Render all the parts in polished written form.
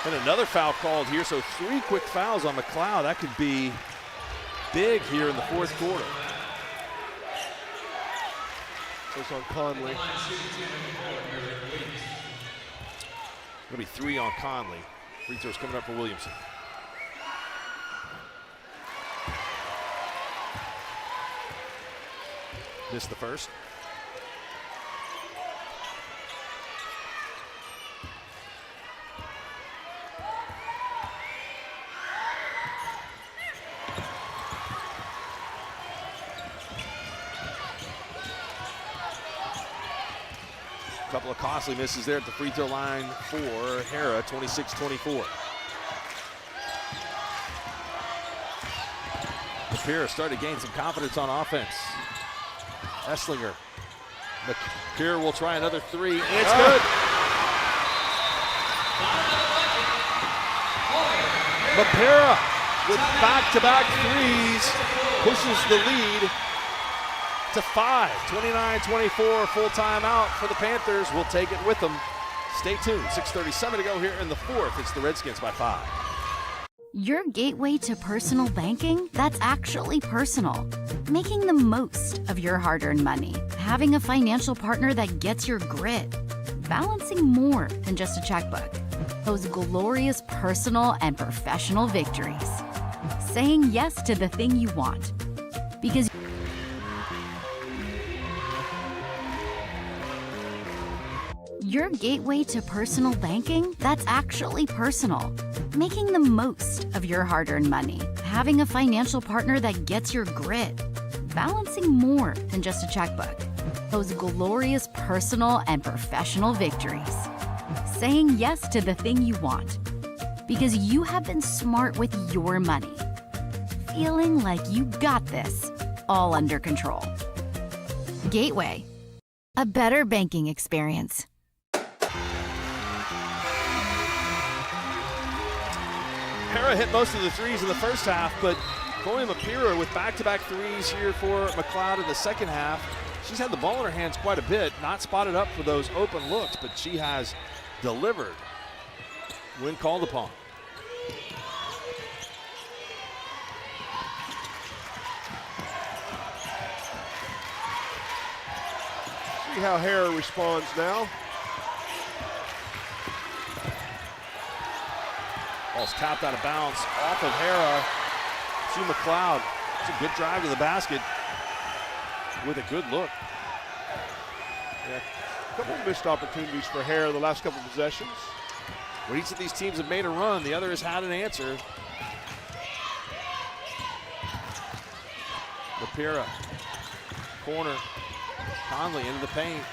And another foul called here, so 3 quick fouls on Mloud. That could be big here in the fourth quarter. Goes on Connley. It'll be 3 on Connley. Free throws coming up for Williamson. Missed the first. Couple of costly misses there at the free throw line for Hara, 26-24. Lapira started to gain some confidence on offense. Esslinger. Lapira will try another 3, and it's good. Lapira with back-to-back threes pushes the lead to 5, 29-24, full timeout for the Panthers. We'll take it with them. Stay tuned, 6:37 to go here in the fourth. It's the Redskins by 5. Your gateway to personal banking that's actually personal. Making the most of your hard-earned money. Having a financial partner that gets your grit. Balancing more than just a checkbook. Those glorious personal and professional victories. Saying yes to the thing you want. Because your gateway to personal banking that's actually personal. Making the most of your hard-earned money. Having a financial partner that gets your grit. Balancing more than just a checkbook. Those glorious personal and professional victories. Saying yes to the thing you want. Because you have been smart with your money. Feeling like you got this, all under control. Gateway, a better banking experience. Hara hit most of the threes in the first half, but Chloe Lapira with back-to-back threes here for Mloud in the second half. She's had the ball in her hands quite a bit, not spotted up for those open looks, but she has delivered when called upon. See how Hara responds now. Ball's tapped out of bounds off of Hara to Mloud. It's a good drive to the basket with a good look. Yeah. A couple of missed opportunities for Hara the last couple of possessions. When each of these teams have made a run, the other has had an answer. Lapira, corner, Connley into the paint.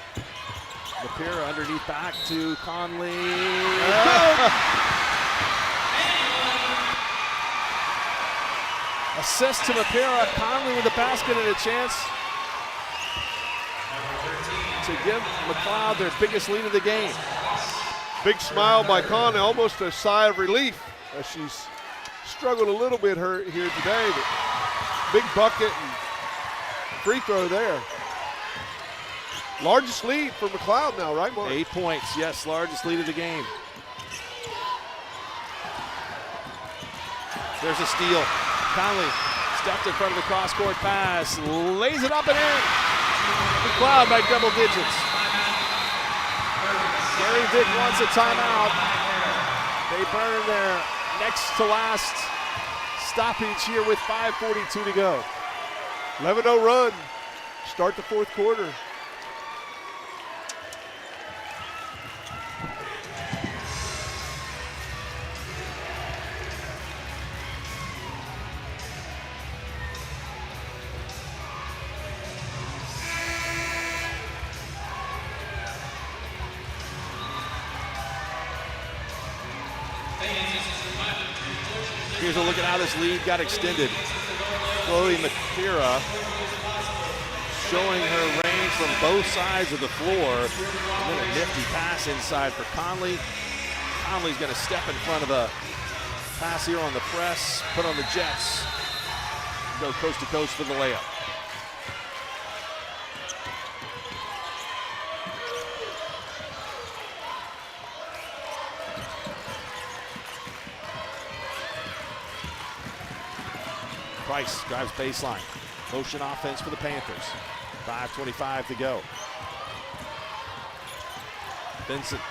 Lapira underneath back to Connley. Assist to Lapira, Connley with the basket and a chance to give Mloud their biggest lead of the game. Big smile by Connley, almost a sigh of relief as she's struggled a little bit here today, but big bucket and free throw there. Largest lead for Mloud now, right, Mark? 8 points, yes, largest lead of the game. There's a steal. Connley stepped in front of the cross-court pass, lays it up and in. Mloud by double digits. Gary Vick wants a timeout. They burn their next to last stoppage here with 5:42 to go. 11-0 run, start the fourth quarter. Here's a look at how this lead got extended. Chloe Lapira showing her range from both sides of the floor. And then a nifty pass inside for Connley. Connley's going to step in front of a pass here on the press, put on the Jets, go coast to coast for the layup. Price drives baseline. Motion offense for the Panthers. 5:25 to go. Vincent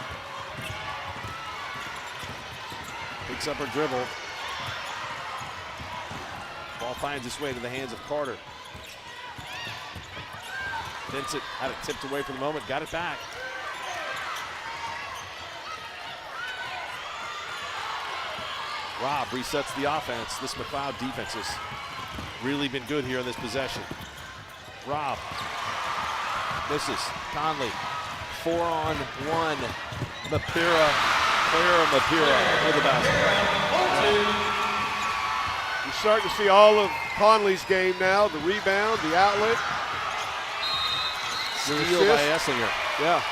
picks up her dribble. Ball finds its way to the hands of Carter. Vincent had it tipped away for the moment, got it back. Rob resets the offense. This Mloud defense has really been good here in this possession. Rob misses. Connley, 4-on-1. Clara Mapira with the basket. You're starting to see all of Connley's game now. The rebound, the outlet. Steal by Esslinger. Yeah.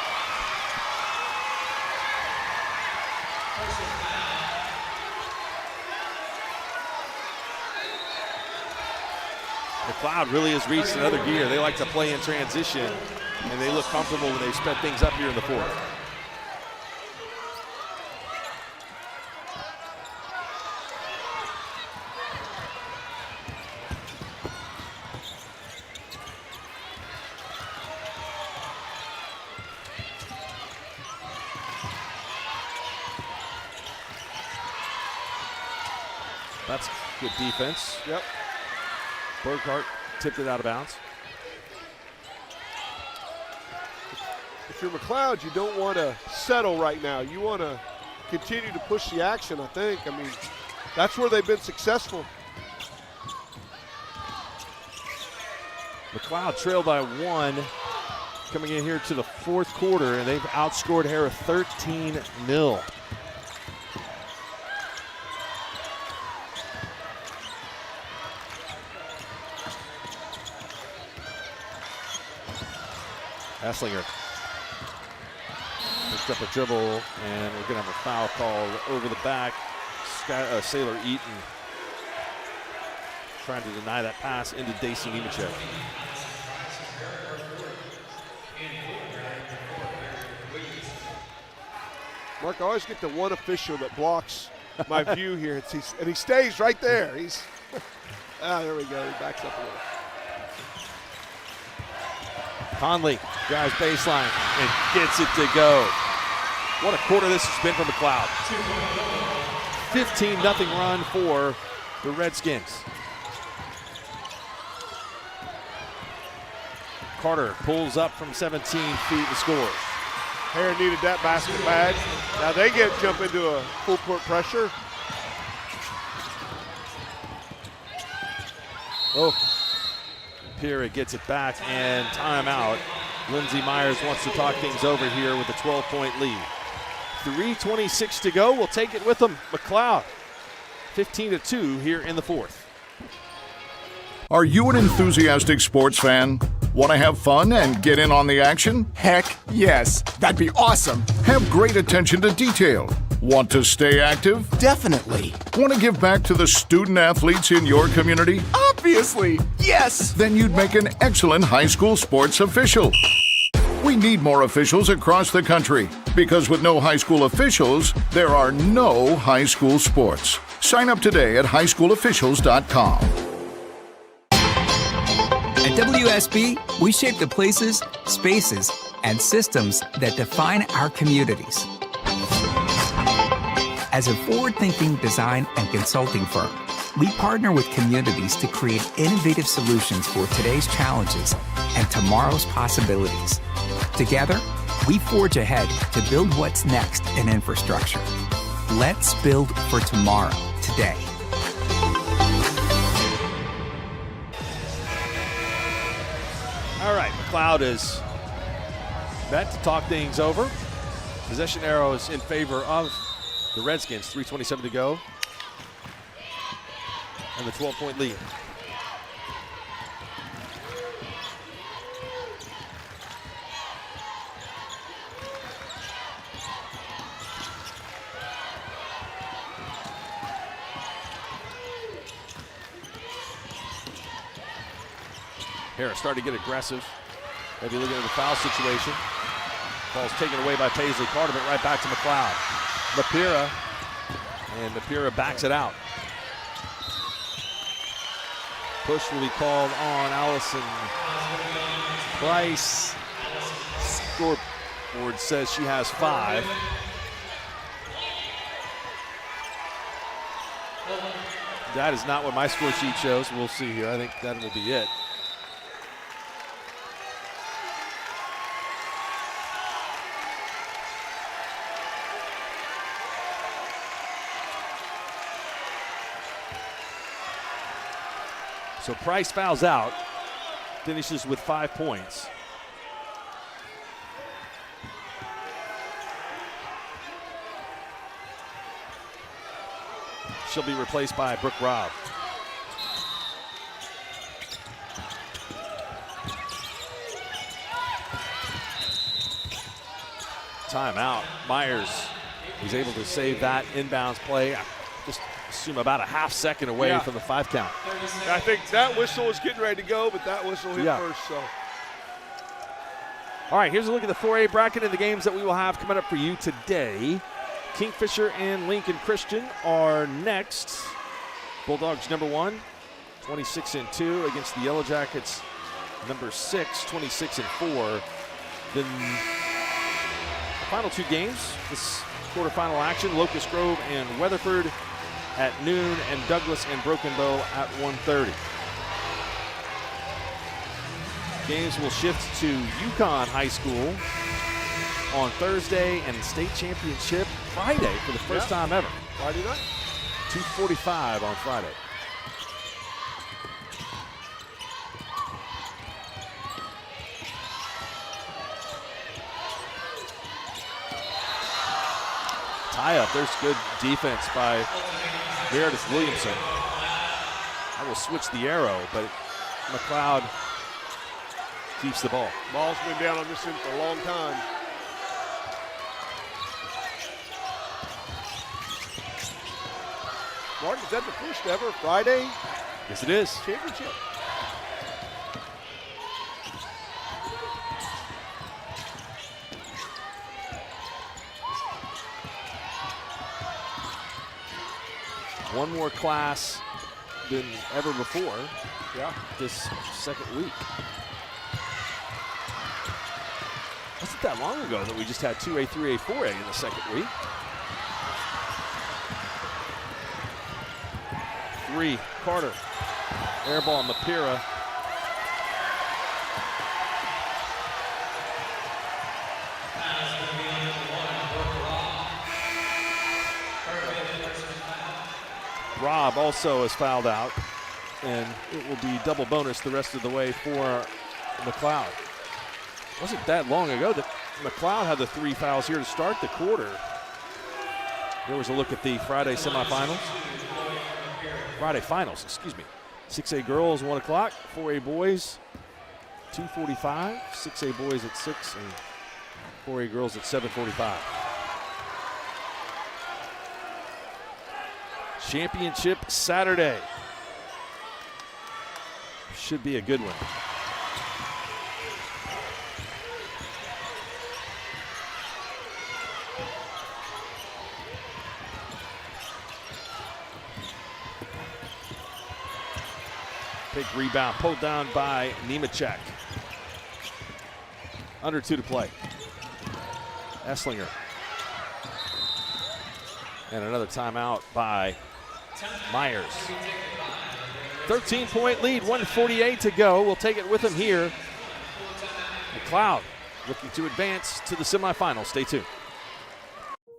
Mloud really has reached another gear. They like to play in transition, and they look comfortable when they sped things up here in the fourth. That's good defense. Yep. Burkhart tipped it out of bounds. If you're Mloud, you don't want to settle right now. You want to continue to push the action, I think. I mean, that's where they've been successful. Mloud trailed by 1 coming in here to the fourth quarter, and they've outscored Hara 13-0. Esslinger picked up a dribble, and we're going to have a foul called over the back. Sailor Eaton trying to deny that pass into Daisy Nemechek. Mark, I always get the one official that blocks my view here, and he stays right there. He's there we go. He backs up a little. Connley drives baseline and gets it to go. What a quarter this has been for Mloud. 15-0 run for the Redskins. Carter pulls up from 17 feet and scores. Hare needed that basket bag. Now they jump into a full court pressure. Oh. Pira gets it back and timeout. Lindsey Myers wants to talk things over here with a 12-point lead. 3:26 to go. We'll take it with them. Mloud 15-2 here in the fourth. Are you an enthusiastic sports fan? Want to have fun and get in on the action? Heck yes, that'd be awesome. Have great attention to detail. Want to stay active? Definitely. Want to give back to the student athletes in your community? Obviously, yes. Then you'd make an excellent high school sports official. We need more officials across the country because with no high school officials, there are no high school sports. Sign up today at highschoolofficials.com. At WSB, we shape the places, spaces, and systems that define our communities. As a forward-thinking design and consulting firm, we partner with communities to create innovative solutions for today's challenges and tomorrow's possibilities. Together, we forge ahead to build what's next in infrastructure. Let's build for tomorrow, today. All right, Mloud is met to talk things over. Possession arrows in favor of the Redskins. 3:27 to go. And the 12-point lead. Harris starting to get aggressive. Maybe looking at the foul situation. Ball's taken away by Paisley. Part of it right back to Mloud. Mapira, and Mapira backs it out. Push will be called on Allison Price. Scoreboard says she has 5. That is not what my score sheet shows. We'll see here. I think that will be it. So Price fouls out, finishes with 5 points. She'll be replaced by Brooke Robb. Timeout. Myers was able to save that inbounds play. I just assume about a half second away from the 5 count. I think that whistle was getting ready to go, but that whistle hit first. So. All right, here's a look at the 4A bracket and the games that we will have coming up for you today. Kingfisher and Lincoln Christian are next. Bulldogs number 1, 26-2 against the Yellow Jackets number 6, 26-4. Then the final 2 games, this quarterfinal action, Locust Grove and Weatherford at noon, and Douglas and Broken Bow at 1:30. Games will shift to Yukon High School on Thursday and state championship Friday for the first time ever. Friday night. 2:45 on Friday. Tie up. There's good defense by Meredith Williamson. I will switch the arrow, but Mloud keeps the ball. Ball's been down on this end for a long time. Martin, is that the first ever Friday? Yes, it is. Championship. One more class than ever before. Yeah. This second week. Wasn't that long ago that we just had 2A, 3A, 4A in the second week. 3, Carter. Air ball, Mapira. Robb also is fouled out, and it will be double bonus the rest of the way for Mloud. Wasn't that long ago that Mloud had the 3 fouls here to start the quarter. There was a look at the Friday semifinals. Friday finals, excuse me. 6A girls, 1 o'clock. 4A boys, 2:45. 6A boys at 6 and 4A girls at 7:45. Championship Saturday. Should be a good one. Big rebound, pulled down by Nemechek. Under 2 to play. Esslinger. And another timeout by Myers. 13-point lead, 1:48 to go. We'll take it with him here. Mloud looking to advance to the semifinals. Stay tuned.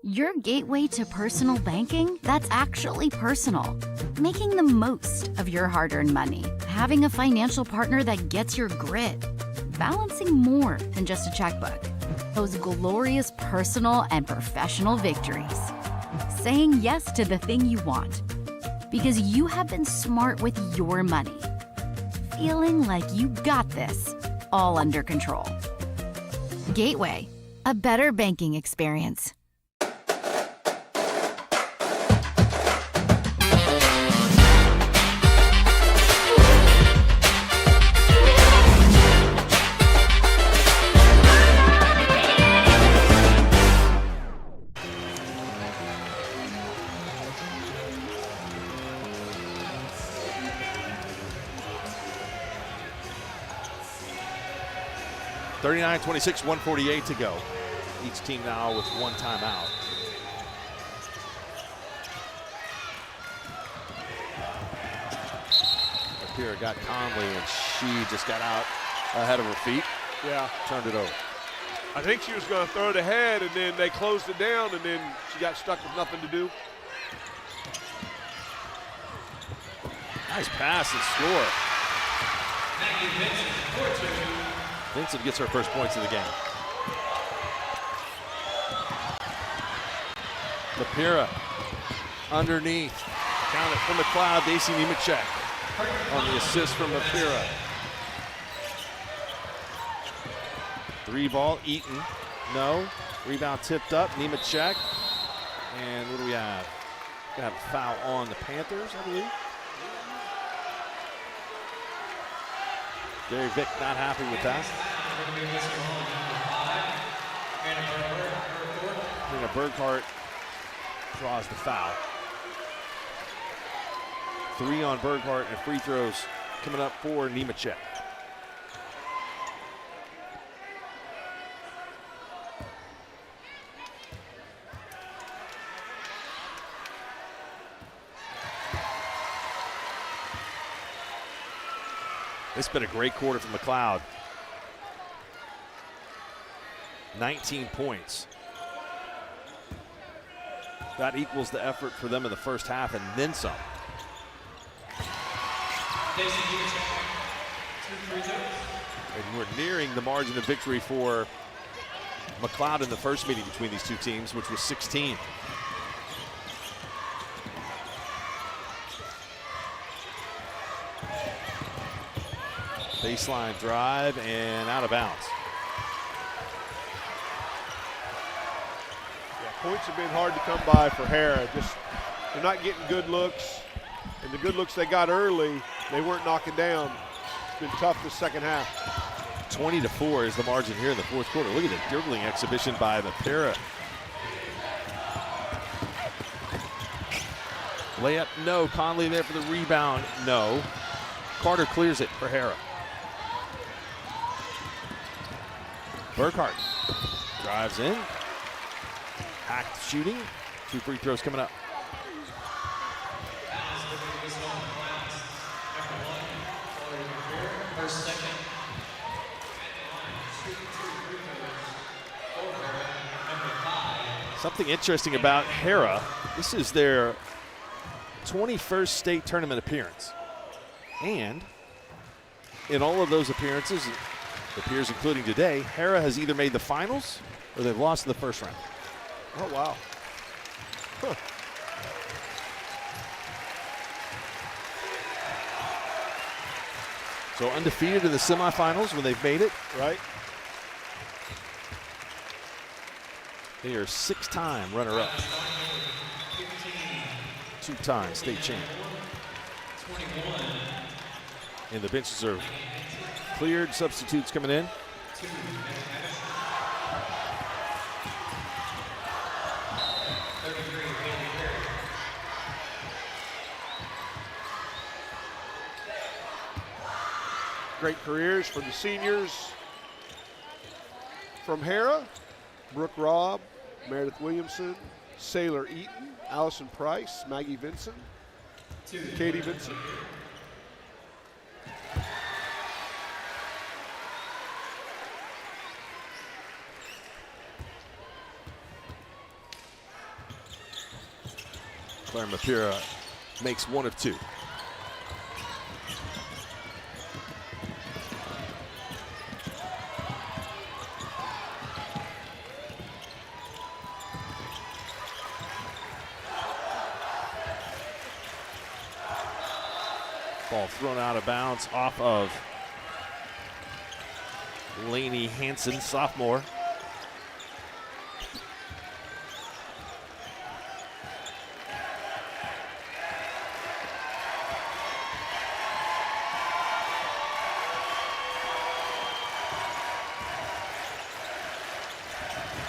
Your gateway to personal banking that's actually personal. Making the most of your hard-earned money. Having a financial partner that gets your grit. Balancing more than just a checkbook. Those glorious personal and professional victories. Saying yes to the thing you want. Because you have been smart with your money. Feeling like you got this, all under control. Gateway, a better banking experience. 39-26, 148 to go. Each team now with one timeout. Here got Connley, and she just got out ahead of her feet. Yeah. Turned it over. I think she was going to throw it ahead, and then they closed it down, and then she got stuck with nothing to do. Nice pass and score. Vincent gets her first points of the game. Lapira underneath. Count it from Mloud. Daisy Nemechek on the assist from Lapira. 3 ball, Eaton. No. Rebound tipped up. Nemechek. And what do we have? We have a foul on the Panthers, I believe. Gary Vick not happy with that. Hannah Burkhart draws the foul. 3 on Burkhart, and free throws coming up for Nemechek. It's been a great quarter from Mloud. 19 points. That equals the effort for them in the first half and then some. And we're nearing the margin of victory for Mloud in the first meeting between these two teams, which was 16. Baseline drive and out of bounds. Yeah, points have been hard to come by for Hera. They're not getting good looks, and the good looks they got early, they weren't knocking down. It's been tough this second half. 20-4 is the margin here in the fourth quarter. Look at the dribbling exhibition by Lapira. Layup, no. Connley there for the rebound, no. Carter clears it for Hera. Burkhart drives in. Hacked shooting. 2 free throws coming up. Something interesting about Hera, this is their 21st state tournament appearance. And in all of those appearances, it appears including today, Hera has either made the finals or they've lost in the first round. Oh, wow. Huh. So undefeated in the semifinals when they've made it. Right. They are 6-time runner-up. 2-time state champ. And the benches are cleared. Substitutes coming in. Great careers for the seniors. From Hera, Brooke Robb, Meredith Williamson, Sailor Eaton, Allison Price, Maggie Vinson, Katie Vinson. Claire Mapira makes 1 of 2. Ball thrown out of bounds off of Lainey Hansen, sophomore.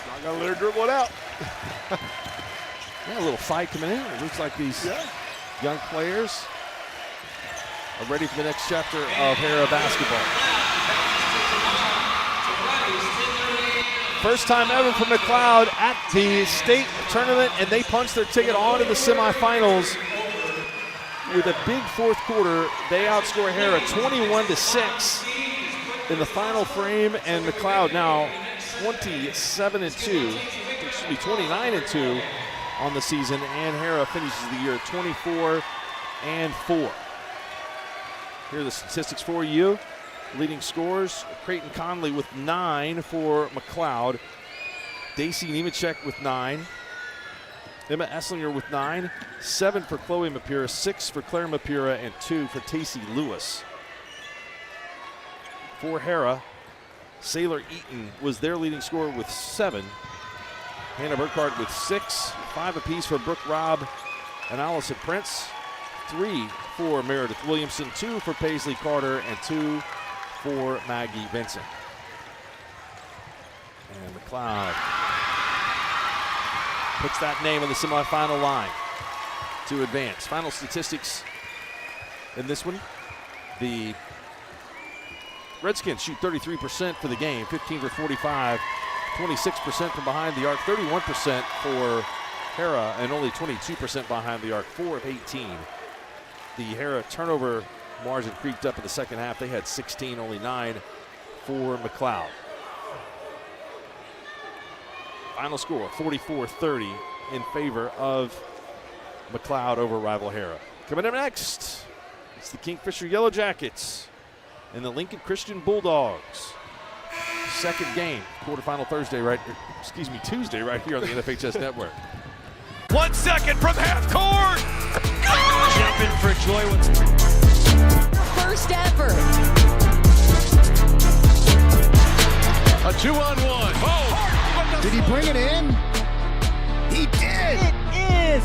Not gonna let her dribble it out. Yeah, a little fight coming in. It looks like these young players are ready for the next chapter of Hera basketball. First time ever for Mloud at the state tournament, and they punched their ticket on to the semifinals with a big fourth quarter. They outscore Hera 21-6 in the final frame, and Mloud now 29-2 on the season, and Hera finishes the year 24-4. Here are the statistics for you. Leading scores, Creighton Connley with 9 for Mloud. Daisy Nemechek with 9. Emma Esslinger with 9. 7 for Chloe Mapira, 6 for Claire Mapira, and 2 for Tacey Lewis. For Hera, Sailor Eaton was their leading scorer with 7. Hannah Burkhardt with 6. 5 apiece for Brooke Robb and Allison Prince. 3 for Meredith Williamson, 2 for Paisley Carter, and 2 for Maggie Vincent. And Mloud puts that name on the semifinal line to advance. Final statistics in this one. The Redskins shoot 33% for the game, 15 for 45, 26% from behind the arc, 31% for Hera, and only 22% behind the arc, 4 of 18. The Hera turnover margin creeped up in the second half. They had 16, only 9 for Mloud. Final score, 44-30 in favor of Mloud over rival Hera. Coming up next, it's the Kingfisher Yellow Jackets and the Lincoln Christian Bulldogs. Second game, quarterfinal Tuesday right here on the NFHS Network. 1 second from half court. Jumping for joy. First ever. A 2-on-1. Oh! Did he bring it in? He did! It is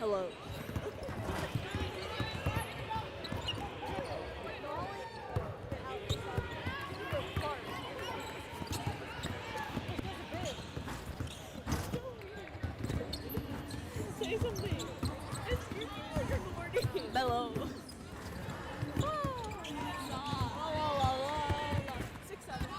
Hello. Say something. It's you like recording. Hello. La. 6, 7.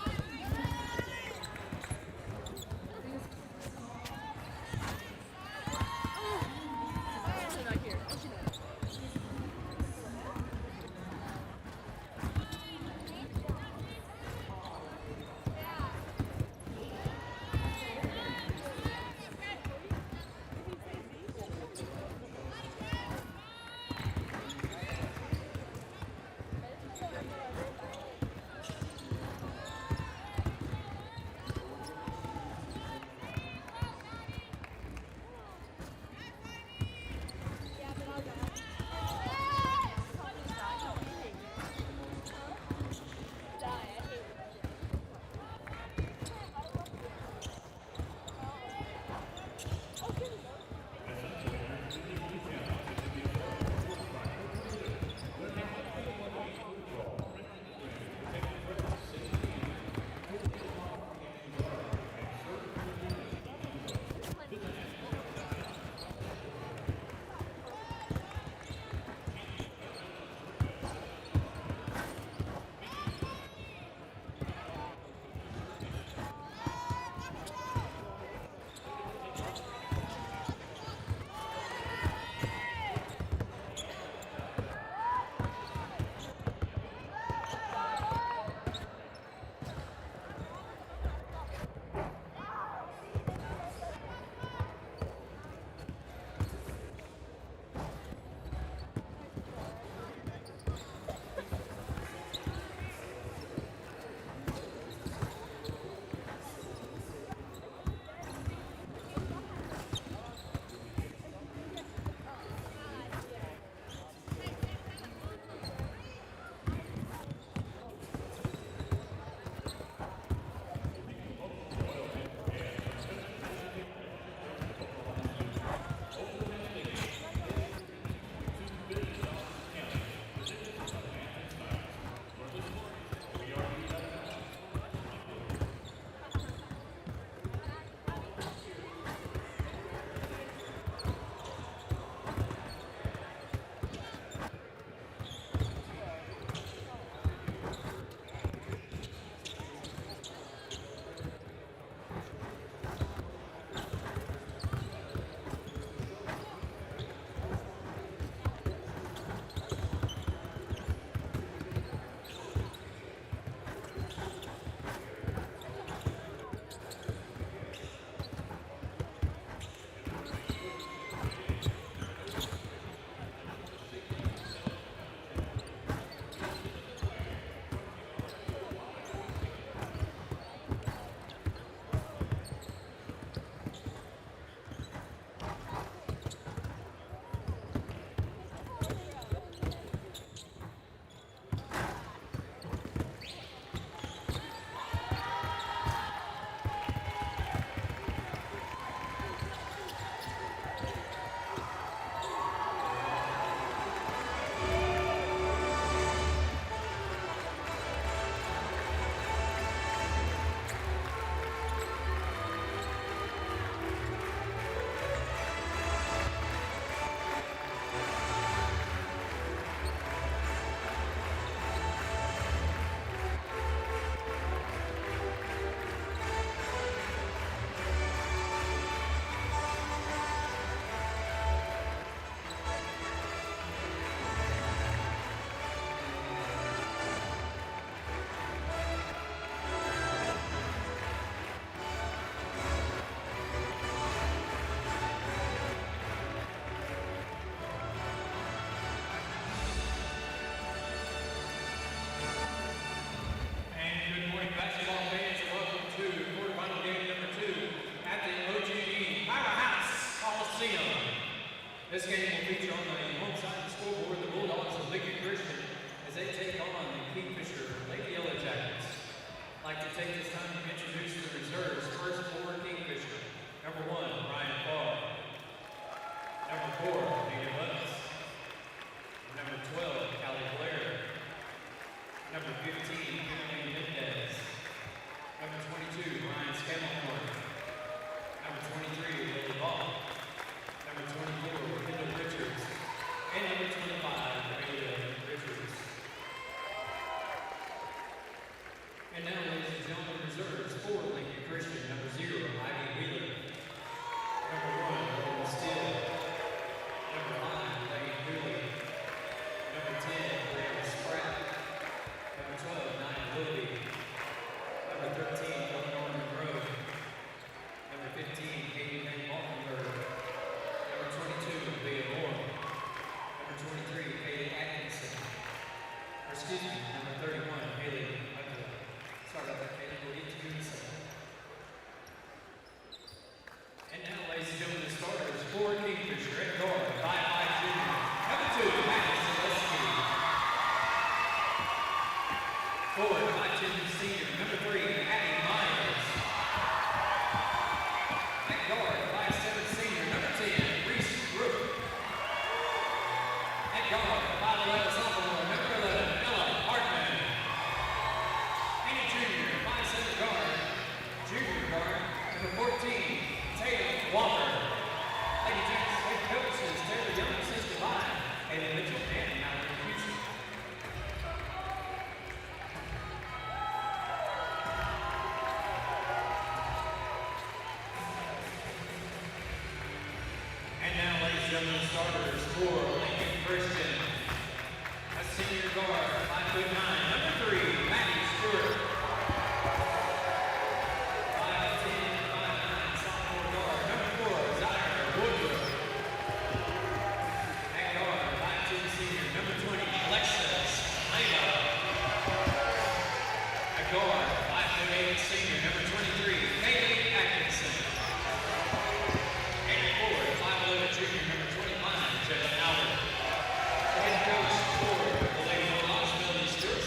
And now, ladies and gentlemen, reserves for Lincoln Christian, number 0, Ivy Wheeler. Number 1, Golden Steele. Number 5, Lane Dooley. Number 10, Brandon Spratt. Number 12, Nia Willoughby. Number 13, Illinois Grove. Number 15, Katie Van Valkenburg. Number 22, Leah Moore. Number 23, Haley Atkinson. Or excuse me, number 31, Haley. Sorry about that, Haley. We'll get to you in a second. And now, ladies and gentlemen, the starters for Kingfisher at guard, 5'5" junior. Number 2, Matt Zaleski. Forward, 5'10" senior. Number 3, Abby Myers. At guard, 5'7" senior. Number 10, Reese Rook. At guard, 5'11" sophomore. Number 11, Ella Hartman. And a junior, 5'7" guard. Junior guard, number 14, Taylor Walker. Lady Jack's head coaches Taylor Young, assisted by Haley Mitchell and Mallory Houston. And now, ladies and gentlemen, the starters for Lincoln Christian. A senior guard, 5'9", number 3, Maddie Stewart. 5'10", 5'9", sophomore guard, number 4, Zaire Woodruff. At guard, 5'10", senior, number 20, Alexis Leyva. At guard, 5'8", senior, number 23, Haley Atkinson. And at forward, 5'11", junior, number 25, Jeff Albert. Head coach for the Lady Bulldogs, Melody Stewart.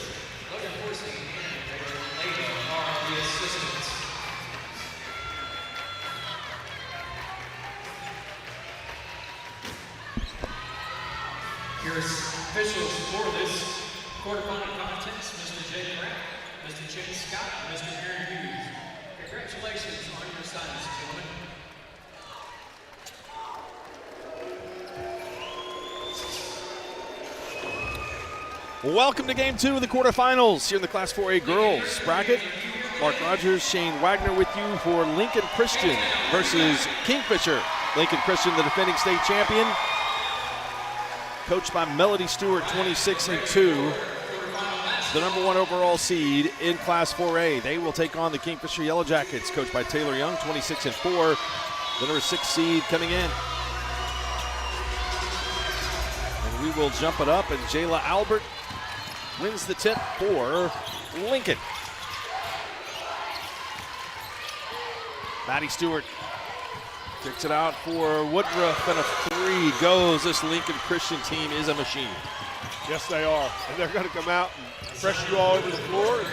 Logan Forsey and Lady are the assistants. Here's officials for this quarterfinal contest, Mr. Jay Pratt, Mr. Chip Scott, Mr. Aaron Hughes. Congratulations on your assignments, gentlemen. Welcome to Game 2 of the quarterfinals here in the Class 4A girls bracket. Mark Rogers, Shane Wagner with you for Lincoln Christian versus Kingfisher. Lincoln Christian, the defending state champion, coached by Melody Stewart, 26-2, the number 1 overall seed in Class 4A. They will take on the Kingfisher Yellow Jackets, coached by Taylor Young, 26-4, the number 6 seed coming in. And we will jump it up, and Jayla Albert wins the tip for Lincoln. Maddie Stewart kicks it out for Woodruff, and a 3 goes. This Lincoln Christian team is a machine. Yes, they are. And they're going to come out and press you all over the floor.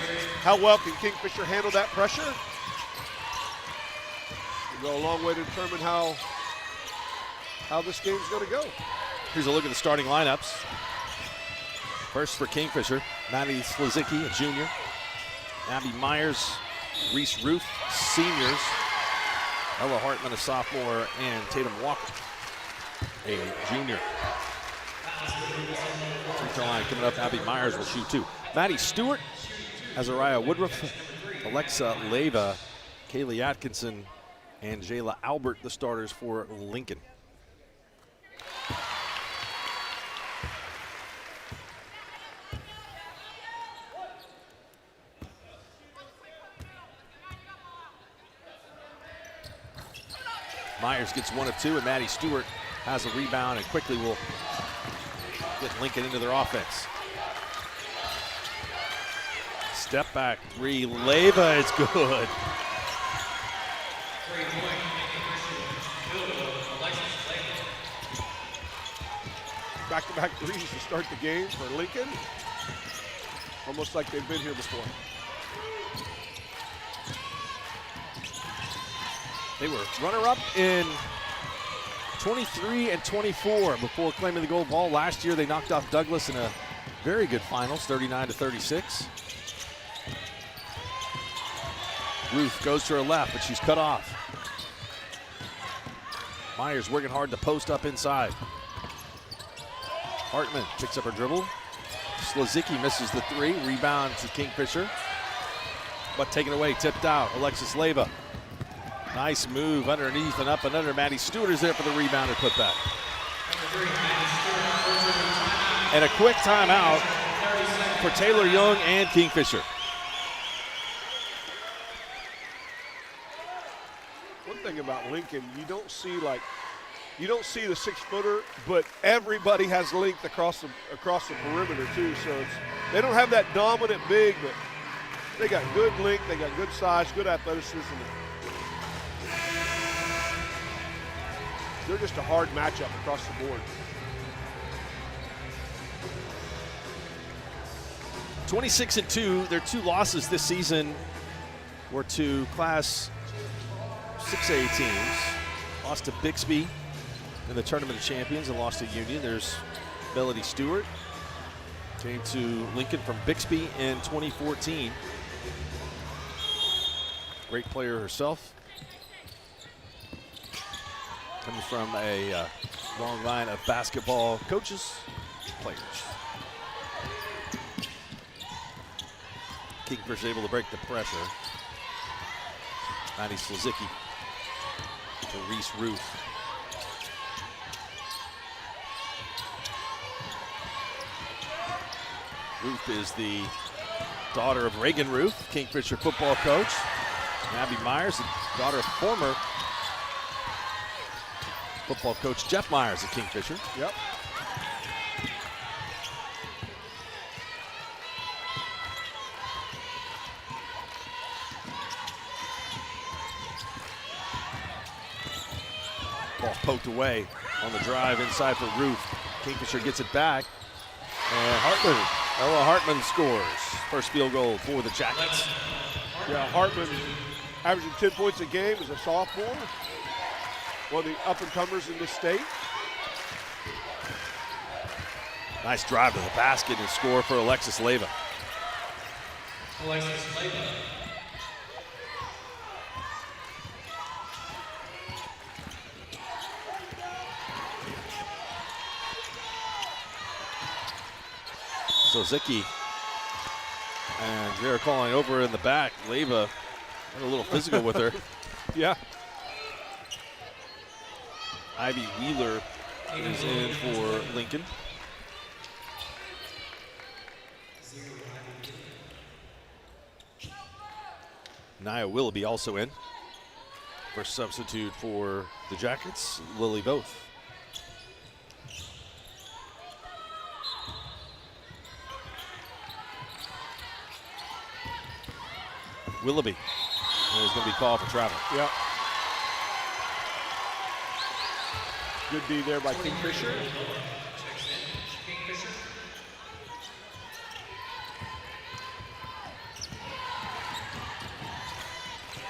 How well can Kingfisher handle that pressure? It'll go a long way to determine how this game's going to go. Here's a look at the starting lineups. First for Kingfisher, Maddie Slazicki, a junior. Abby Myers, Reese Ruth, seniors. Ella Hartman, a sophomore, and Tatum Walker, a junior. Free-throw line coming up. Abby Myers will shoot 2. Maddie Stewart, Azariah Woodruff, Alexa Leyva, Kaylee Atkinson, and Jayla Albert, the starters for Lincoln. Myers gets 1 of 2, and Maddie Stewart has a rebound and quickly will get Lincoln into their offense. Step back 3, Leyva is good. Back-to-back threes to start the game for Lincoln. Almost like they've been here before. They were runner-up in 23 and 24 before claiming the gold ball. Last year they knocked off Douglas in a very good finals, 39-36. Ruth goes to her left, but she's cut off. Myers working hard to post up inside. Hartman picks up her dribble. Slazicki misses the 3. Rebound to Kingfisher. but taken away, tipped out. Alexis Leyva. Nice move underneath and up and under. Maddie Stewart is there for the rebound and put back. And a quick timeout for Taylor Young and Kingfisher. One thing about Lincoln, you don't see the 6-footer, but everybody has length across the perimeter too. So they don't have that dominant big, but they got good length, they got good size, good athleticism. They're just a hard matchup across the board. 26-2. Their 2 losses this season were to Class 6A teams. Lost to Bixby in the Tournament of Champions and lost to Union. There's Melody Stewart. Came to Lincoln from Bixby in 2014. Great player herself. Comes from a long line of basketball coaches, players. Kingfisher able to break the pressure. Maddie Slizicki to Reese Ruth. Ruth is the daughter of Reagan Ruth, Kingfisher football coach. And Abby Myers, the daughter of former football coach Jeff Myers at Kingfisher. Yep. Ball poked away on the drive inside for Ruth. Kingfisher gets it back. And Ella Hartman scores. First field goal for the Jackets. Yeah, Hartman averaging 10 points a game as a sophomore. One of the up-and-comers in the state. Nice drive to the basket and score for Alexis Leyva. Alexis Leyva. Slizicki. And they're calling over in the back. Leyva had a little physical with her. Yeah. Ivy Wheeler is in for Lincoln. Nia Willoughby also in. First substitute for the Jackets, Lily Both. Willoughby is going to be called for travel. Yep. Good D there by Kingfisher.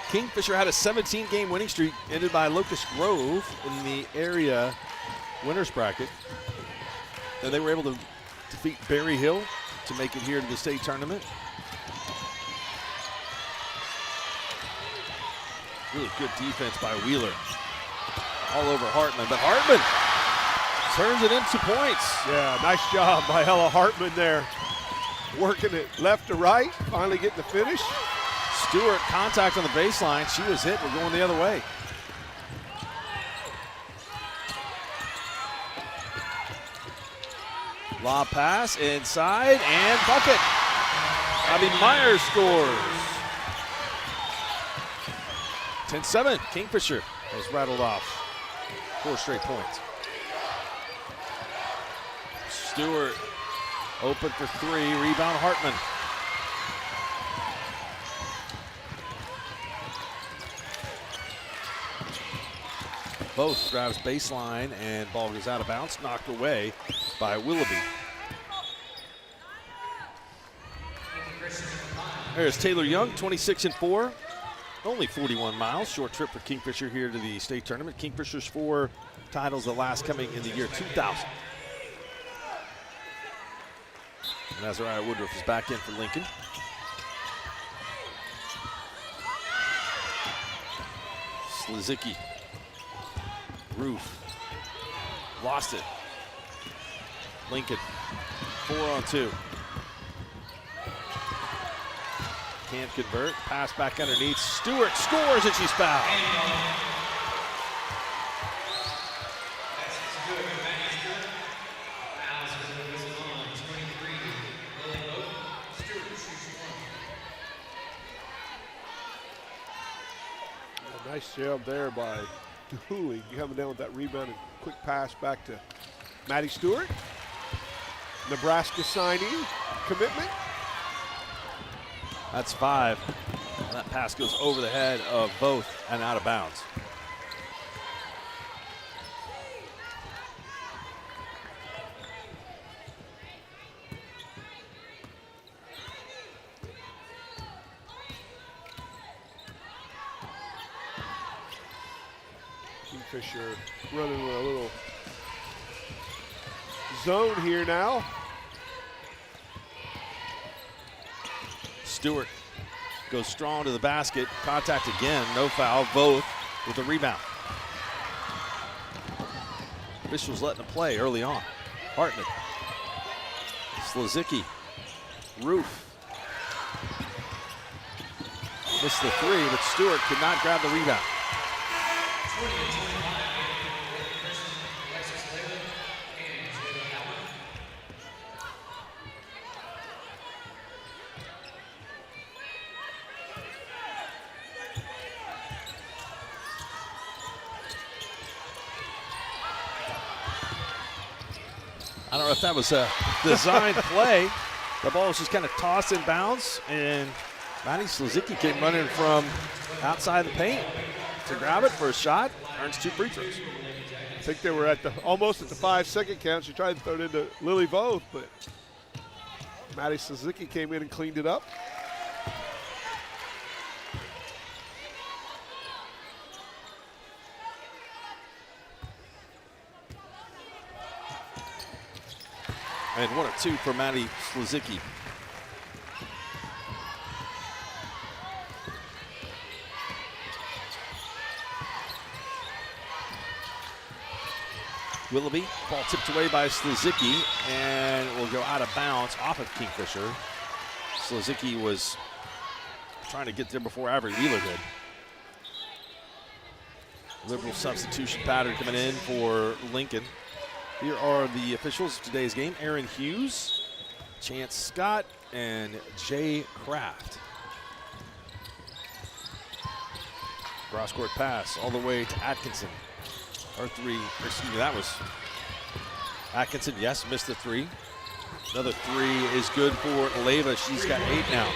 Kingfisher had a 17-game winning streak ended by Locust Grove in the area winners bracket. And they were able to defeat Berry Hill to make it here to the state tournament. Really good defense by Wheeler. All over Hartman, but Hartman turns it into points. Yeah, nice job by Ella Hartman there. Working it left to right, finally getting the finish. Stewart, contact on the baseline. She was hit, we're going the other way. Lob pass inside and bucket. Abby Myers scores. 10-7, Kingfisher has rattled off 4 straight points. Stewart open for 3, rebound Hartman. Both drives baseline and ball goes out of bounds, knocked away by Willoughby. There's Taylor Young, 26-4. Only 41 miles, short trip for Kingfisher here to the state tournament. Kingfisher's 4 titles, the last coming in the year 2000. And Azariah Woodruff is back in for Lincoln. Slizicki. Roof. Lost it. Lincoln, 4-on-2. Can't convert. Pass back underneath. Stewart scores, and she's fouled. Nice job there by Dooley coming down with that rebound and quick pass back to Maddie Stewart. Nebraska signee commitment. That's 5. And that pass goes over the head of both and out of bounds. Kingfisher running a little zone here now. Stewart goes strong to the basket. Contact again. No foul. Both with the rebound. Officials letting them play early on. Hartman. Slazicki. Roof. Missed the 3, but Stewart could not grab the rebound. I don't know if that was a designed play. The ball was just kind of tossed in bounds, and Maddie Slazicki came running from outside the paint to grab it for a shot. Earns 2 free throws. I think they were at almost at the 5-second count. She tried to throw it into Lily Voth, but Maddie Slazicki came in and cleaned it up. And 1 of 2 for Maddie Slazicki. Willoughby, ball tipped away by Slazicki, and will go out of bounds off of Kingfisher. Slazicki was trying to get there before Avery Wheeler did. Liberal substitution pattern coming in for Lincoln. Here are the officials of today's game. Aaron Hughes, Chance Scott, and Jay Kraft. Cross-court pass all the way to Atkinson. Or 3, excuse me, that was Atkinson, yes, missed the 3. Another 3 is good for Leyva. She's got 8 now.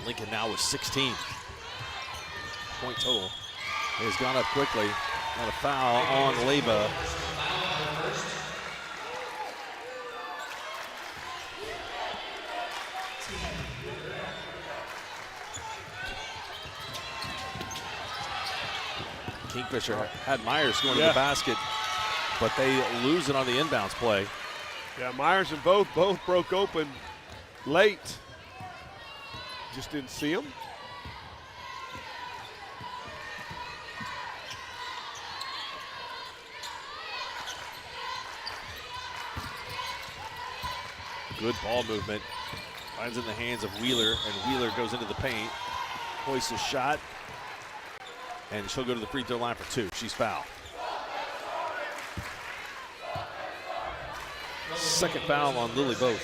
Lincoln now with 16. Point total. It has gone up quickly. Not a foul on Leyva. Kingfisher had Myers going to the basket, but they lose it on the inbounds play. Yeah, Myers and both broke open late. Just didn't see them. Good ball movement. Finds in the hands of Wheeler, and Wheeler goes into the paint. Hoists a shot, and she'll go to the free throw line for 2. She's fouled. Second foul on Lily Voth.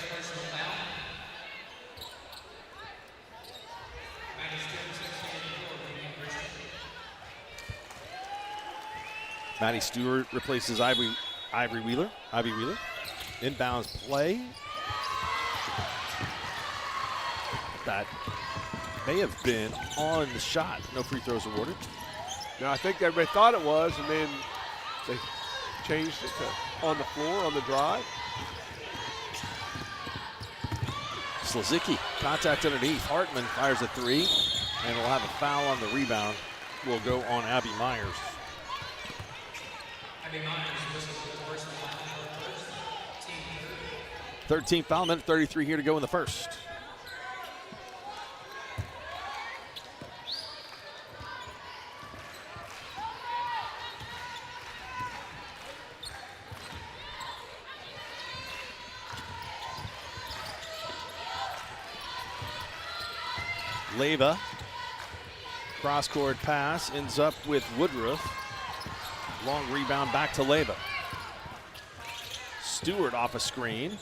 Maddie Stewart replaces Ivy Wheeler. Inbounds play. That may have been on the shot. No free throws awarded. No, I think everybody thought it was, and then they changed it to on the floor on the drive. Slazicki, contact underneath. Hartman fires a 3, and will have a foul on the rebound. Will go on Abby Myers. 13th foul, minute 33 here to go in the first. Leva. Cross-court pass ends up with Woodruff. Long rebound back to Leva. Stewart off a screen.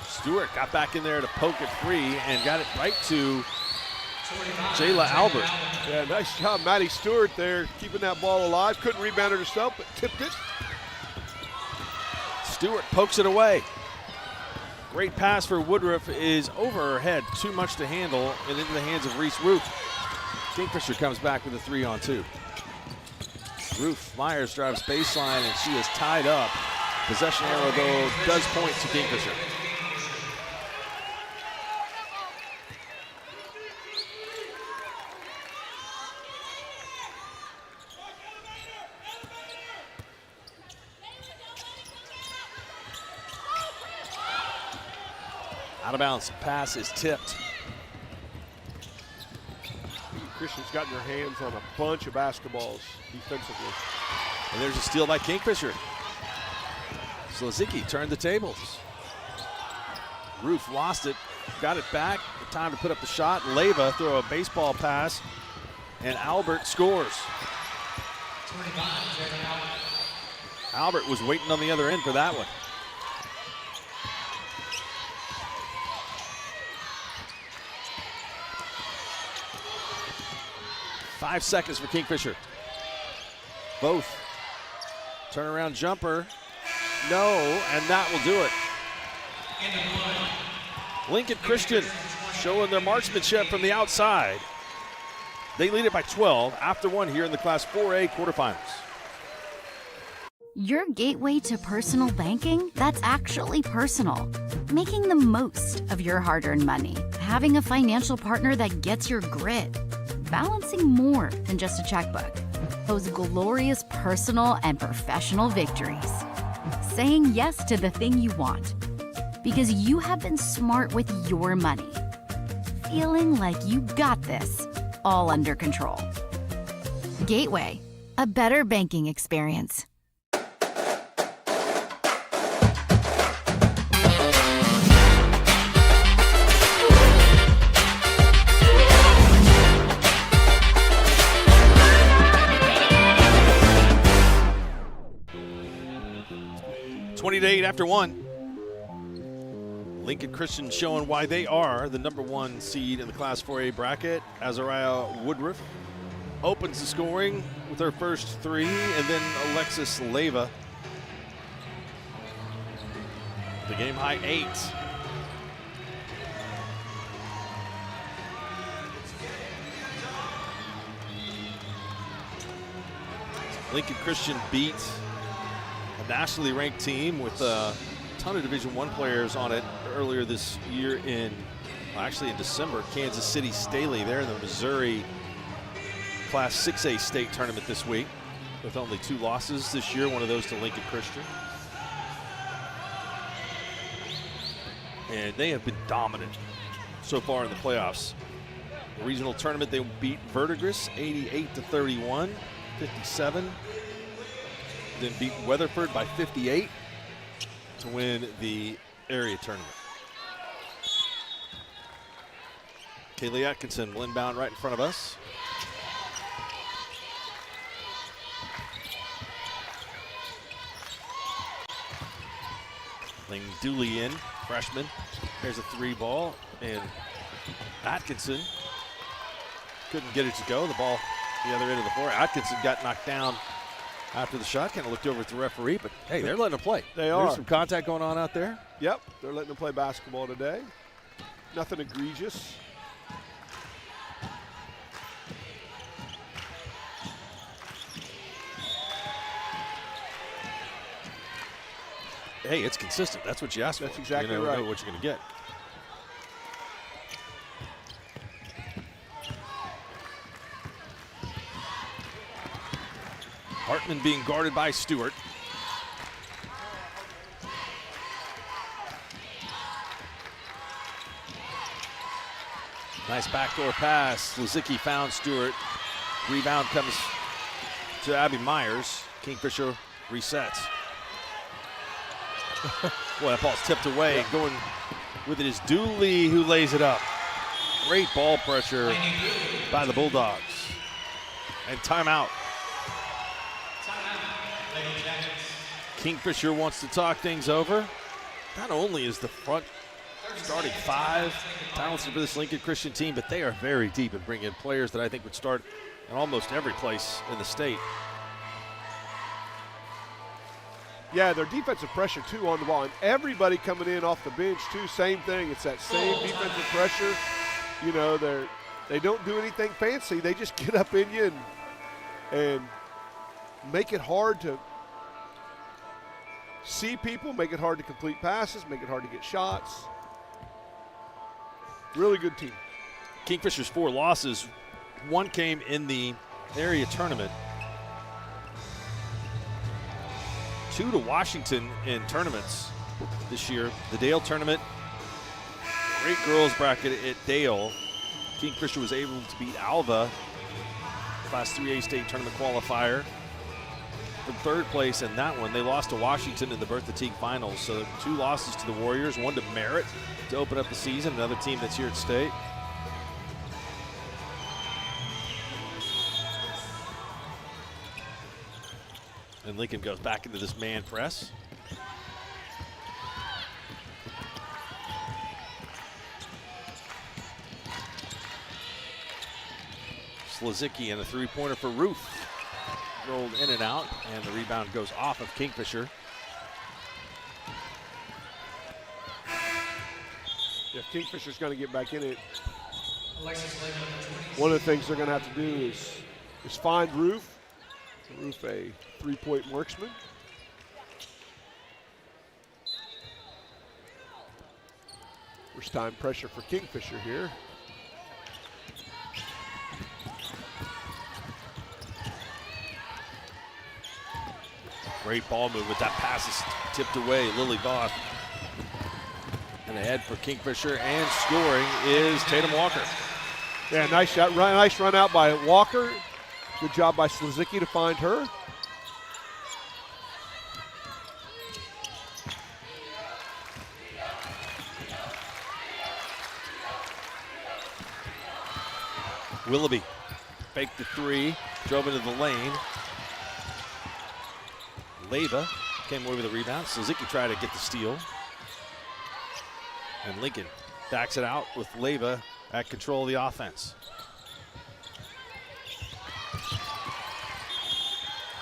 Stewart got back in there to poke it free and got it right to Jayla Albert. Yeah, nice job, Maddie Stewart there, keeping that ball alive. Couldn't rebound it herself, but tipped it. Stewart pokes it away. Great pass for Woodruff is over her head, too much to handle, and into the hands of Reese Roof. Kingfisher comes back with a 3-on-2. Roof, Myers drives baseline, and she is tied up. Possession arrow, though, does point to Kingfisher. Out of bounds, pass is tipped. Christian's gotten her hands on a bunch of basketballs defensively. And there's a steal by Kingfisher. Slazicki turned the tables. Roof lost it, got it back. Time to put up the shot. Leva throw a baseball pass, and Albert scores. Albert was waiting on the other end for that one. Five seconds for Kingfisher. Both. Turnaround jumper. No, and that will do it. Lincoln Christian showing their marksmanship from the outside. They lead it by 12 after one here in the Class 4A quarterfinals. Your gateway to personal banking that's actually personal. Making the most of your hard-earned money. Having a financial partner that gets your grit. Balancing more than just a checkbook. Those glorious personal and professional victories. Saying yes to the thing you want. Because you have been smart with your money. Feeling like you got this, all under control. Gateway, a better banking experience. To 8 after one. Lincoln Christian showing why they are the #1 seed in the Class 4A bracket. Azariah Woodruff opens the scoring with her first three, and then Alexis Leva. The game high 8. Lincoln Christian beat a nationally ranked team with a ton of Division I players on it earlier this year in December. Kansas City Staley there in the Missouri Class 6A state tournament this week with only 2 losses this year, one of those to Lincoln Christian. And they have been dominant so far in the playoffs. The regional tournament, they beat Verdigris 88-31, 57. Then beat Weatherford by 58 to win the area tournament. Kaylee Atkinson will inbound right in front of us. Ling Dooley in, freshman. There's a 3 ball, and Atkinson couldn't get it to go. The ball the other end of the floor. Atkinson got knocked down after the shot, kind of looked over at the referee, but hey, they're letting them play. They are. There's some contact going on out there. Yep, they're letting them play basketball today. Nothing egregious. Hey, it's consistent. That's what you asked for. That's exactly you right. know what you're going to get. Hartman being guarded by Stewart. Nice backdoor pass. Lazicki found Stewart. Rebound comes to Abby Myers. Kingfisher resets. Boy, that ball's tipped away. Going with it is Dooley, who lays it up. Great ball pressure by the Bulldogs. And timeout. Kingfisher wants to talk things over. Not only is the front starting five talented for this Lincoln Christian team, but they are very deep and bring in players that I think would start in almost every place in the state. Yeah, their defensive pressure, too, on the ball. And everybody coming in off the bench, too, same thing. It's that same defensive pressure. You know, they don't do anything fancy. They just get up in you and make it hard to see people, make it hard to complete passes, make it hard to get shots. Really good team. Kingfisher's 4 losses. 1 came in the area tournament. 2 to Washington in tournaments this year. The Dale tournament, great girls bracket at Dale. Kingfisher was able to beat Alva, Class 3A state tournament qualifier, for 3rd place in that one. They lost to Washington in the Bertha Teague finals. So 2 losses to the Warriors, 1 to Merritt to open up the season, another team that's here at state. And Lincoln goes back into this man press. Slazicki and a 3-pointer for Roof. Rolled in and out, and the rebound goes off of Kingfisher. If Kingfisher's going to get back in it, one of the things they're going to have to do is find Roof. Roof, a 3-point marksman. First time pressure for Kingfisher here. Great ball move with that pass is tipped away. Lily Voth. And ahead for Kingfisher, and scoring is Tatum Walker. Yeah, nice shot. Nice run out by Walker. Good job by Slazicki to find her. Willoughby faked the 3, drove into the lane. Leyva came away with a rebound. Slazicki tried to get the steal. And Lincoln backs it out with Leyva at control of the offense.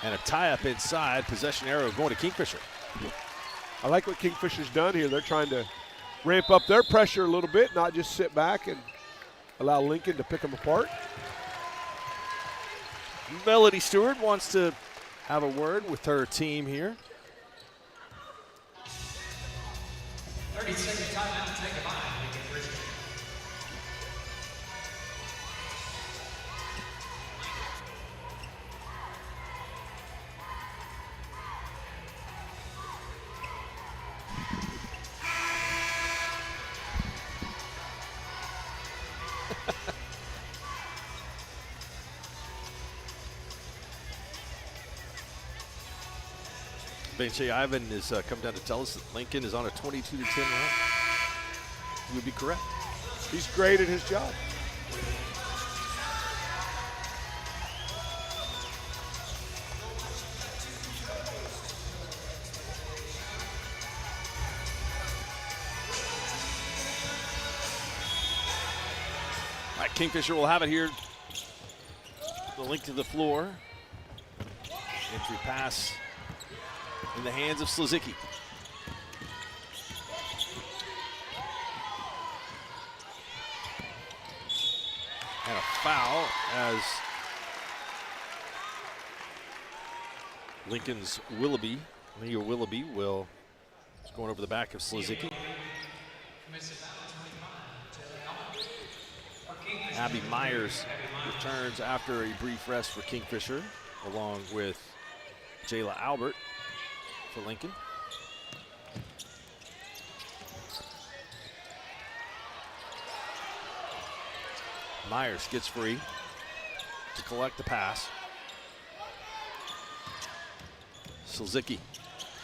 And a tie-up inside, possession arrow going to Kingfisher. I like what Kingfisher's done here. They're trying to ramp up their pressure a little bit, not just sit back and allow Lincoln to pick them apart. Melody Stewart wants to have a word with her team here. 30-second timeout to take a bye. Lincoln Christian. Benche Ivan has come down to tell us that Lincoln is on a 22-10 run. He would be correct. He's great at his job. All right, Kingfisher will have it here. The link to the floor. Entry pass in the hands of Slazicki. And a foul as Lincoln's Willoughby, Leah Willoughby, is going over the back of Slazicki. Abby Myers returns after a brief rest for Kingfisher, along with Jayla Albert for Lincoln. Myers gets free to collect the pass. Slazicki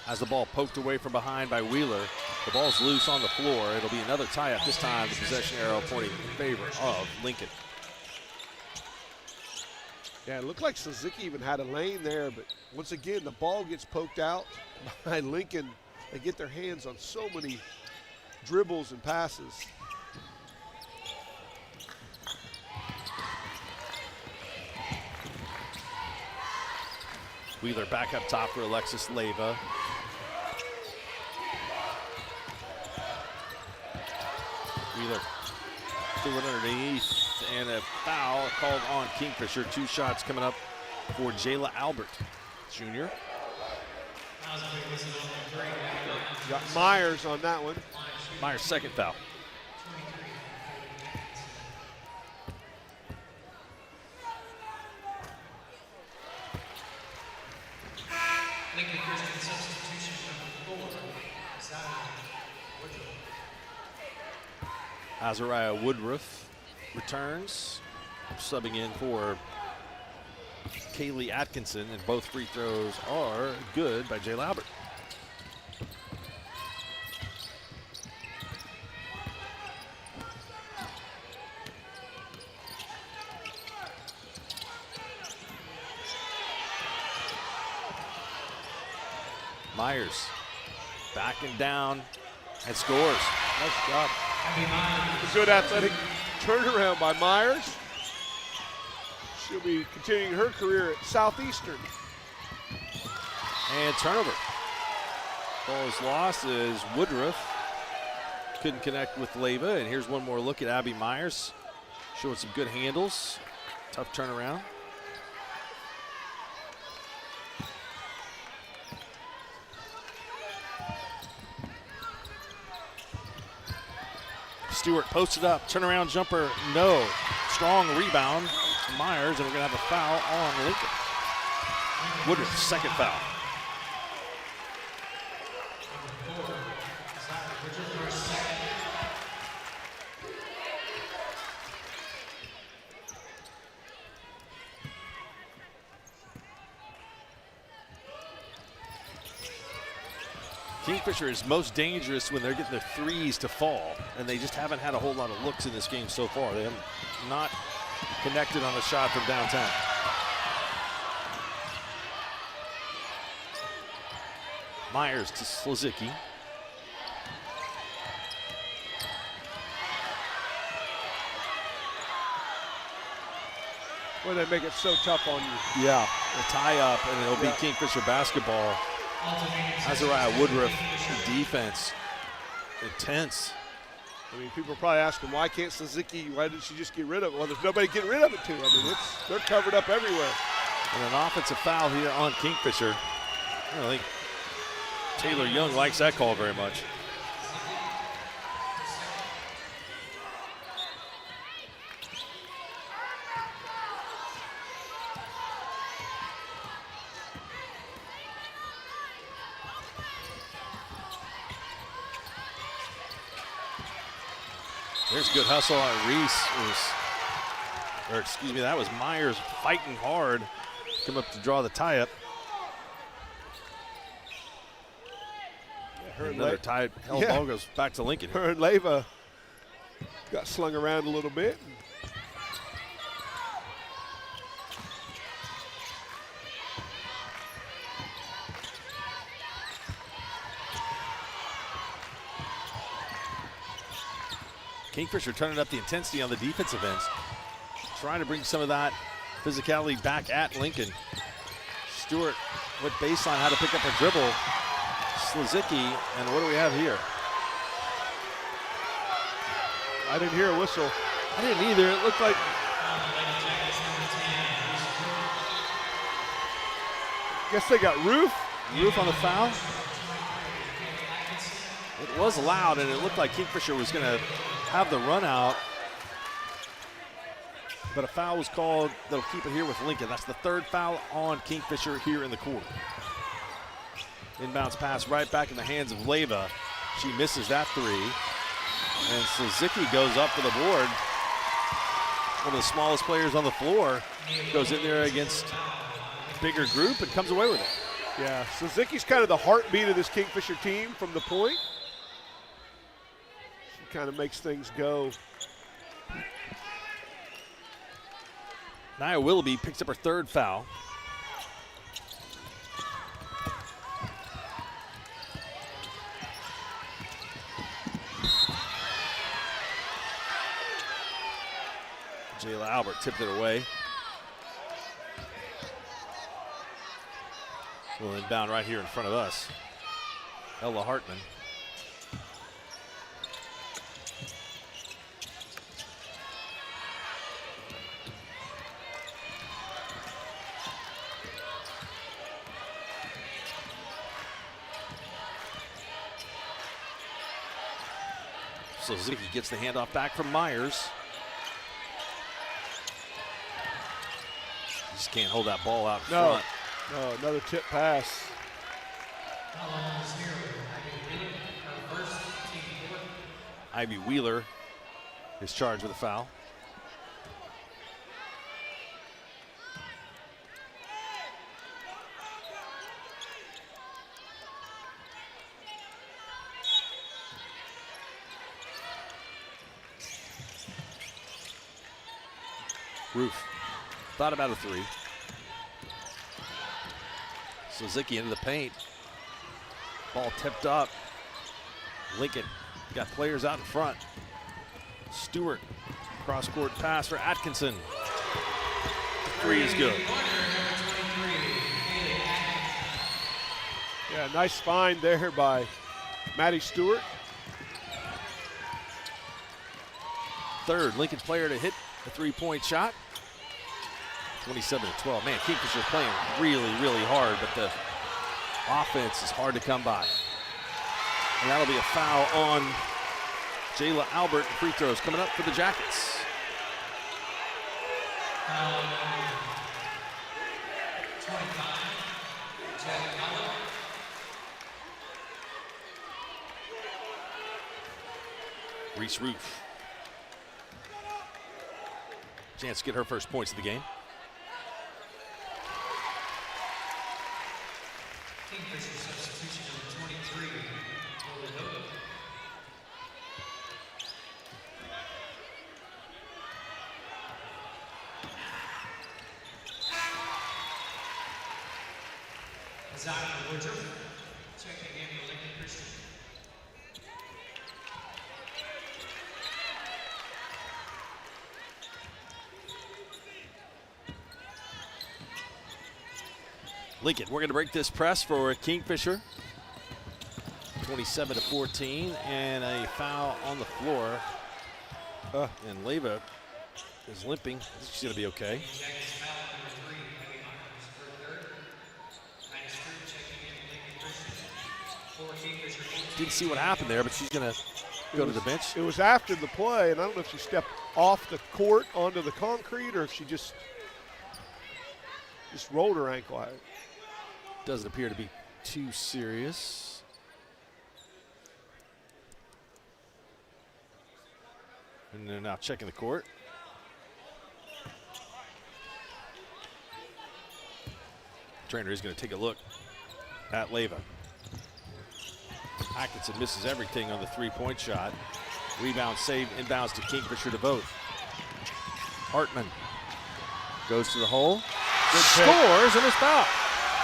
Has the ball poked away from behind by Wheeler. The ball's loose on the floor. It'll be another tie-up. This time, the possession arrow pointing in favor of Lincoln. Yeah, it looked like Suzuki even had a lane there, but once again, the ball gets poked out by Lincoln. They get their hands on so many dribbles and passes. Wheeler back up top for Alexis Leyva. Wheeler threw it underneath, and a foul called on Kingfisher. 2 shots coming up for Jayla Albert, junior. Got Myers on that one. Myers' second foul. Lincoln Christian substitution number 4, Azariah Woodruff returns, subbing in for Kaylee Atkinson, and both free throws are good by Jayla Albert. Myers backing down and scores. Nice job. A good athletic turnaround by Myers. She'll be continuing her career at Southeastern. And turnover. Ball is lost as Woodruff couldn't connect with Leyva. And here's one more look at Abby Myers, showing some good handles. Tough turnaround. Stewart posted up, turnaround jumper, no. Strong rebound, Myers, and we're gonna have a foul on Lincoln. Woodruff's second foul. Kingfisher is most dangerous when they're getting their threes to fall, and they just haven't had a whole lot of looks in this game so far. They have not connected on a shot from downtown. Myers to Slozicki. Well, they make it so tough on you. Yeah, a tie up, and it'll be Kingfisher basketball. Azariah Woodruff defense, intense. I mean, people are probably asking, why can't Suzuki, why didn't she just get rid of it? Well, there's nobody getting rid of it, too. I mean, they're covered up everywhere. And an offensive foul here on Kingfisher. I don't think Taylor Young likes that call very much. There's good hustle on Reese. That was Myers fighting hard. Come up to draw the tie-up. Yeah, another tie ball goes back to Lincoln. Her and Leyva got slung around a little bit. Kingfisher turning up the intensity on the defensive ends, trying to bring some of that physicality back at Lincoln. Stewart with baseline, how to pick up a dribble. Slozicki, and what do we have here? I didn't hear a whistle. I didn't either. It looked like guess they got Roof on the foul. It was loud, and it looked like Kingfisher was going to have the run out, but a foul was called that'll keep it here with Lincoln. That's the third foul on Kingfisher here in the quarter. Inbounds pass right back in the hands of Leyva. She misses that three, and Suzuki goes up for the board. One of the smallest players on the floor goes in there against a bigger group and comes away with it. Yeah, so Zicky's kind of the heartbeat of this Kingfisher team from the point. She kind of makes things go. Nia Willoughby picks up her 3rd foul. Jayla Albert tipped it away. Will inbound right here in front of us. Ella Hartman. So Zicky gets the handoff back from Myers. Just can't hold that ball out in front. No, another tip pass. Ivy Wheeler is charged with a foul. Roof thought about a 3. So Zicky into the paint. Ball tipped up. Lincoln got players out in front. Stewart, cross-court pass for Atkinson. 3 is good. Yeah, nice find there by Maddie Stewart. 3rd Lincoln player to hit a 3-point shot. 27-12. Man, Kingfisher playing really, really hard, but the offense is hard to come by. And that'll be a foul on Jayla Albert. Free throws coming up for the Jackets. Reese Roof. Chance to get her first points of the game. Kingfisher substitution number 23, Mloud. Zion Woodruff checking in for Lincoln Christian. Lincoln, we're going to break this press for Kingfisher. 27-14, and a foul on the floor. And Leva is limping. She's going to be okay. Didn't see what happened there, but she's going to go to the bench. It was after the play, and I don't know if she stepped off the court onto the concrete or if she just rolled her ankle out. Doesn't appear to be too serious. And they're now checking the court. Trainer is going to take a look at Leva. Atkinson misses everything on the 3-point shot. Rebound saved, inbounds to Kingfisher to both. Hartman goes to the hole. Scores and is fouled.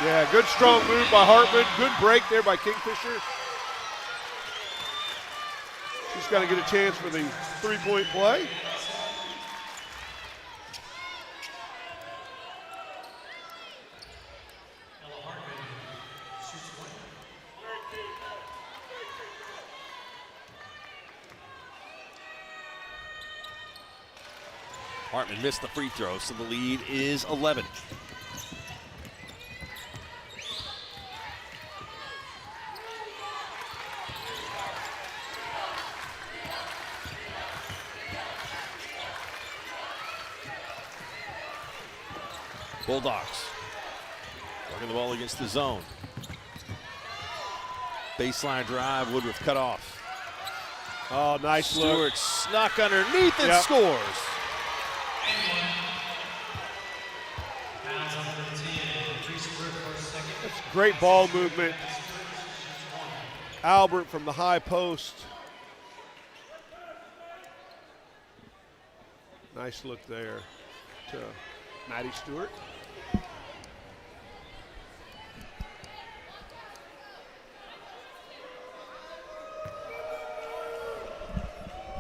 Yeah, good strong move by Hartman. Good break there by Kingfisher. She's got to get a chance for the 3-point play. Hartman missed the free throw, so the lead is 11. Bulldogs working the ball against the zone. Baseline drive, Woodruff cut off. Oh, nice Stewart look. snuck underneath and scores. Great ball movement. Albert from the high post. Nice look there to Maddie Stewart.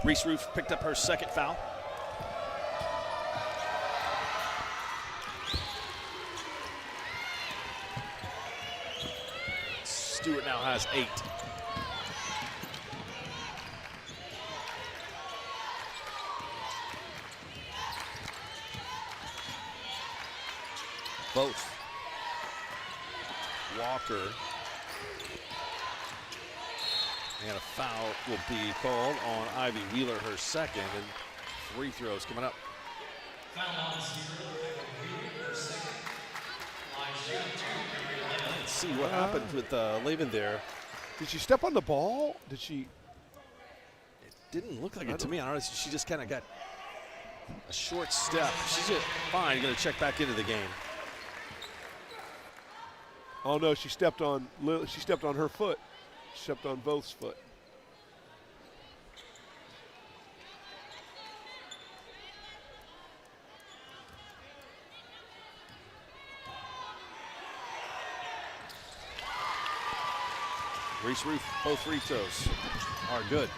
Reese Roof picked up her second foul. Stewart now has 8. Both. Walker. And a foul will be called on Ivy Wheeler, her second, and free throws coming up. Foul on zero, Wheeler, her second. Line shot 2, Let's see what happened with Laban there. Did she step on the ball? Did she? It didn't look like it to me. I don't know. She just kind of got a short step. She's just fine. Going to check back into the game. Oh no, she stepped on her foot. She stepped on both's foot. Reese Roof, both free throws are good.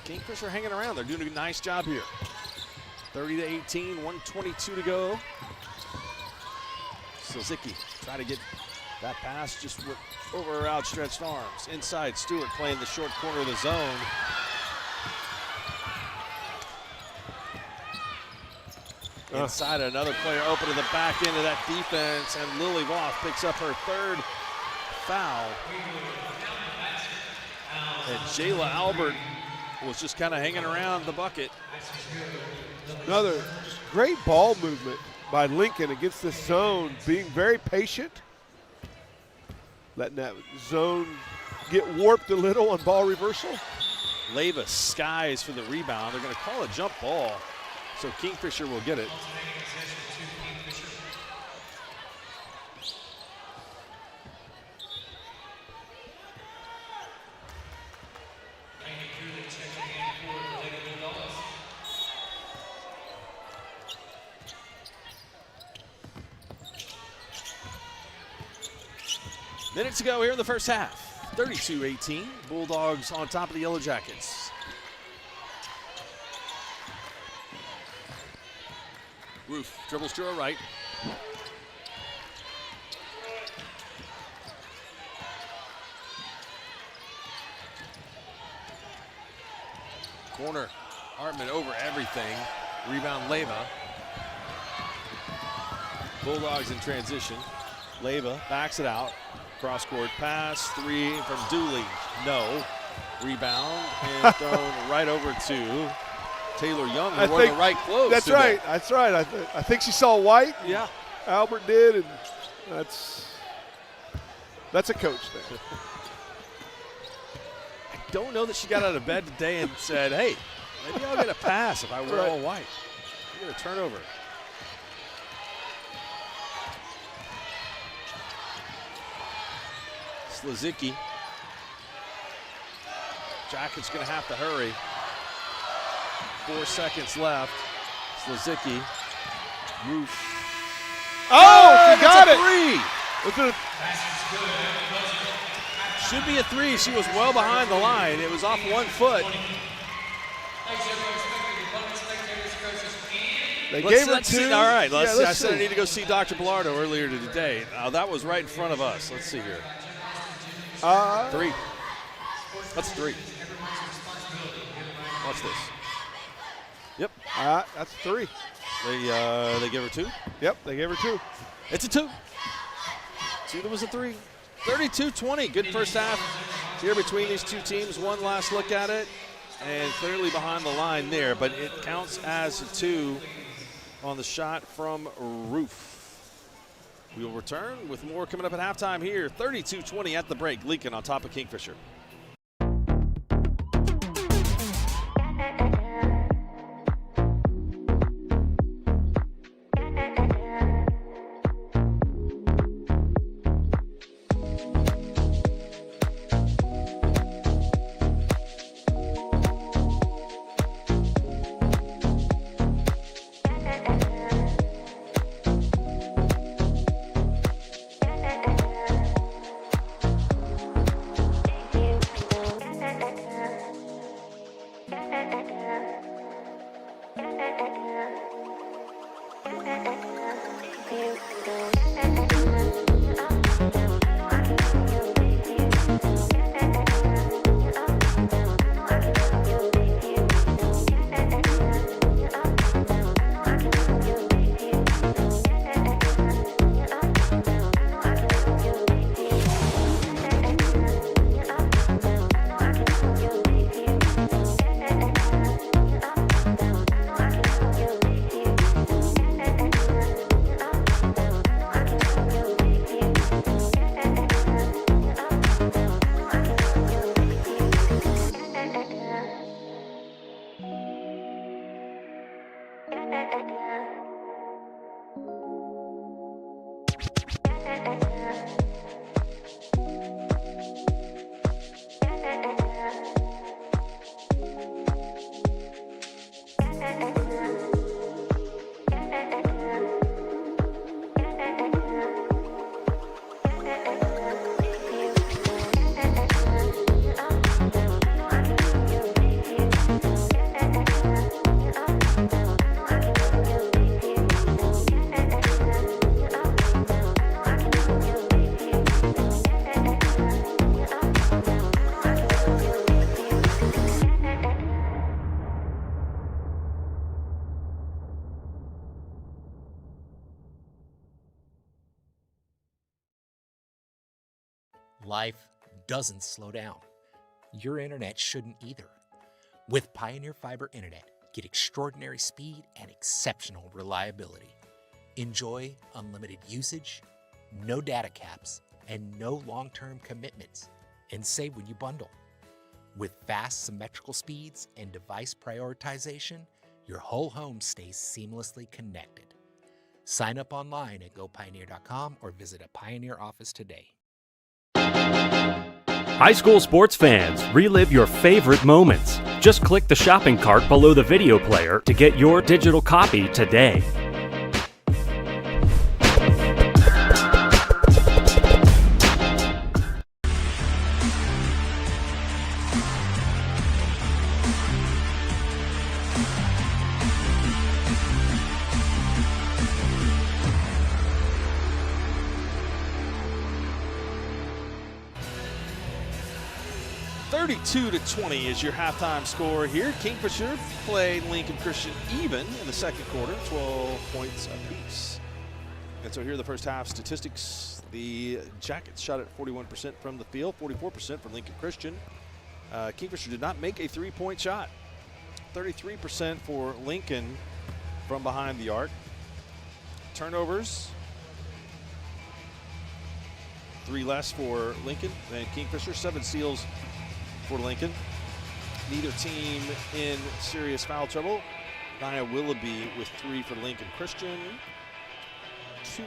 Kingfisher hanging around. They're doing a nice job here. 30-18, 1:22 to go. Slezicki try to get that pass, just went over her outstretched arms. Inside, Stewart playing the short corner of the zone. Inside, another player open to the back end of that defense, and Lily Voth picks up her third foul. And Jayla Albert was just kind of hanging around the bucket. Another great ball movement by Lincoln against this zone, being very patient, letting that zone get warped a little on ball reversal. Leyva skies for the rebound. They're going to call a jump ball, so Kingfisher will get it. Minutes to go here in the first half. 32-18. Bulldogs on top of the Yellow Jackets. Roof dribbles to her right. Corner. Hartman over everything. Rebound Leyva. Bulldogs in transition. Leyva backs it out. Cross-court pass, 3 from Dooley. No. Rebound and thrown right over to Taylor Young, who wore the right clothes. That's today. right. That's right. I think she saw white. Yeah. Albert did, and that's a coach there. I don't know that she got out of bed today and said, hey, maybe I'll get a pass if I wear all white. I get a turnover. Slezicki. Jacket's going to have to hurry. 4 seconds left. Slezicki. Roof. Oh, she got it. Should be a 3. She was well behind the line. It was off 1 foot. They gave her 2. See. All right, I said I need to go see Dr. Bilardo earlier today. That was right in front of us. Let's see here. 3. That's 3. Watch this. Yep. That's 3. They give her 2. Yep, they gave her 2. It's a 2. That was a 3. 32-20. Good first half here between these two teams. One last look at it, and clearly behind the line there, but it counts as a 2 on the shot from Roof. We will return with more coming up at halftime here. 32-20 at the break. Lincoln on top of Kingfisher. life doesn't slow down. Your internet shouldn't either. With Pioneer Fiber Internet, get extraordinary speed and exceptional reliability. Enjoy unlimited usage, no data caps, and no long-term commitments, and save when you bundle. With fast symmetrical speeds and device prioritization, your whole home stays seamlessly connected. Sign up online at gopioneer.com or visit a Pioneer office today. High school sports fans, relive your favorite moments. Just click the shopping cart below the video player to get your digital copy today. (32-20) is your halftime score here. Kingfisher played Lincoln Christian even in the second quarter, 12 points apiece. And so here are the first half statistics. The Jackets shot at 41% from the field, 44% from Lincoln Christian. Kingfisher did not make a three-point shot. 33% for Lincoln from behind the arc. Turnovers, 3 less for Lincoln than Kingfisher. 7 steals for Lincoln. Neither team in serious foul trouble. Nia Willoughby with 3 for Lincoln Christian. 2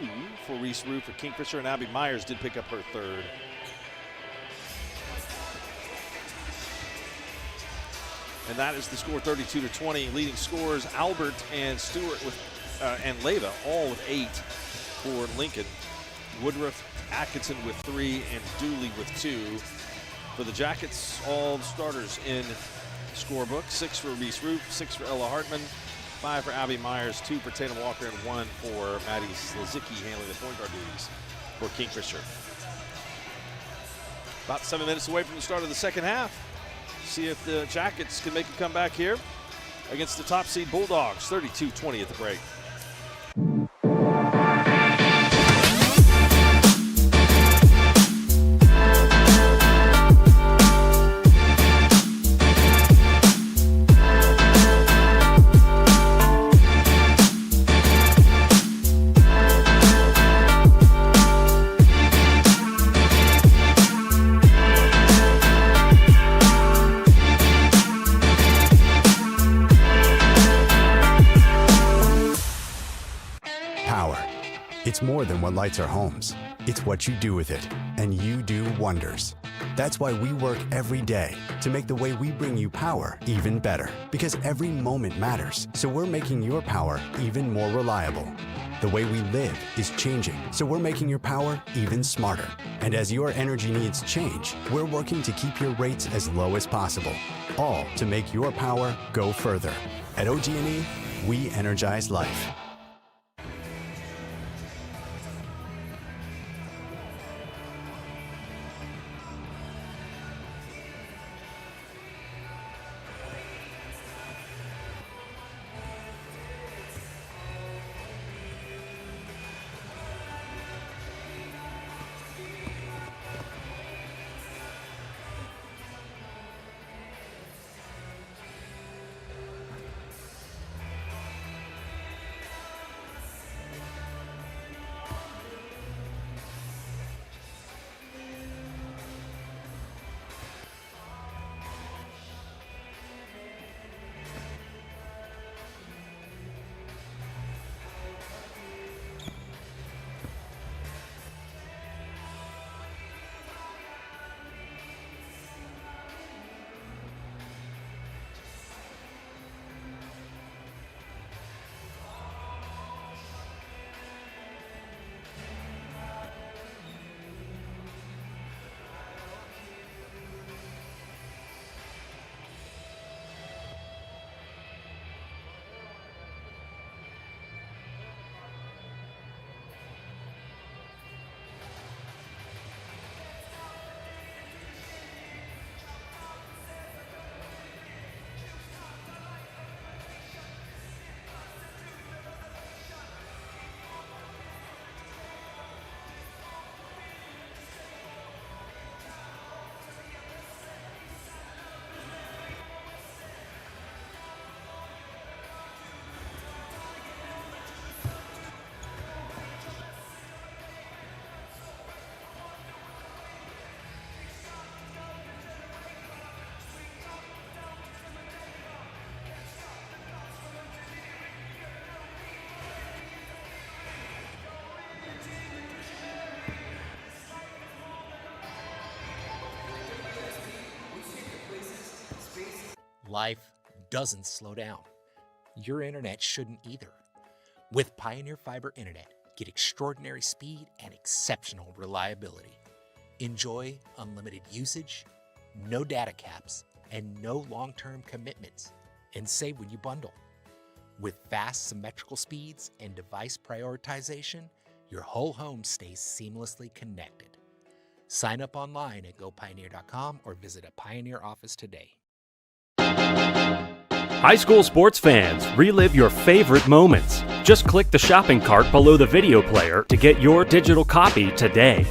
for Reese Rue for Kingfisher, and Abby Myers did pick up her third. And that is the score, 32-20. Leading scorers Albert and Stewart and Leyva all with 8 for Lincoln. Woodruff, Atkinson with 3, and Dooley with 2. For the Jackets, all starters in scorebook. 6 for Reese Roof, 6 for Ella Hartman, 5 for Abby Myers, 2 for Tatum Walker, and 1 for Maddie Slazicki handling the point guard duties for Kingfisher. About 7 minutes away from the start of the second half. See if the Jackets can make a comeback here against the top seed Bulldogs, 32-20 at the break. It's more than what lights our homes. It's what you do with it, and you do wonders. That's why we work every day to make the way we bring you power even better. Because every moment matters, so we're making your power even more reliable. The way we live is changing, so we're making your power even smarter. And as your energy needs change, we're working to keep your rates as low as possible. All to make your power go further. At OG&E, we energize life. life doesn't slow down. Your internet shouldn't either. With Pioneer Fiber Internet, get extraordinary speed and exceptional reliability. Enjoy unlimited usage, no data caps, and no long-term commitments, and save when you bundle. With fast symmetrical speeds and device prioritization, your whole home stays seamlessly connected. Sign up online at gopioneer.com or visit a Pioneer office today. High school sports fans, relive your favorite moments. Just click the shopping cart below the video player to get your digital copy today.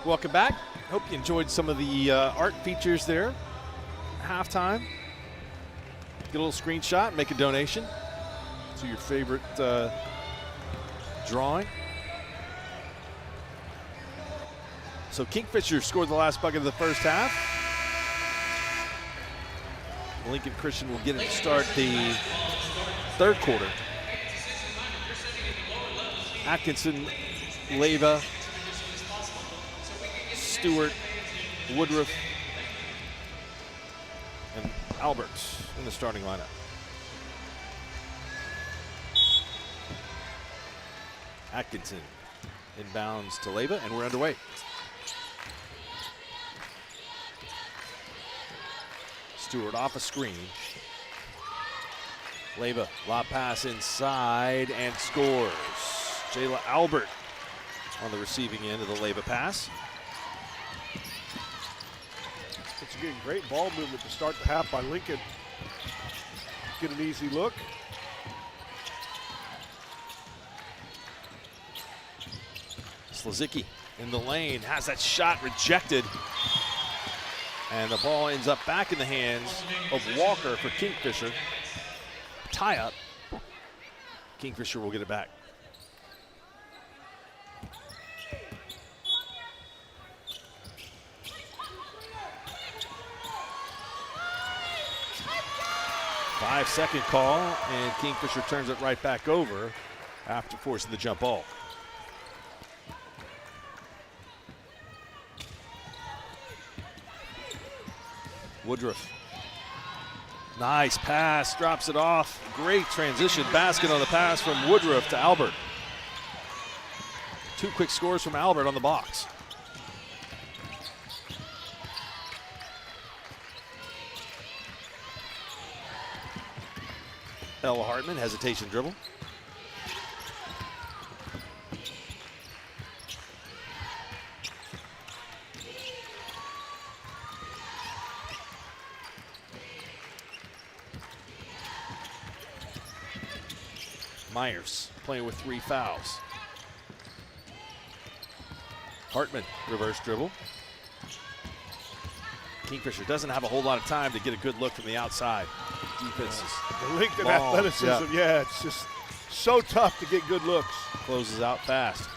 Welcome back. Hope you enjoyed some of the art features there. Halftime. Get a little screenshot, make a donation to your favorite drawing. So Kingfisher scored the last bucket of the first half. Lincoln Christian will get it to start the third quarter. Atkinson, Leyva, Stewart, Woodruff, and Alberts in the starting lineup. Atkinson inbounds to Leyva, and we're underway. Stewart off a screen. Leyva, lob pass inside and scores. Jayla Albert on the receiving end of the Leyva pass. It's again great ball movement to start the half by Lincoln. Get an easy look. Slazicki in the lane, has that shot rejected. And the ball ends up back in the hands of Walker for Kingfisher. tie up. Kingfisher will get it back. Five-second call, and Kingfisher turns it right back over after forcing the jump ball. Woodruff. Nice pass, drops it off. Great transition basket on the pass from Woodruff to Albert. 2 quick scores from Albert on the box. Ella Hartman, hesitation dribble. Myers playing with 3 fouls. Hartman, reverse dribble. Kingfisher doesn't have a whole lot of time to get a good look from the outside. Defense is the length and long. athleticism, yeah, it's just so tough to get good looks. Closes out fast.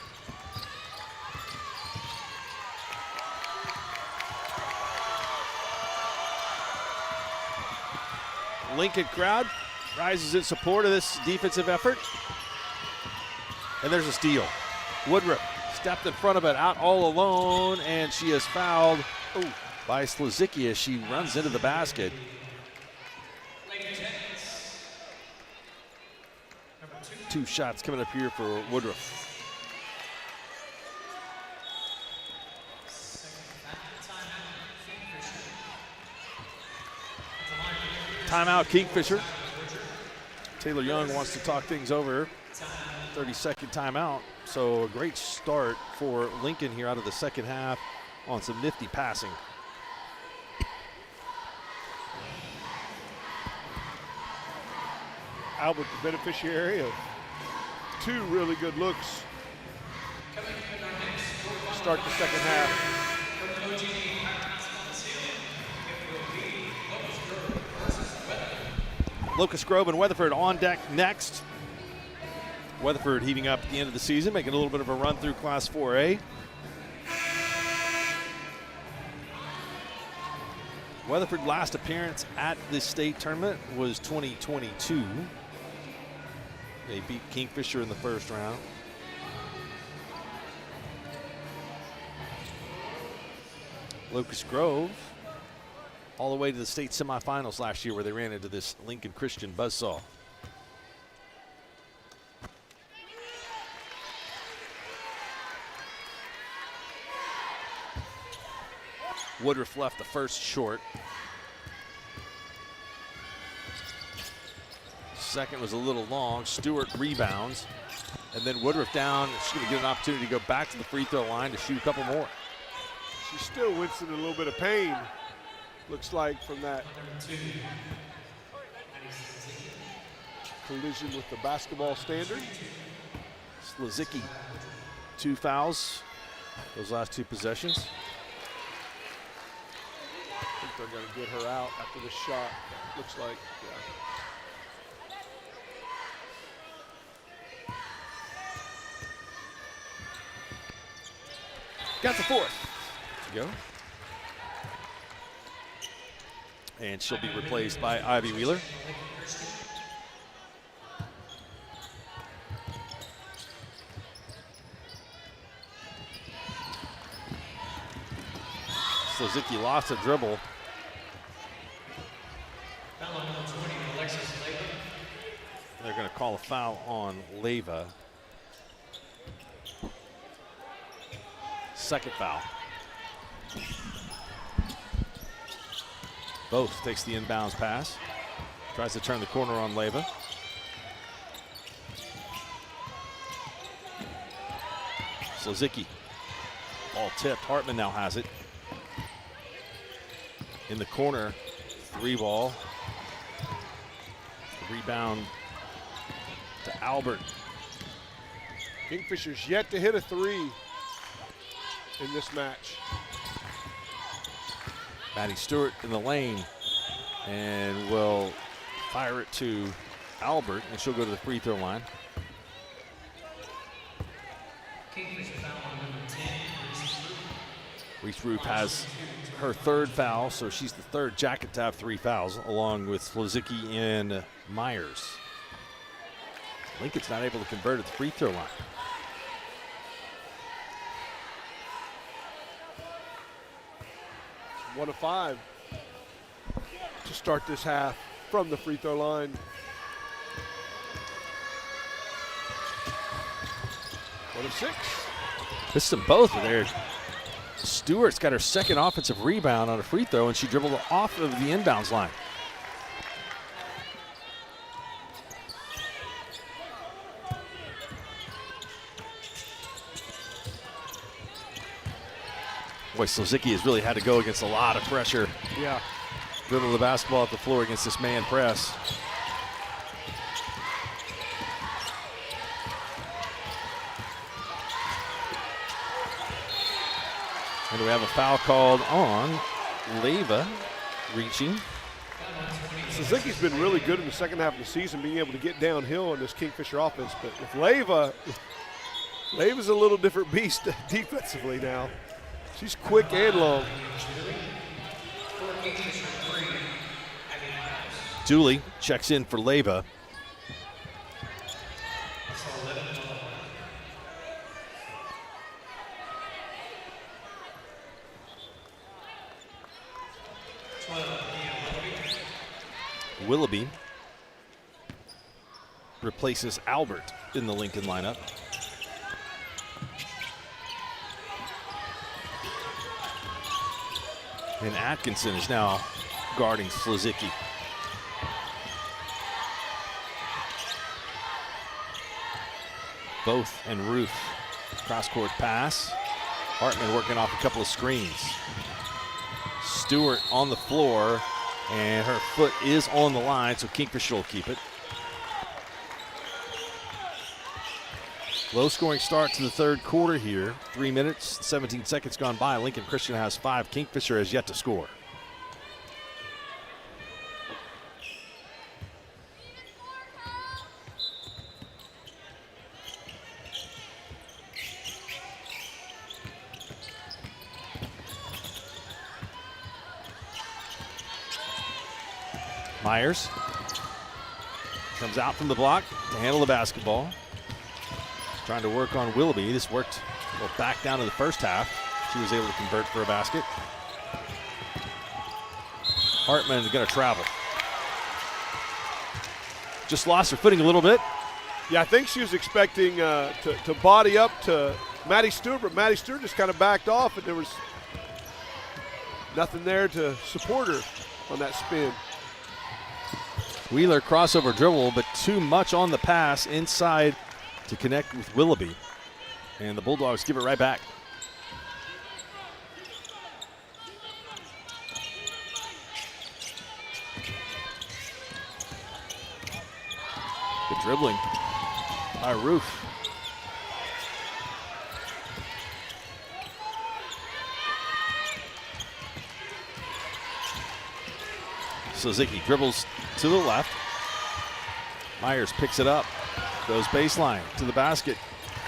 Lincoln crowd rises in support of this defensive effort. And there's a steal. Woodruff stepped in front of it, out all alone, and she is fouled by Slazicki as she runs into the basket. 2 shots coming up here for Woodruff. Timeout, Kingfisher. Taylor Young wants to talk things over. 30-second timeout. So a great start for Lincoln here out of the second half on some nifty passing. Albert, the beneficiary of 2 really good looks. Start the second half. Locust Grove and Weatherford on deck next. Weatherford heating up at the end of the season, making a little bit of a run through Class 4A. Weatherford last appearance at the state tournament was 2022. They beat Kingfisher in the first round. Locust Grove all the way to the state semifinals last year where they ran into this Lincoln Christian buzzsaw. Woodruff left the first short. Second was a little long. Stewart rebounds. And then Woodruff down. She's going to get an opportunity to go back to the free throw line to shoot a couple more. She's still wincing a little bit of pain, looks like, from that collision with the basketball standard. Slazicki, 2 fouls those last 2 possessions. I think they're going to get her out after the shot, looks like. Yeah. Got the 4th. To go. And she'll be replaced by Ivy Wheeler. Slazicki lost a dribble. They're going to call a foul on Leyva. Second foul. Both takes the inbounds pass. Tries to turn the corner on Leyva. Slazicki. Ball tipped. Hartman now has it. In the corner. 3 ball. Rebound to Albert. Kingfisher's yet to hit a 3 in this match. Maddie Stewart in the lane and will fire it to Albert, and she'll go to the free throw line. Kingfisher foul on number 10, Reese Roof has her third foul, so she's the third Jacket to have 3 fouls, along with Slozicki and Myers. Lincoln's not able to convert at the free throw line. It's 1 of 5 to start this half from the free throw line. 1 of 6. This is them both there. Stewart's got her second offensive rebound on a free throw, and she dribbled off of the inbounds line. Boy, Slozicki has really had to go against a lot of pressure. Yeah. Dribble the basketball at the floor against this man press. And we have a foul called on Leyva, reaching. Suzuki's been really good in the second half of the season, being able to get downhill in this Kingfisher offense. But with Leyva's a little different beast defensively now. She's quick and long. Dooley checks in for Leyva. Willoughby replaces Albert in the Lincoln lineup. And Atkinson is now guarding Slozicki. Both and Roof. Cross-court pass. Hartman working off a couple of screens. Stewart on the floor, and her foot is on the line, so Kingfisher will keep it. Low-scoring start to the third quarter here. 3 minutes, 17 seconds gone by. Lincoln Christian has 5. Kingfisher has yet to score. Myers comes out from the block to handle the basketball. Trying to work on Willoughby. This worked well back down to the first half. She was able to convert for a basket. Hartman is going to travel. Just lost her footing a little bit. Yeah, I think she was expecting to body up to Maddie Stewart, but Maddie Stewart just kind of backed off, and there was nothing there to support her on that spin. Wheeler crossover dribble, but too much on the pass inside to connect with Willoughby. And the Bulldogs give it right back. Good dribbling by Roof. Slozicki dribbles to the left. Myers picks it up. Goes baseline to the basket.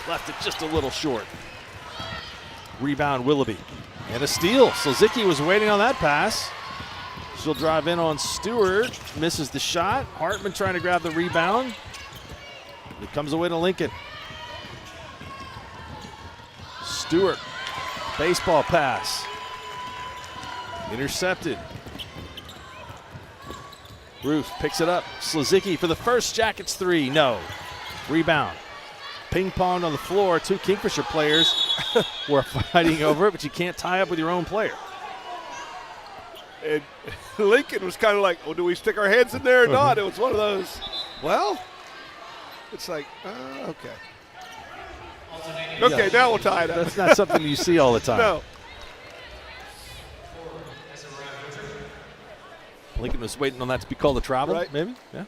Left it just a little short. Rebound Willoughby. And a steal. Slozicki was waiting on that pass. She'll drive in on Stewart. Misses the shot. Hartman trying to grab the rebound. It comes away to Lincoln. Stewart. Baseball pass. Intercepted. Roof picks it up. Slozicki for the first Jackets 3. No. Rebound. Ping ponged on the floor. 2 Kingfisher players were fighting over it, but you can't tie up with your own player. And Lincoln was kind of like, oh, do we stick our heads in there or not? It was one of those, well, it's like, okay. Okay, now we'll tie it up. That's not something you see all the time. No. Lincoln was waiting on that to be called a travel, right. Maybe? Yeah.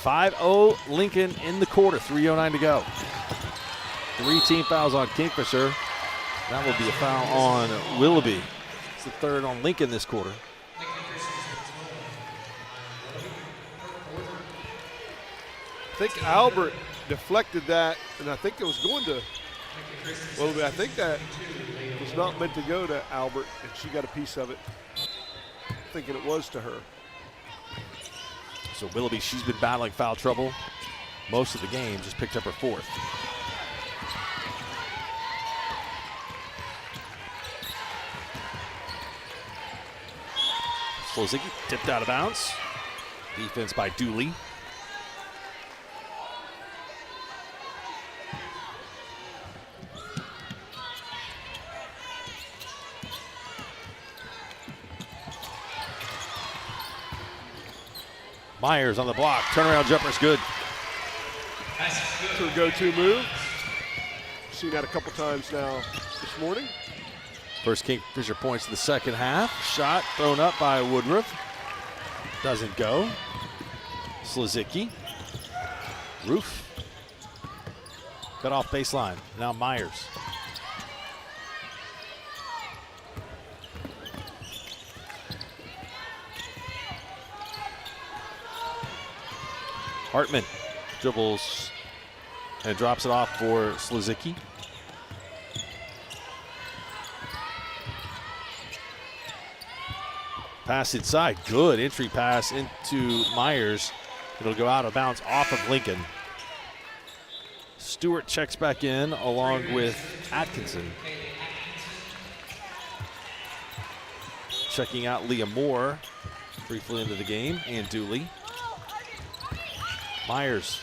.50 Lincoln in the quarter, 3:09 to go. 3 team fouls on Kingfisher. That will be a foul on Willoughby. It's the third on Lincoln this quarter. I think Albert deflected that, and I think it was going to Willoughby. I think that was not meant to go to Albert, and she got a piece of it, thinking it was to her. So Willoughby, she's been battling foul trouble most of the game, just picked up her fourth. Slozicki tipped out of bounds. Defense by Dooley. Myers on the block. Turnaround jumper's good. It's her go-to move. Seen that a couple times now this morning. First Kingfisher points of the second half. Shot thrown up by Woodruff. Doesn't go. Slozicki. Roof. Cut off baseline. Now Myers. Hartman dribbles and drops it off for Slozicki. Pass inside, good entry pass into Myers. It'll go out of bounds off of Lincoln. Stewart checks back in along with Atkinson. Checking out Leah Moore briefly into the game, and Dooley. Myers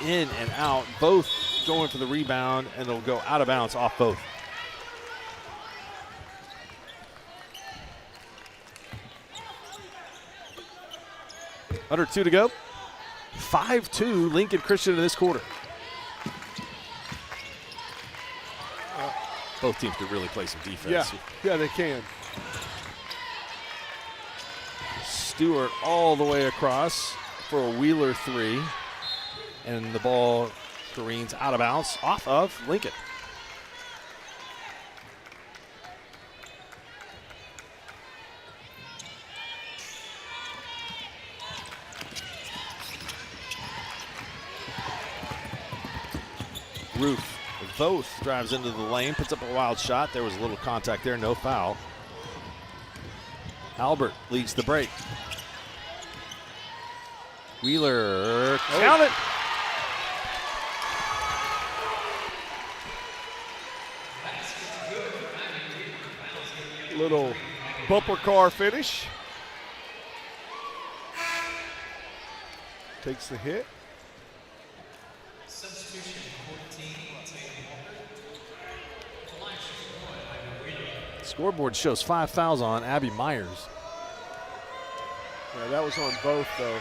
in and out, both going for the rebound, and it'll go out of bounds off both. Under 2 to go. 5-2 Lincoln Christian in this quarter. Both teams could really play some defense. Yeah, they can. Stewart all the way across for a Wheeler three. And the ball careens out of bounds off of Lincoln. Roof, both drives into the lane, puts up a wild shot. There was a little contact there, no foul. Albert leads the break. Wheeler, count it. Little bumper car finish. Takes the hit. Scoreboard shows 5 fouls on Abby Myers. Yeah, that was on both, though,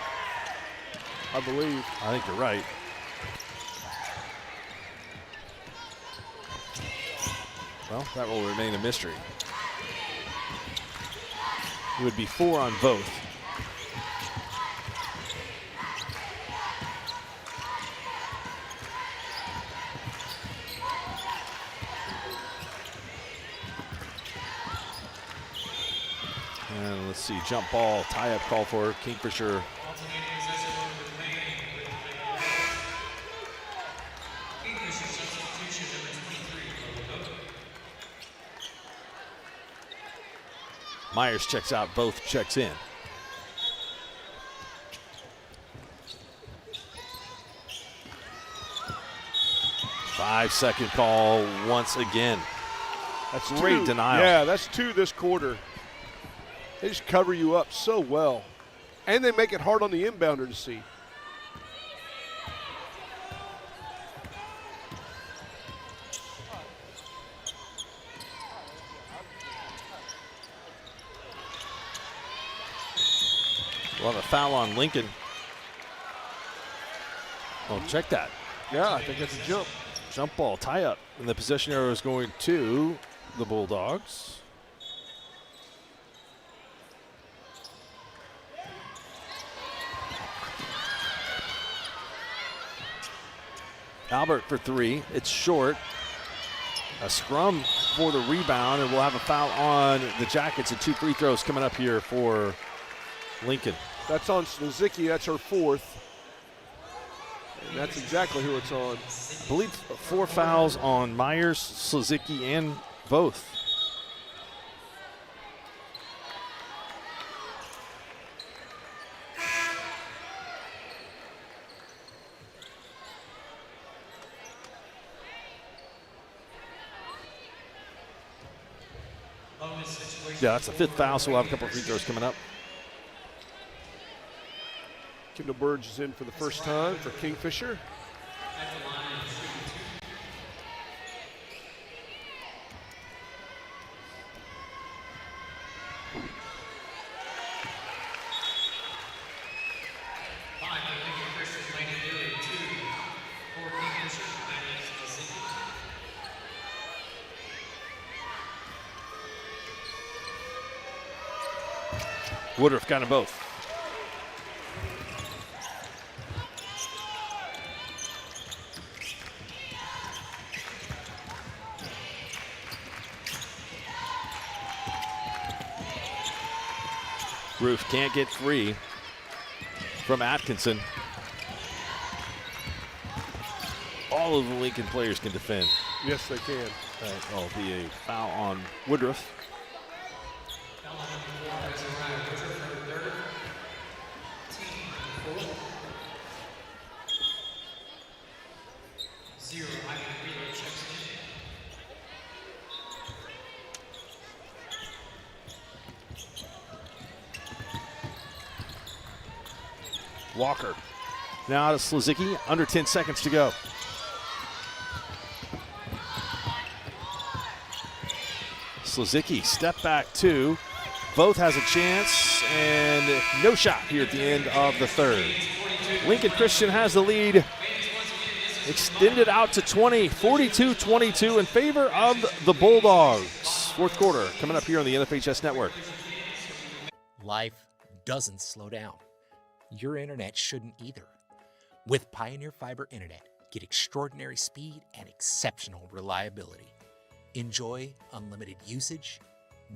I believe. I think you're right. Well, that will remain a mystery. It would be 4 on both. And let's see, jump ball, tie-up call for Kingfisher. Myers checks out, both checks in. Five-second call once again. That's great denial. Yeah, that's 2 this quarter. They just cover you up so well. And they make it hard on the inbounder to see. We'll have a foul on Lincoln. Oh, check that. Yeah, I think that's a jump. Jump ball, tie up. And the possession arrow is going to the Bulldogs. Albert for 3. It's short. A scrum for the rebound, and we'll have a foul on the Jackets and 2 free throws coming up here for Lincoln. That's on Slizicki. That's her fourth. And that's exactly who it's on. I believe 4 fouls on Myers, Slizicki, and both. Yeah, that's the 5th foul, so we'll have a couple of free throws coming up. Kendall Burge is in for the first time for Kingfisher. Woodruff got them both. Roof can't get free from Atkinson. All of the Lincoln players can defend. Yes, they can. That'll be a foul on Woodruff. Walker now to Slizicki, under 10 seconds to go. Slizicki, step back 2. Both has a chance, and no shot here at the end of the 3rd. Lincoln Christian has the lead, extended out to 20, 42-22 in favor of the Bulldogs. 4th quarter coming up here on the NFHS Network. Life doesn't slow down. Your internet shouldn't either. With Pioneer Fiber Internet, get extraordinary speed and exceptional reliability. Enjoy unlimited usage,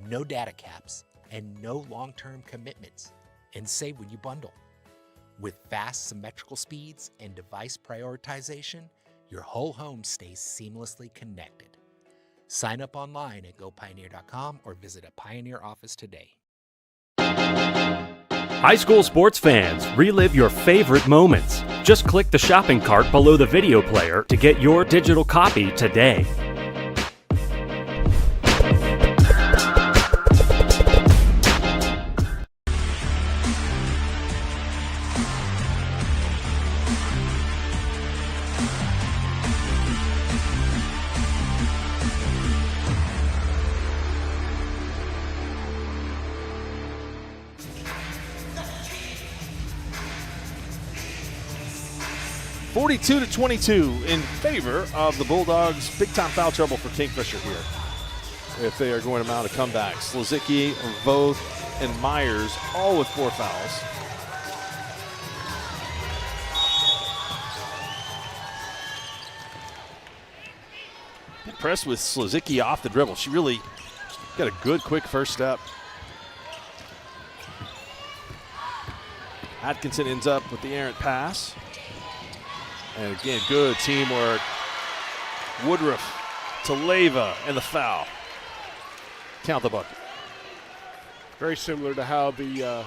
no data caps, and no long-term commitments, and save when you bundle. With fast symmetrical speeds and device prioritization, your whole home stays seamlessly connected. Sign up online at gopioneer.com or visit a Pioneer office today. High school sports fans, relive your favorite moments. Just click the shopping cart below the video player to get your digital copy today. (42-22) in favor of the Bulldogs. Big time foul trouble for Kingfisher here if they are going to mount a comeback. Slizicki, Voth, and Myers all with 4 fouls. Impressed with Slizicki off the dribble. She really got a good quick first step. Atkinson ends up with the errant pass. And again, good teamwork. Woodruff to Leyva and the foul. Count the bucket. Very similar to how the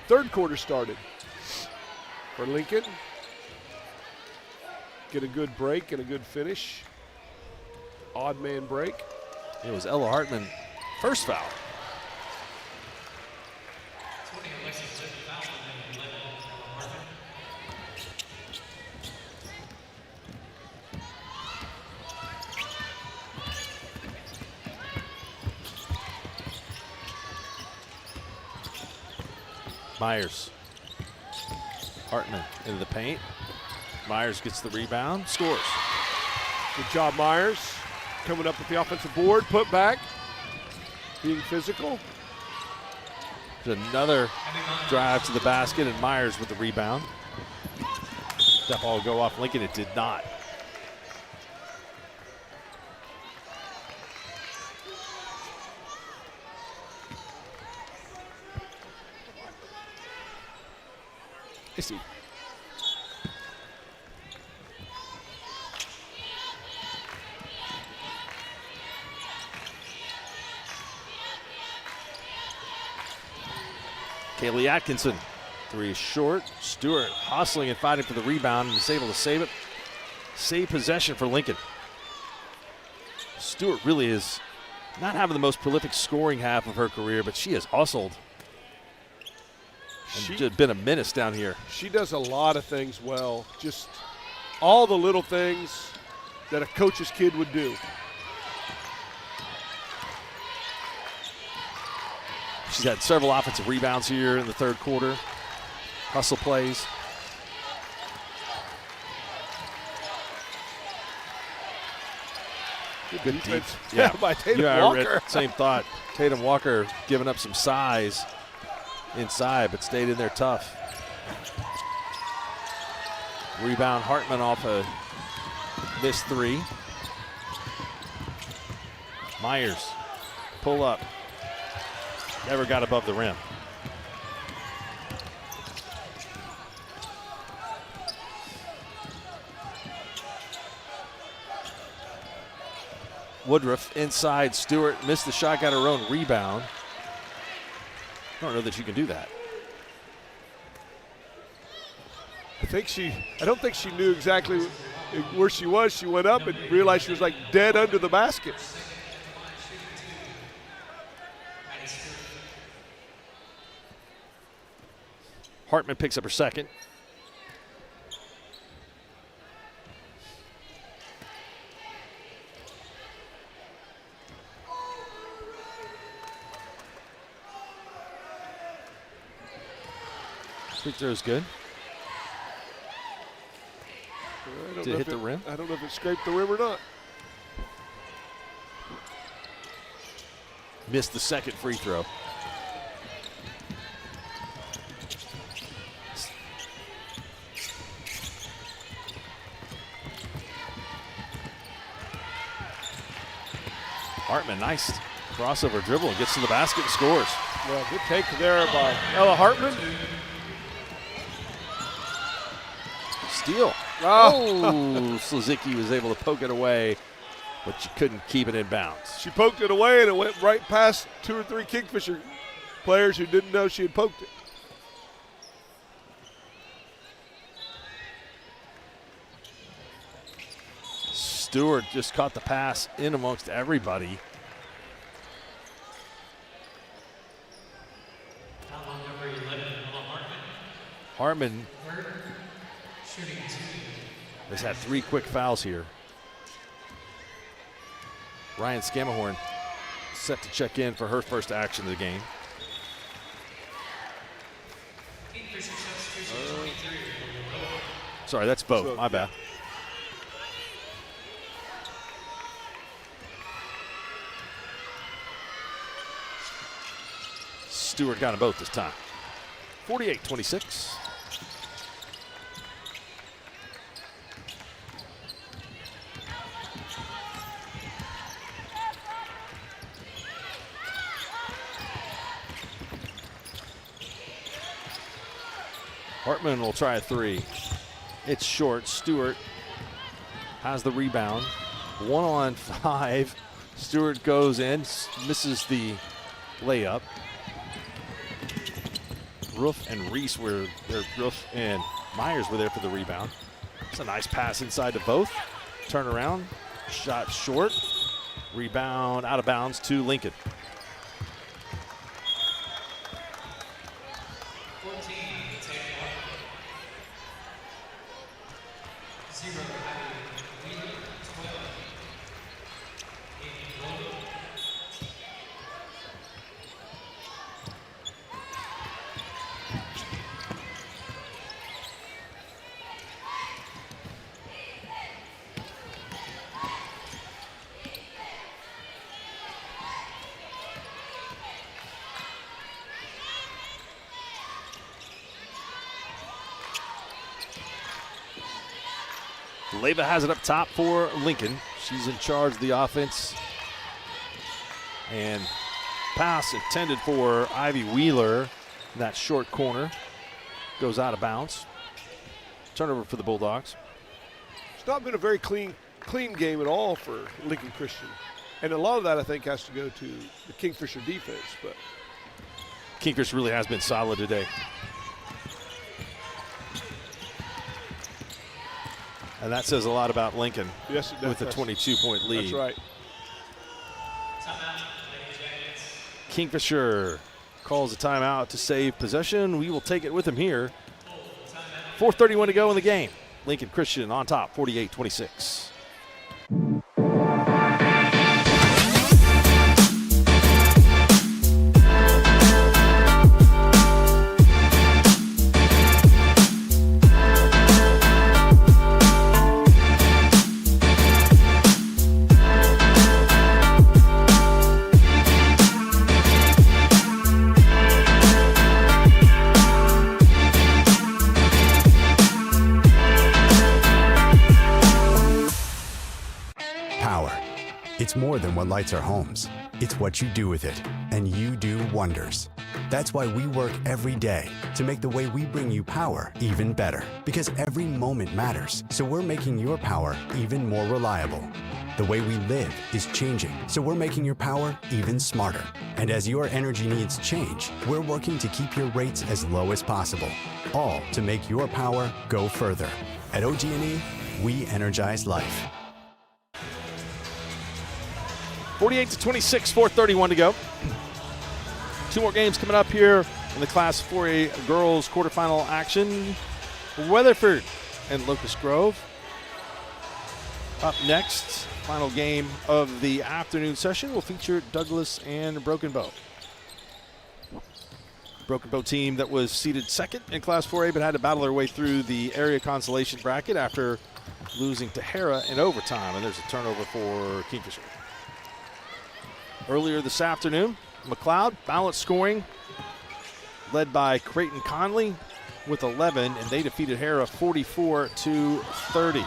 3rd quarter started for Lincoln. Get a good break and a good finish. Odd man break. It was Ella Hartman, first foul. Myers. Hartman into the paint. Myers gets the rebound, scores. Good job, Myers. Coming up with the offensive board, put back, being physical. There's another drive to the basket, and Myers with the rebound. That ball will go off Lincoln. It did not. I see. Kaylee Atkinson, 3 is short. Stewart hustling and fighting for the rebound and is able to save it. Save possession for Lincoln. Stewart really is not having the most prolific scoring half of her career, but she has hustled and just been a menace down here. She does a lot of things well, just all the little things that a coach's kid would do. She's had several offensive rebounds here in the third quarter. Hustle plays. Good deep. Yeah, by Tatum Walker. Same thought. Tatum Walker giving up some size inside, but stayed in there tough. Rebound Hartman off a missed 3. Myers, pull up. Never got above the rim. Woodruff inside. Stewart missed the shot, got her own rebound. I don't know that you can do that. I don't think she knew exactly where she was. She went up and realized she was like dead under the basket. Hartman picks up her second. Free throw is good. Did it hit the rim? I don't know if it scraped the rim or not. Missed the second free throw. Hartman, nice crossover dribble, and gets to the basket and scores. Well, good take there by Ella Hartman. Steal. Oh, Slazicki was able to poke it away, but she couldn't keep it in bounds. She poked it away, and it went right past 2 or 3 Kingfisher players who didn't know she had poked it. Stewart just caught the pass in amongst everybody. Hartman has had 3 quick fouls here. Ryan Scamahorn set to check in for her first action of the game. Sorry, that's both. My bad. Stewart got them both this time. 48-26. Hartman will try a 3. It's short. Stewart has the rebound. 1-on-5. Stewart goes in, misses the layup. Roof and Reese were there. Roof and Myers were there for the rebound. It's a nice pass inside to both. Turn around, shot short. Rebound out of bounds to Lincoln. 14, Leyva has it up top for Lincoln. She's in charge of the offense. And pass intended for Ivy Wheeler in that short corner. goes out of bounds. Turnover for the Bulldogs. It's not been a very clean game at all for Lincoln Christian. And a lot of that, I think, has to go to the Kingfisher defense. But Kingfisher really has been solid today. And that says a lot about Lincoln. Yes, it does. With a 22-point lead. That's right. Kingfisher calls a timeout to save possession. We will take it with him here. 4:31 to go in the game. Lincoln Christian on top, 48-26. It's more than what lights our homes. It's what you do with it, and you do wonders. That's why we work every day to make the way we bring you power even better. Because every moment matters, so we're making your power even more reliable. The way we live is changing, so we're making your power even smarter. And as your energy needs change, we're working to keep your rates as low as possible. All to make your power go further. At OG&E, we energize life. 48-26, 4:31 to go. Two more games coming up here in the Class 4A girls quarterfinal action. Weatherford and Locust Grove. Up next, final game of the afternoon session will feature Douglas and Broken Bow. Broken Bow team that was seated second in Class 4A but had to battle their way through the area consolation bracket after losing to Hera in overtime. And there's a turnover for Kingfisher. Earlier this afternoon, Mloud balanced scoring, led by Creighton Connley with 11, and they defeated Hera 44-30.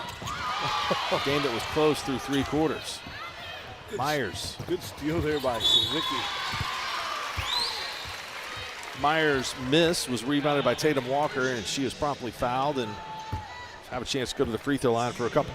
A game that was close through three quarters. Myers. Good steal there by Suzuki. Myers' miss was rebounded by Tatum Walker, and she is promptly fouled and have a chance to go to the free throw line for a couple.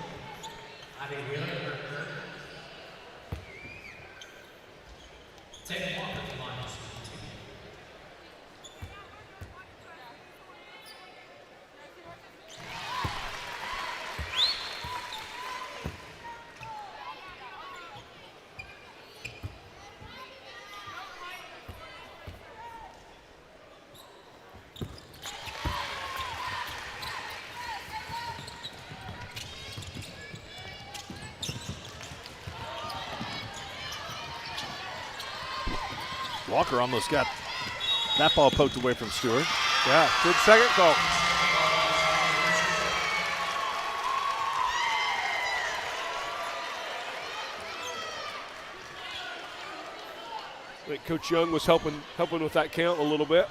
Walker almost got that ball poked away from Stewart. Yeah, good second call. I think Coach Young was helping with that count a little bit.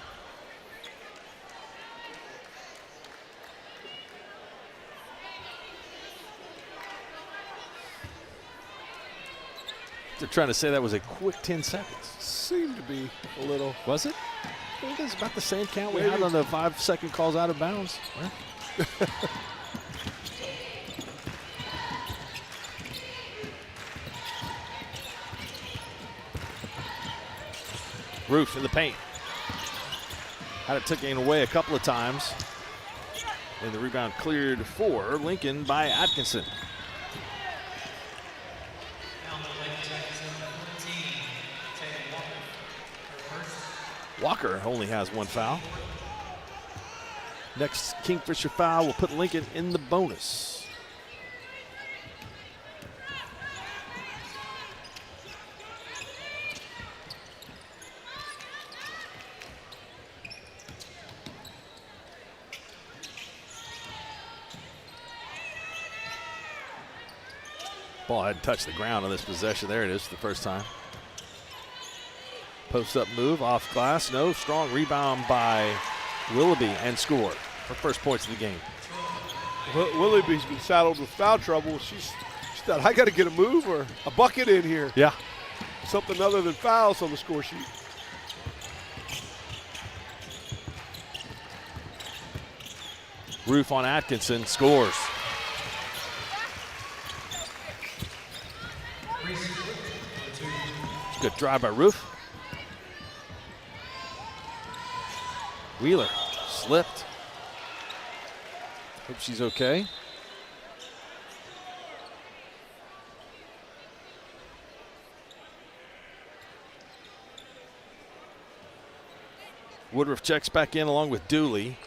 They're trying to say that was a quick 10 seconds. Seemed to be a little. Was it? I think it's about the same count we had on the 5-second calls out of bounds. Roof in the paint. Had it taken away a couple of times. And the rebound cleared for Lincoln by Atkinson. Walker only has one foul. Next Kingfisher foul will put Lincoln in the bonus. Ball hadn't touched the ground on this possession. There it is, the first time. Post-up move, off glass, no. Strong rebound by Willoughby and score for first points of the game. Willoughby's been saddled with foul trouble. She thought, I got to get a move or a bucket in here. Yeah. Something other than fouls on the score sheet. Roof on Atkinson, scores. Good drive by Roof. Wheeler slipped. Hope she's okay. Woodruff checks back in along with Dooley.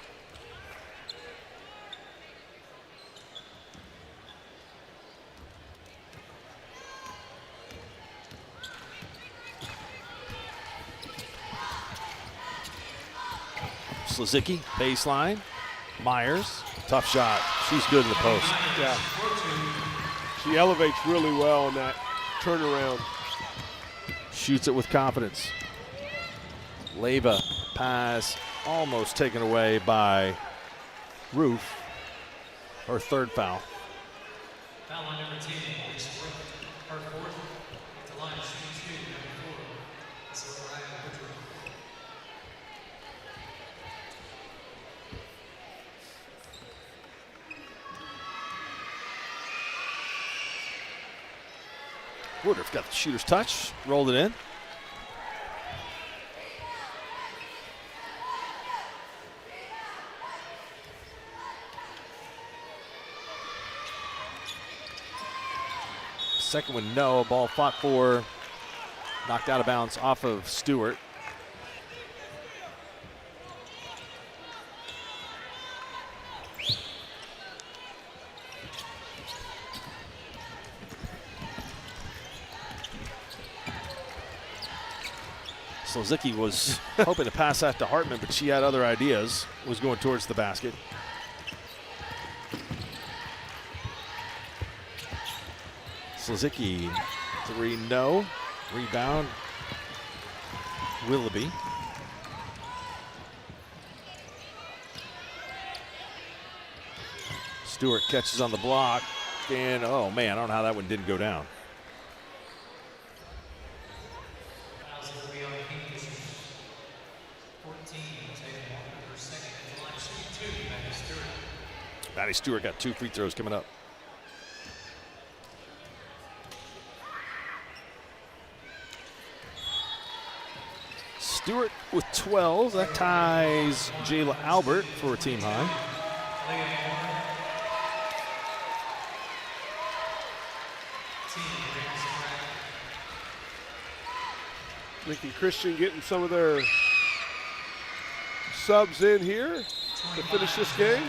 Slazicki, baseline. Myers, tough shot. She's good in the post. Yeah. She elevates really well on that turnaround. Shoots it with confidence. Leyva pass almost taken away by Roof. Her third foul. Foul on number 10, her fourth. At the line, shooting 2, number 4. That's Ryan Woodruff. Woodruff got the shooter's touch, rolled it in. Second one, no. Ball fought for, knocked out of bounds off of Stewart. Slazicki was hoping to pass that to Hartman, but she had other ideas, was going towards the basket. Slazicki, 3, no. Rebound, Willoughby. Stewart catches on the block, and oh man, I don't know how that one didn't go down. Fouls will be on Kingfisher. 14, taking one for second. At the line, shooting 2, Maddie Stewart. Maddie Stewart got 2 free throws coming up. Stewart with 12. That ties Jayla Albert for a team high. Lincoln Christian getting some of their subs in here to finish this game.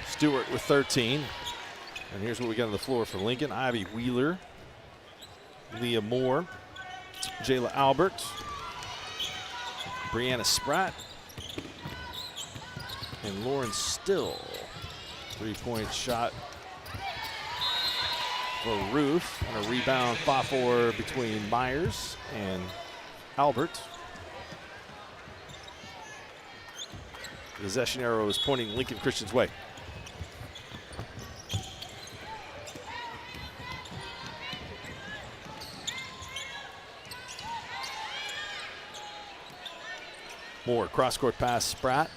Stewart with 13. And here's what we got on the floor for Lincoln. Ivy Wheeler, Leah Moore, Jayla Albert, Brianna Spratt, and Lauren Still. 3-point shot for Roof, and a rebound fought for between Myers and Albert. The possession arrow is pointing Lincoln Christian's way. Moore, cross-court pass, Spratt.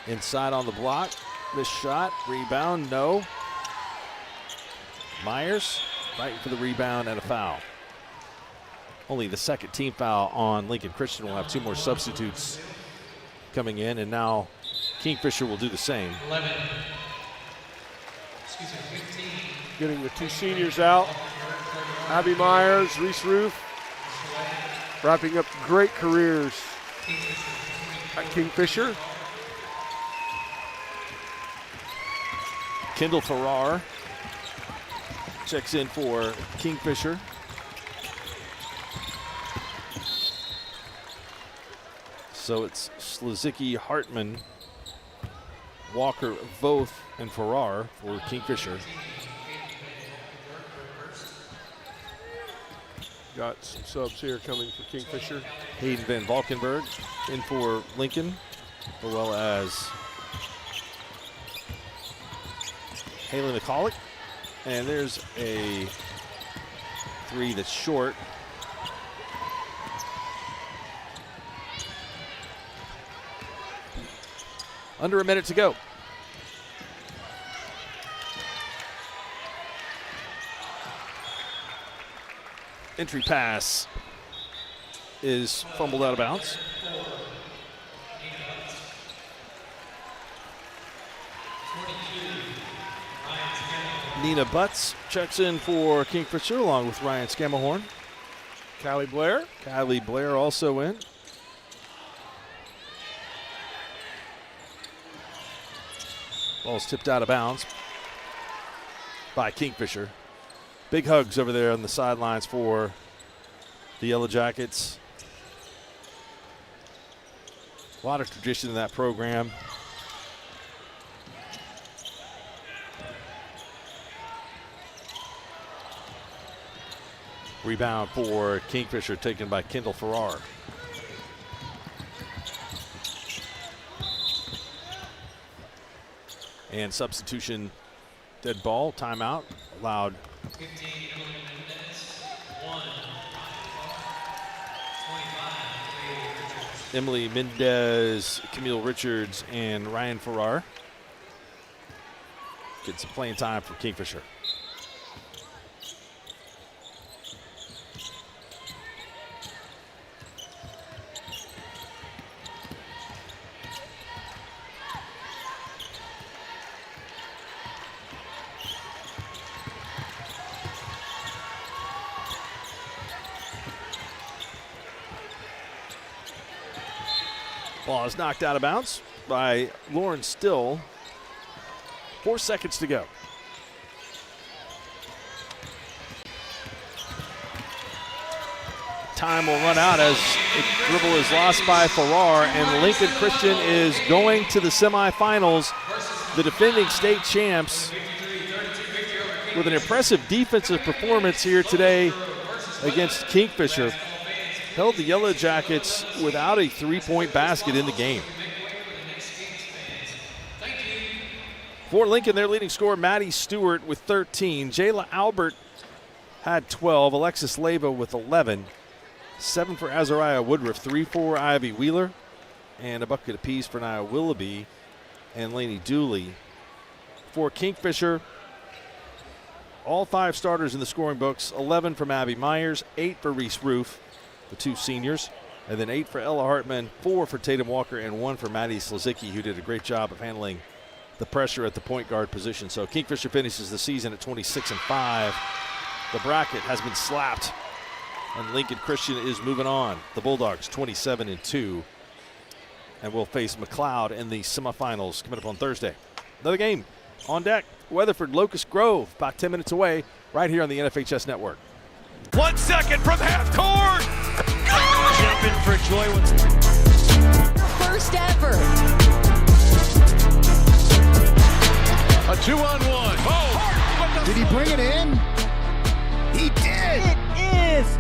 Inside on the block. This shot, rebound, no. Myers fighting for the rebound and a foul. Only the second team foul on Lincoln Christian. Will have 2 more substitutes coming in, and now Kingfisher will do the same. 11. Excuse me, 15. Getting the 2 seniors out. Abby Myers, Reese Roof, wrapping up great careers at Kingfisher. Kendall Farrar checks in for Kingfisher. So it's Slazicki, Hartman, Walker, Voth, and Farrar for Kingfisher. Got some subs here coming for Kingfisher. Hayden Van Valkenburg in for Lincoln, as well as Haley McCulloch. And there's a 3 that's short. Under a minute to go. Entry pass is fumbled out of bounds. Nina Butts checks in for Kingfisher along with Ryan Scamahorn. Callie Blair. Callie Blair also in. Ball's tipped out of bounds by Kingfisher. Big hugs over there on the sidelines for the Yellow Jackets. A lot of tradition in that program. Rebound for Kingfisher taken by Kendall Farrar. And substitution, dead ball, timeout, allowed. 15 minutes, 1, 25, Emily Mendez, Camille Richards, and Ryan Farrar. Get some playing time for Kingfisher. Ball is knocked out of bounds by Lauren Still. 4 seconds to go. Time will run out as the dribble is lost by Farrar, and Lincoln Christian is going to the semifinals. The defending state champs with an impressive defensive performance here today against Kingfisher. Held the Yellow Jackets without a three-point basket in the game. For Lincoln, their leading scorer, Maddie Stewart with 13. Jayla Albert had 12. Alexis Leva with 11. 7 for Azariah Woodruff. 3 for Ivy Wheeler. And a bucket apiece for Nia Willoughby and Lainey Dooley. For Kingfisher, all 5 starters in the scoring books. 11 from Abby Myers. 8 for Reese Roof, the 2 seniors. And then 8 for Ella Hartman. 4 for Tatum Walker. And 1 for Maddie Slazicki, who did a great job of handling the pressure at the point guard position. So Kingfisher finishes the season at 26-5. The bracket has been slapped, and Lincoln Christian is moving on. The Bulldogs 27-2, and will face Mloud in the semifinals coming up on Thursday. Another game on deck. Weatherford, Locust Grove, about 10 minutes away, right here on the NFHS Network. 1 second from half court. Jumping for joy. First ever. A 2-on-1. Oh! Did he bring it in? He did! It is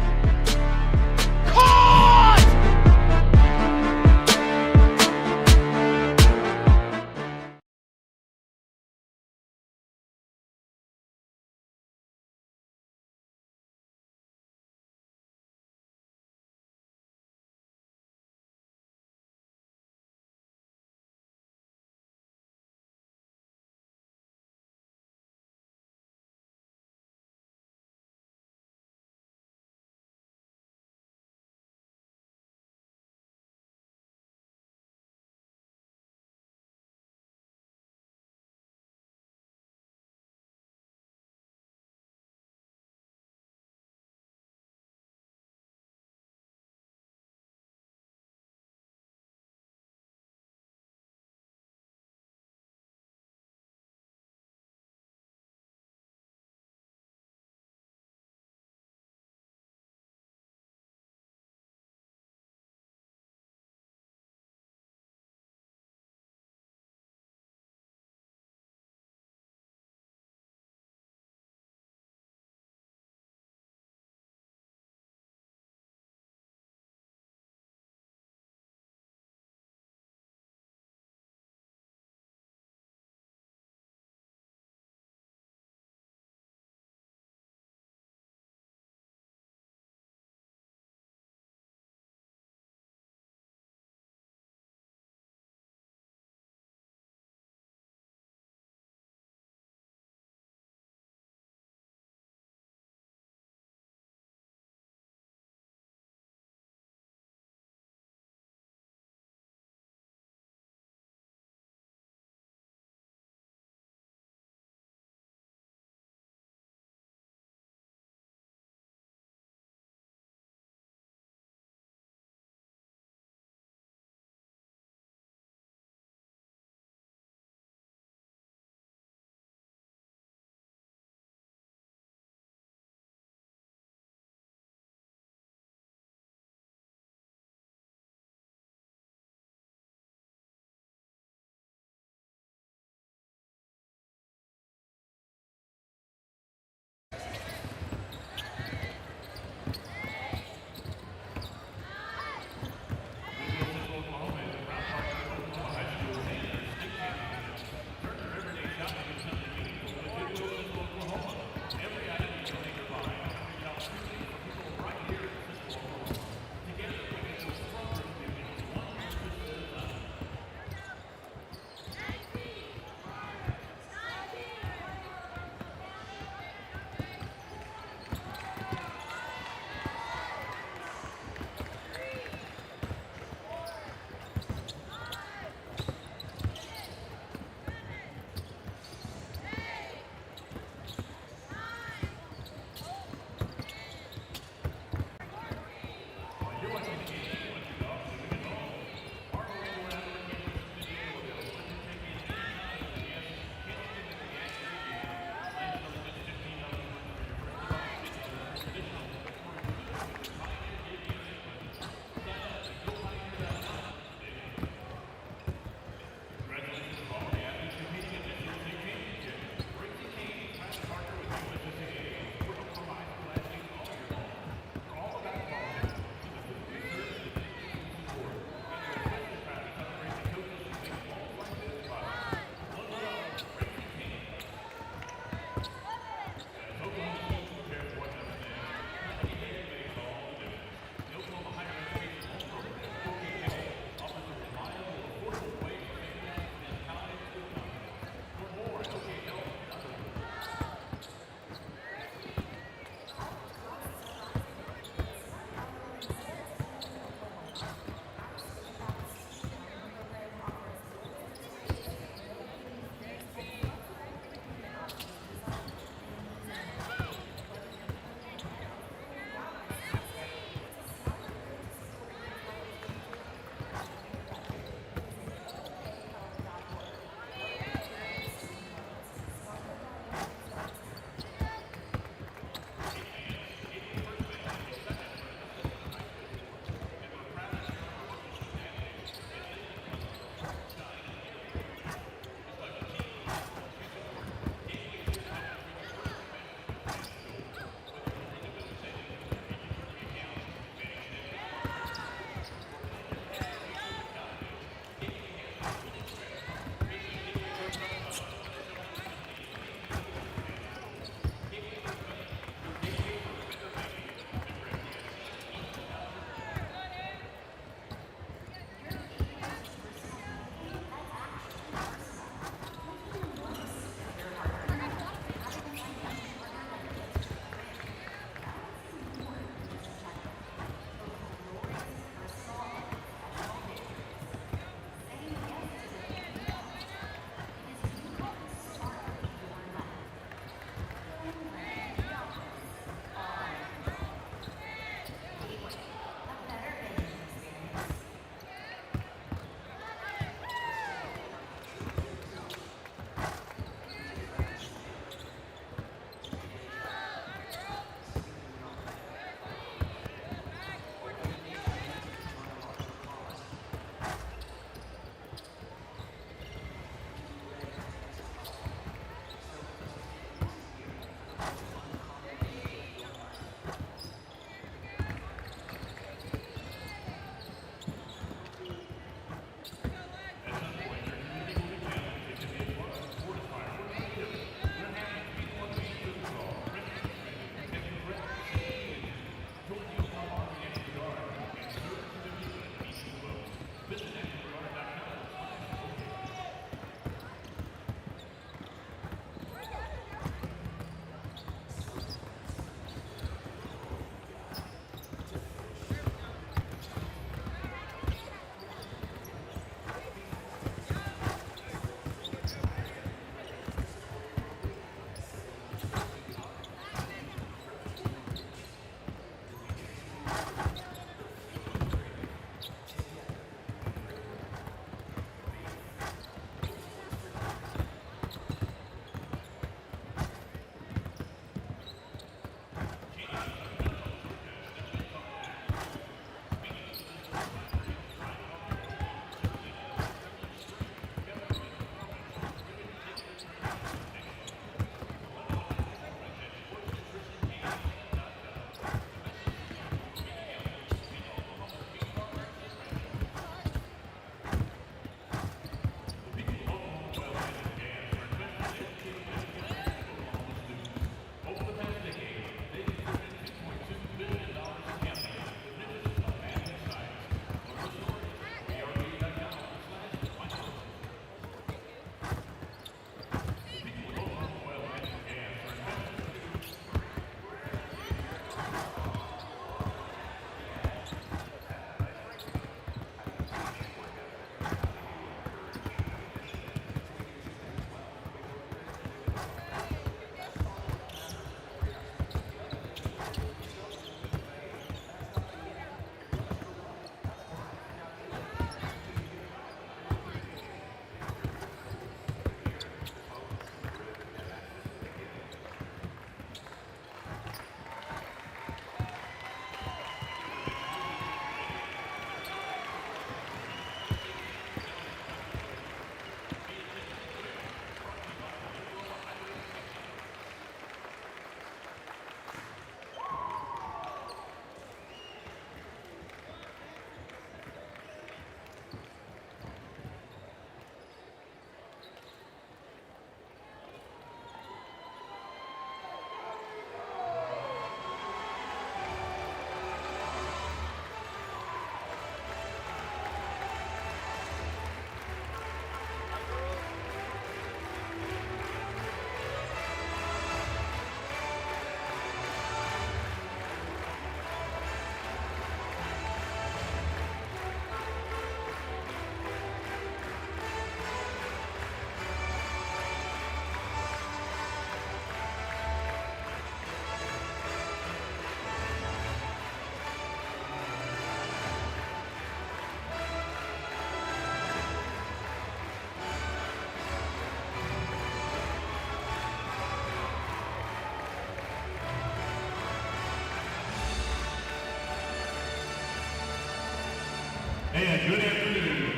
And good afternoon.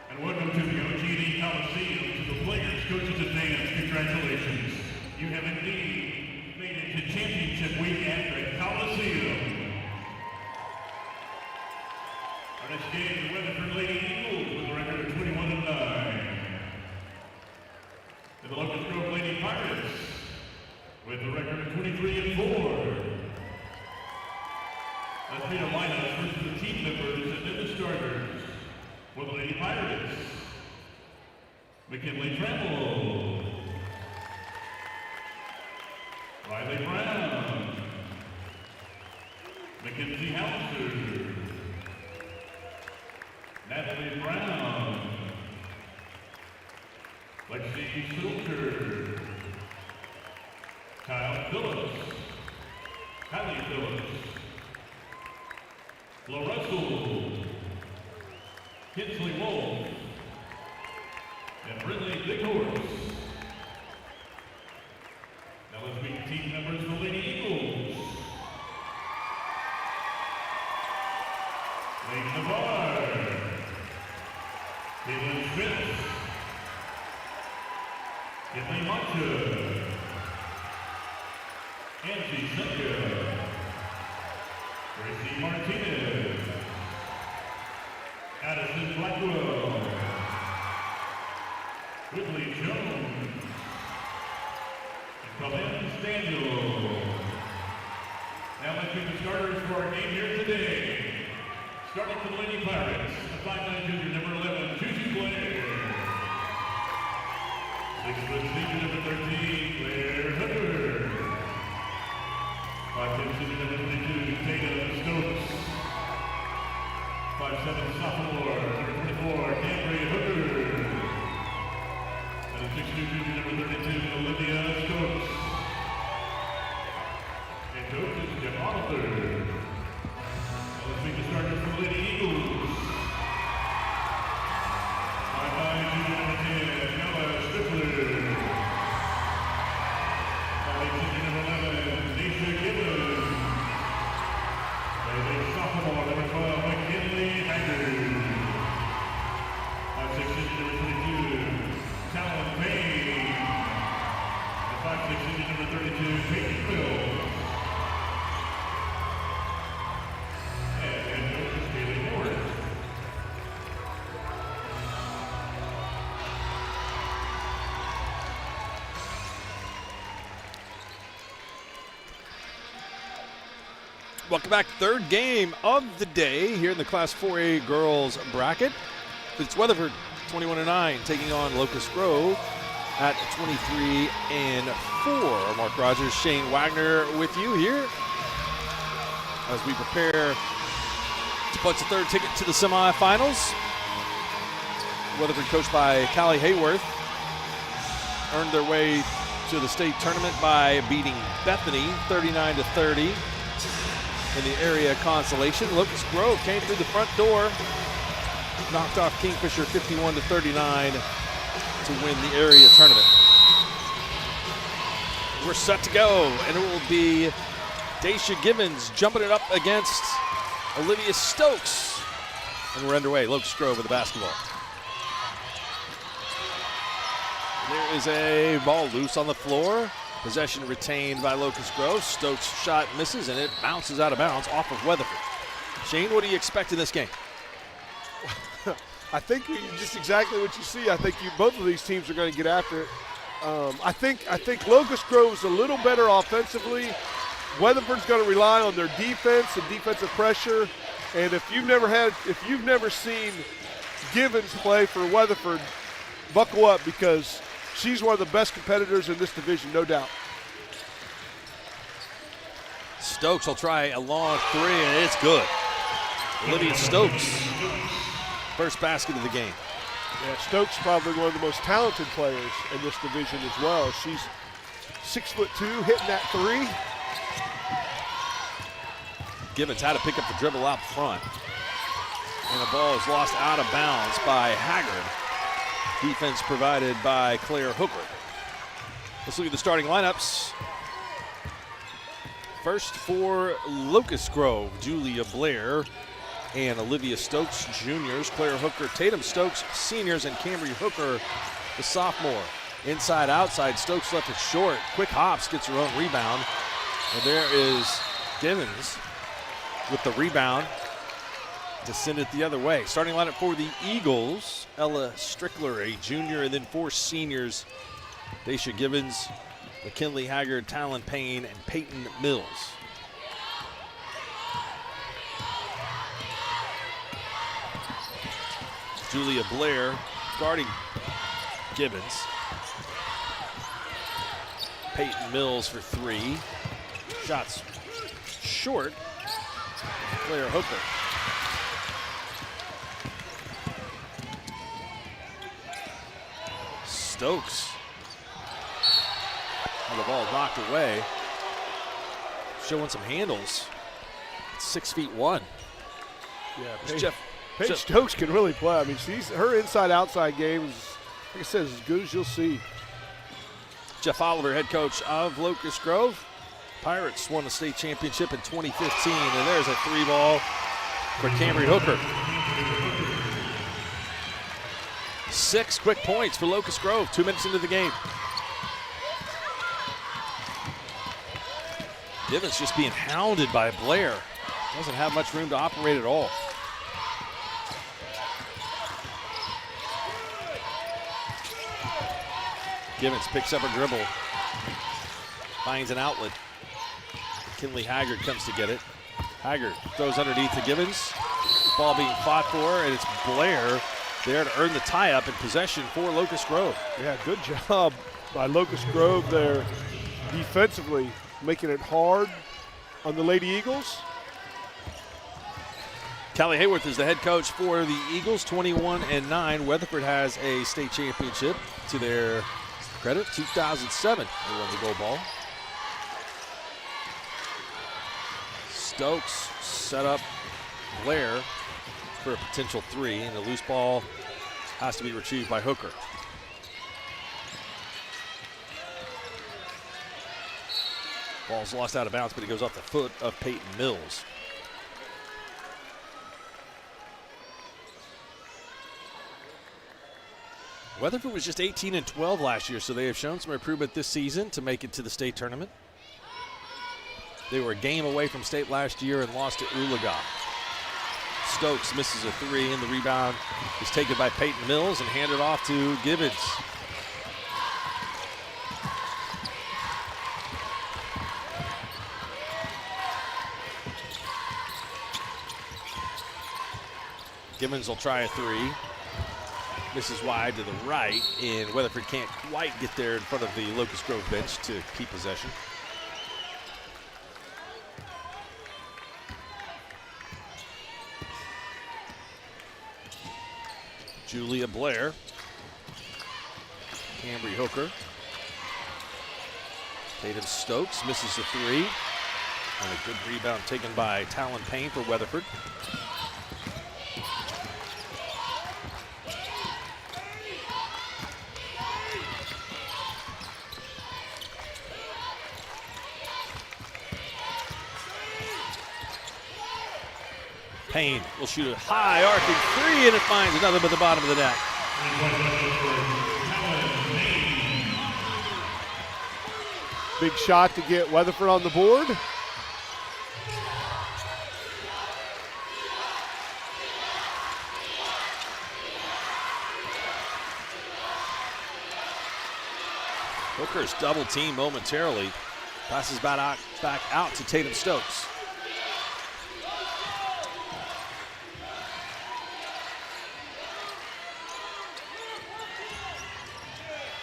And welcome to the OGD Coliseum to the players, coaches, and fans. Congratulations. You have indeed made it to championship week at the Coliseum. Our next game, the Weatherford Lady Eagles with a record of 21-9. And the Locust Grove Lady Pirates with a record of 23-4. Let's meet our lineups first for the team members and then the starters. For the Lady Pirates, McKinley Trammell, Riley Brown, Mackenzie Hauser, Natalie Brown, Lexi Silker, Kyle Phillips, Kylie Phillips, Flo Russell, Kinsley Wolf, and Brindley Big Horse. Now let's meet the team members for the Lady Eagles. Lane Navarre, Caitlin Schmitz, Kinley Mancha, Angie Senka, Gracie Martinez, Addison Blackwell, Whitley Jones, and Colin Daniel. Now let's meet the starters for our game here today. Starting for the Lady Pirates, a 5'9" junior, number 11, Juju Blair. 6' senior, number 13, Claire Hooker. 5'10" senior, number 22, Tatum Stokes. 5'7" sophomore, number 24, Cambria Hooker. And a 6'2" junior, number 32, Olivia Stokes. And coach is Jeff Arthur. Now let's meet the starters for the Lady Eagles. 5'9" junior, number 10, Noah Strickler. 5'8" senior, number 11, Nisha Gibbons. 5'8" sophomore, number 12, McKinley Haggard. 5'6" senior, number 22, Talon Payne. And 5'6" senior, number 32, Peyton Phil. And head coach is Kaylee Morris. Welcome back. Third game of the day here in the Class 4A girls bracket. It's Weatherford 21-9 taking on Locust Grove at 23-4. Mark Rogers, Shane Wagner with you here as we prepare to punch the third ticket to the semifinals. Weatherford, coached by Callie Hayworth, earned their way to the state tournament by beating Bethany 39-30. In the area consolation. Locust Grove came through the front door, knocked off Kingfisher 51-39 to win the area tournament. We're set to go, and it will be Daisha Gibbons jumping it up against Olivia Stokes. And we're underway. Locust Grove with the basketball. There is a ball loose on the floor. Possession retained by Locust Grove. Stokes' shot misses, and it bounces out of bounds off of Weatherford. Shane, what do you expect in this game? I think just exactly what you see. I think both of these teams are going to get after it. I think Locust Grove's a little better offensively. Weatherford's going to rely on their defense and defensive pressure. And if you've never seen Givens play for Weatherford, buckle up, because she's one of the best competitors in this division, no doubt. Stokes will try a long three, and it's good. Olivia Stokes, first basket of the game. Yeah, Stokes probably one of the most talented players in this division as well. She's 6'2", hitting that three. Gibbons had to pick up the dribble out front, and the ball is lost out of bounds by Haggard. Defense provided by Claire Hooker. Let's look at the starting lineups. First for Locust Grove, Julia Blair and Olivia Stokes, juniors. Claire Hooker, Tatum Stokes, seniors, and Camry Hooker, the sophomore. Inside, outside, Stokes left it short. Quick hops, gets her own rebound. And there is Givens with the rebound to send it the other way. Starting lineup for the Eagles, Ella Strickler, a junior, and then 4 seniors. Daisha Givens, McKinley Haggard, Talon Payne, and Peyton Mills. Julia Blair guarding Givens. Peyton Mills for 3. Shots short. Claire Hooker. Stokes. And the ball knocked away. Showing some handles. 6'1". Yeah, Paige Stokes can really play. I mean, her inside-outside game is, like I said, as good as you'll see. Jeff Oliver, head coach of Locust Grove. Pirates won the state championship in 2015, and there's a 3-ball for Camry Hooker. 6 quick points for Locust Grove, 2 minutes into the game. Givens just being hounded by Blair. Doesn't have much room to operate at all. Givens picks up her dribble. Finds an outlet. Kinley Haggard comes to get it. Haggard throws underneath to Givens. Ball being fought for, and it's Blair there to earn the tie-up and possession for Locust Grove. Yeah, good job by Locust Grove there defensively, making it hard on the Lady Eagles. Callie Hayworth is the head coach for the Eagles, 21-9. Weatherford has a state championship to their credit. 2007, they won the gold ball. Stokes set up Blair for a potential 3, and the loose ball has to be retrieved by Hooker. Ball's lost out of bounds, but it goes off the foot of Peyton Mills. Weatherford was just 18-12 last year, so they have shown some improvement this season to make it to the state tournament. They were a game away from state last year and lost to Oologah. Stokes misses a 3, and the rebound is taken by Peyton Mills and handed off to Gibbons. Gibbons will try a 3. Misses wide to the right, and Weatherford can't quite get there in front of the Locust Grove bench to keep possession. Julia Blair. Camry Hooker. Tatum Stokes misses the 3. And a good rebound taken by Talon Payne for Weatherford. Payne will shoot a high arcing 3, and it finds another but the bottom of the net. Big shot to get Weatherford on the board. Hooker's double team momentarily. Passes back out to Tatum Stokes.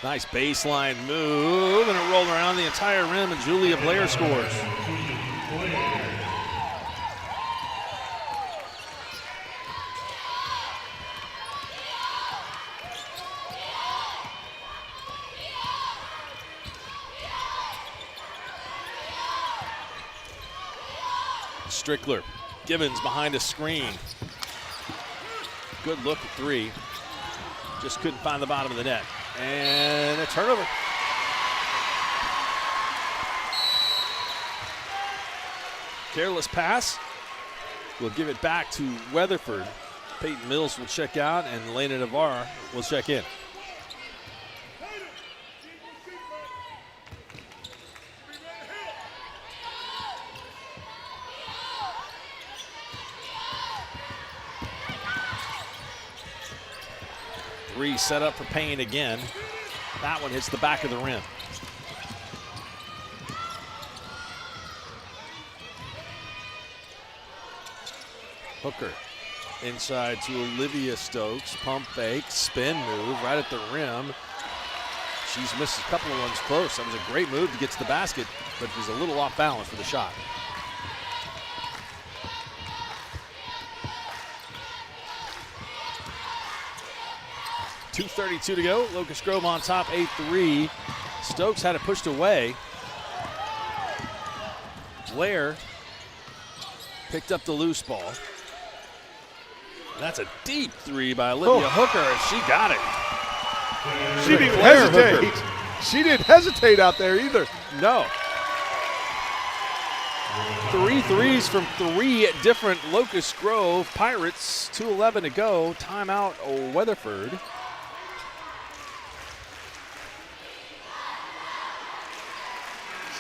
Nice baseline move, and it rolled around the entire rim, and Julia Blair scores. Strickler, Gibbons behind a screen. Good look at 3. Just couldn't find the bottom of the net. And a turnover. Careless pass. will give it back to Weatherford. Peyton Mills will check out, and Lena Navarre will check in. Three set up for Payne again. That one hits the back of the rim. Hooker inside to Olivia Stokes. Pump fake, spin move right at the rim. She's missed a couple of ones close. That was a great move to get to the basket, but it was a little off balance for the shot. .232 to go. Locust Grove on top, 8-3. Stokes had it pushed away. Blair picked up the loose ball. That's a deep three by Olivia Hooker, and she got it. She didn't hesitate. She didn't hesitate out there either. No. 3 threes from 3 different Locust Grove Pirates. 2:11 to go. Timeout, Weatherford.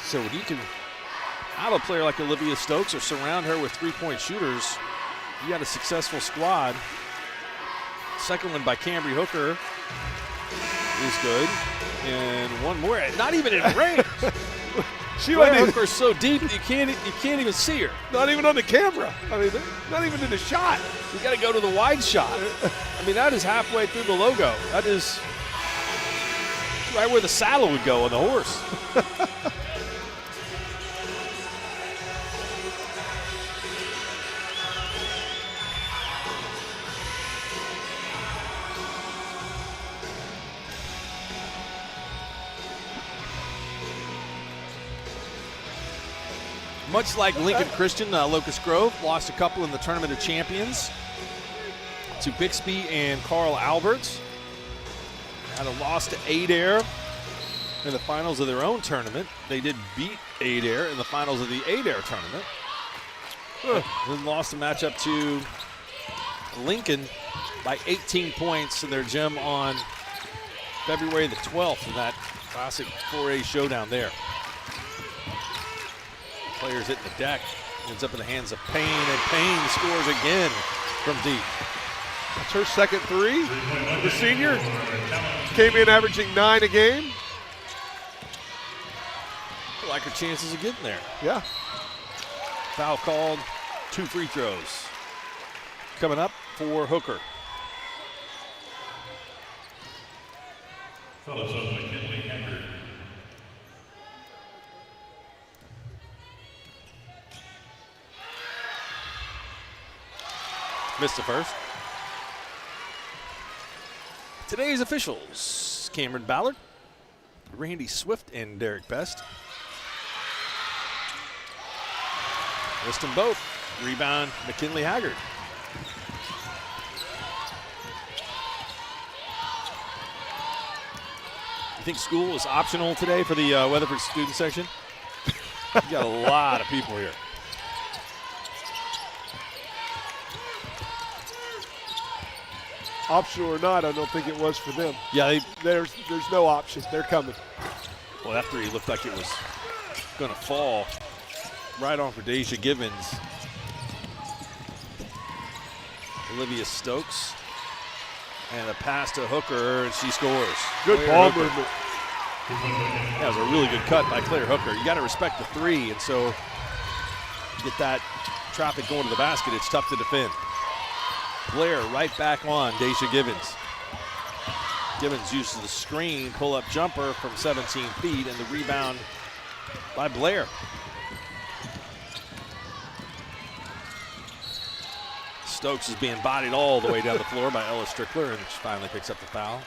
So when you can have a player like Olivia Stokes or surround her with three-point shooters, you got a successful squad. Second one by Cambry Hooker is good. And one more, not even in range. Hooker's so deep you can't even see her. Not even on the camera. I mean, not even in the shot. You got to go to the wide shot. I mean, that is halfway through the logo. That is right where the saddle would go on the horse. Much like Lincoln Christian, Locust Grove lost a couple in the Tournament of Champions to Bixby and Carl Alberts. Had a loss to Adair in the finals of their own tournament. They did beat Adair in the finals of the Adair tournament. Then lost a matchup to Lincoln by 18 points in their gym on February the 12th in that classic 4A showdown there. Players hitting the deck. Ends up in the hands of Payne, and Payne scores again from deep. That's her second three. The senior came in averaging 9 a game. I like her chances of getting there. Yeah. Foul called, 2 free throws. Coming up for Hooker. Fellas up McKinley Hendrick. Missed the first. Today's officials: Cameron Ballard, Randy Swift, and Derek Best. Missed them both. Rebound, McKinley Haggard. You think school is optional today for the Weatherford student section? You got a lot of people here. Optional or not, I don't think it was for them. Yeah, there's no option. They're coming. Well, that three looked like it was going to fall right on for Deja Givens. Olivia Stokes. And a pass to Hooker, and she scores. Good ball movement. That was a really good cut by Claire Hooker. You got to respect the three, and so get that traffic going to the basket. It's tough to defend. Blair right back on Deja Givens. Givens uses the screen, pull-up jumper from 17 feet, and the rebound by Blair. Stokes is being bodied all the way down the floor by Ella Strickler, and she finally picks up the foul.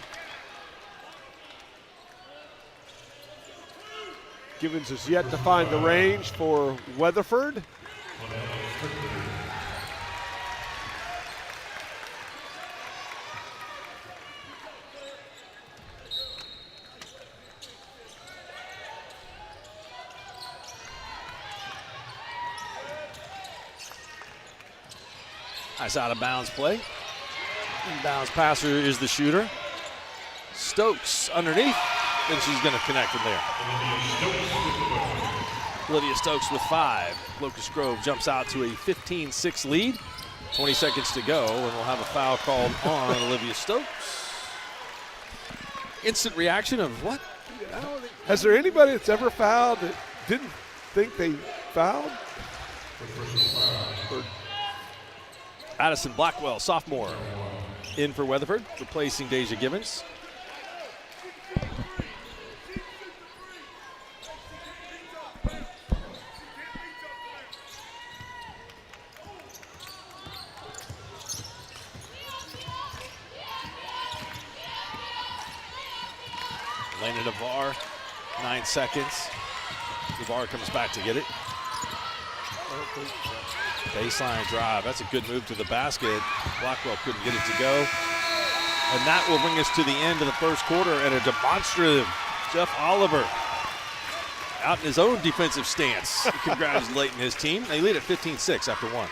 Givens has yet to find the range for Weatherford. Nice out of bounds play. Inbounds passer is the shooter. Stokes underneath, and she's going to connect from there. Olivia Stokes with 5. Locust Grove jumps out to a 15-6 lead. 20 seconds to go, and we'll have a foul called on Olivia Stokes. Instant reaction of what? Has there anybody that's ever fouled that didn't think they fouled? Addison Blackwell, sophomore, in for Weatherford, replacing Deja Gibbons. Lena Navarre, 9 seconds. Navarre comes back to get it. Baseline drive, that's a good move to the basket. Blackwell couldn't get it to go. And that will bring us to the end of the first quarter and a demonstrative Jeff Oliver out in his own defensive stance, congratulating his team. They lead at 15-6 after 1.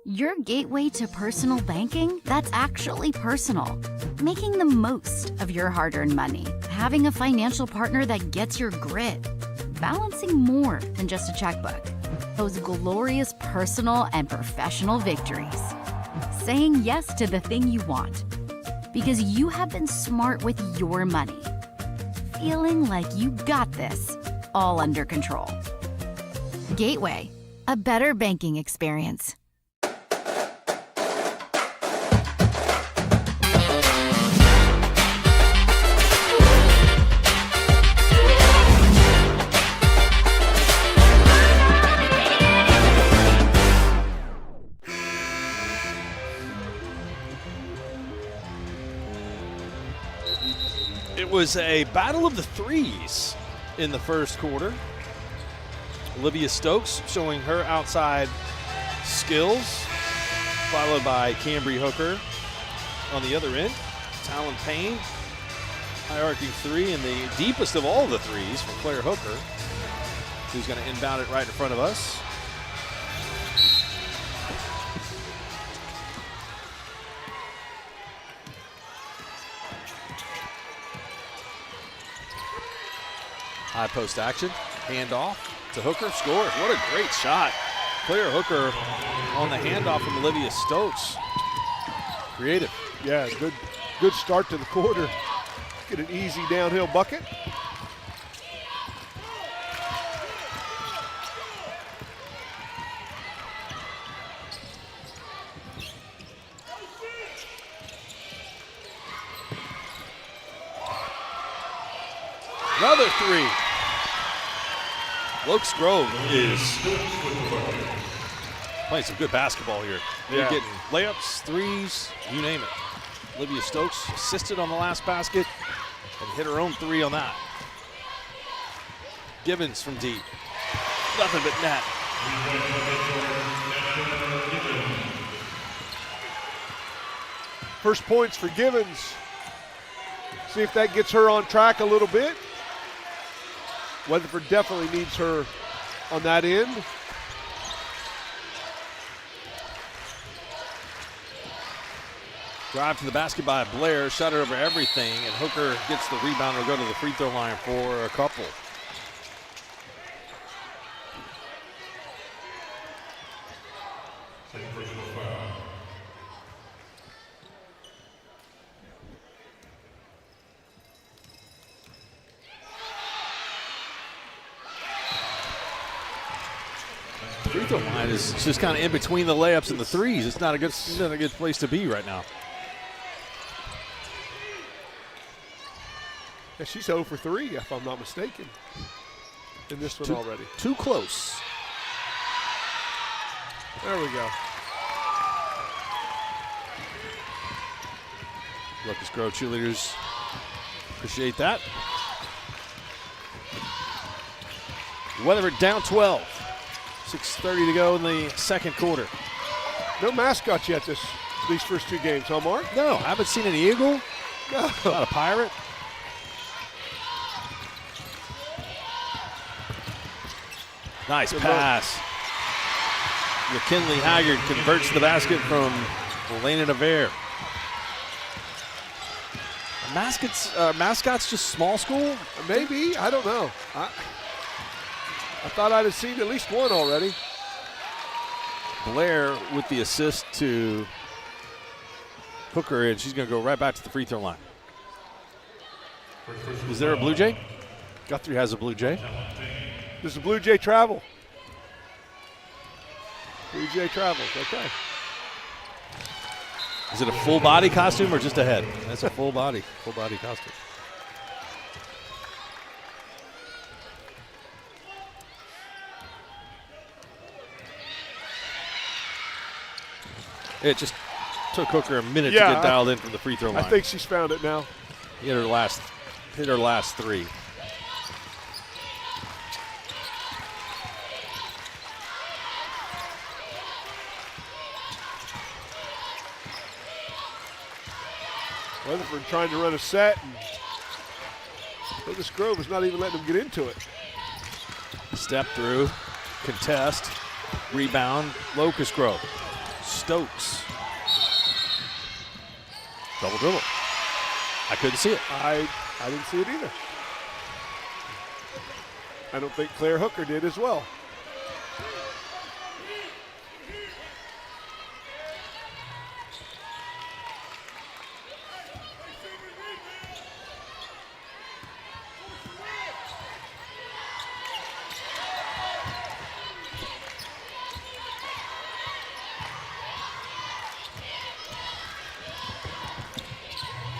Your gateway to personal banking that's actually personal. Making the most of your hard-earned money. Having a financial partner that gets your grit. Balancing more than just a checkbook. Those glorious personal and professional victories. Saying yes to the thing you want. Because you have been smart with your money. Feeling like you got this, all under control. Gateway, a better banking experience. It was a battle of the threes in the first quarter. Olivia Stokes showing her outside skills, followed by Cambry Hooker on the other end. Talon Payne, high-arcing 3, and the deepest of all the threes from Claire Hooker, who's going to inbound it right in front of us. High post action, handoff to Hooker, scores. What a great shot. Claire Hooker on the handoff from Olivia Stokes. Creative. Yeah, good start to the quarter. Get an easy downhill bucket. Another 3. Locust Grove is playing some good basketball here. They're getting layups, threes, you name it. Olivia Stokes assisted on the last basket and hit her own 3 on that. Gibbons from deep. Nothing but net. First points for Gibbons. See if that gets her on track a little bit. Weatherford definitely needs her on that end. Drive to the basket by Blair, shot it over everything, and Hooker gets the rebound. Will go to the free throw line for a couple. Free throw line is just kind of in between the layups and the threes. It's not a good place to be right now. Yeah, she's 0 for 3, if I'm not mistaken, in this one already. Too close. There we go. Locust Grove cheerleaders appreciate that. Weatherford down 12. 6:30 to go in the second quarter. No mascots yet these first 2 games, huh, Mark? No, I haven't seen an eagle. No. Not a pirate. Nice pass. McKinley Haggard converts the basket from Elena Navarre. Mascots just small school? Maybe. I don't know. I thought I'd have seen at least one already. Blair with the assist to Hooker, and she's going to go right back to the free throw line. Is there a Blue Jay? Guthrie has a Blue Jay. Does the Blue Jay travel? Blue Jay travels, okay. Is it a full body costume or just a head? That's a full body costume. It just took Hooker a minute to get dialed in from the free throw line. I think she's found it now. Hit her last 3. Weatherford trying to run a set, and Locust Grove is not even letting them get into it. Step through, contest, rebound, Locust Grove. Stokes. Double dribble. I couldn't see it. I didn't see it either. I don't think Claire Hooker did as well.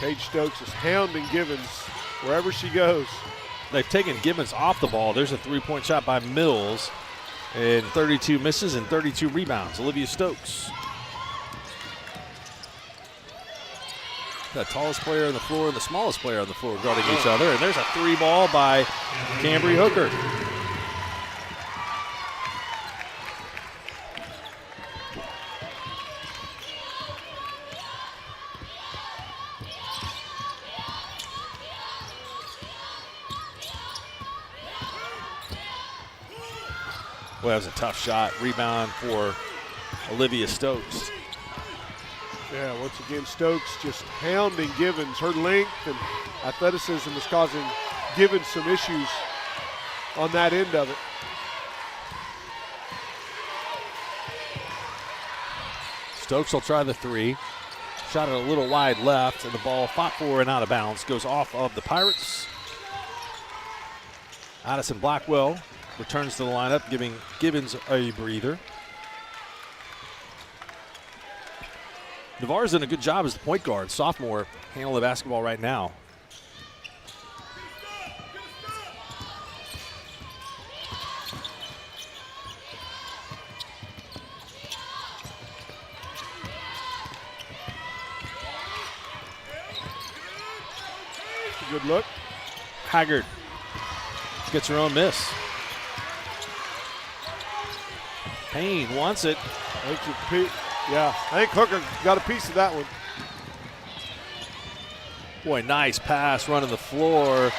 Paige Stokes is hounding Givens wherever she goes. They've taken Gibbons off the ball. There's a three-point shot by Mills, and 32 misses and 32 rebounds. Olivia Stokes. The tallest player on the floor and the smallest player on the floor guarding each other, and there's a 3-ball by Cambry Hooker. Well, that was a tough shot. Rebound for Olivia Stokes. Yeah, once again, Stokes just hounding Givens. Her length and athleticism is causing Givens some issues on that end of it. Stokes will try the 3. Shot it a little wide left, and the ball fought for and out of bounds. Goes off of the Pirates. Addison Blackwell returns to the lineup, giving Gibbons a breather. Navarre's done a good job as the point guard. Sophomore, handle the basketball right now. Good look. Haggard gets her own miss. Payne wants it. Yeah, I think Hooker got a piece of that one. Boy, nice pass running the floor.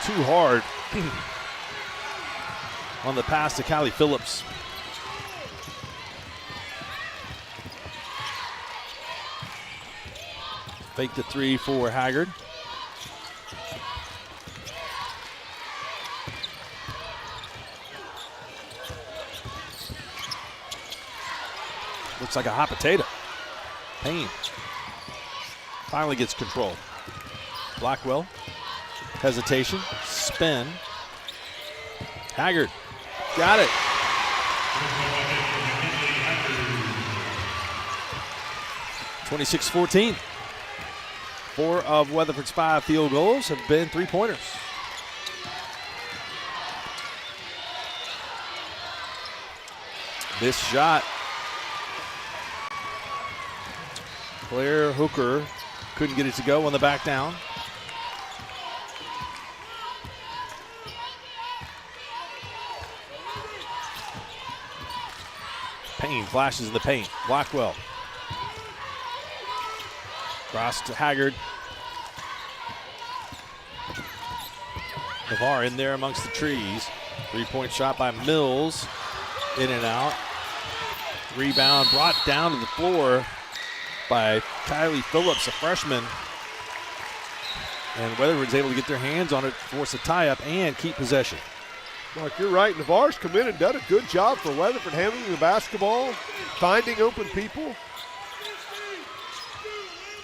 Too hard on the pass to Callie Phillips. Fake the 3 for Haggard. Looks like a hot potato. Payne finally gets control. Blackwell, hesitation, spin. Haggard, got it. (26-14). 4 of Weatherford's 5 field goals have been 3-pointers. This shot. Claire Hooker couldn't get it to go on the back down. Payne flashes in the paint. Blackwell. Cross to Haggard. Navarre in there amongst the trees. 3-point shot by Mills. In and out. Rebound brought down to the floor by Kylie Phillips, a freshman. And Weatherford's able to get their hands on it, force a tie-up, and keep possession. Mark, you're right. Navarre's come in and done a good job for Weatherford handling the basketball, finding open people.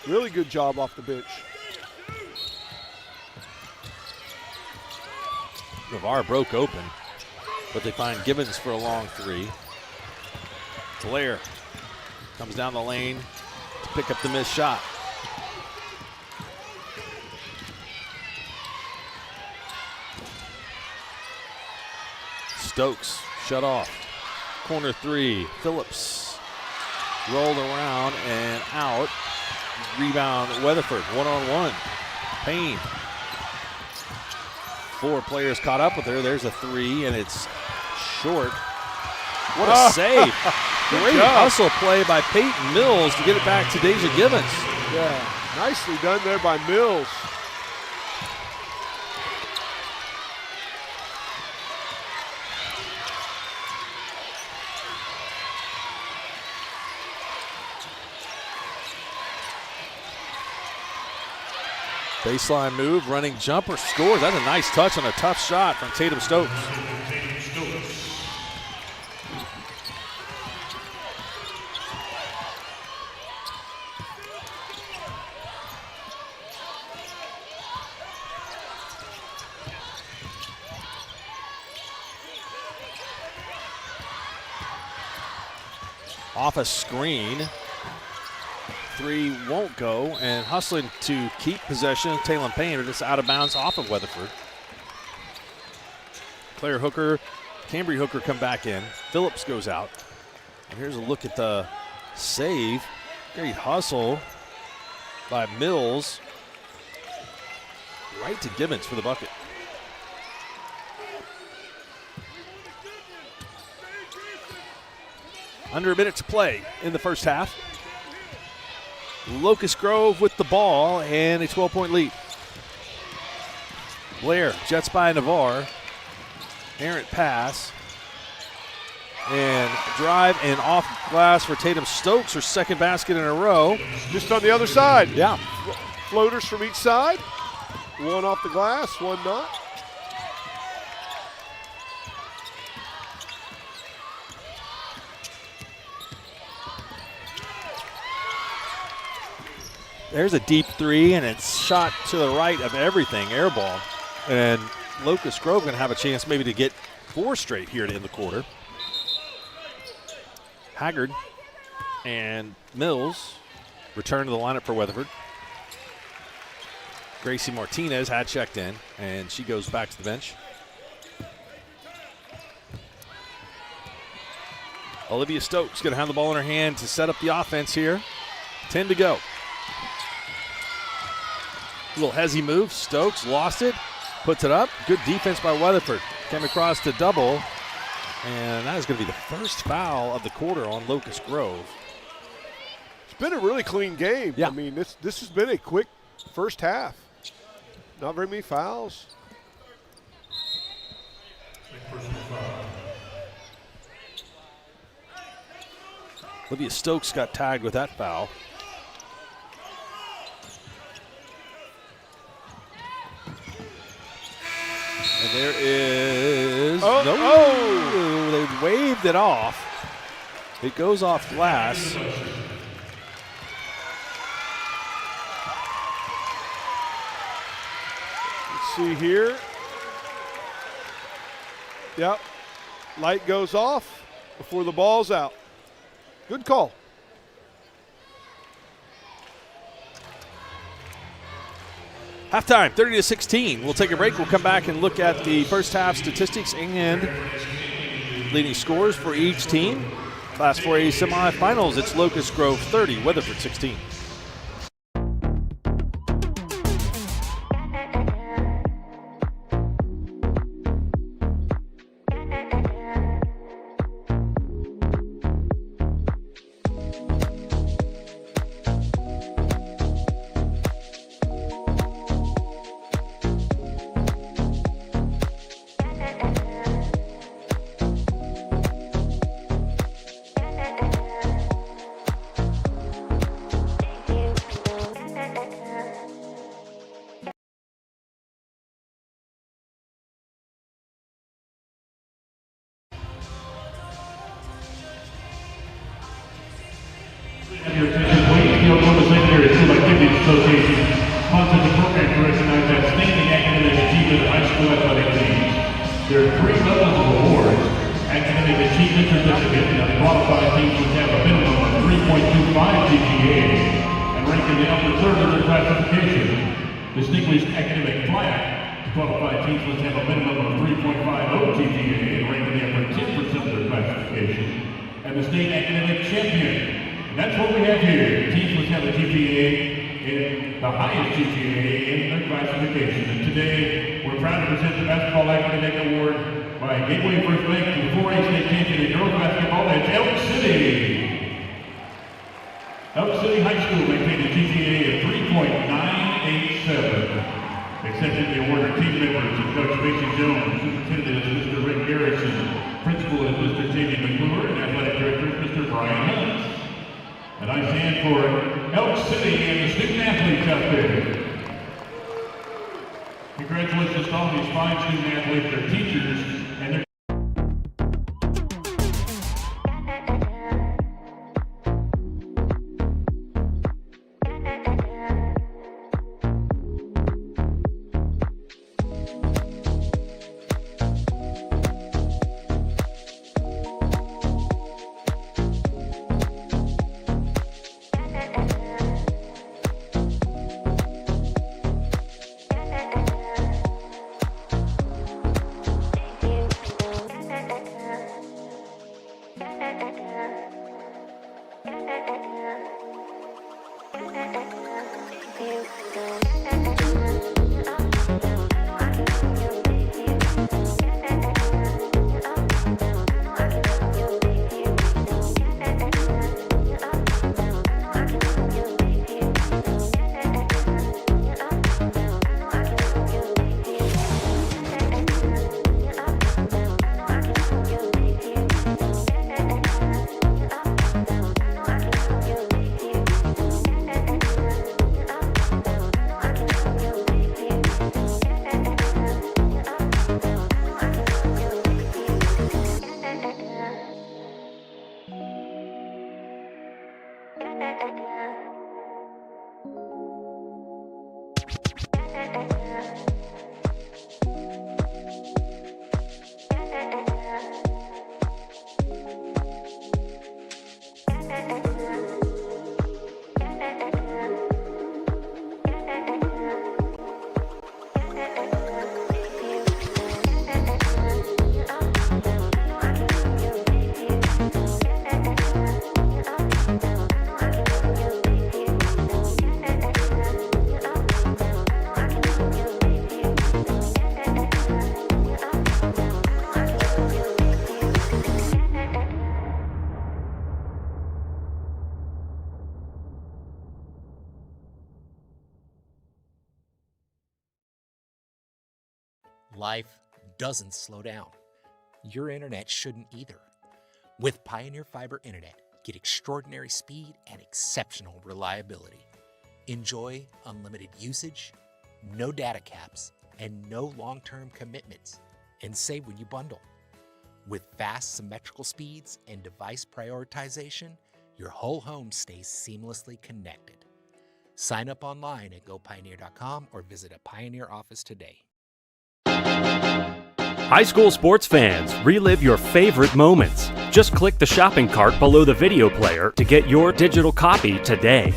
Really good job off the bench. Navarre broke open, but they find Gibbons for a long three. Blair comes down the lane to pick up the missed shot. Stokes shut off. Corner three. Phillips rolled around and out. Rebound Weatherford. One-on-one. Payne. 4 players caught up with her. There's a three, and it's short. What a save. Great hustle play by Peyton Mills to get it back to Deja Gibbons. Yeah, nicely done there by Mills. Baseline move, running jumper, scores. That's a nice touch on a tough shot from Tatum Stokes. Off a screen. Three won't go, and hustling to keep possession. Taylor Payne, but it's out of bounds off of Weatherford. Claire Hooker, Cambry Hooker come back in. Phillips goes out. And here's a look at the save. Great hustle by Mills. Right to Gibbons for the bucket. Under a minute to play in the first half. Locust Grove with the ball and a 12-point lead. Blair jets by Navarre. Errant pass. And drive and off glass for Tatum Stokes, her second basket in a row. Just on the other side. Yeah. Floaters from each side. One off the glass, one not. There's a deep three, and it's shot to the right of everything, air ball. And Locust Grove going to have a chance maybe to get 4 straight here to end the quarter. Haggard and Mills return to the lineup for Weatherford. Gracie Martinez had checked in, and she goes back to the bench. Olivia Stokes going to have the ball in her hand to set up the offense here. 10 to go. Little hezzy move. Stokes lost it, puts it up. Good defense by Weatherford. Came across to double, and that is going to be the first foul of the quarter on Locust Grove. It's been a really clean game. Yeah. I mean, this has been a quick first half. Not very many fouls. Olivia Stokes got tagged with that foul. And there is they waved it off. It goes off glass. Let's see here. Yep. Light goes off before the ball's out. Good call. Halftime, 30-16. We'll take a break. We'll come back and look at the first half statistics and leading scores for each team. Class 4A semifinals, it's Locust Grove 30, Weatherford 16. GPA. And ranked in the upper third of their classification. Distinguished academic plaque. Qualified teams must have a minimum of 3.50 GPA and ranked in the upper 10% of their classification. And the state academic champion. And that's what we have here. Teams must have a GPA in the highest GPA in their classification. And today, we're proud to present the Basketball Academic Award by Gateway First Bank to the 4A state champion in girls basketball at Elk City. Elk City High School maintained a GPA of 3.987. Accepting the award are team members of Coach Mason Jones, Superintendent is Mr. Rick Garrison, Principal is Mr. Jamie McClure, and Athletic Director is Mr. Brian Hunt. And I stand for Elk City and the student athletes out there. Congratulations to all these fine student athletes, their teachers, and their Life doesn't slow down. Your internet shouldn't either. With Pioneer Fiber Internet, get extraordinary speed and exceptional reliability. Enjoy unlimited usage, no data caps, and no long-term commitments, and save when you bundle. With fast symmetrical speeds and device prioritization, your whole home stays seamlessly connected. Sign up online at gopioneer.com or visit a Pioneer office today. High school sports fans, relive your favorite moments. Just click the shopping cart below the video player to get your digital copy today.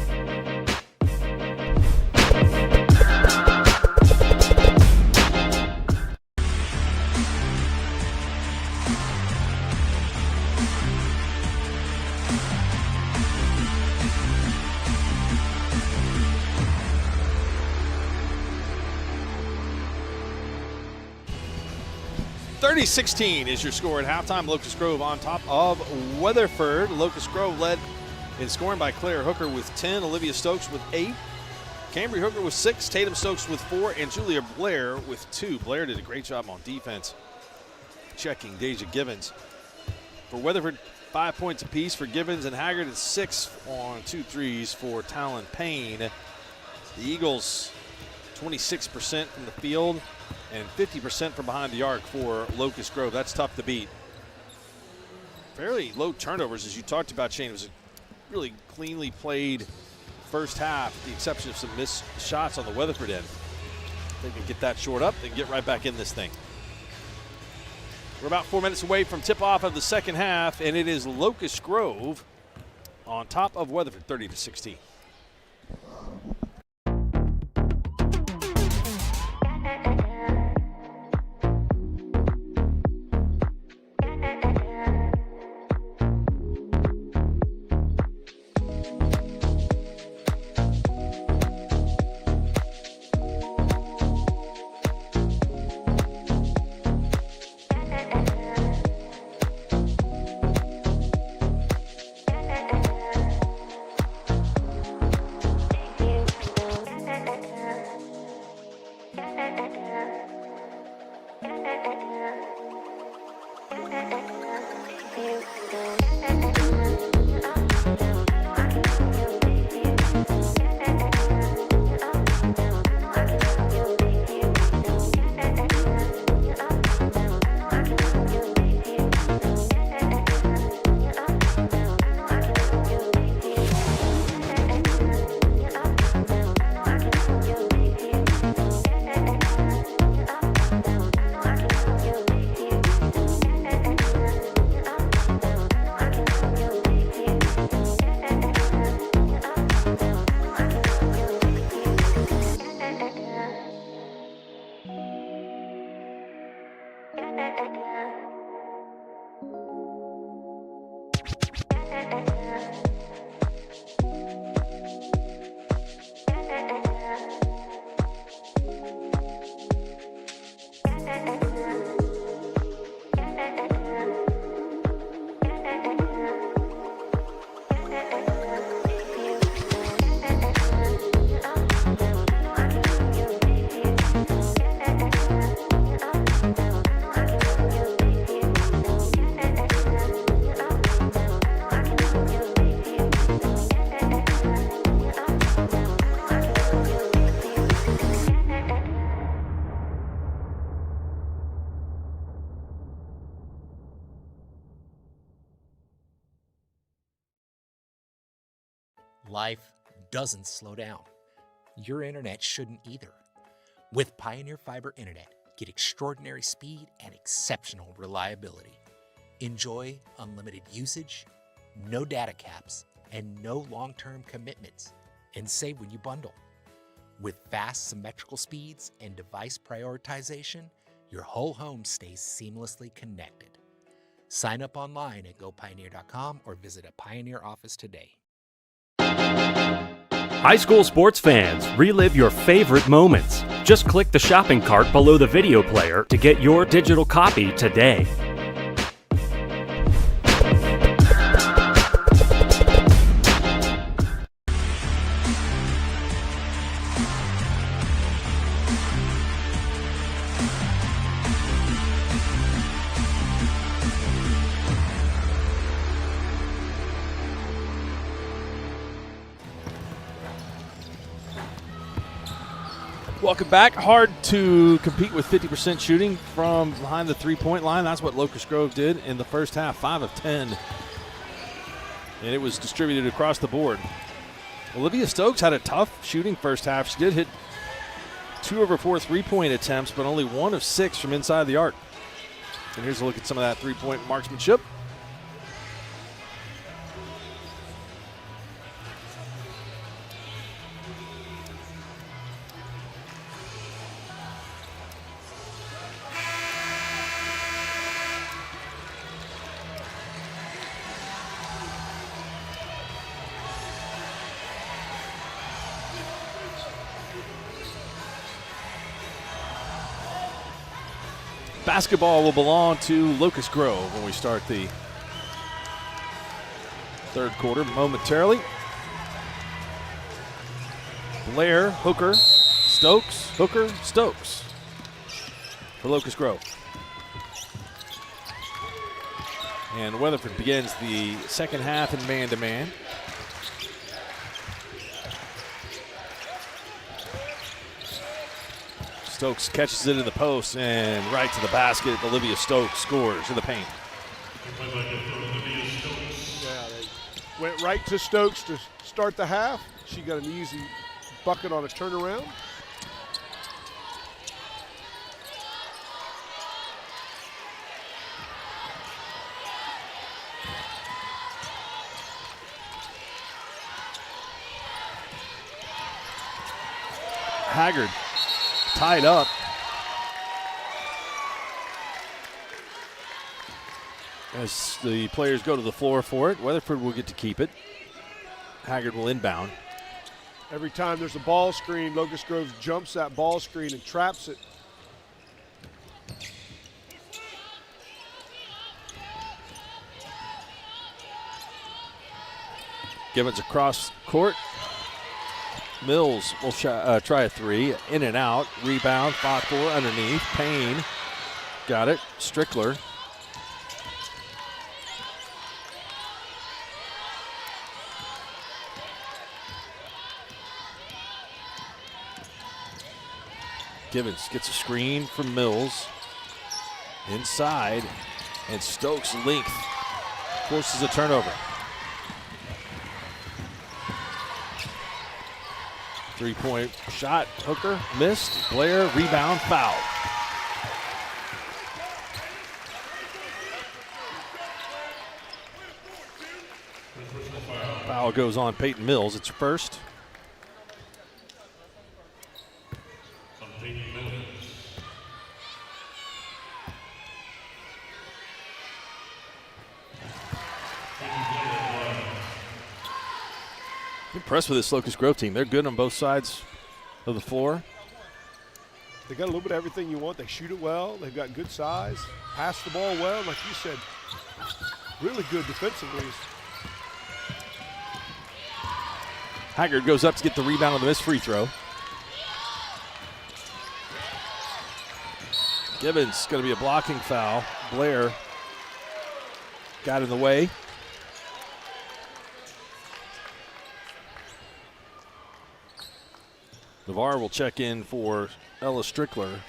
.30-16 is your score at halftime. Locust Grove on top of Weatherford. Locust Grove led in scoring by Claire Hooker with 10, Olivia Stokes with 8, Cambry Hooker with 6, Tatum Stokes with 4, and Julia Blair with 2. Blair did a great job on defense, checking Deja Givens. For Weatherford, 5 points apiece for Givens and Haggard, and 6 on 2 threes for Talon Payne. The Eagles, 26% from the field and 50% from behind the arc for Locust Grove. That's tough to beat. Fairly low turnovers, as you talked about, Shane. It was a really cleanly played first half, with the exception of some missed shots on the Weatherford end. They can get that short up and get right back in this thing. We're about 4 minutes away from tip-off of the second half, and it is Locust Grove on top of Weatherford 30-16. Life doesn't slow down. Your internet shouldn't either. With Pioneer Fiber Internet, get extraordinary speed and exceptional reliability. Enjoy unlimited usage, no data caps, and no long-term commitments, and save when you bundle. With fast symmetrical speeds and device prioritization, your whole home stays seamlessly connected. Sign up online at gopioneer.com or visit a Pioneer office today. High school sports fans, relive your favorite moments. Just click the shopping cart below the video player to get your digital copy today. Welcome back. Hard to compete with 50% shooting from behind the three-point line. That's what Locust Grove did in the first half, 5 of 10. And it was distributed across the board. Olivia Stokes had a tough shooting first half. She did hit 2 of her 4 three-point attempts, but only 1 of 6 from inside the arc. And here's a look at some of that three-point marksmanship. Basketball will belong to Locust Grove when we start the third quarter momentarily. Blair, Hooker, Stokes, Hooker, Stokes for Locust Grove. And Weatherford begins the second half in man-to-man. Stokes catches it in the post and right to the basket. Olivia Stokes scores in the paint. Yeah, they went right to Stokes to start the half. She got an easy bucket on a turnaround. Haggard tied up. As the players go to the floor for it, Weatherford will get to keep it. Haggard will inbound. Every time there's a ball screen, Locust Grove jumps that ball screen and traps it. Gibbons across court. Mills will try a three. In and out. Rebound. Fought for underneath. Payne. Got it. Strickler. Gibbons gets a screen from Mills. Inside. And Stokes' length forces a turnover. Three-point shot. Hooker missed. Blair rebound. Foul. Foul goes on Peyton Mills. It's first. Impressed with this Locust Grove team. They're good on both sides of the floor. They got a little bit of everything you want. They shoot it well. They've got good size. Pass the ball well. Like you said, really good defensively. Haggard goes up to get the rebound on the missed free throw. Gibbons going to be a blocking foul. Blair got in the way. Navarre will check in for Ella Strickler.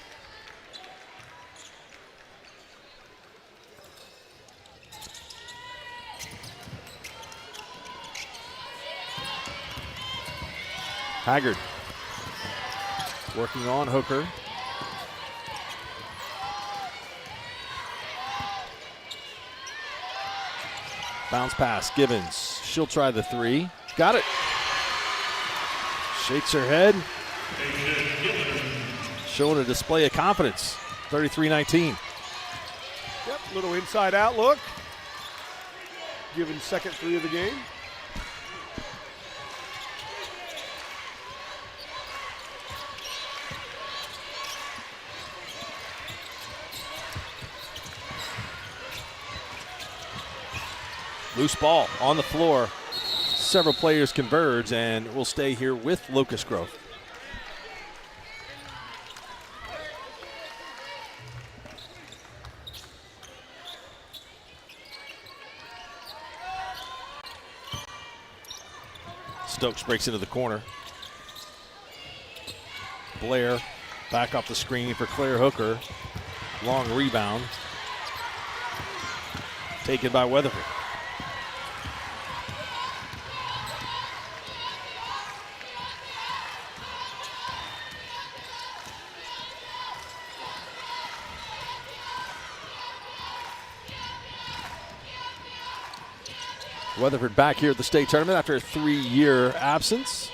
Haggard working on Hooker. Bounce pass, Gibbons. She'll try the three. Got it. Shakes her head. Showing a display of confidence. 33-19. Yep, little inside out look. Giving second three of the game. Loose ball on the floor. Several players converge and will stay here with Locust Grove. Stokes breaks into the corner. Blair back off the screen for Claire Hooker. Long rebound. Taken by Weatherford. Weatherford back here at the state tournament after a 3-year absence.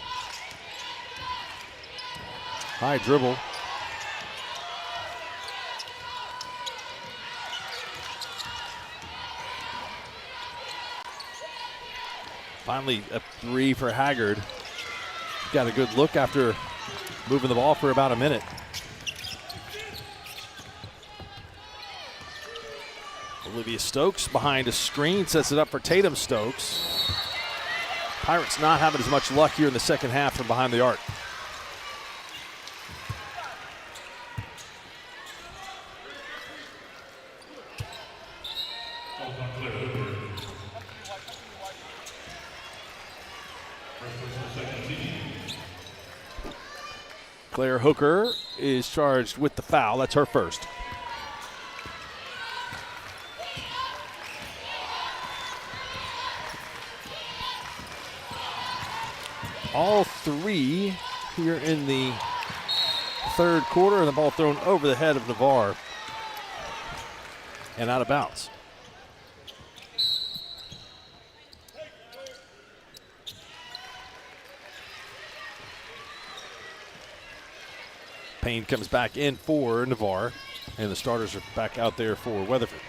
High dribble. Finally a three for Haggard. Got a good look after moving the ball for about a minute. Olivia Stokes behind a screen, sets it up for Tatum Stokes. Pirates not having as much luck here in the second half from behind the arc. Claire Hooker is charged with the foul. That's her first. All three here in the third quarter, and the ball thrown over the head of Navarre and out of bounds. Payne comes back in for Navarre, and the starters are back out there for Weatherford.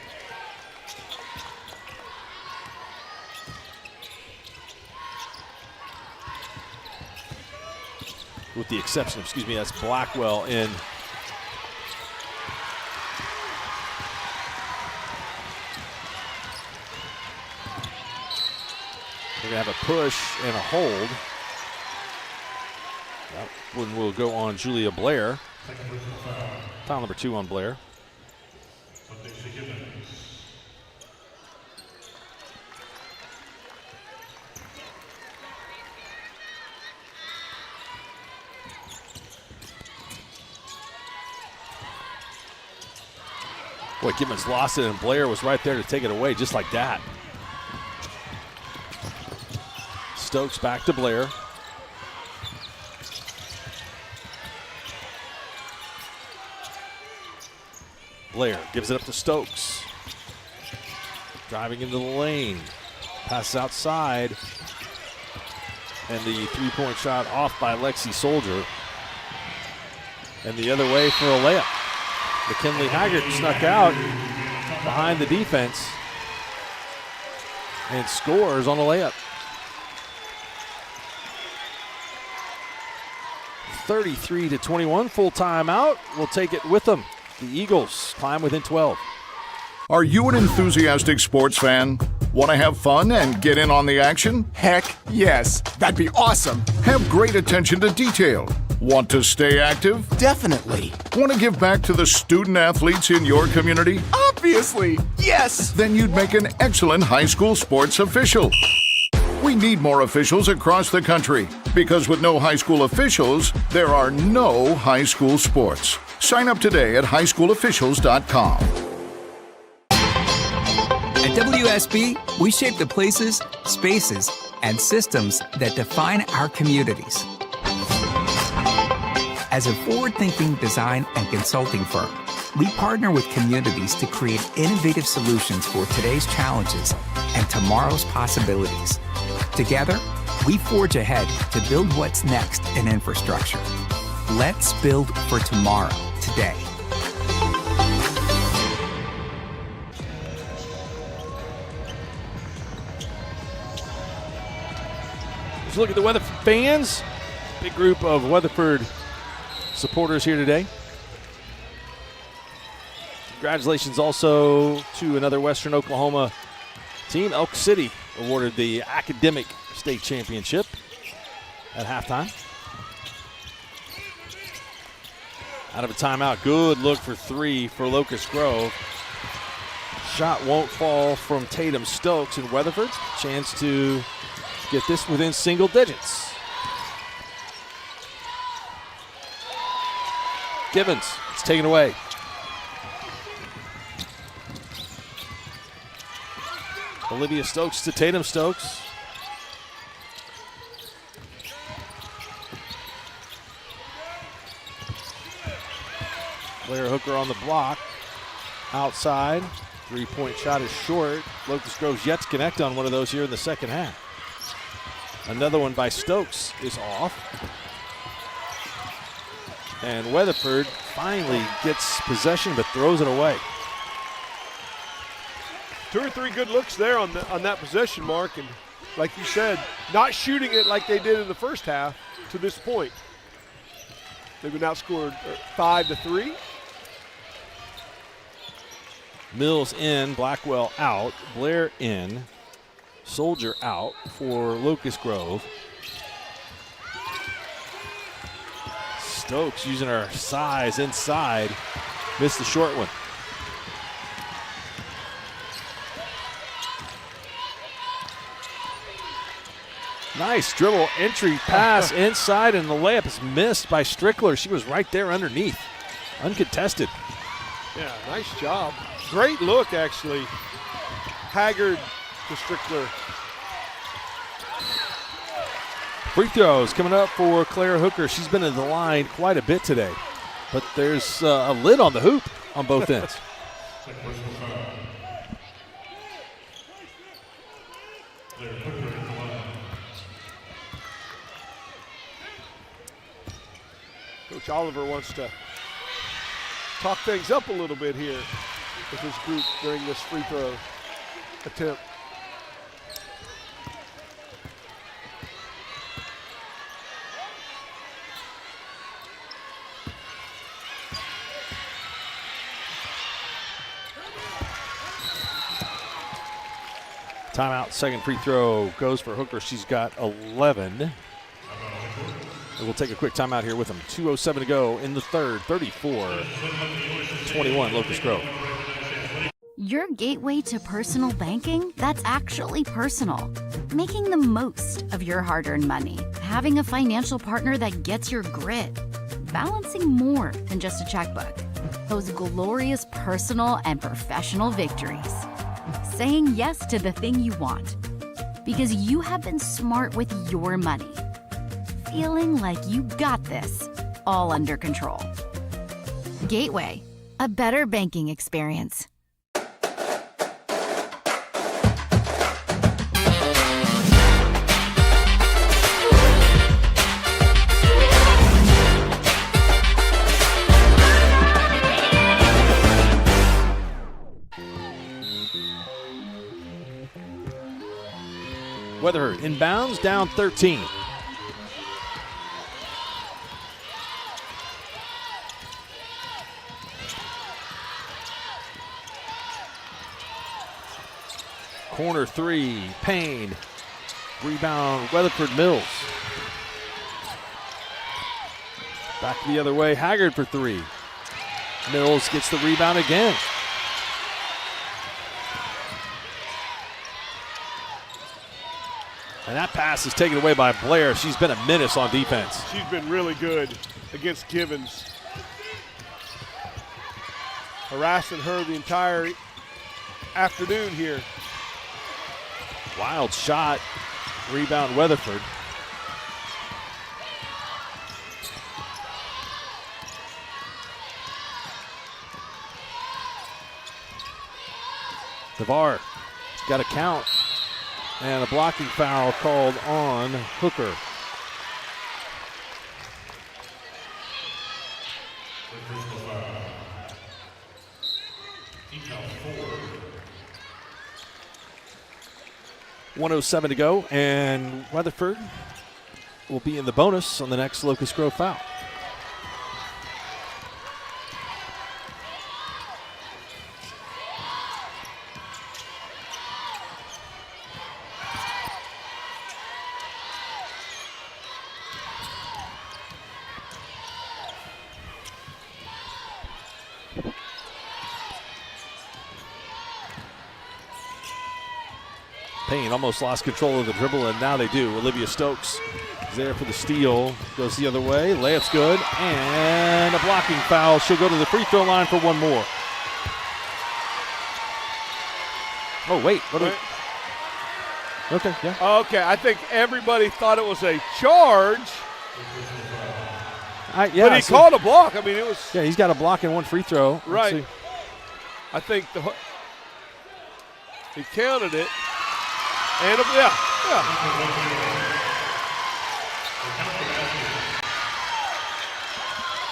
With the exception, that's Blackwell in. We're going to have a push and a hold. That one will go on Julia Blair. Foul number 2 on Blair. Boy, Gibbons lost it, and Blair was right there to take it away just like that. Stokes back to Blair. Blair gives it up to Stokes. Driving into the lane. Passes outside. And the three-point shot off by Lexi Soldier. And the other way for a layup. McKinley Haggard snuck out behind the defense and scores on a layup. 33-21, full timeout. We'll take it with them. The Eagles climb within 12. Are you an enthusiastic sports fan? Want to have fun and get in on the action? Heck yes. That'd be awesome. Have great attention to detail. Want to stay active? Definitely. Want to give back to the student athletes in your community? Obviously. Yes. Then you'd make an excellent high school sports official. We need more officials across the country because with no high school officials, there are no high school sports. Sign up today at highschoolofficials.com. At WSB, we shape the places, spaces, and systems that define our communities. As a forward-thinking design and consulting firm, we partner with communities to create innovative solutions for today's challenges and tomorrow's possibilities. Together, we forge ahead to build what's next in infrastructure. Let's build for tomorrow, today. Let's look at the Weatherford fans. Big group of Weatherford supporters here today. Congratulations also to another Western Oklahoma team. Elk City awarded the academic state championship at halftime. Out of a timeout, good look for 3 for Locust Grove. Shot won't fall from Tatum Stokes in Weatherford. Chance to get this within single digits. Gibbons, it's taken away. Olivia Stokes to Tatum Stokes. Blair Hooker on the block. Outside. Three-point shot is short. Locust Grove's yet to connect on one of those here in the second half. Another one by Stokes is off. And Weatherford finally gets possession but throws it away. 2 or 3 good looks there on that possession, Mark, and like you said, not shooting it like they did in the first half to this point. They've been outscored 5-3. Mills in, Blackwell out, Blair in, Soldier out for Locust Grove. Stokes using her size inside, missed the short one. Nice dribble, entry, pass inside, and the layup is missed by Strickler. She was right there underneath, uncontested. Yeah, nice job. Great look, actually. Haggard to Strickler. Free throws coming up for Claire Hooker. She's been in the line quite a bit today, but there's a lid on the hoop on both ends. Coach Coach Oliver wants to talk things up a little bit here with his group during this free throw attempt. Timeout, second free throw goes for Hooker. She's got 11. And we'll take a quick timeout here with them. 2:07 to go in the third. 34-21, Locust Grove. Your gateway to personal banking that's actually personal. Making the most of your hard-earned money. Having a financial partner that gets your grit. Balancing more than just a checkbook. Those glorious personal and professional victories. Saying yes to the thing you want. Because you have been smart with your money. Feeling like you got this, all under control. Gateway, a better banking experience. Weatherford inbounds, down 13. Corner three, Payne. Rebound, Weatherford Mills. Back the other way, Haggard for three. Mills gets the rebound again. And that pass is taken away by Blair. She's been a menace on defense. She's been really good against Givens. Harassing her the entire afternoon here. Wild shot. Rebound, Weatherford. Navarre got a count. And a blocking foul called on Hooker. .107 to go, and Weatherford will be in the bonus on the next Locust Grove foul. Payne almost lost control of the dribble, and now they do. Olivia Stokes is there for the steal. Goes the other way. Layup's good. And a blocking foul. She'll go to the free throw line for one more. Oh, wait. Okay, yeah. Okay, I think everybody thought it was a charge. But he called a block. I mean, it was. Yeah, he's got a block and one free throw. Right. I think he counted it. And yeah.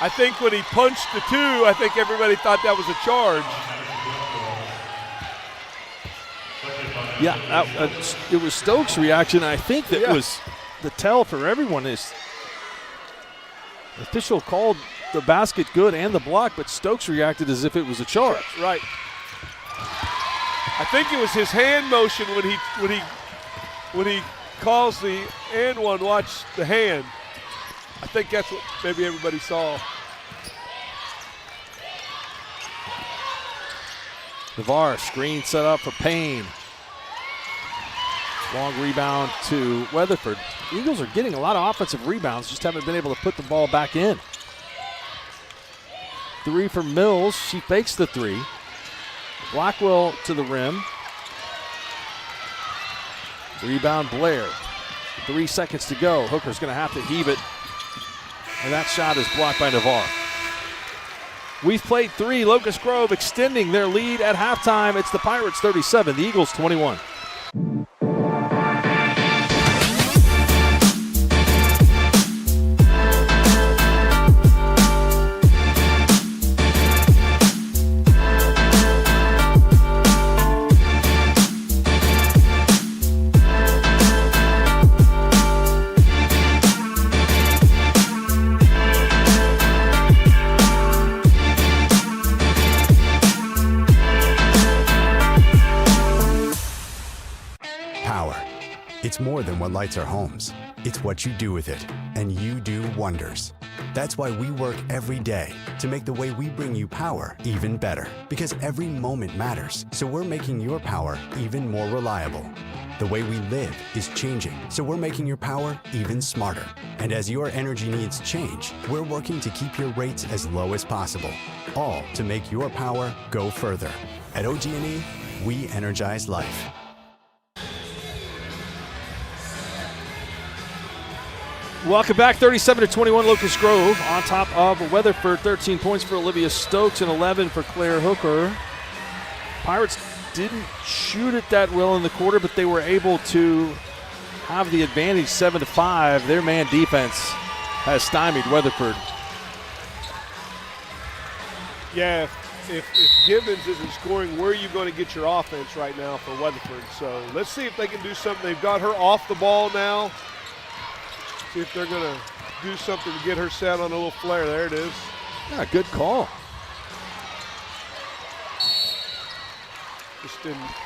I think when he punched the two, I think everybody thought that was a charge. Yeah, it was Stokes' reaction. I think that was the tell for everyone is the official called the basket good and the block, but Stokes reacted as if it was a charge. Right. I think it was his hand motion when he calls the and one. Watch the hand. I think that's what maybe everybody saw. Navarre screen set up for Payne. Long rebound to Weatherford. The Eagles are getting a lot of offensive rebounds, just haven't been able to put the ball back in. Three for Mills. She fakes the three. Blackwell to the rim. Rebound Blair. 3 seconds to go. Hooker's going to have to heave it. And that shot is blocked by Navarre. We've played three. Locust Grove extending their lead at halftime. It's the Pirates 37, the Eagles 21. It's more than what lights our homes. It's what you do with it, and you do wonders. That's why we work every day to make the way we bring you power even better. Because every moment matters, so we're making your power even more reliable. The way we live is changing, so we're making your power even smarter. And as your energy needs change, we're working to keep your rates as low as possible. All to make your power go further. At OG&E, we energize life. Welcome back, 37-21 Locust Grove on top of Weatherford. 13 points for Olivia Stokes and 11 for Claire Hooker. Pirates didn't shoot it that well in the quarter, but they were able to have the advantage 7-5. Their man defense has stymied Weatherford. Yeah, if Gibbons isn't scoring, where are you going to get your offense right now for Weatherford? So let's see if they can do something. They've got her off the ball now. See if they're going to do something to get her set on a little flare. There it is. Yeah, good call.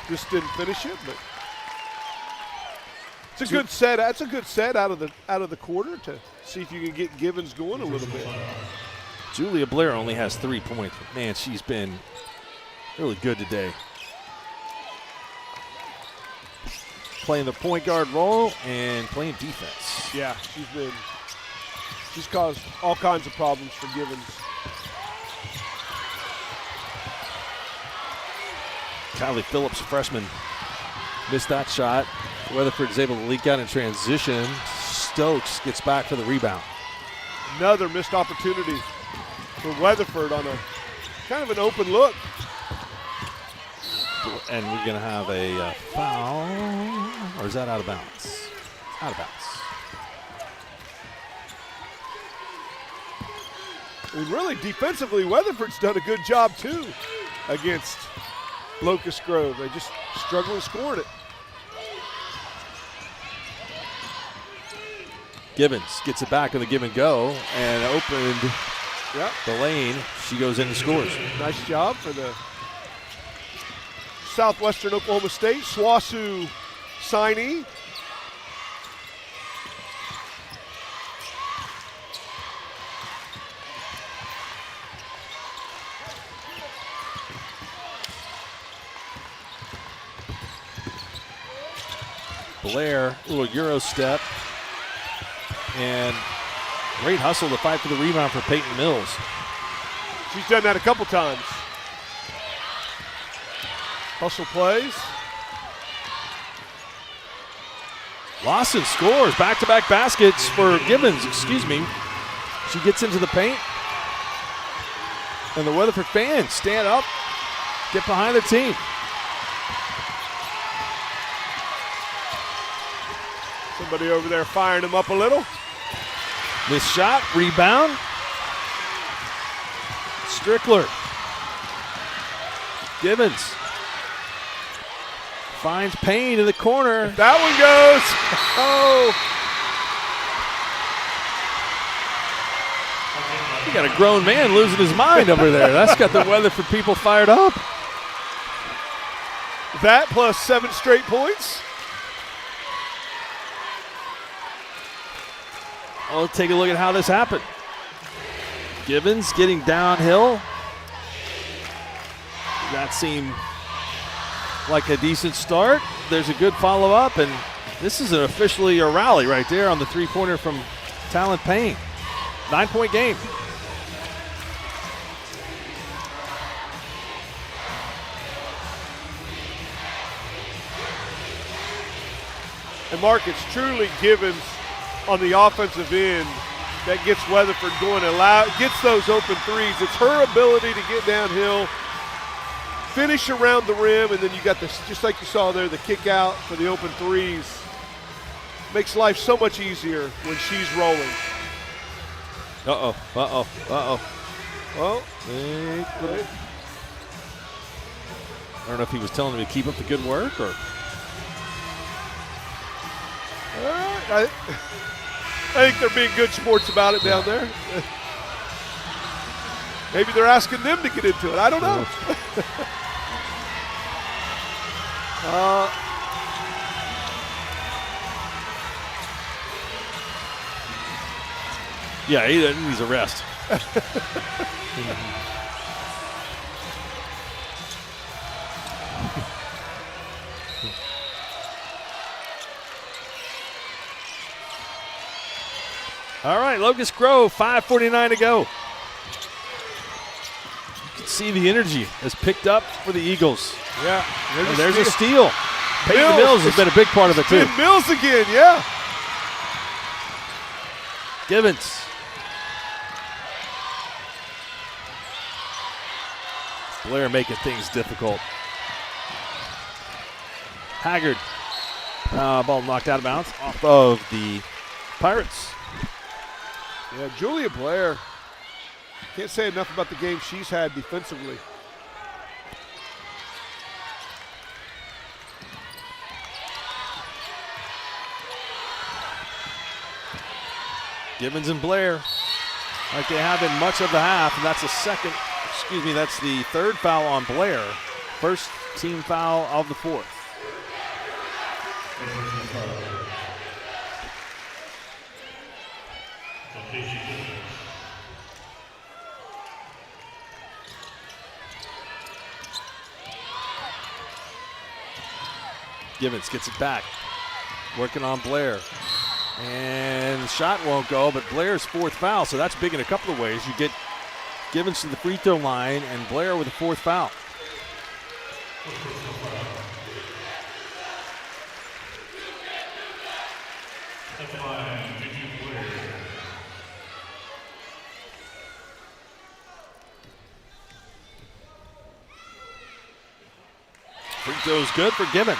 Just didn't finish it, but it's a good set. That's a good set out of the quarter to see if you can get Gibbons going a little bit. Julia Blair only has 3 points, but man, she's been really good today. Playing the point guard role and playing defense. Yeah, she's caused all kinds of problems for Gibbons. Kylie Phillips, freshman, missed that shot. Weatherford's able to leak out in transition. Stokes gets back for the rebound. Another missed opportunity for Weatherford on a kind of an open look. And we're going to have a foul. Or is that out of bounds? Out of bounds. And really, defensively, Weatherford's done a good job, too, against Locust Grove. They just struggling scoring it. Gibbons gets it back on the give and go and opened the lane. She goes in and scores. Nice job for the Southwestern Oklahoma State SWOSU signee. Blair, little Euro step. And great hustle to fight for the rebound for Peyton Mills. She's done that a couple times. Hustle plays. Lawson scores. Back-to-back baskets for Gibbons, excuse me. She gets into the paint. And the Weatherford fans stand up, get behind the team. Somebody over there firing him up a little. Missed shot, rebound. Strickler. Gibbons finds Payne in the corner. That one goes. Oh. You got a grown man losing his mind over there. That's got the Weatherford people fired up. That plus 7 straight points. Well, let's take a look at how this happened. Gibbons getting downhill. That seemed like a decent start. There's a good follow-up, and this is officially a rally right there on the three-pointer from Talon Payne. 9-point game. And Mark, it's truly Gibbons on the offensive end that gets Weatherford going, gets those open threes. It's her ability to get downhill, finish around the rim, and then you got this, just like you saw there, the kick out for the open threes. Makes life so much easier when she's rolling. Uh-oh. Well, I don't know if he was telling him to keep up the good work or. I think they're being good sports about it down there. Maybe they're asking them to get into it. I don't know. Yeah, he needs a rest. All right, Locust Grove, 5:49 to go. You can see the energy has picked up for the Eagles. Yeah. There's a steal. Peyton Mills has been a big part of it, too. Mills again, yeah. Givens. Blair making things difficult. Haggard. Ball knocked out of bounds off of the Pirates. Yeah, Julia Blair. Can't say enough about the game she's had defensively. Givens and Blair, like they have in much of the half, and that's that's the third foul on Blair. First team foul of the fourth. Givens gets it back, working on Blair. And the shot won't go, but Blair's fourth foul, so that's big in a couple of ways. You get Givens to the free throw line and Blair with a fourth foul. Free throw's good for Givens.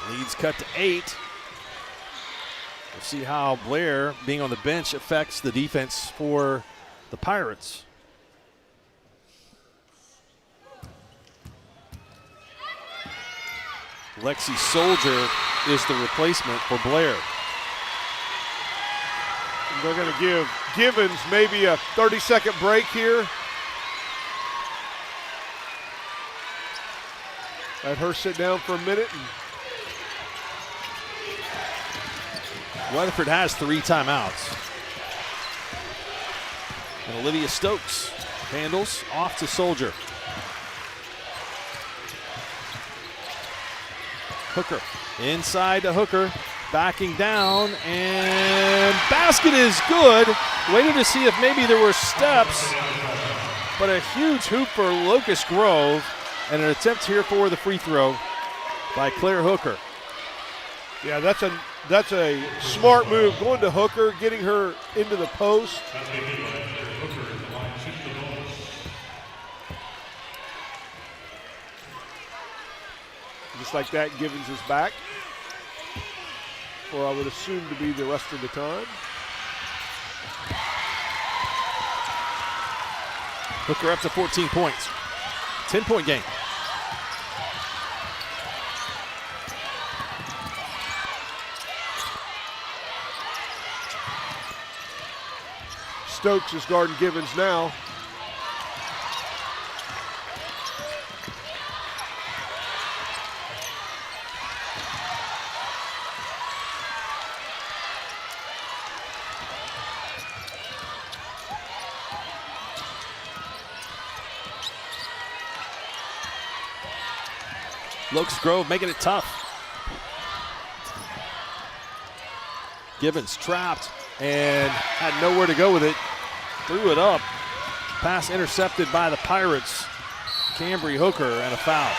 Leads cut to 8. We'll see how Blair being on the bench affects the defense for the Pirates. Lexi Soldier is the replacement for Blair. And they're going to give Givens maybe a 30-second break here. Let her sit down for a minute. Weatherford has 3 timeouts. And Olivia Stokes handles off to Soldier. Hooker inside to Hooker, backing down, and basket is good. Waited to see if maybe there were steps, but a huge hoop for Locust Grove, and an attempt here for the free throw by Claire Hooker. Yeah, that's a smart move, going to Hooker, getting her into the post. Just like that, Givens is back, or I would assume to be the rest of the time. Hooker up to 14 points. 10-point game. Stokes is guarding Givens now. Locust Grove making it tough. Givens trapped and had nowhere to go with it. Threw it up. Pass intercepted by the Pirates. Cambry Hooker and a foul.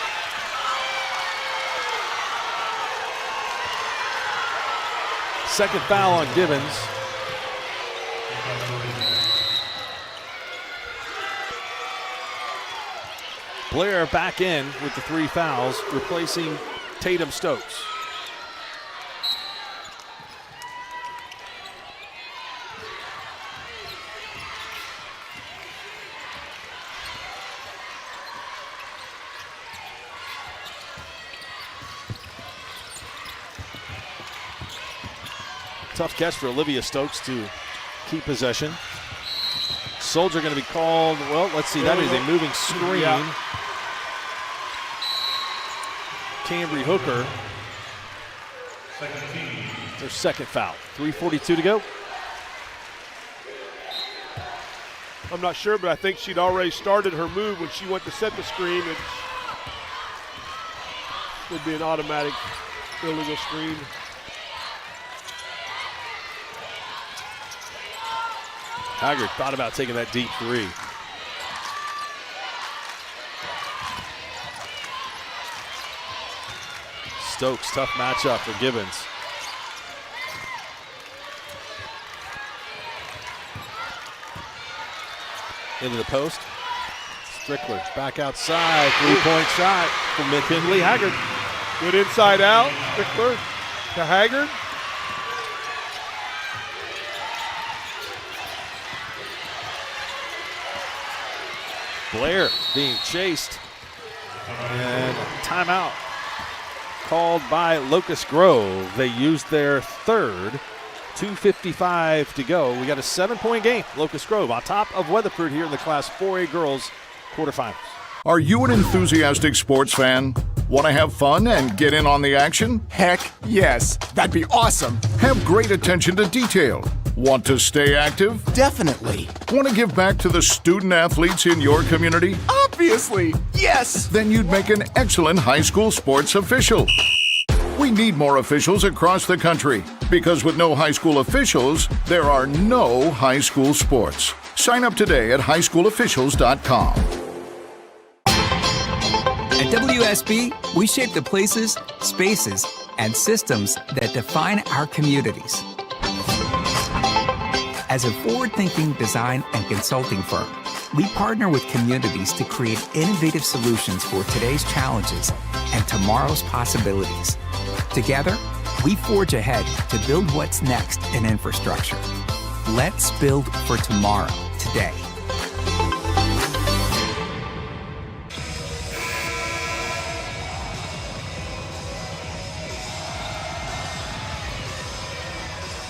Second foul on Givens. Blair back in with the 3 fouls, replacing Tatum Stokes. Tough catch for Olivia Stokes to keep possession. Soldier going to be called, well, let's see, that is a moving screen. Yeah. Cambry Hooker Their second foul. 3:42 to go. I'm not sure, but I think she'd already started her move when she went to set the screen. It would be an automatic illegal screen. Haggard thought about taking that deep three. Stokes, tough matchup for Gibbons. Into the post. Strickler back outside. Three-point shot from McKinley. Haggard. Good inside out. Strickler to Haggard. Blair being chased. And timeout called by Locust Grove. They used their third. 2:55 to go. We got a 7-point game. Locust Grove on top of Weatherford here in the Class 4A girls quarterfinals. Are you an enthusiastic sports fan? Want to have fun and get in on the action? Heck yes. That'd be awesome. Have great attention to detail. Want to stay active? Definitely. Want to give back to the student athletes in your community? Obviously. Yes. Then you'd make an excellent high school sports official. We need more officials across the country because with no high school officials, there are no high school sports. Sign up today at highschoolofficials.com. At WSB, we shape the places, spaces, and systems that define our communities. As a forward-thinking design and consulting firm, we partner with communities to create innovative solutions for today's challenges and tomorrow's possibilities. Together, we forge ahead to build what's next in infrastructure. Let's build for tomorrow, today.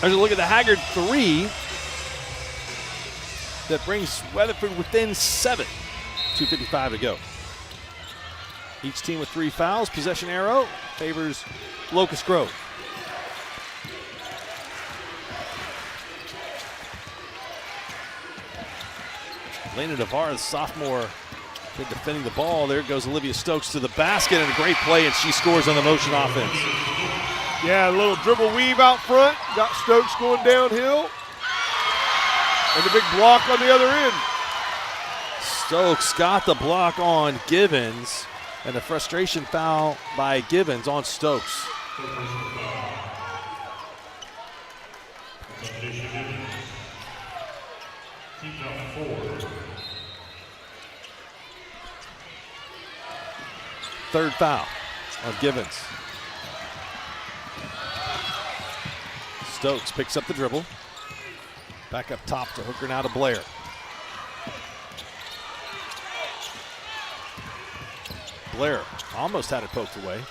There's a look at the Haggard three that brings Weatherford within 7. 2:55 to go. Each team with 3 fouls. Possession arrow favors Locust Grove. Lena Navarre, the sophomore, been defending the ball. There goes Olivia Stokes to the basket, and a great play, and she scores on the motion offense. Yeah, a little dribble weave out front. Got Stokes going downhill. And the big block on the other end. Stokes got the block on Givens, and the frustration foul by Givens on Stokes. Third foul on Givens. Stokes picks up the dribble. Back up top to Hooker, now to Blair. Blair almost had it poked away.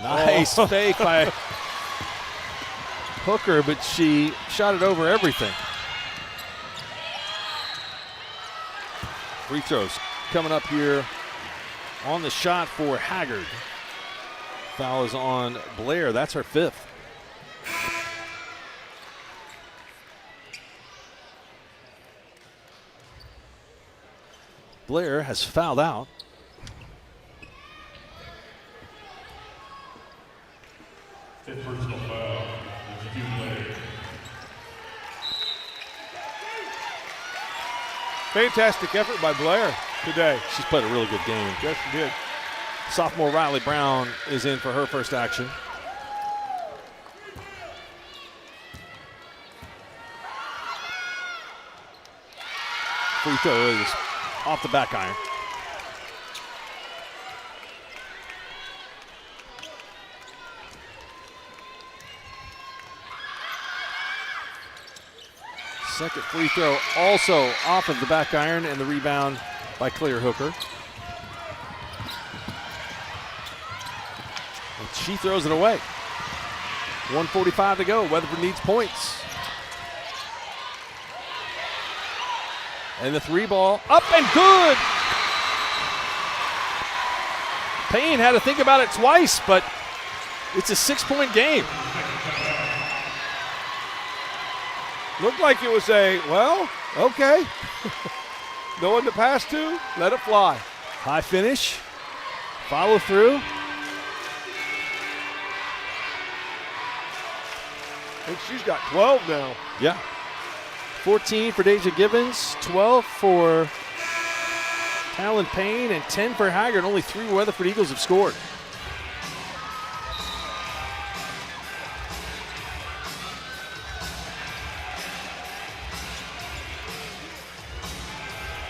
Nice fake by Hooker, but she shot it over everything. Free throws coming up here on the shot for Haggard. Foul is on Blair. That's her 5th. Blair has fouled out. Fifth personal foul. Blair. Fantastic effort by Blair today. She's played a really good game. Yes, she did. Sophomore Riley Brown is in for her first action. Free throw is off the back iron. Second free throw also off of the back iron, and the rebound by Claire Hooker. And she throws it away. 1:45 to go. Weatherford needs points. And the 3 ball up and good. Payne had to think about it twice, but it's a 6-point game. Looked like it was okay. No one to pass to, let it fly. High finish, follow through. I think she's got 12 now. Yeah. 14 for Deja Gibbons, 12 for Talon Payne, and 10 for Haggard. Only 3 Weatherford Eagles have scored.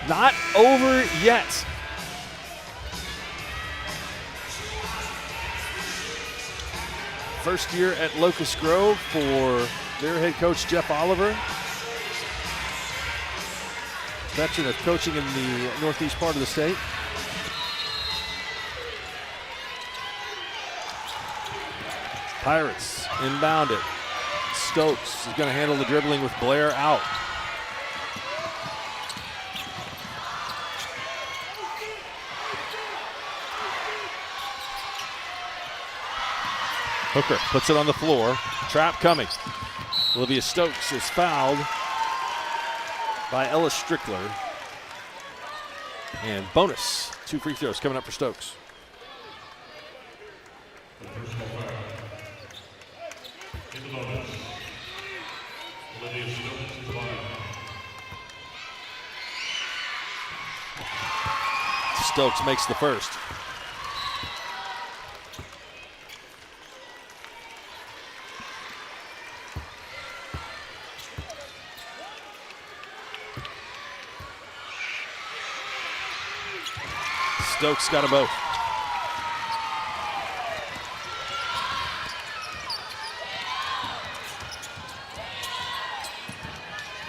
Not over yet. First year at Locust Grove for their head coach, Jeff Oliver. Veteran of coaching in the northeast part of the state. Pirates inbound it. Stokes is going to handle the dribbling with Blair out. Hooker puts it on the floor. Trap coming. Olivia Stokes is fouled by Ella Strickler. And bonus, 2 free throws coming up for Stokes. Stokes makes the first. Stokes got them both.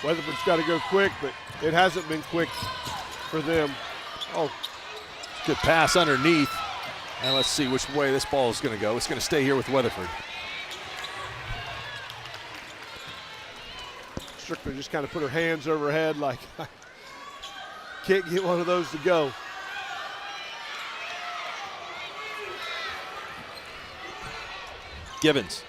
Weatherford's got to go quick, but it hasn't been quick for them. Oh, good pass underneath. And let's see which way this ball is going to go. It's going to stay here with Weatherford. Strickler just kind of put her hands over her head like, can't get one of those to go. Gibbons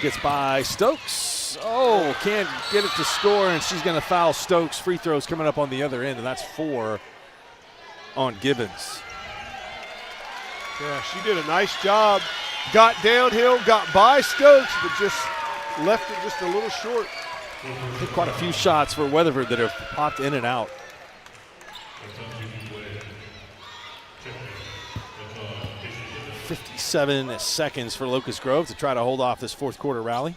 gets by Stokes. Oh, can't get it to score, and she's going to foul Stokes. Free throws coming up on the other end, and that's 4 on Gibbons. Yeah, she did a nice job. Got downhill, got by Stokes, but just left it just a little short. Hit quite a few shots for Weatherford that have popped in and out. 57 seconds for Locust Grove to try to hold off this fourth quarter rally.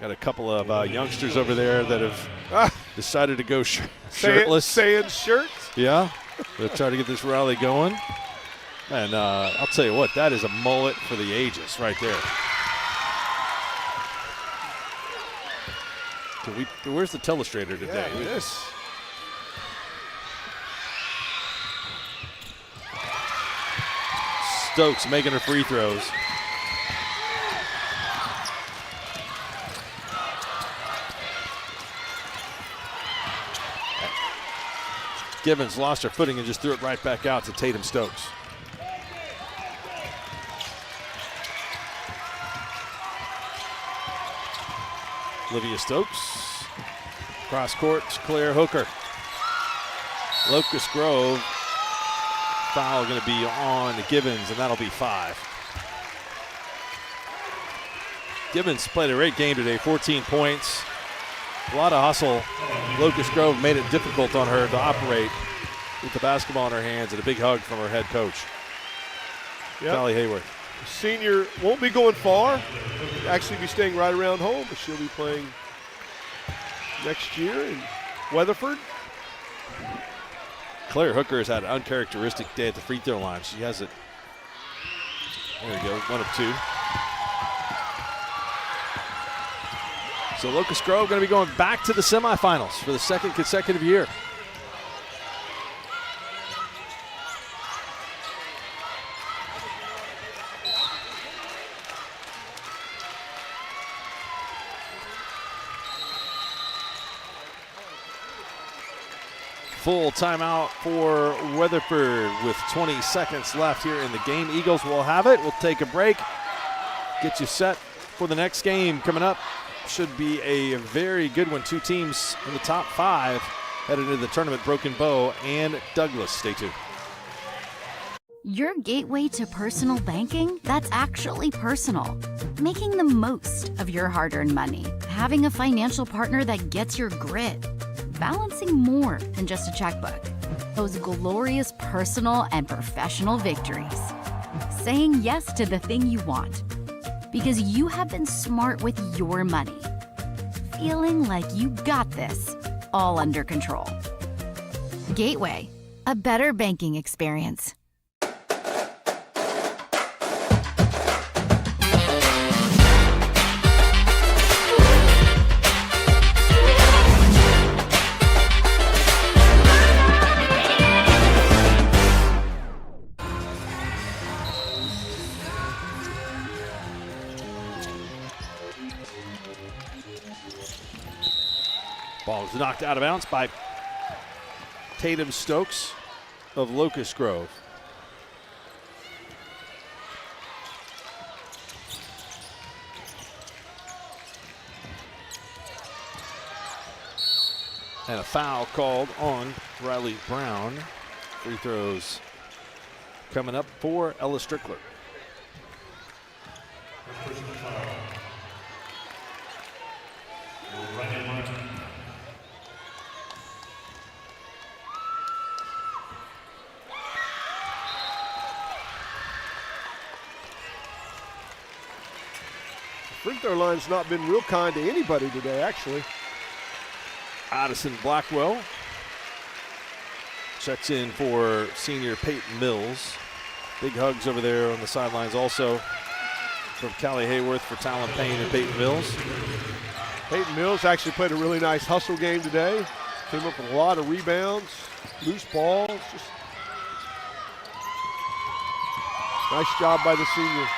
Got a couple of youngsters over there that have decided to go shirtless. Saying shirts? Yeah, they'll try to get this rally going. And I'll tell you what, that is a mullet for the ages right there. Where's the telestrator today? Yeah, this. Stokes making her free throws. Gibbons lost her footing and just threw it right back out to Tatum Stokes. Olivia Stokes. Cross court, Claire Hooker. Locust Grove. Foul going to be on Gibbons, and that'll be 5. Gibbons played a great game today, 14 points. A lot of hustle. Locust Grove made it difficult on her to operate with the basketball in her hands, and a big hug from her head coach, Callie Hayworth. Senior won't be going far. Actually be staying right around home, but she'll be playing next year in Weatherford. Claire Hooker has had an uncharacteristic day at the free throw line. She has it. There we go, 1 of 2. So Locust Grove going to be going back to the semifinals for the second consecutive year. full timeout for Weatherford with 20 seconds left here in the game. Eagles will have it. We'll take a break, get you set for the next game coming up. Should be a very good one. Two teams in the top 5 headed into the tournament, Broken Bow and Douglas. Stay tuned. Your gateway to personal banking that's actually personal. Making the most of your hard-earned money. Having a financial partner that gets your grit. Balancing more than just a checkbook. Those glorious personal and professional victories. Saying yes to the thing you want. Because you have been smart with your money. Feeling like you got this, all under control. Gateway, a better banking experience. Ball is knocked out of bounds by Tatum Stokes of Locust Grove. And a foul called on Riley Brown. Free throws coming up for Ella Strickler. Free throw line's not been real kind to anybody today, actually. Addison Blackwell checks in for senior Peyton Mills. Big hugs over there on the sidelines also from Callie Hayworth for Talon Payne and Peyton Mills. Peyton Mills actually played a really nice hustle game today. Came up with a lot of rebounds, loose balls. Just nice job by the senior.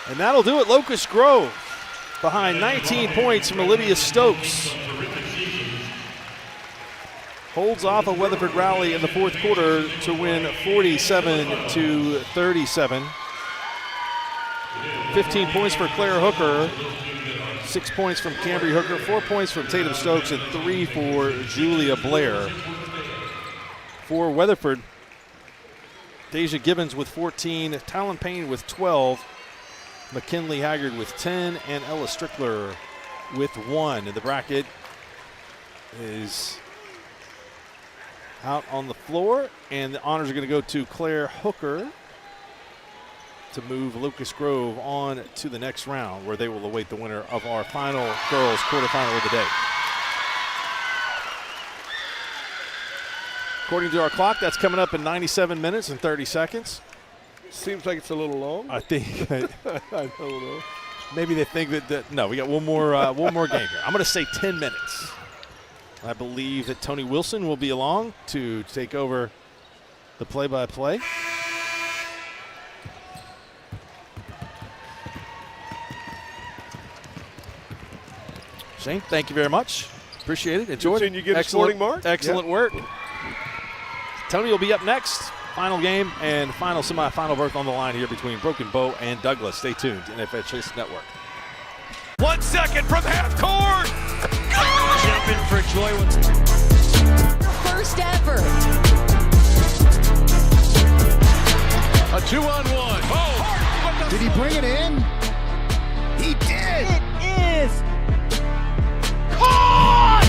And that'll do it. Locust Grove behind 19 points from Olivia Stokes. Holds off a Weatherford rally in the fourth quarter to win 47-37. 15 points for Claire Hooker, 6 points from Cambry Hooker, 4 points from Tatum Stokes, and 3 for Julia Blair. For Weatherford, Deja Gibbons with 14, Talon Payne with 12, McKinley Haggard with 10, and Ella Strickler with 1. And the bracket is out on the floor, and the honors are going to go to Claire Hooker to move Locust Grove on to the next round, where they will await the winner of our final girls quarterfinal of the day. According to our clock, that's coming up in 97 minutes and 30 seconds. Seems like it's a little long. I think. I don't know. Maybe they think that no, we got one more game here. I'm going to say 10 minutes. I believe that Tony Wilson will be along to take over the play-by-play. Shane, thank you very much. Appreciate it. Enjoyed it. You get a sporting mark? Excellent work. Tony will be up next. Final game and final semifinal berth on the line here between Broken Bow and Douglas. Stay tuned to NFL Chase Network. 1 second from half court. Jumping for joy. First ever. A 2-on-1. Oh. Did he bring it in? He did. It is. Caught!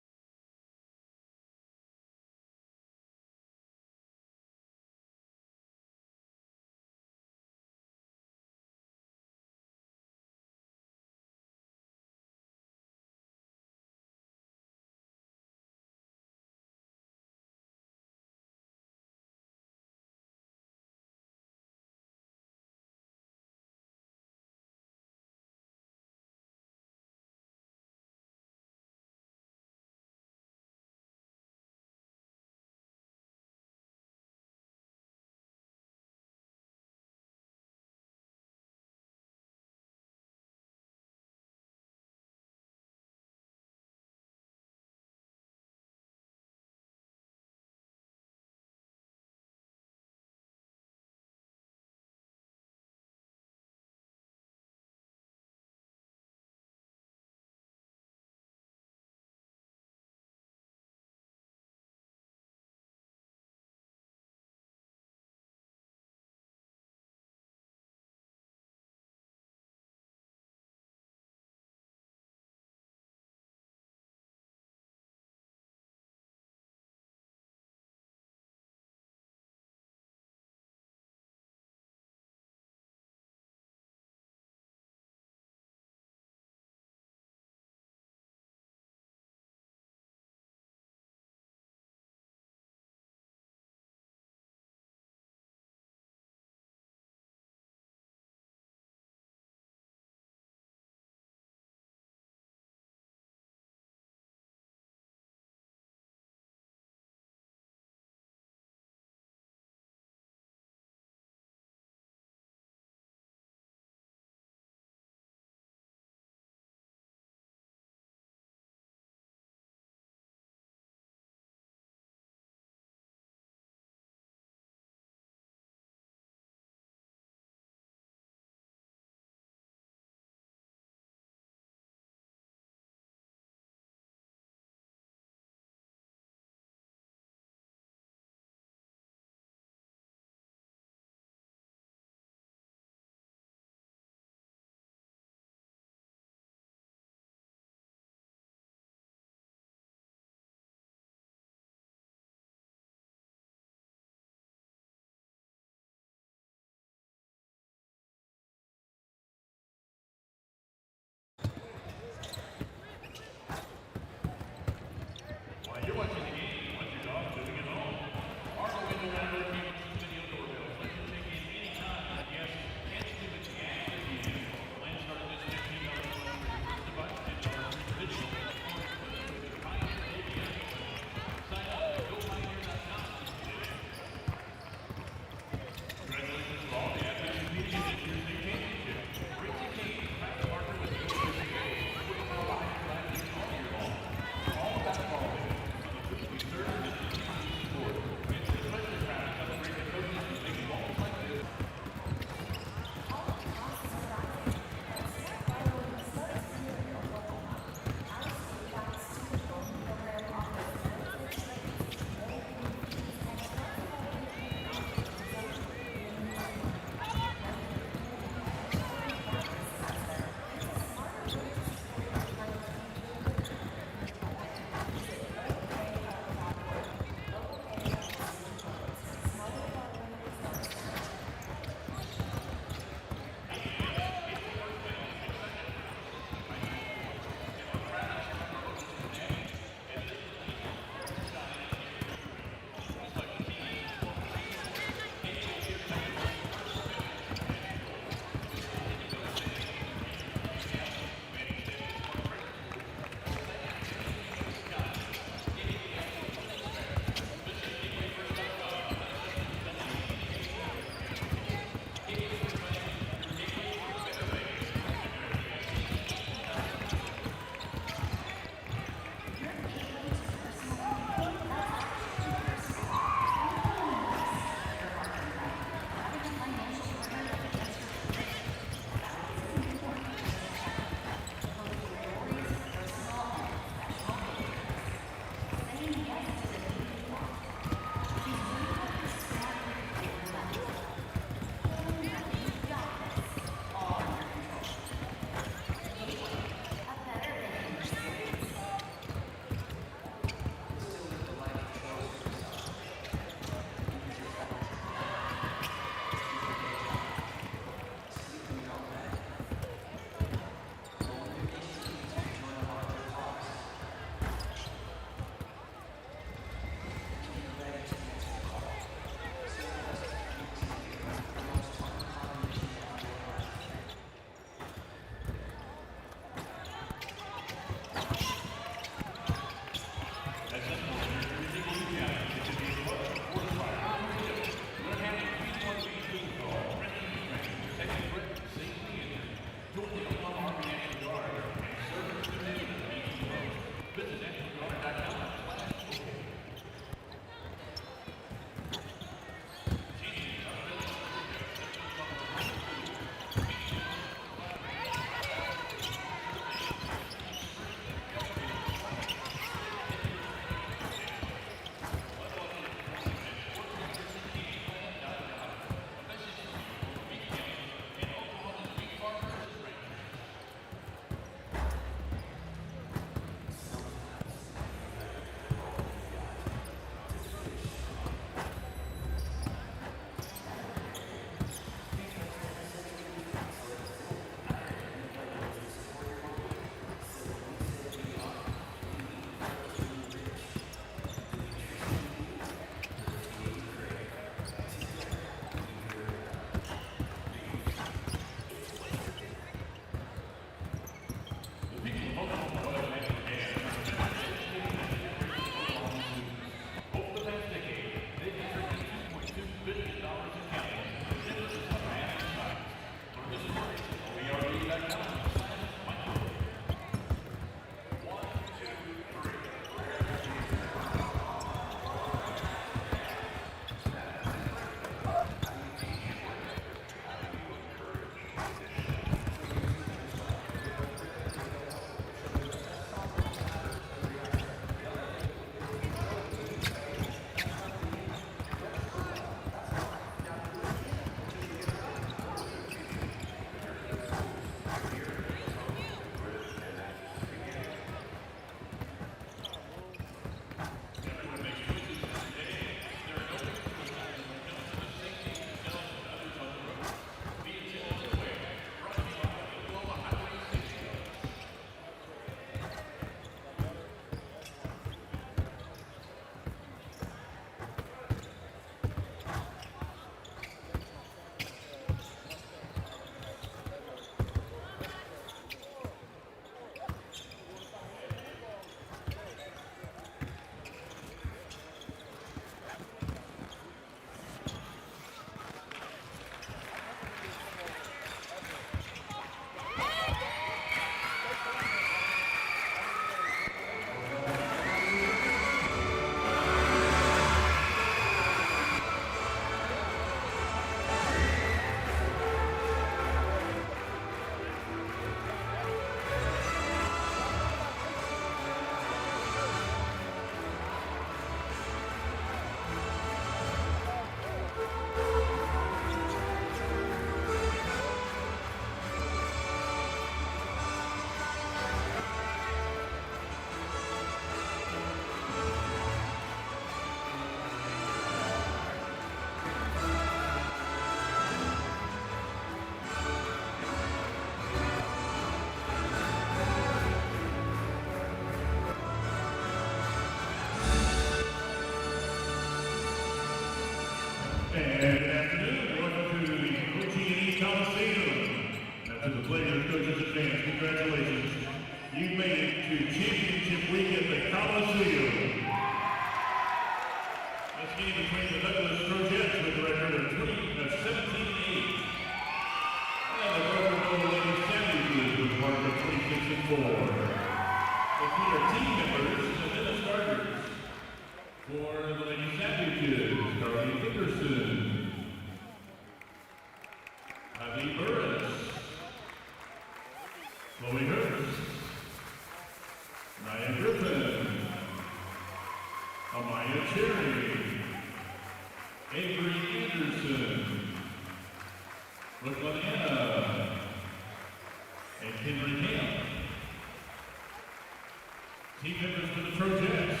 judges for the Trojans.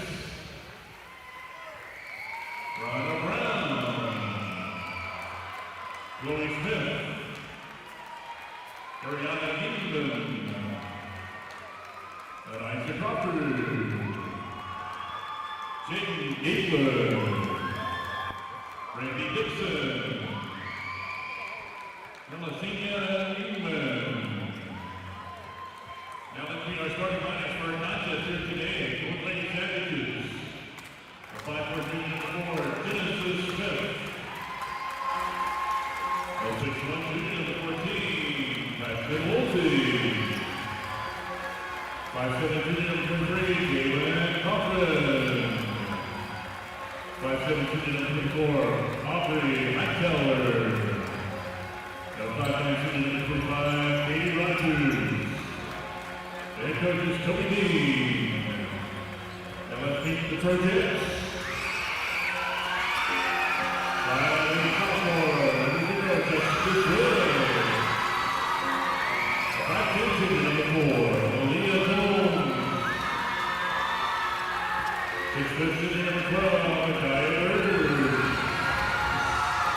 Rhino Brown. Chloe Smith. Ariana Kingman. And Isaac Crawford. Jaden Gabler. Randy Gibson. Melissa Newman. Now let's meet our starting lineups for our contest here today. Both Lady Savages. The 5'4" junior number 4, Genesis Smith. 6'1" junior number 14, Paxton Woolsey. 5'7" junior number 3, Jalen Cochran. 5'7" junior number 24, Aubrey Hightower. 5'9" junior number 25, Katie Rogers. Head coach is Toby Dean. And let's meet the Trojans. Riley Cosmore, number 0, Justice Wood. 5'10" junior number 4, Aaliyah Jones. 6' junior number 12, Micaiah Berger.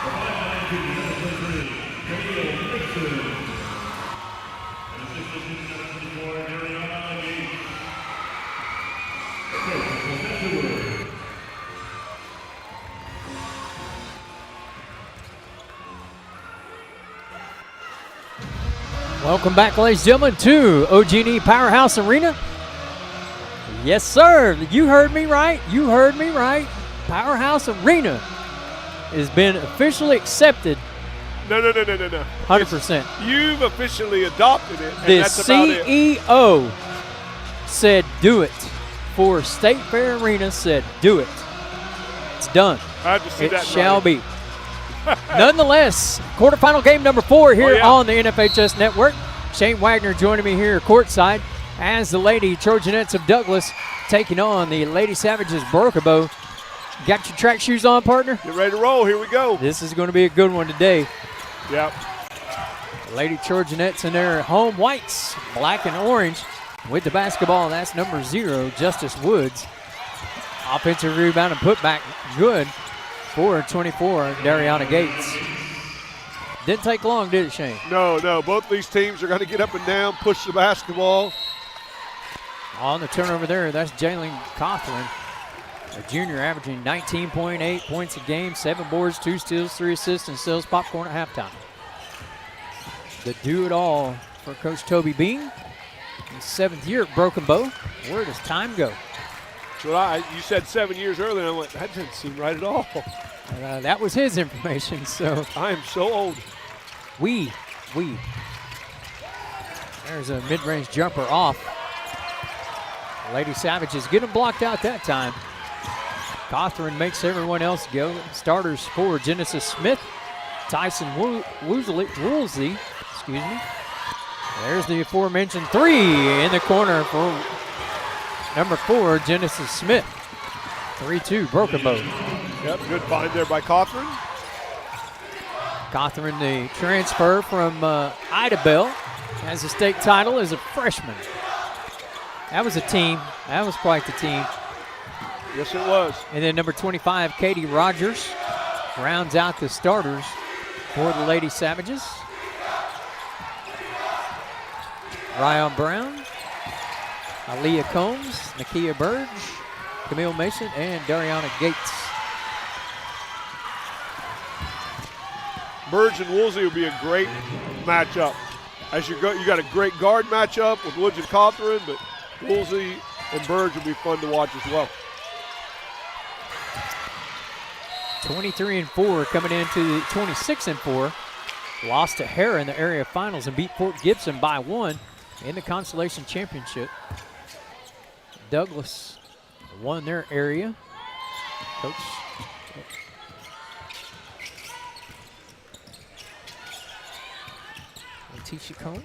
5'9" junior number 23, Camille Nixon. And assistant junior number 24, Ariana Gates. Welcome back, ladies and gentlemen, to OG&E Powerhouse Arena. Yes, sir. You heard me right. You heard me right. Powerhouse Arena has been officially accepted. No. 100%. You've officially adopted it. And The that's about it. CEO said do it. For State Fair Arena said do it. It's done. I have to see it that shall tonight. be. Nonetheless, quarterfinal game number 4 here on the NFHS Network. Shane Wagner joining me here courtside as the Lady Trojanettes of Douglas taking on the Lady Savages Brookabo. Got your track shoes on, partner? Get ready to roll. Here we go. This is going to be a good one today. Yep. The Lady Trojanettes in their home whites, black and orange. With the basketball, that's number 0, Justice Woods. Offensive rebound and putback, good for 24, Dariana Gates. Didn't take long, did it, Shane? No. Both these teams are going to get up and down, push the basketball. On the turnover there, that's Jalen Cothran, a junior averaging 19.8 points a game, 7 boards, 2 steals, 3 assists, and steals popcorn at halftime. The do-it-all for Coach Toby Bean. His 7th year at Broken Bow. Where does time go? Well, you said 7 years earlier, and I went, that didn't seem right at all. That was his information, so. I am so old. We. There's a mid-range jumper off. Lady Savages getting blocked out that time. Cothran makes everyone else go. Starters for Genesis Smith, Tyson Woolsey, excuse me. There's the aforementioned 3 in the corner for number 4, Genesis Smith. 3-2, Broken Bow. Yep, good find there by Cothran. Cothran, the transfer from Idabel, has a state title as a freshman. That was a team. That was quite the team. Yes, it was. And then number 25, Katie Rogers, rounds out the starters for the Lady Savages. Ryan Brown, Aaliyah Combs, Nakia Burge, Camille Mason, and Dariana Gates. Burge and Woolsey would be a great matchup. As you got a great guard matchup with Woods and Cothran, but Woolsey and Burge would be fun to watch as well. 23-4 coming into the 26-4. Lost to Hera in the area finals and beat Fort Gibson by 1 in the Consolation Championship. Douglas won their area. Coach Letitia Combs.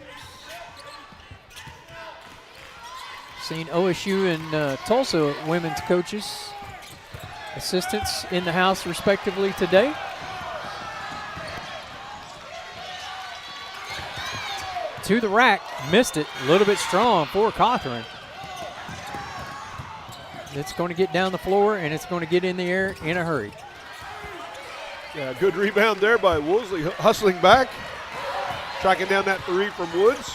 Seen OSU and Tulsa women's coaches, assistants in the house respectively today. To the rack, missed it, a little bit strong for Cothran. It's going to get down the floor, and it's going to get in the air in a hurry. Yeah, good rebound there by Woolsey, hustling back, tracking down that three from Woods.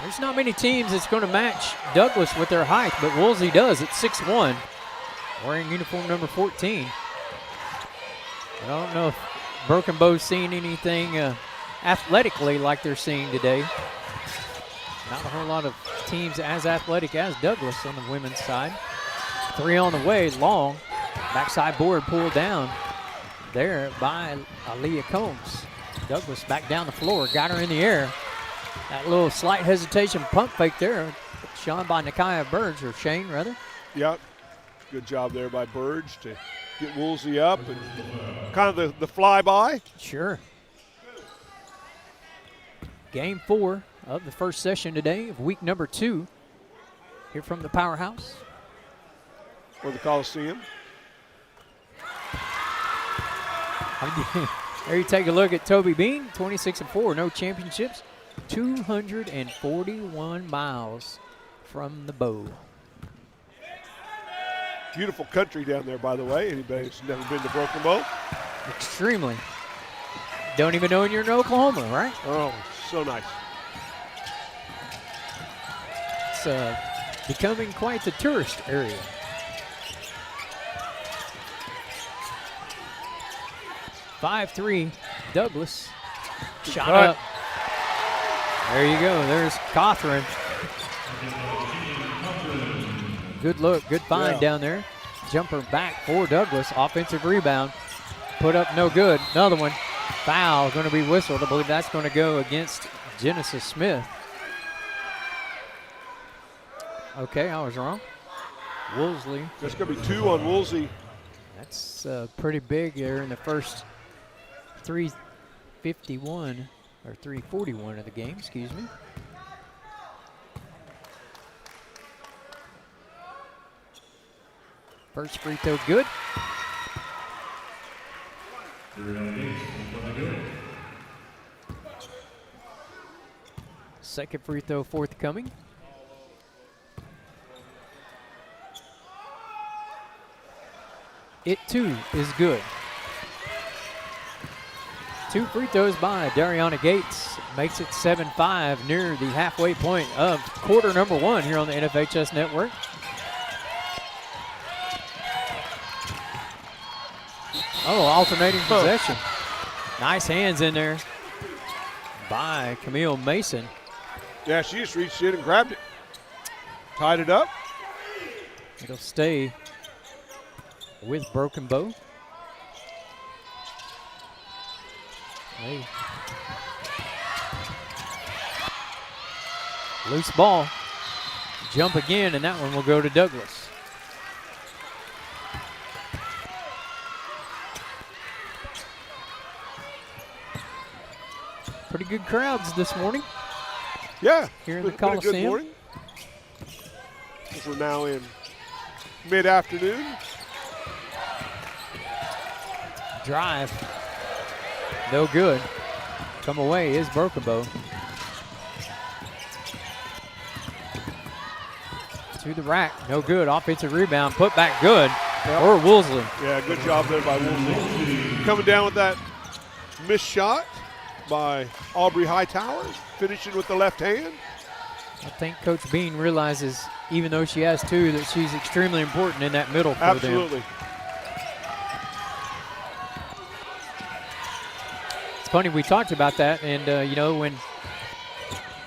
There's not many teams that's going to match Douglas with their height, but Woolsey does at 6'1", wearing uniform number 14. I don't know if Broken Bow's seen anything athletically like they're seeing today. Not a whole lot of teams as athletic as Douglas on the women's side. Three on the way, long. Backside board pulled down there by Aaliyah Combs. Douglas back down the floor, got her in the air. That little slight hesitation pump fake there, shown by Nakia Burge, or Shane rather. Yep, good job there by Burge to get Woolsey up and kind of the flyby. Sure. Game 4 of the first session today of week number 2 here from the Powerhouse. Or the Coliseum. There you take a look at Toby Bean, 26-4, no championships, 241 miles from the bow. Beautiful country down there, by the way. Anybody who's never been to Broken Bow? Extremely. Don't even know you're in Oklahoma, right? Oh, so nice. It's becoming quite the tourist area. (5-3) Douglas. Shot up. There you go. There's Cawthorn. Good look. Good find down there. Jumper back for Douglas. Offensive rebound. Put up no good. Another one. Foul going to be whistled. I believe that's going to go against Genesis Smith. Okay, I was wrong. Woolsey. That's going to be 2 on Woolsey. That's pretty big there in the first 3:51 or 3:41 of the game, excuse me. First free throw good. Second free throw forthcoming. It too is good. 2 free throws by Dariana Gates makes it 7-5 near the halfway point of quarter number 1 here on the NFHS Network. Oh, alternating possession. Nice hands in there by Camille Mason. Yeah, she just reached in and grabbed it. Tied it up. It'll stay with Broken Bow. Hey. Loose ball. Jump again, and that one will go to Douglas. Pretty good crowds this morning. Yeah. Here in the been a good Coliseum. morning. We're now in mid-afternoon. Drive. No good. Come away is Broken Bow. To the rack. No good. Offensive rebound. Put back good. Yep. Or Woolsey. Yeah, good job there by Woolsey. Coming down with that missed shot by Aubrey Hightower. Finishing with the left hand. I think Coach Bean realizes, even though she has 2, that she's extremely important in that middle for Absolutely. them. It's funny, we talked about that, and you know, when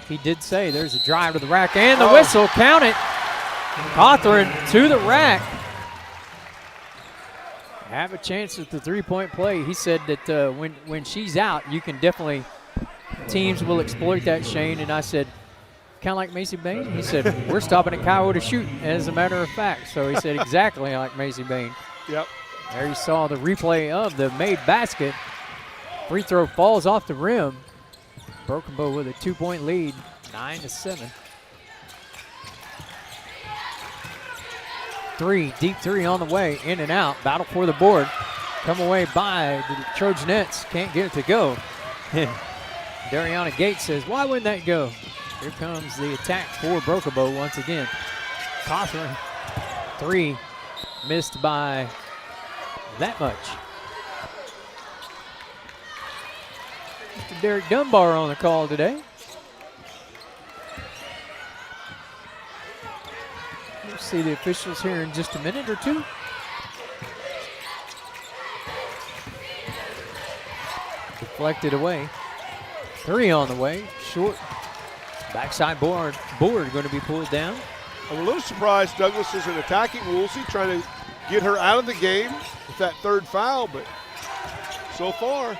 he did say there's a drive to the rack and the whistle, count it. Cawthorn to the rack. Have a chance at the three-point play. He said that when she's out, you can definitely, teams will exploit that, Shane. And I said, kind of like Macy Bain? He said, we're stopping at Kiowa to shoot, as a matter of fact. So he said exactly like Macy Bain. Yep. There you saw the replay of the made basket. Free throw falls off the rim. Broken Bow with a 2-point lead, 9-7. Deep three on the way, in and out. Battle for the board. Come away by the Trojanettes. Can't get it to go. Dariana Gates says, why wouldn't that go? Here comes the attack for Broken Bow once again. Cawthorn Three missed by that much. Mr. Derek Dunbar on the call today. We'll see the officials here in just a minute or two. Deflected away. Three on the way. Short. Backside board going to be pulled down. I'm a little surprised Douglas isn't attacking Woolsey, trying to get her out of the game with that third foul, but so far.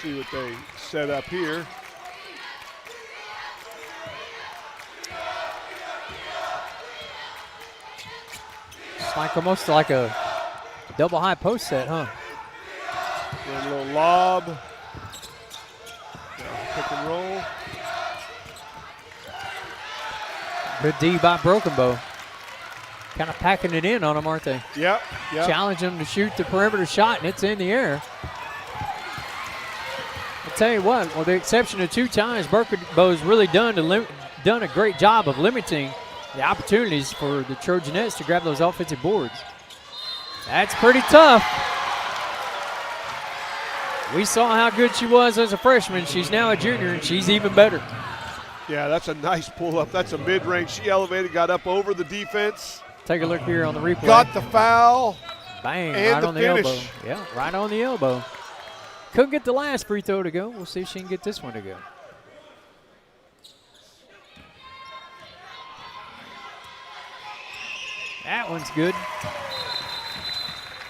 See what they set up here. It's like almost like a double high post set, huh? A little lob. Pick and roll. Good D by Broken Bow. Kind of packing it in on them, aren't they? Yep. Challenge them to shoot the perimeter shot, and it's in the air. I'll tell you what, with the exception of 2 times, Broken Bow's really done a great job of limiting the opportunities for the Trojanettes to grab those offensive boards. That's pretty tough. We saw how good she was as a freshman. She's now a junior, and she's even better. Yeah, that's a nice pull-up. That's a mid-range. She elevated, got up over the defense. Take a look here on the replay. Got the foul. Bang, and right the on the finish. elbow. Yeah, right on the elbow. Couldn't get the last free throw to go. We'll see if she can get this one to go. That one's good.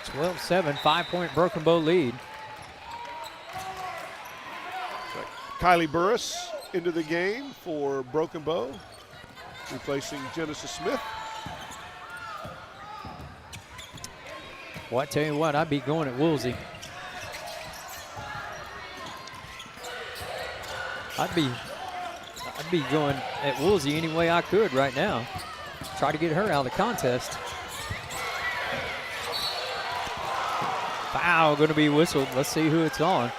12-7, 5-point Broken Bow lead. Kylie Burris into the game for Broken Bow, replacing Genesis Smith. Well, I tell you what, I'd be going at Woolsey. I'd be going at Woolsey any way I could right now. Try to get her out of the contest. Foul going to be whistled. Let's see who it's on.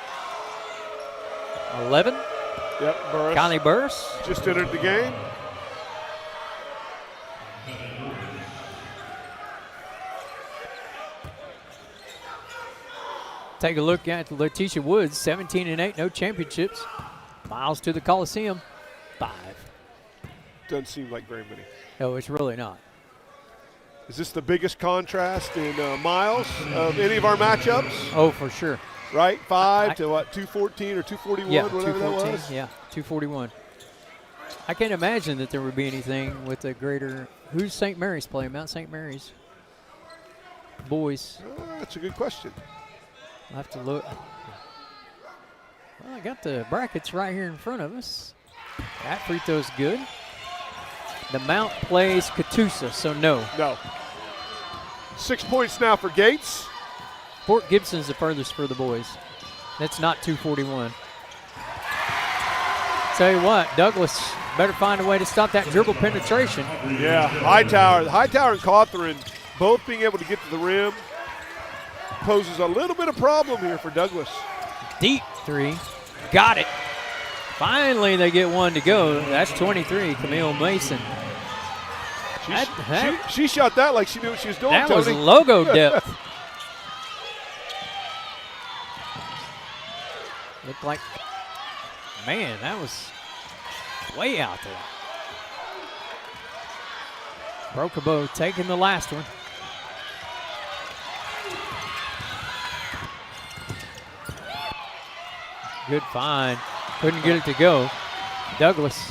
11. Yep, Burris. Kylie Burris. Just entered the game. Take a look at Letitia Woods, 17-8, no championships. Miles to the Coliseum, 5. Doesn't seem like very many. No, it's really not. Is this the biggest contrast in miles of any of our matchups? Oh, for sure. Right, 5 to what, 214 or 241, yeah, whatever that was? Yeah, 241. I can't imagine that there would be anything with a greater. Who's St. Mary's playing? Mount St. Mary's. Boys. That's a good question. I'll have to look. Well, I got the brackets right here in front of us. That free throw's good. The Mount plays Catoosa, so no. No. 6 points now for Gates. Fort Gibson's the furthest for the boys. That's not 241. Tell you what, Douglas better find a way to stop that dribble penetration. Yeah, Hightower and Cawthorne both being able to get to the rim poses a little bit of problem here for Douglas. Deep three. Got it. Finally, they get one to go. That's 23, Camille Mason. She shot that like she knew what she was doing, That Tony. was logo depth. Looked like, man, that was way out there. Broken Bow taking the last one. Good find. Couldn't get it to go. Douglas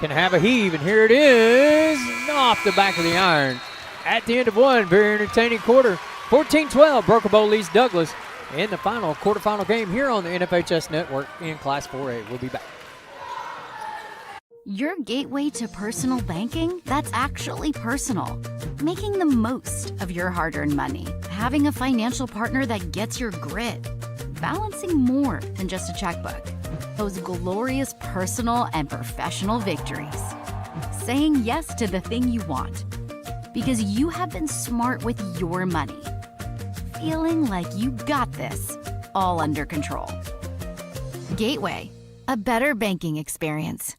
can have a heave, and here it is. Off the back of the iron. At the end of one, very entertaining quarter. 14-12, Broken Bow leads Douglas in the final quarterfinal game here on the NFHS Network in Class 4A. We'll be back. Your gateway to personal banking that's actually personal. Making the most of your hard-earned money. Having a financial partner that gets your grit. Balancing more than just a checkbook. Those glorious personal and professional victories. Saying yes to the thing you want. because you have been smart with your money. Feeling like you got this all under control. Gateway, a better banking experience.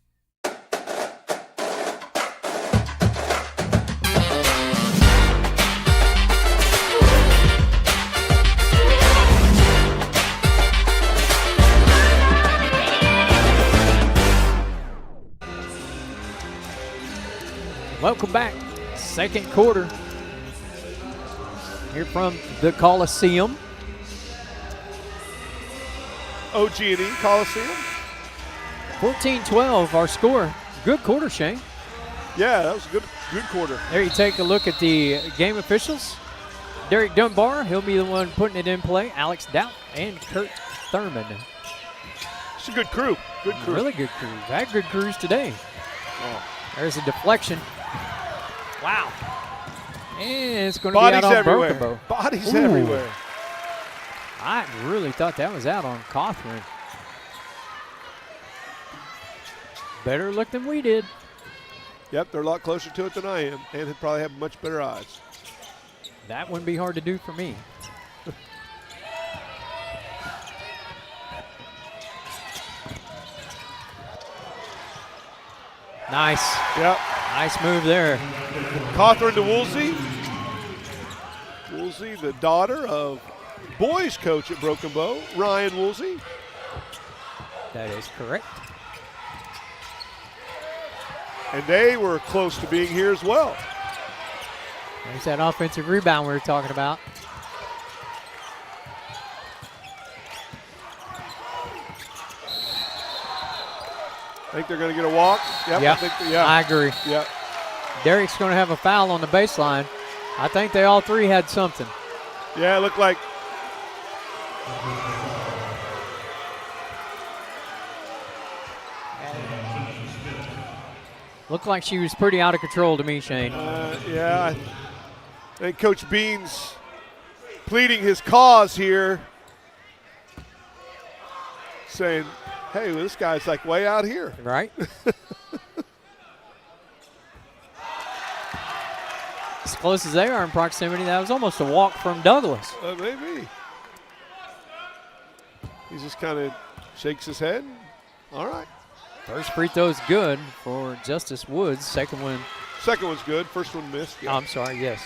Welcome back. Second quarter. Here from the Coliseum. OG&E Coliseum. 14-12 our score. Good quarter, Shane. Yeah, that was a good quarter. There you take a look at the game officials. Derek Dunbar, he'll be the one putting it in play. Alex Doubt and Kurt Thurman. It's a good crew. Good crew. Really good crew. Had good crews today. Oh. There's a deflection. Wow. And it's going to be out on Brokenbow. Bodies everywhere. I really thought that was out on Cawthorn. Better look than we did. Yep, they're a lot closer to it than I am, and they probably have much better eyes. That wouldn't be hard to do for me. Nice. Yep. Nice move there. Cawthorn to Woolsey. Woolsey, the daughter of boys coach at Broken Bow, Ryan Woolsey. That is correct. And they were close to being here as well. There's that offensive rebound we were talking about. I think they're going to get a walk. Yep, Yeah, I agree. Yep. Derek's going to have a foul on the baseline. I think they all three had something. Yeah, it looked like. Looked like she was pretty out of control to me, Shane. Yeah, I think Coach Beans pleading his cause here, saying, hey, well, this guy's like way out here. Right. As close as they are in proximity, that was almost a walk from Douglas. Maybe. He just kind of shakes his head. All right. First free throw is good for Justice Woods. Second one's good. First one missed. Yeah. Oh, I'm sorry, yes.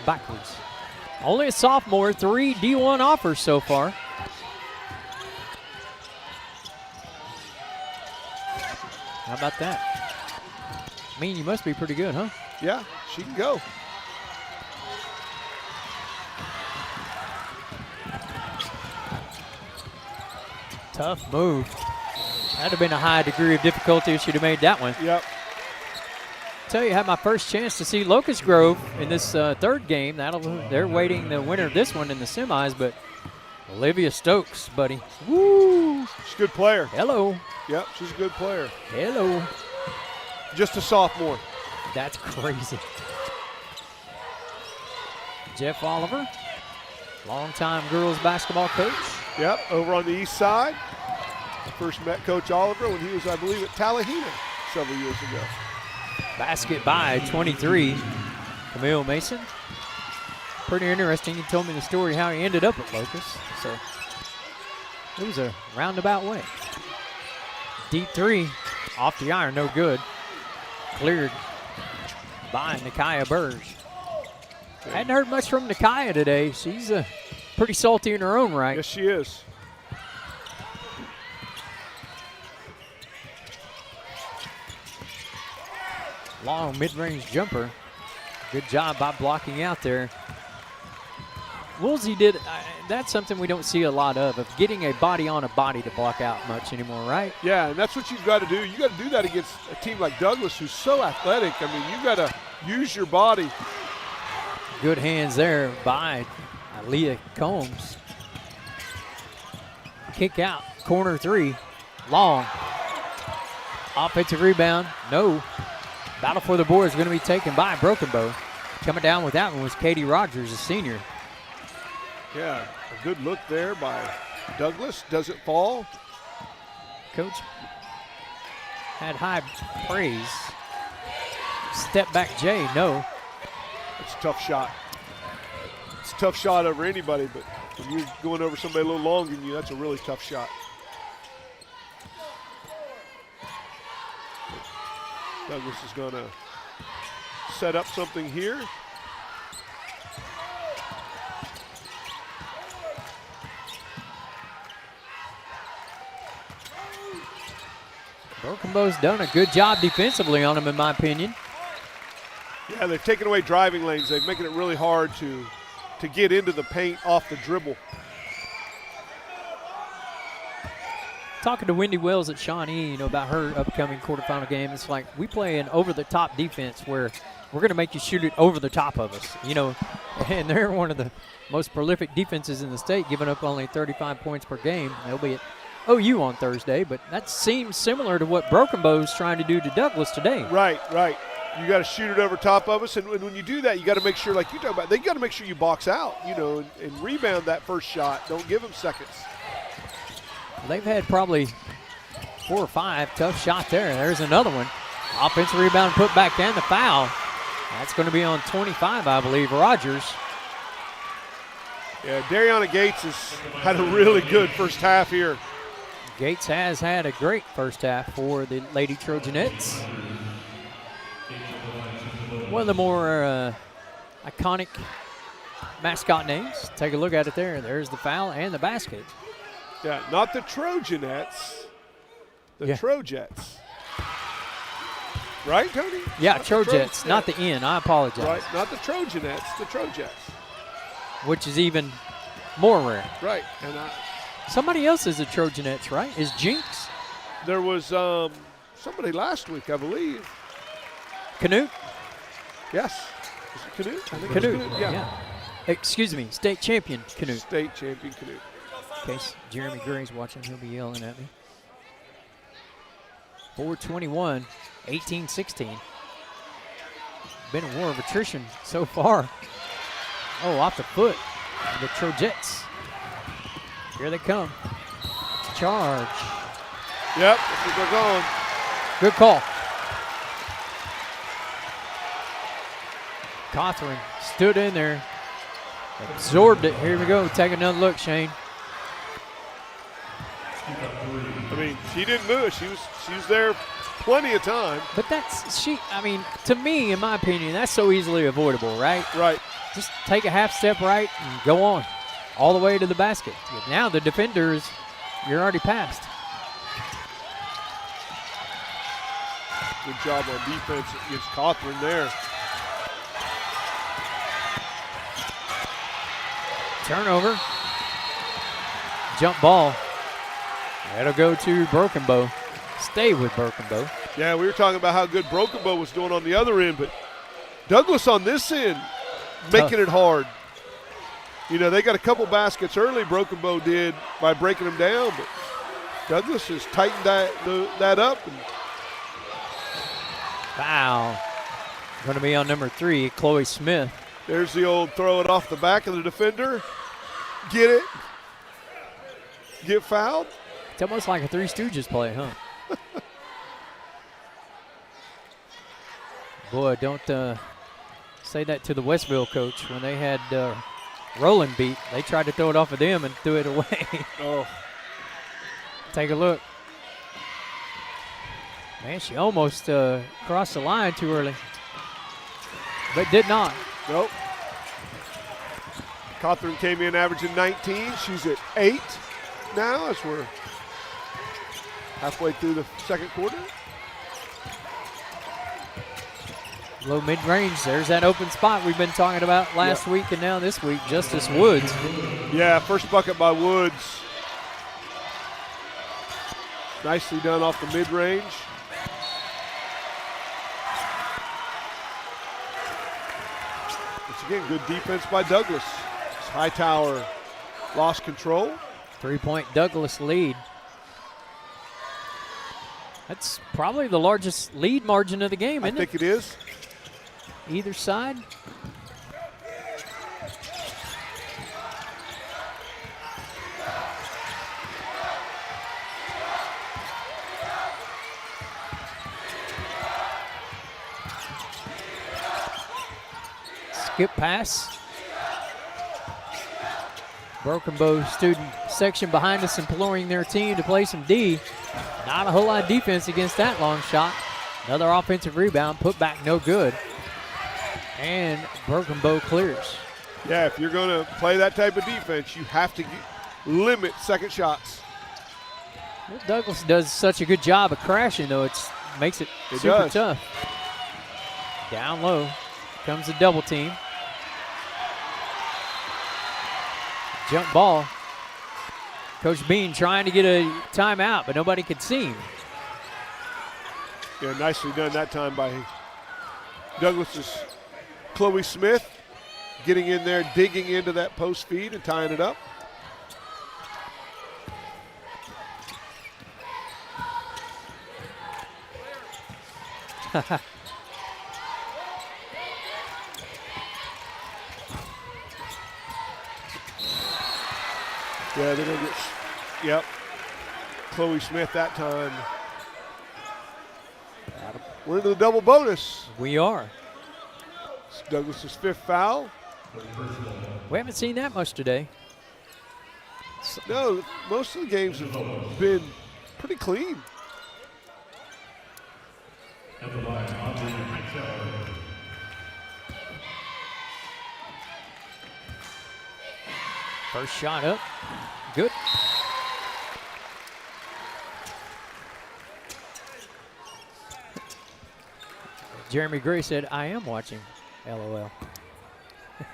Backwards. Only a sophomore, 3 D1 offers so far. How about that? I mean, you must be pretty good, huh? Yeah, she can go. Tough move. That'd have been a high degree of difficulty if she'd have made that one. Yep. Tell you, I had my first chance to see Locust Grove in this third game. They're waiting the winner of this one in the semis, but Olivia Stokes, buddy. Woo! She's a good player. Hello. Yep, she's a good player. Hello. Just a sophomore. That's crazy. Jeff Oliver, longtime girls basketball coach. Yep, over on the east side. First met Coach Oliver when he was, I believe, at Talahena several years ago. Basket by 23, Camille Mason. Pretty interesting. He told me the story how he ended up at Locust. So it was a roundabout way. Deep three, off the iron, no good. Cleared by Nakia Burge. Hadn't heard much from Nakia today. She's pretty salty in her own right. Yes, she is. Long mid-range jumper. Good job by blocking out there. Woolsey did, that's something we don't see a lot of getting a body on a body to block out much anymore, right? Yeah, and that's what you've got to do. You got to do that against a team like Douglas who's so athletic. I mean, you got to use your body. Good hands there by Leah Combs. Kick out, corner three, long. Offensive rebound, no. Battle for the board is going to be taken by Broken Bow. Coming down with that one was Katie Rogers, a senior. Yeah, a good look there by Douglas. Doesn't fall. Coach had high praise. Step back Jay, no. It's a tough shot. It's a tough shot over anybody, but when you're going over somebody a little longer than you, that's a really tough shot. Douglas is going to set up something here. Broken Bow's done a good job defensively on him, in my opinion. Yeah, they've taken away driving lanes. They're making it really hard to get into the paint off the dribble. Talking to Wendy Wells at Shawnee, about her upcoming quarterfinal game, it's like we play an over-the-top defense where we're going to make you shoot it over the top of us, and they're one of the most prolific defenses in the state, giving up only 35 points per game. They'll be at OU on Thursday, but that seems similar to what Broken Bow's trying to do to Douglas today. Right. You got to shoot it over top of us, and when you do that, you got to make sure, like you talk about, they got to make sure you box out, and rebound that first shot. Don't give them seconds. They've had probably 4 or 5 tough shots there. There's another one. Offensive rebound put back and the foul. That's going to be on 25, I believe, Rogers. Yeah, Dariana Gates has had a really good first half here. Gates has had a great first half for the Lady Trojanettes. One of the more iconic mascot names. Take a look at it there. There's the foul and the basket. Yeah, not the Trojanettes, the Trojets. Right, Tony? Yeah, Trojets, not the N. I apologize. Right, not the Trojanettes, the Trojets. Which is even more rare. Right. And somebody else is a Trojanettes, right? Is Jinx? There was somebody last week, I believe. Canute? Yes. Is it Canute? I think Canute, it's Canute. Yeah. Excuse me, state champion Canute. State champion Canute. In case Jeremy Gray's watching, he'll be yelling at me. 4:21, 18-16. Been a war of attrition so far. Oh, off the foot. The Trojets. Here they come. Charge. Yep, that's where they're going. Good call. Cawthorn stood in there, absorbed it. Here we go. Take another look, Shane. I mean, she didn't move. She was there plenty of time. But to me, in my opinion, that's so easily avoidable, right? Right. Just take a half step right and go on all the way to the basket. But now the defenders, you're already past. Good job on defense against Cawthorn there. Turnover. Jump ball. That'll go to Broken Bow. Stay with Broken Bow. Yeah, we were talking about how good Broken Bow was doing on the other end, but Douglas on this end making it hard. They got a couple baskets early, Broken Bow did, by breaking them down, but Douglas has tightened that up. And foul. Going to be on number 3, Chloe Smith. There's the old throw it off the back of the defender. Get it. Get fouled. It's almost like a Three Stooges play, huh? Boy, don't say that to the Westville coach. When they had Roland beat, they tried to throw it off of them and threw it away. Oh. Take a look. Man, she almost crossed the line too early, but did not. Nope. Cawthorn came in averaging 19. She's at 8 now as we're halfway through the second quarter. Low mid-range. There's that open spot we've been talking about last week and now this week. Justice Woods. Yeah, first bucket by Woods. Nicely done off the mid-range. Once again, good defense by Douglas. Hightower lost control. 3-point Douglas lead. That's probably the largest lead margin of the game, isn't it? I think it is. Either side. skip pass. Broken Bow student section behind us imploring their team to play some D. Not a whole lot of defense against that long shot. Another offensive rebound, put back no good. And Broken Bow clears. Yeah, if you're going to play that type of defense, you have to limit second shots. Well, Douglas does such a good job of crashing, though. It makes it super tough. Down low comes the double team. Jump ball. Coach Bean trying to get a timeout, but nobody could see him. Yeah, nicely done that time by Douglas's Chloe Smith, getting in there, digging into that post feed and tying it up. Yeah, they're going to get, yep, Chloe Smith that time. We're into the double bonus. We are. It's Douglas's 5th foul. We haven't seen that much today. No, most of the games have been pretty clean. First shot up. Good. Jeremy Gray said, I am watching. LOL.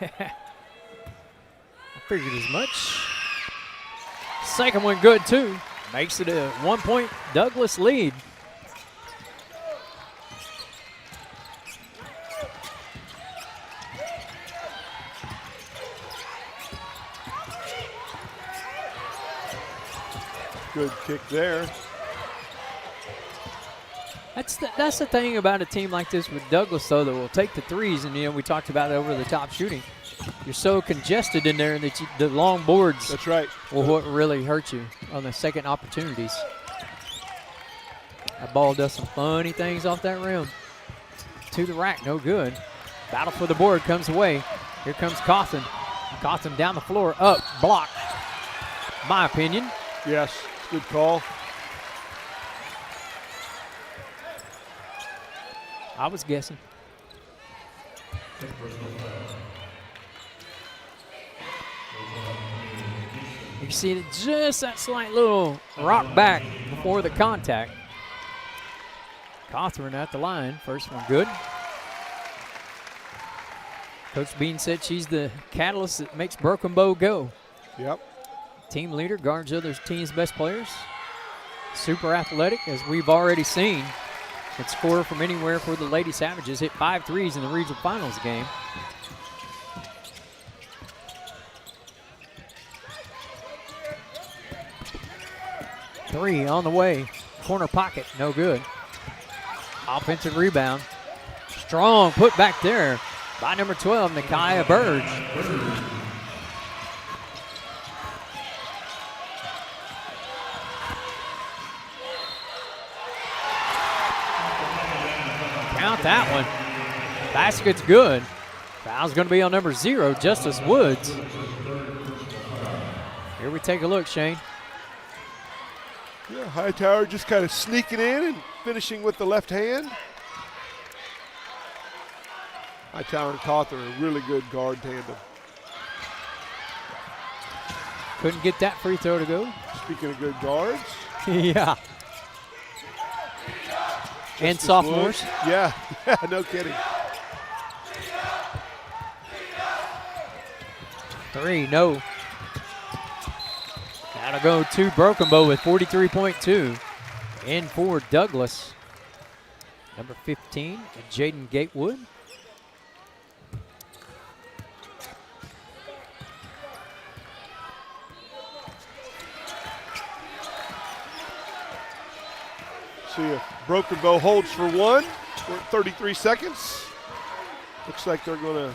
I figured as much. Second one good, too. Makes it a 1-point Douglas lead. Good kick there. That's the thing about a team like this with Douglas, though, that will take the threes, and we talked about over-the-top shooting. You're so congested in there that the long boards. That's right. Will what really hurt you on the second opportunities. That ball does some funny things off that rim. To the rack, no good. Battle for the board comes away. Here comes Cawthon. Cawthon down the floor, up, block. My opinion. Yes, good call. I was guessing. You see it, just that slight little rock back before the contact. Cawthon at the line. First one good. Coach Bean said she's the catalyst that makes Broken Bow go. Yep. Team leader, guards other team's best players. Super athletic, as we've already seen. Can score from anywhere for the Lady Savages. Hit 5 threes in the regional finals game. Three on the way. Corner pocket, no good. Offensive rebound. Strong put back there by number 12, Nakia Burge. Count that one. Basket's good. Foul's going to be on number 0, Justice Woods. Here we take a look, Shane. Yeah, Hightower just kind of sneaking in and finishing with the left hand. Hightower and Cawthon are a really good guard tandem. Couldn't get that free throw to go. Speaking of good guards. Yeah. And sophomores. Yeah, no kidding. 3, no. That'll go to Broken Bow with 43.2. In for Douglas. Number 15, Jaden Gatewood. See if Broken Bow holds for one. We're at 33 seconds. Looks like they're going to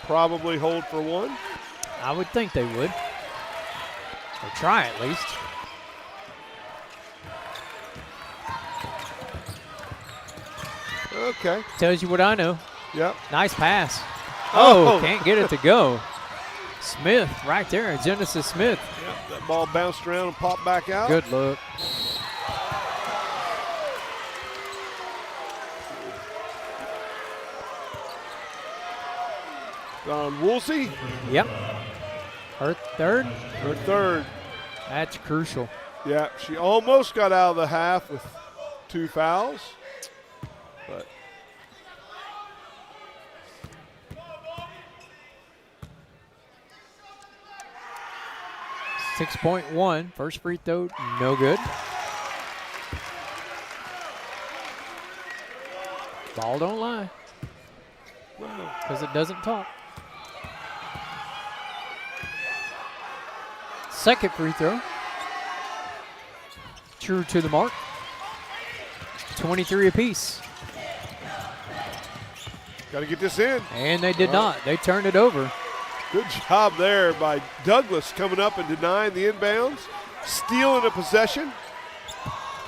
probably hold for one. I would think they would. Or try at least. Okay. Tells you what I know. Yep. Nice pass. Oh, can't get it to go. Smith right there, Genesis Smith. Yep, that ball bounced around and popped back out. Good look. Woolsey. Yep. Her third. Her third. That's crucial. Yeah, she almost got out of the half with 2 fouls, but 6.1. First free throw, no good. Ball don't lie. Because it doesn't talk. Second free throw. True to the mark. 23 apiece. got to get this in. And they did not. They turned it over. Good job there by Douglas coming up and denying the inbounds, stealing a possession.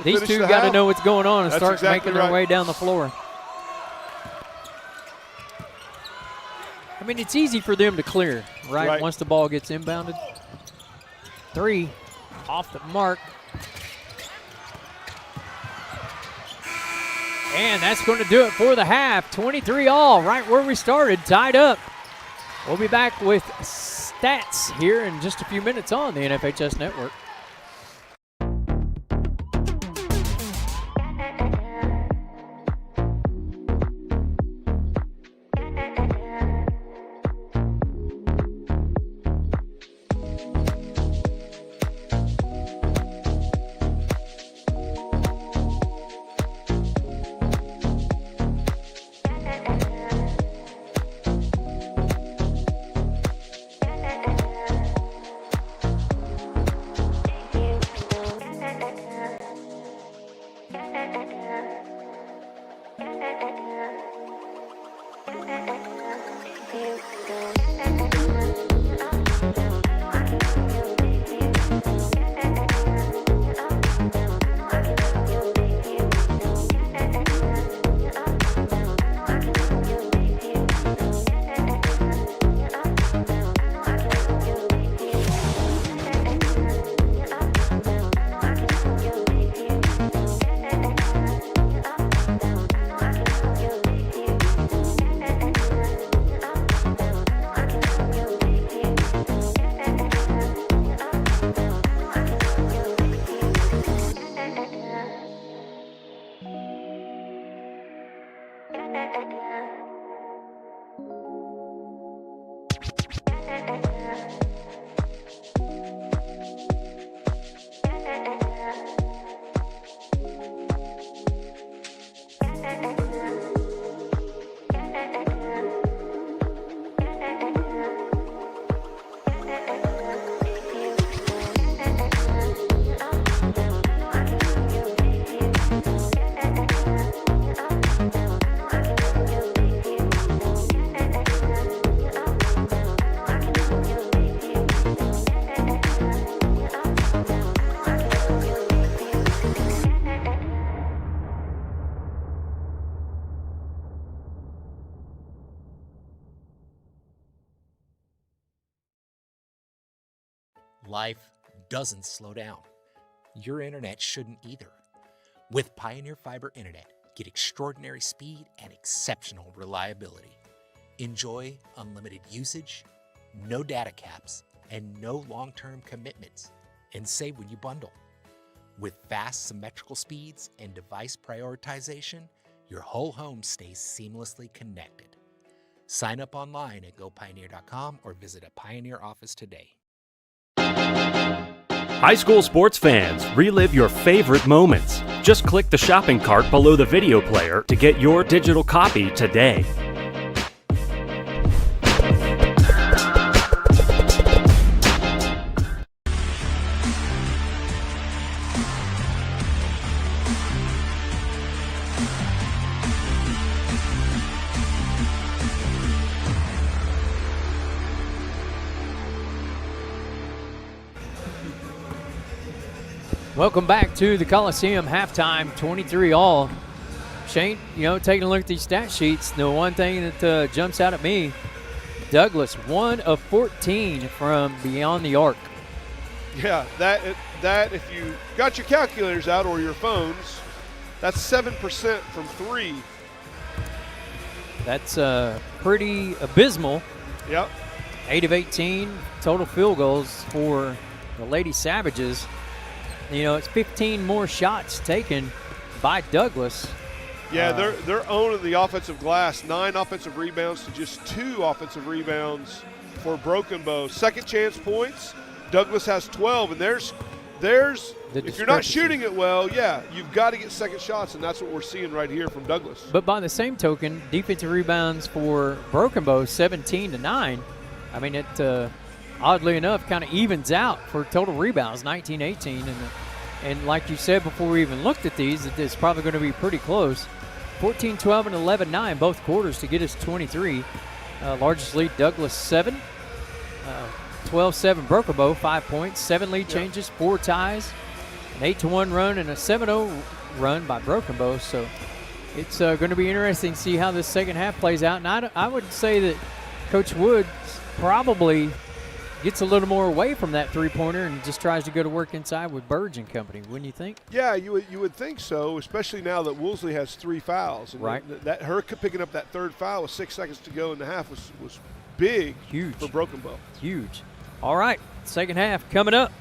These two got to know what's going on and That's start exactly making their right. way down the floor. I mean, it's easy for them to clear, right? Once the ball gets inbounded. 3 off the mark. And that's going to do it for the half. 23 all, right where we started, tied up. We'll be back with stats here in just a few minutes on the NFHS Network. Life doesn't slow down. Your internet shouldn't either. With Pioneer Fiber Internet, get extraordinary speed and exceptional reliability. Enjoy unlimited usage, no data caps, and no long-term commitments, and save when you bundle. With fast symmetrical speeds and device prioritization, your whole home stays seamlessly connected. Sign up online at gopioneer.com or visit a Pioneer office today. High school sports fans, relive your favorite moments. Just click the shopping cart below the video player to get your digital copy today. Welcome back to the Coliseum halftime, 23 all. Shane, you know, taking a look at these stat sheets, the one thing that jumps out at me, Douglas, 1 of 14 from beyond the arc. Yeah, that if you got your calculators out or your phones, that's 7% from 3. That's pretty abysmal. Yep. 8 of 18 total field goals for the Lady Savages. You know, it's 15 more shots taken by Douglas. Yeah, they're owning the offensive glass. 9 offensive rebounds to just 2 offensive rebounds for Broken Bow. Second chance points, Douglas has 12, and there's if you're not shooting it well, yeah, you've got to get second shots, and that's what we're seeing right here from Douglas. But by the same token, defensive rebounds for Broken Bow, 17-9. I mean, it oddly enough kind of evens out for total rebounds, 19-18. And like you said before we even looked at these, it's probably going to be pretty close. 14-12 and 11-9 both quarters to get us 23. Largest lead, Douglas 7. 12-7 Broken Bow, 5 points. 7 lead changes, 4 ties. An 8-1 run and a 7-0 run by Broken Bow. So it's going to be interesting to see how this second half plays out. And I would say that Coach Woods probably gets a little more away from that three-pointer and just tries to go to work inside with Burge and company, wouldn't you think? Yeah, you would think so, especially now that Woolsey has 3 fouls. And right. That her picking up that third foul with 6 seconds to go in the half was big. Huge. For Broken Bow. Huge. All right, second half coming up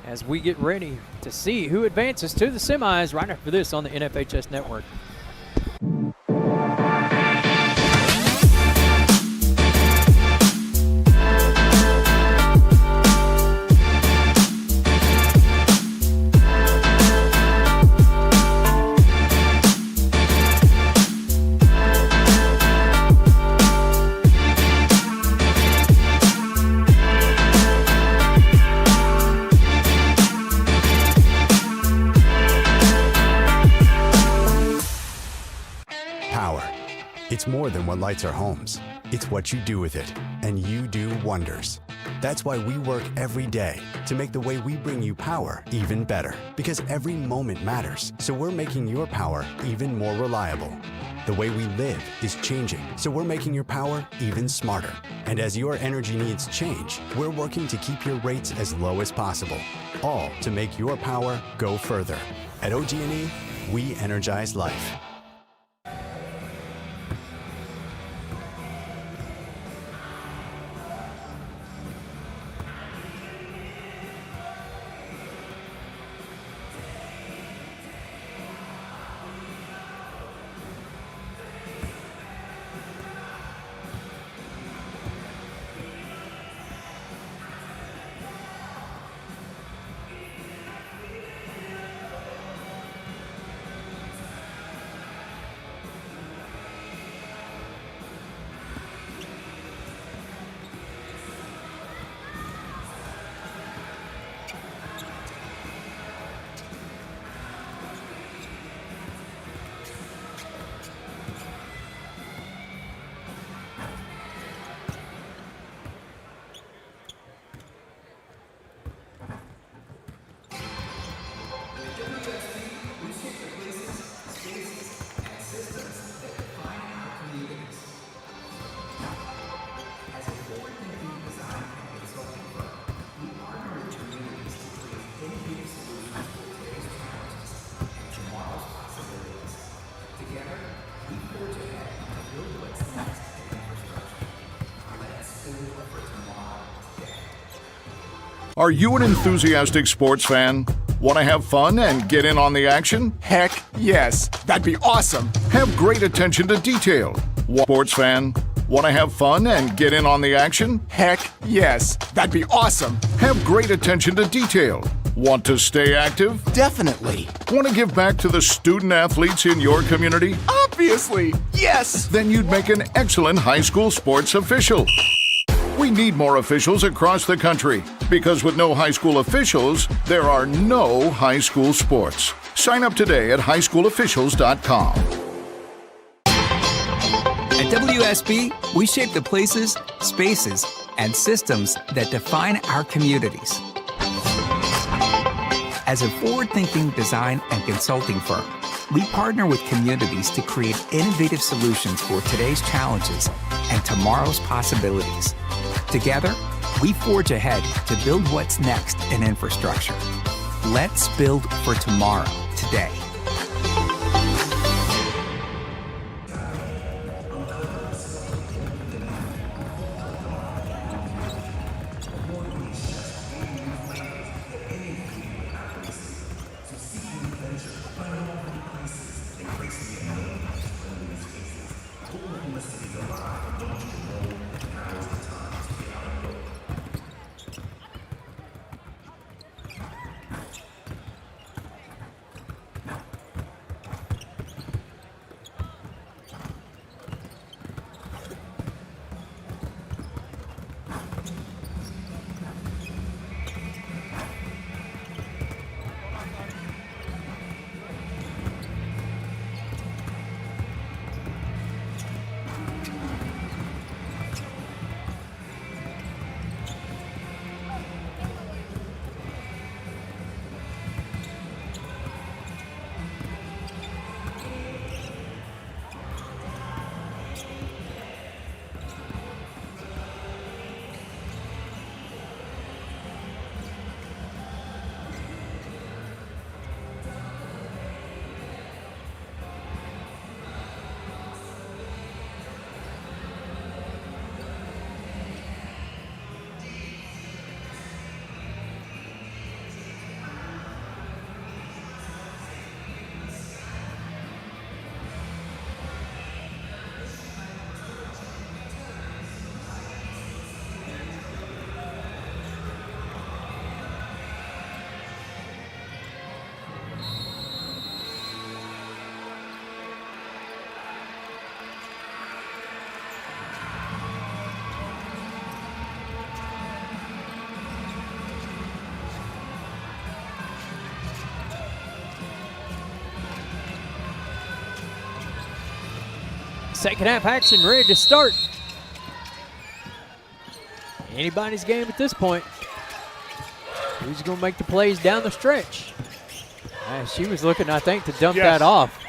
as we get ready to see who advances to the semis right after this on the NFHS Network. It's more than what lights our homes. It's what you do with it, and you do wonders. That's why we work every day to make the way we bring you power even better. Because every moment matters, so we're making your power even more reliable. The way we live is changing, so we're making your power even smarter. And as your energy needs change, we're working to keep your rates as low as possible. All to make your power go further. At OG&E, we energize life. Are you an enthusiastic sports fan? Want to have fun and get in on the action? Heck yes, that'd be awesome. Have great attention to detail. Sports fan? Want to have fun and get in on the action? Heck yes, that'd be awesome. Have great attention to detail. Want to stay active? Definitely. Want to give back to the student athletes in your community? Obviously, yes. Then you'd make an excellent high school sports official. We need more officials across the country because with no high school officials, there are no high school sports. Sign up today at highschoolofficials.com. At WSB, we shape the places, spaces, and systems that define our communities. As a forward-thinking design and consulting firm, we partner with communities to create innovative solutions for today's challenges and tomorrow's possibilities. Together, we forge ahead to build what's next in infrastructure. Let's build for tomorrow, today. Second half action ready to start. Anybody's game at this point. Who's going to make the plays down the stretch? She was looking, I think, to dump that off.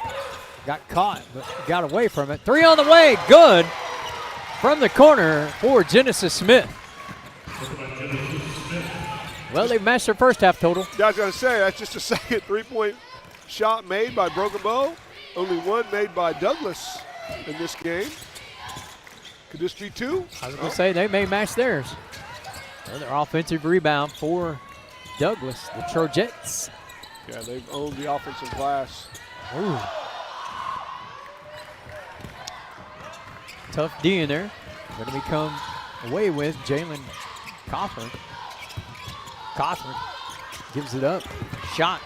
Got caught, but got away from it. 3 on the way, good. From the corner for Genesis Smith. Well, they've matched their first half total. Yeah, I was going to say, that's just a second three-point shot made by Broken Bow. Only one made by Douglas in this game. Could this be 2? I was going to say they may match theirs. Another offensive rebound for Douglas, the Trojettes. Yeah, they've owned the offensive glass. Ooh. Tough D in there. Going to become away with Jalen Cochran. Cochran gives it up. Shot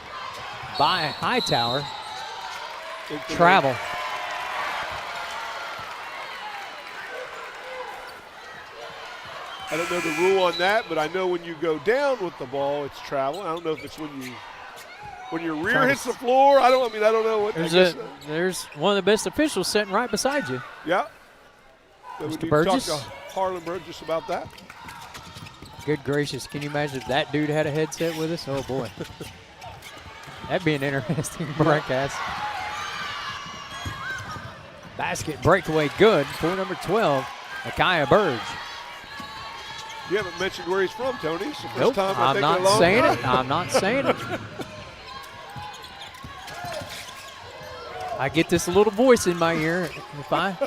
by Hightower. Travel. I don't know the rule on that, but I know when you go down with the ball, it's travel. I don't know if it's when your rear hits the floor. I don't know what. There's one of the best officials sitting right beside you. Yeah. So we need to talk to Harlan Burgess about that. Good gracious, can you imagine if that dude had a headset with us? Oh boy. That'd be an interesting broadcast. Basket breakaway good for number 12, Micaiah Burge. You haven't mentioned where he's from, Tony. It's the first Nope, time I'm not saying it. I'm not saying it. I get this little voice in my ear if I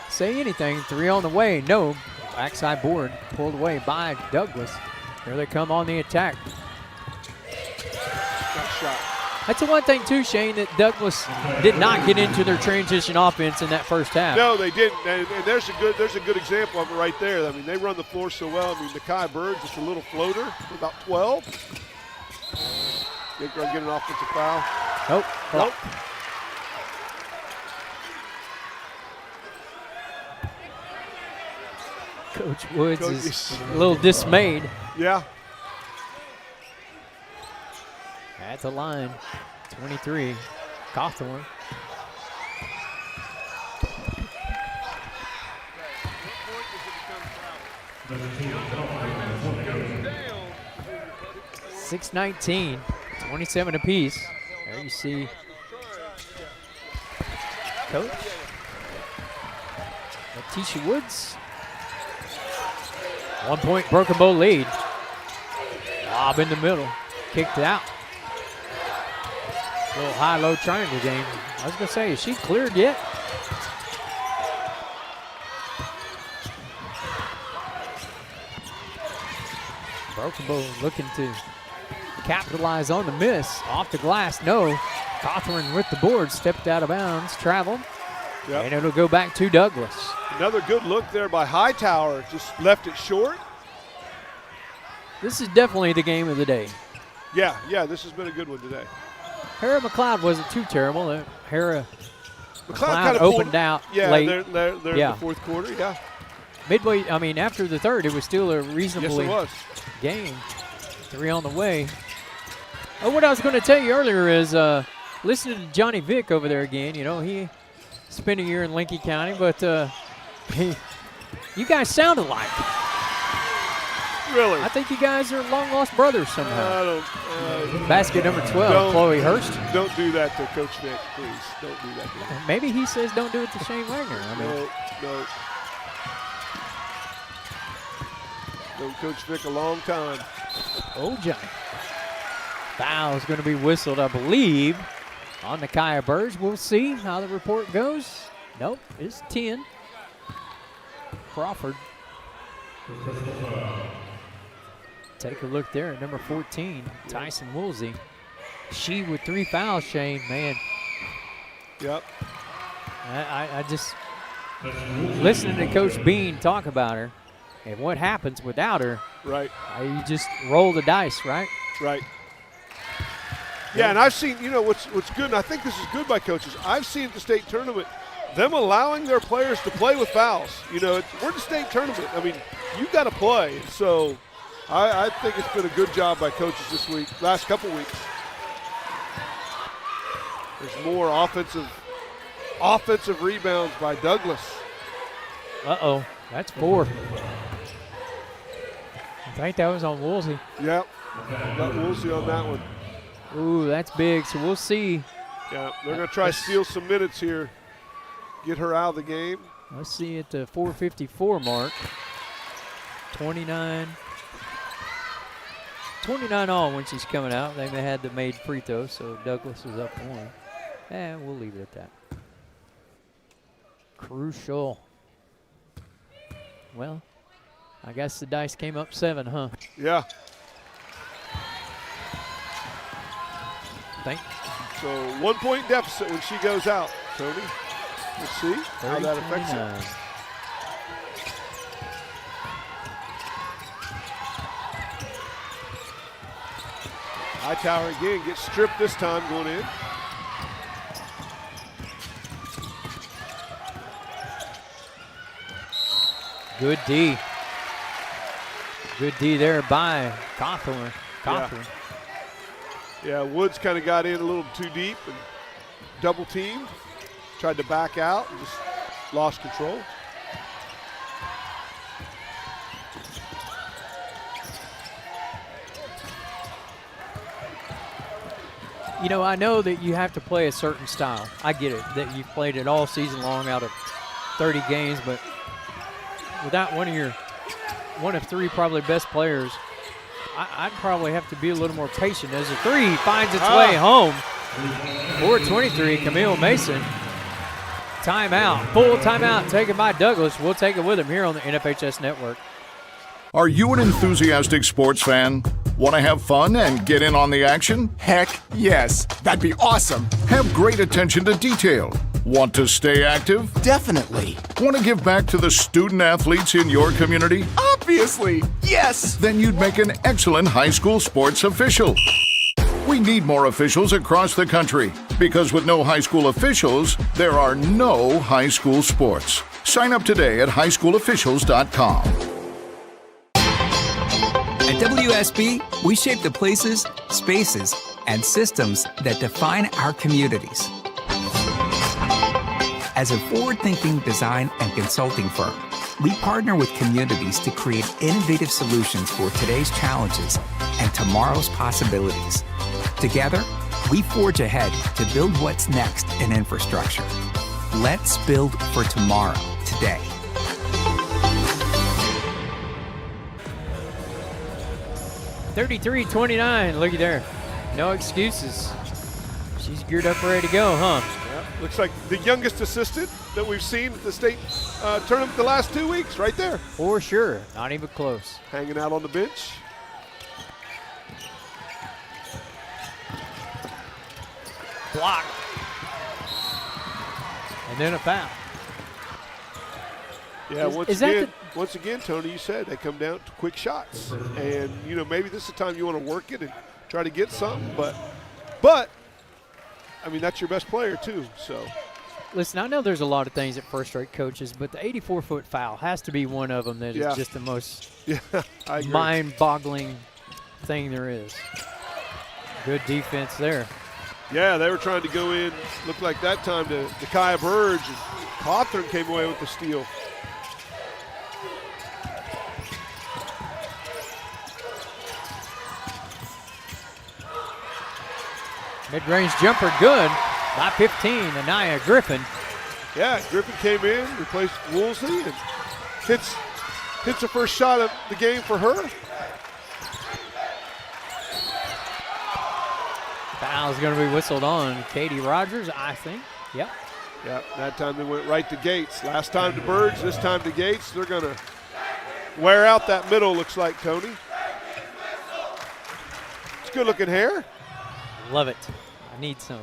say anything. 3 on the way, no. Backside board pulled away by Douglas. Here they come on the attack. Nice shot. That's the one thing too, Shane, that Douglas did not get into their transition offense in that first half. No, they didn't. And there's a good example of it right there. I mean, they run the floor so well. I mean, Micaiah Bird, just a little floater, about 12. They're going to get an offensive foul. Nope. Coach Woods is a little dismayed. Yeah. At the line, 23, Cawthorn. $6.19, 27 apiece. There you see Coach. Tisha Woods. 1 point Broken Bow lead. Lob in the middle. Kicked out. Little high-low triangle game. I was going to say, is she cleared yet? Broken Bow looking to capitalize on the miss. Off the glass, no. Cawthorn with the board, stepped out of bounds, traveled. Yep. And it'll go back to Douglas. Another good look there by Hightower, just left it short. This is definitely the game of the day. Yeah, this has been a good one today. Hera Mloud wasn't too terrible. Hera Mloud kind of opened out late. They're in the fourth quarter, yeah. Midway, I mean, after the third, it was still a reasonable game. 3 on the way. Oh, what I was going to tell you earlier is listening to Johnny Vick over there again. You know, he spent a year in Lincoln County, but you guys sound alike. Really? I think you guys are long-lost brothers somehow. Basket number 12, Chloe Hurst. Don't do that to Coach Vick, please. Don't do that to him. Maybe he says don't do it to Shane Wagner. No. Known Coach Vick a long time. Oh, Johnny. Foul is going to be whistled, I believe, on the Kaya Birds. We'll see how the report goes. Nope, it's 10. Crawford. Take a look there at number 14, Tyson Woolsey. She with 3 fouls, Shane, man. Yep. I just, listening to Coach Bean talk about her and what happens without her. Right. You just roll the dice, right? Right. Yeah, and I've seen, you know, what's good, and I think this is good by coaches. I've seen at the state tournament them allowing their players to play with fouls. You know, we're the state tournament. I mean, you got to play. So I think it's been a good job by coaches this week, last couple weeks. There's more offensive rebounds by Douglas. Uh-oh, that's 4. I think that was on Woolsey. Yep, got Woolsey on that one. Ooh, that's big, so we'll see. Yeah, they're going to try to steal some minutes here, get her out of the game. Let's see at the 4:54 mark. 29 all when she's coming out. They had the made free throw, so Douglas is up 1. And we'll leave it at that. Crucial. Well, I guess the dice came up 7, huh? Yeah. So 1 point deficit when she goes out, Tony. Let's see how that affects it. Hightower again gets stripped this time going in. Good D. Good D there by Cawthorn. Yeah, Woods kind of got in a little too deep and double teamed. Tried to back out and just lost control. You know, I know that you have to play a certain style. I get it, that you've played it all season long out of 30 games, but without one of 3 probably best players, I'd probably have to be a little more patient as the 3 finds its way home. 4:23, Camille Mason. Timeout, full timeout taken by Douglas. We'll take it with him here on the NFHS Network. Are you an enthusiastic sports fan? Want to have fun and get in on the action? Heck yes, that'd be awesome. Have great attention to detail. Want to stay active? Definitely. Want to give back to the student athletes in your community? Obviously, yes. Then you'd make an excellent high school sports official. We need more officials across the country because with no high school officials, there are no high school sports. Sign up today at highschoolofficials.com. At WSB, we shape the places, spaces, and systems that define our communities. As a forward-thinking design and consulting firm, we partner with communities to create innovative solutions for today's challenges and tomorrow's possibilities. Together, we forge ahead to build what's next in infrastructure. Let's build for tomorrow, today. 33-29. Looky there. No excuses. She's geared up, ready to go, huh? Yeah, looks like the youngest assistant that we've seen at the state tournament the last 2 weeks, right there. For sure. Not even close. Hanging out on the bench. Block. And then a foul. Yeah, Is once again, Tony, you said they come down to quick shots. And, you know, maybe this is the time you want to work it and try to get something. But I mean, that's your best player, too. So, listen, I know there's a lot of things that first-rate coaches, but the 84-foot foul has to be one of them that is just the most mind-boggling thing there is. Good defense there. Yeah, they were trying to go in, looked like that time to Kaya Burge, and Cawthorn came away with the steal. Mid-range jumper good by 15, Anaya Griffin. Yeah, Griffin came in, replaced Woolsey, and hits the first shot of the game for her. Foul's going to be whistled on Katie Rogers, I think. Yep. Yeah, that time they went right to Gates. Last time to Burge, this time to Gates. They're going to wear out that middle, looks like, Tony. It's good-looking hair. Love it. I need some.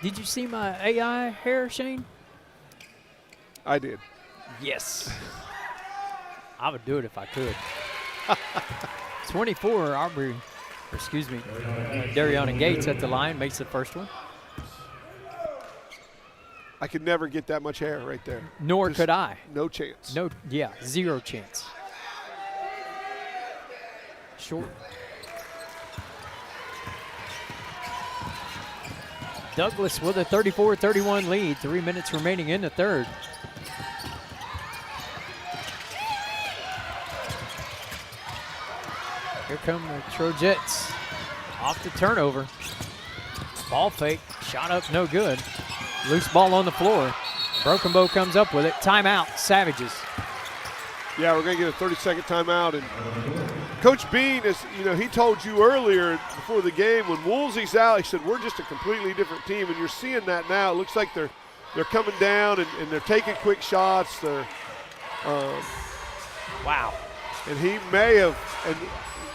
Did you see my AI hair, Shane? I did. Yes. I would do it if I could. 24, Dariana Gates at the line makes the first one. I could never get that much hair right there. Nor could I. No chance. No, yeah, zero chance. Short. Douglas with a 34-31 lead. 3 minutes remaining in the third. Here come the Trojettes. Off the turnover. Ball fake. Shot up, no good. Loose ball on the floor. Broken Bow comes up with it. Timeout, Savages. Yeah, we're going to get a 30-second timeout. And Coach Bean, he told you earlier before the game, when Woolsey's out, he said, we're just a completely different team. And you're seeing that now. It looks like they're coming down and they're taking quick shots. They're wow. And he may have, and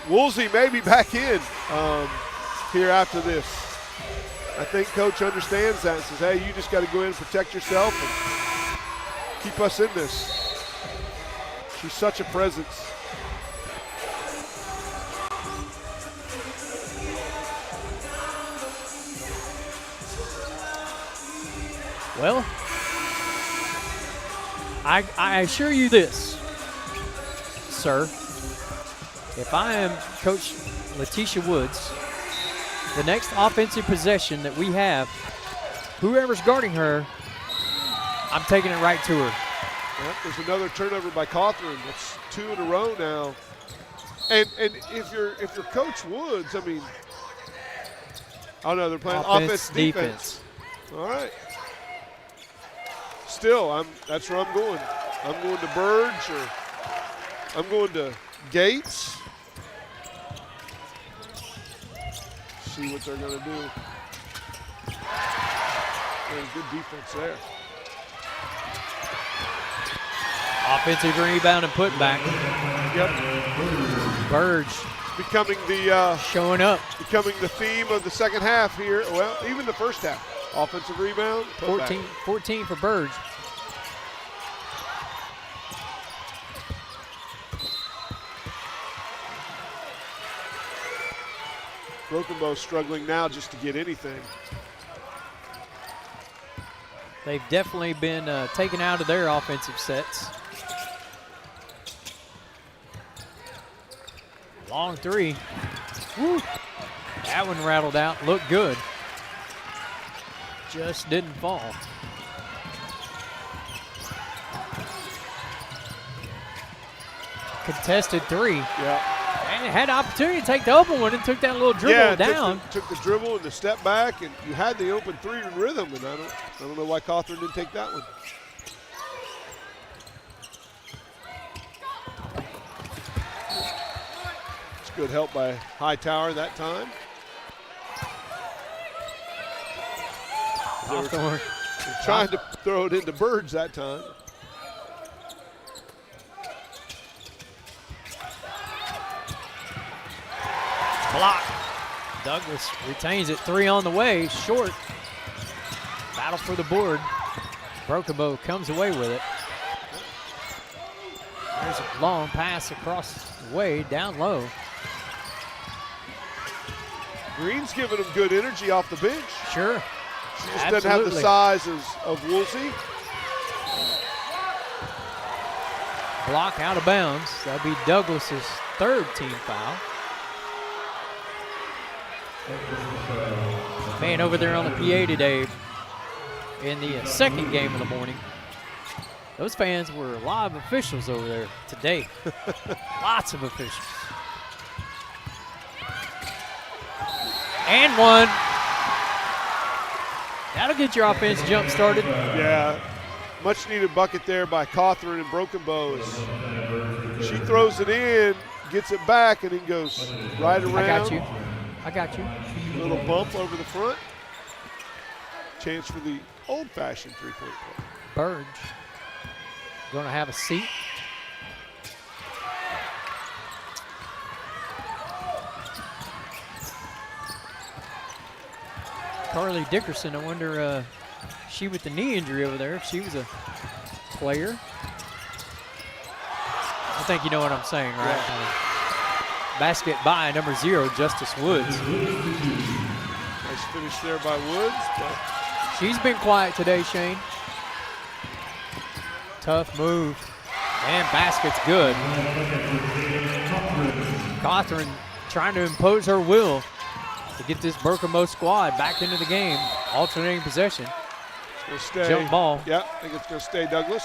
Woolsey may be back in here after this. I think Coach understands that and says, hey, you just got to go in and protect yourself and keep us in this. She's such a presence. Well, I assure you this, sir. If I am Coach Letitia Woods, the next offensive possession that we have, whoever's guarding her, I'm taking it right to her. Yep, there's another turnover by Cawthorn. That's 2 in a row now. And if you're Coach Woods, I mean, oh no, they're playing offense, defense. All right. Still, that's where I'm going. I'm going to Burge or I'm going to Gates. See what they're going to do. There's good defense there. Offensive rebound and putback. Yep. Burge becoming the showing up. Becoming the theme of the second half here. Well, even the first half. Offensive rebound. 14 for Burge. Broken Bow struggling now just to get anything. They've definitely been taken out of their offensive sets. Long three. Woo. That one rattled out. Looked good. Just didn't fall. Contested three. Yeah. And it had the opportunity to take the open one and took that little dribble down. Took the dribble and the step back, and you had the open three in rhythm, and I don't know why Cawthorn didn't take that one. Good help by Hightower that time. They were trying to throw it into Birds that time. Block. Douglas retains it. 3 on the way. Short. Battle for the board. Broken Bow comes away with it. There's a long pass across the way, down low. Green's giving him good energy off the bench. Sure. She just doesn't have the size of Woolsey. Block out of bounds. That'll be Douglas's 3rd team foul. Man over there on the PA today in the 2nd game of the morning. Those fans were live officials over there today. Lots of officials. And one. That'll get your offense jump started. Yeah, much needed bucket there by Cawthorn and Broken Bow. She throws it in, gets it back, and then goes right around. I got you. Little bump over the front. Chance for the old-fashioned three-point play. Burge going to have a seat. Carly Dickerson, I wonder, she with the knee injury over there, if she was a player. I think you know what I'm saying, right? Yeah. Basket by number 0, Justice Woods. Nice finish there by Woods. But she's been quiet today, Shane. Tough move. And basket's good. Cawthorn trying to impose her will to get this Berkamo squad back into the game. Alternating possession. It's gonna stay. Jump ball. Yep, I think it's going to stay Douglas.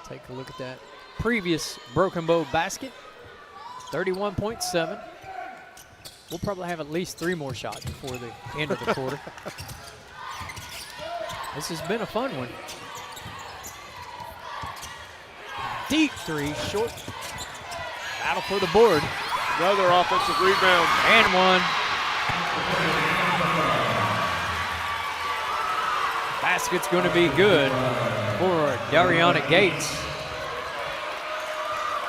Take a look at that previous Broken Bow basket. 31.7. We'll probably have at least 3 more shots before the end of the quarter. This has been a fun one. Deep 3, short. Battle for the board. Another offensive rebound. And one. Basket's going to be good for Dariana Gates.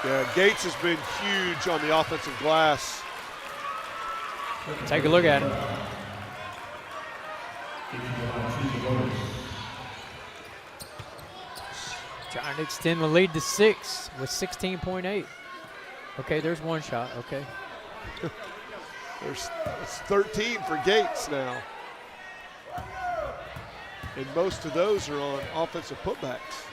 Yeah, Gates has been huge on the offensive glass. Take a look at him. Trying to extend the lead to 6 with 16.8. Okay, there's one shot. Okay. It's 13 for Gates now. And most of those are on offensive putbacks.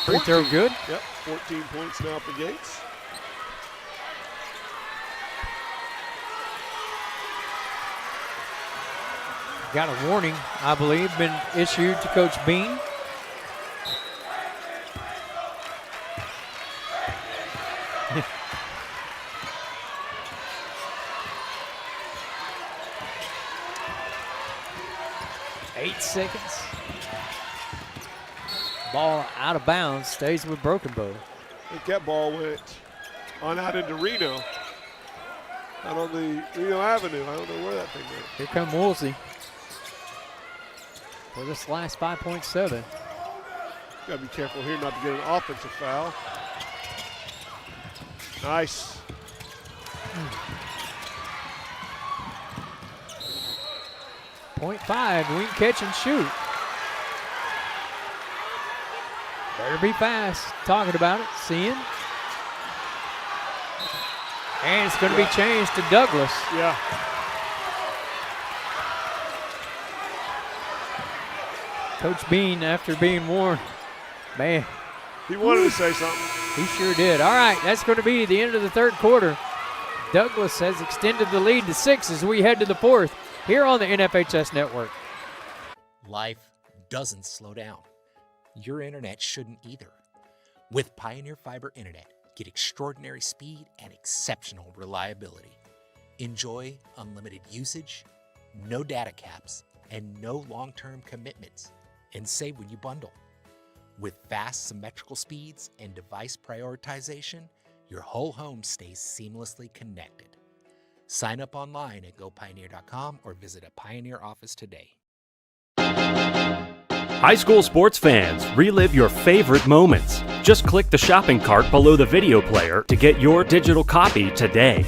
Free throw good. Yep, 14 points now for Gates. Got a warning, I believe, been issued to Coach Bean. Eight seconds. Ball out of bounds, stays with Broken Bow. I think that ball went on out into Reno. Out on the Reno Avenue. I don't know where that thing went. Here come Woolsey for this last 5.7. Got to be careful here not to get an offensive foul. Nice. .5, we can catch and shoot. Better be fast. Talking about it, seeing. And it's going to be changed to Douglas. Yeah. Coach Bean, after being warned, man. He wanted to say something. He sure did. All right, that's going to be the end of the 3rd quarter. Douglas has extended the lead to 6 as we head to the 4th here on the NFHS Network. Life doesn't slow down. Your internet shouldn't either. With Pioneer Fiber Internet, get extraordinary speed and exceptional reliability. Enjoy unlimited usage, no data caps, and no long-term commitments. And save when you bundle. With fast symmetrical speeds and device prioritization, your whole home stays seamlessly connected. Sign up online at gopioneer.com or visit a Pioneer office today. High school sports fans, relive your favorite moments. Just click the shopping cart below the video player to get your digital copy today.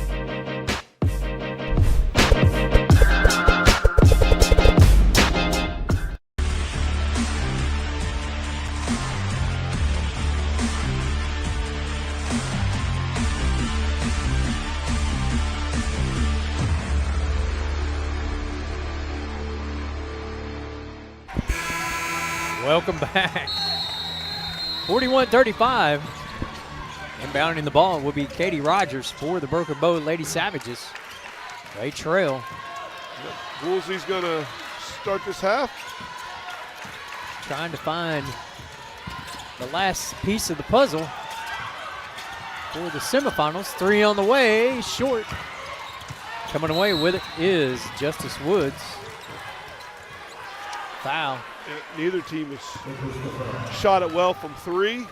Welcome back. 41-35. Inbounding the ball will be Katie Rogers for the Broken Bow Lady Savages. They trail. Woolsey's going to start this half. Trying to find the last piece of the puzzle for the semifinals. 3 on the way, short. Coming away with it is Justice Woods. Foul. Neither team has shot it well from 3. The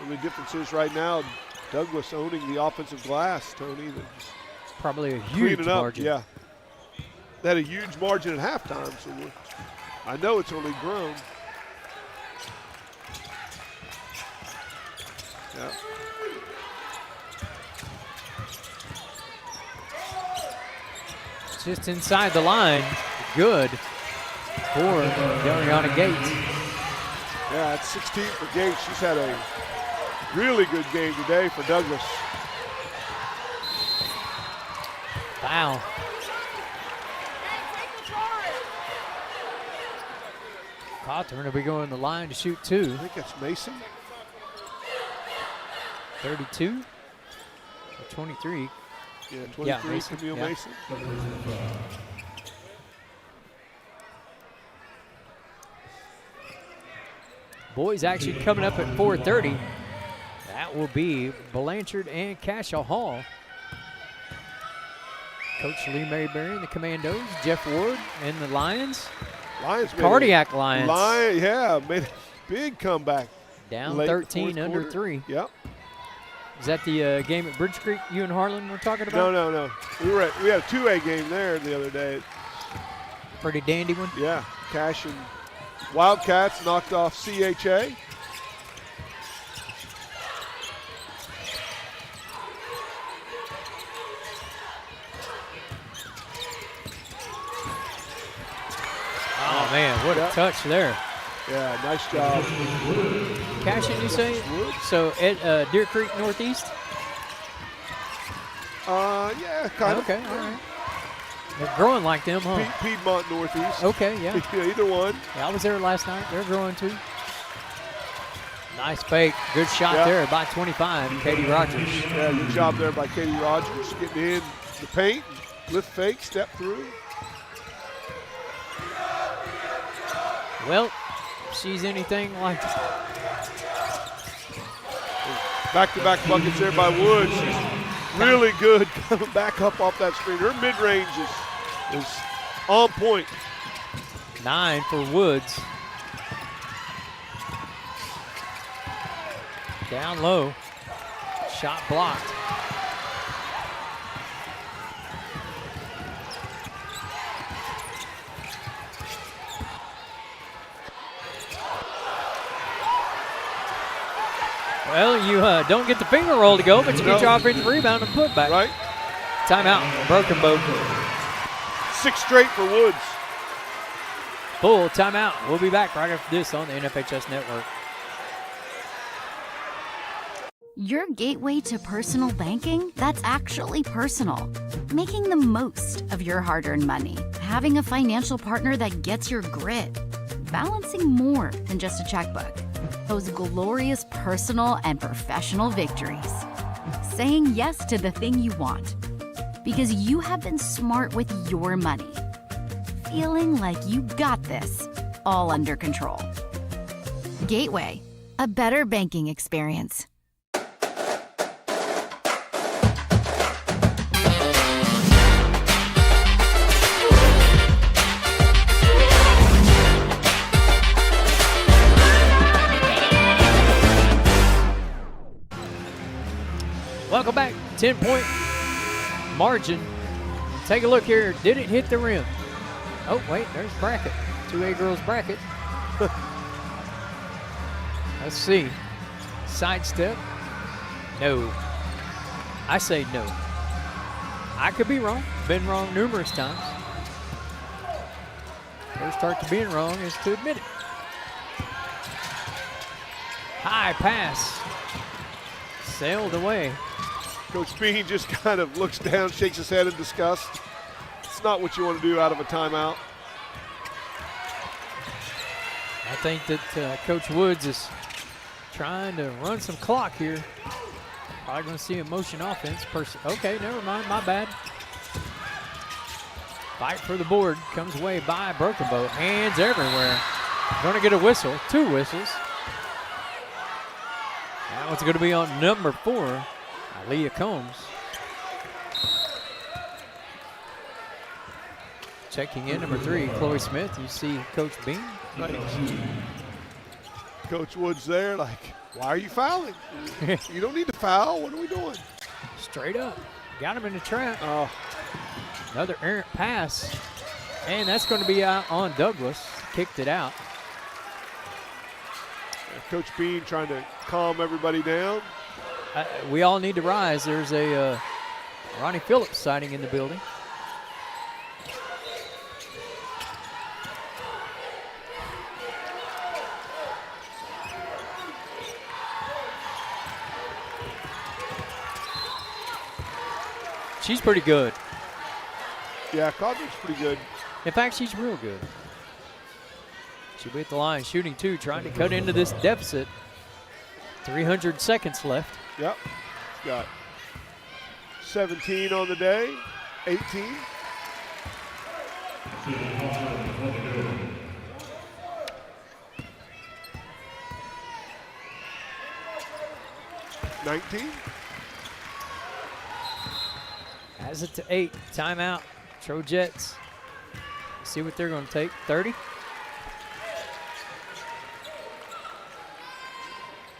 only difference is right now, Douglas owning the offensive glass, Tony. Probably a huge margin. Yeah. They had a huge margin at halftime, so I know it's only grown. Yeah. Just inside the line. Good for Dariana Gates. Yeah, it's 16 for Gates. She's had a really good game today for Douglas. Foul. Cawthorn will be going the line to shoot 2. I think that's Mason. 32 or 23. Yeah, 23, yeah, Mason. Camille Yeah. Mason. Boys action coming up at 4:30. That will be Blanchard and Cascia Hall. Coach Lee Mayberry and the Commandos, Jeff Ward and the Lions. Cardiac Lions. Made a big comeback. Down late 13 under quarter. 3. Yep. Is that the game at Bridge Creek you and Harlan were talking about? No. We had a 2A game there the other day. Pretty dandy one. Yeah, Cash and Wildcats knocked off CHA. Oh man, what a touch there. Yeah, nice job. Cascia, you say? So at Deer Creek Northeast? Yeah, kind of. Okay, all right. They're growing like them, huh? Piedmont Northeast. Okay, yeah. Either one. Yeah, I was there last night. They're growing too. Nice fake. Good shot there by 25, Katie Rogers. Yeah, good job there by Katie Rogers. Getting in the paint, lift fake, step through. Well, if she's anything like back-to-back buckets there by Woods. She's really good coming back up off that screen. Her mid-range is on point. 9 for Woods. Down low. Shot blocked. Well, you don't get the finger roll to go, but you get your offensive rebound and putback. Right. Timeout, Broken Bow. 6 straight for Woods. Full timeout. We'll be back right after this on the NFHS Network. Your gateway to personal banking that's actually personal. Making the most of your hard-earned money. Having a financial partner that gets your grit. Balancing more than just a checkbook. Those glorious personal and professional victories. Saying yes to the thing you want. Because you have been smart with your money. Feeling like you got this, all under control. Gateway, a better banking experience. 10-point margin. Take a look here. Did it hit the rim? Oh, wait, there's bracket. 2A girls bracket. Let's see. Sidestep. No. I say no. I could be wrong. Been wrong numerous times. First start to being wrong is to admit it. High pass. Sailed away. Coach Bean just kind of looks down, shakes his head in disgust. It's not what you want to do out of a timeout. I think that Coach Woods is trying to run some clock here. Probably going to see a motion offense. Okay, never mind, my bad. Fight for the board, comes away by Broken Bow. Hands everywhere. Going to get a whistle, 2 whistles. That one's going to be on number 4, Aaliyah Combs. Checking in, number 3, Chloe Smith. You see Coach Bean. Coach Woods there, like, why are you fouling? You don't need to foul. What are we doing? Straight up. Got him in the trap. Oh. Another errant pass. And that's going to be out on Douglas. Kicked it out. Coach Bean trying to calm everybody down. We all need to rise. There's a Ronnie Phillips sighting in the building. She's pretty good. Yeah, Codrick's pretty good. In fact, she's real good. She'll be at the line shooting 2, trying to cut into this deficit. 300 seconds left. Yep. Got 17 on the day, 18. $19. Has it to 8. Timeout. Trojets. See what they're going to take. 30.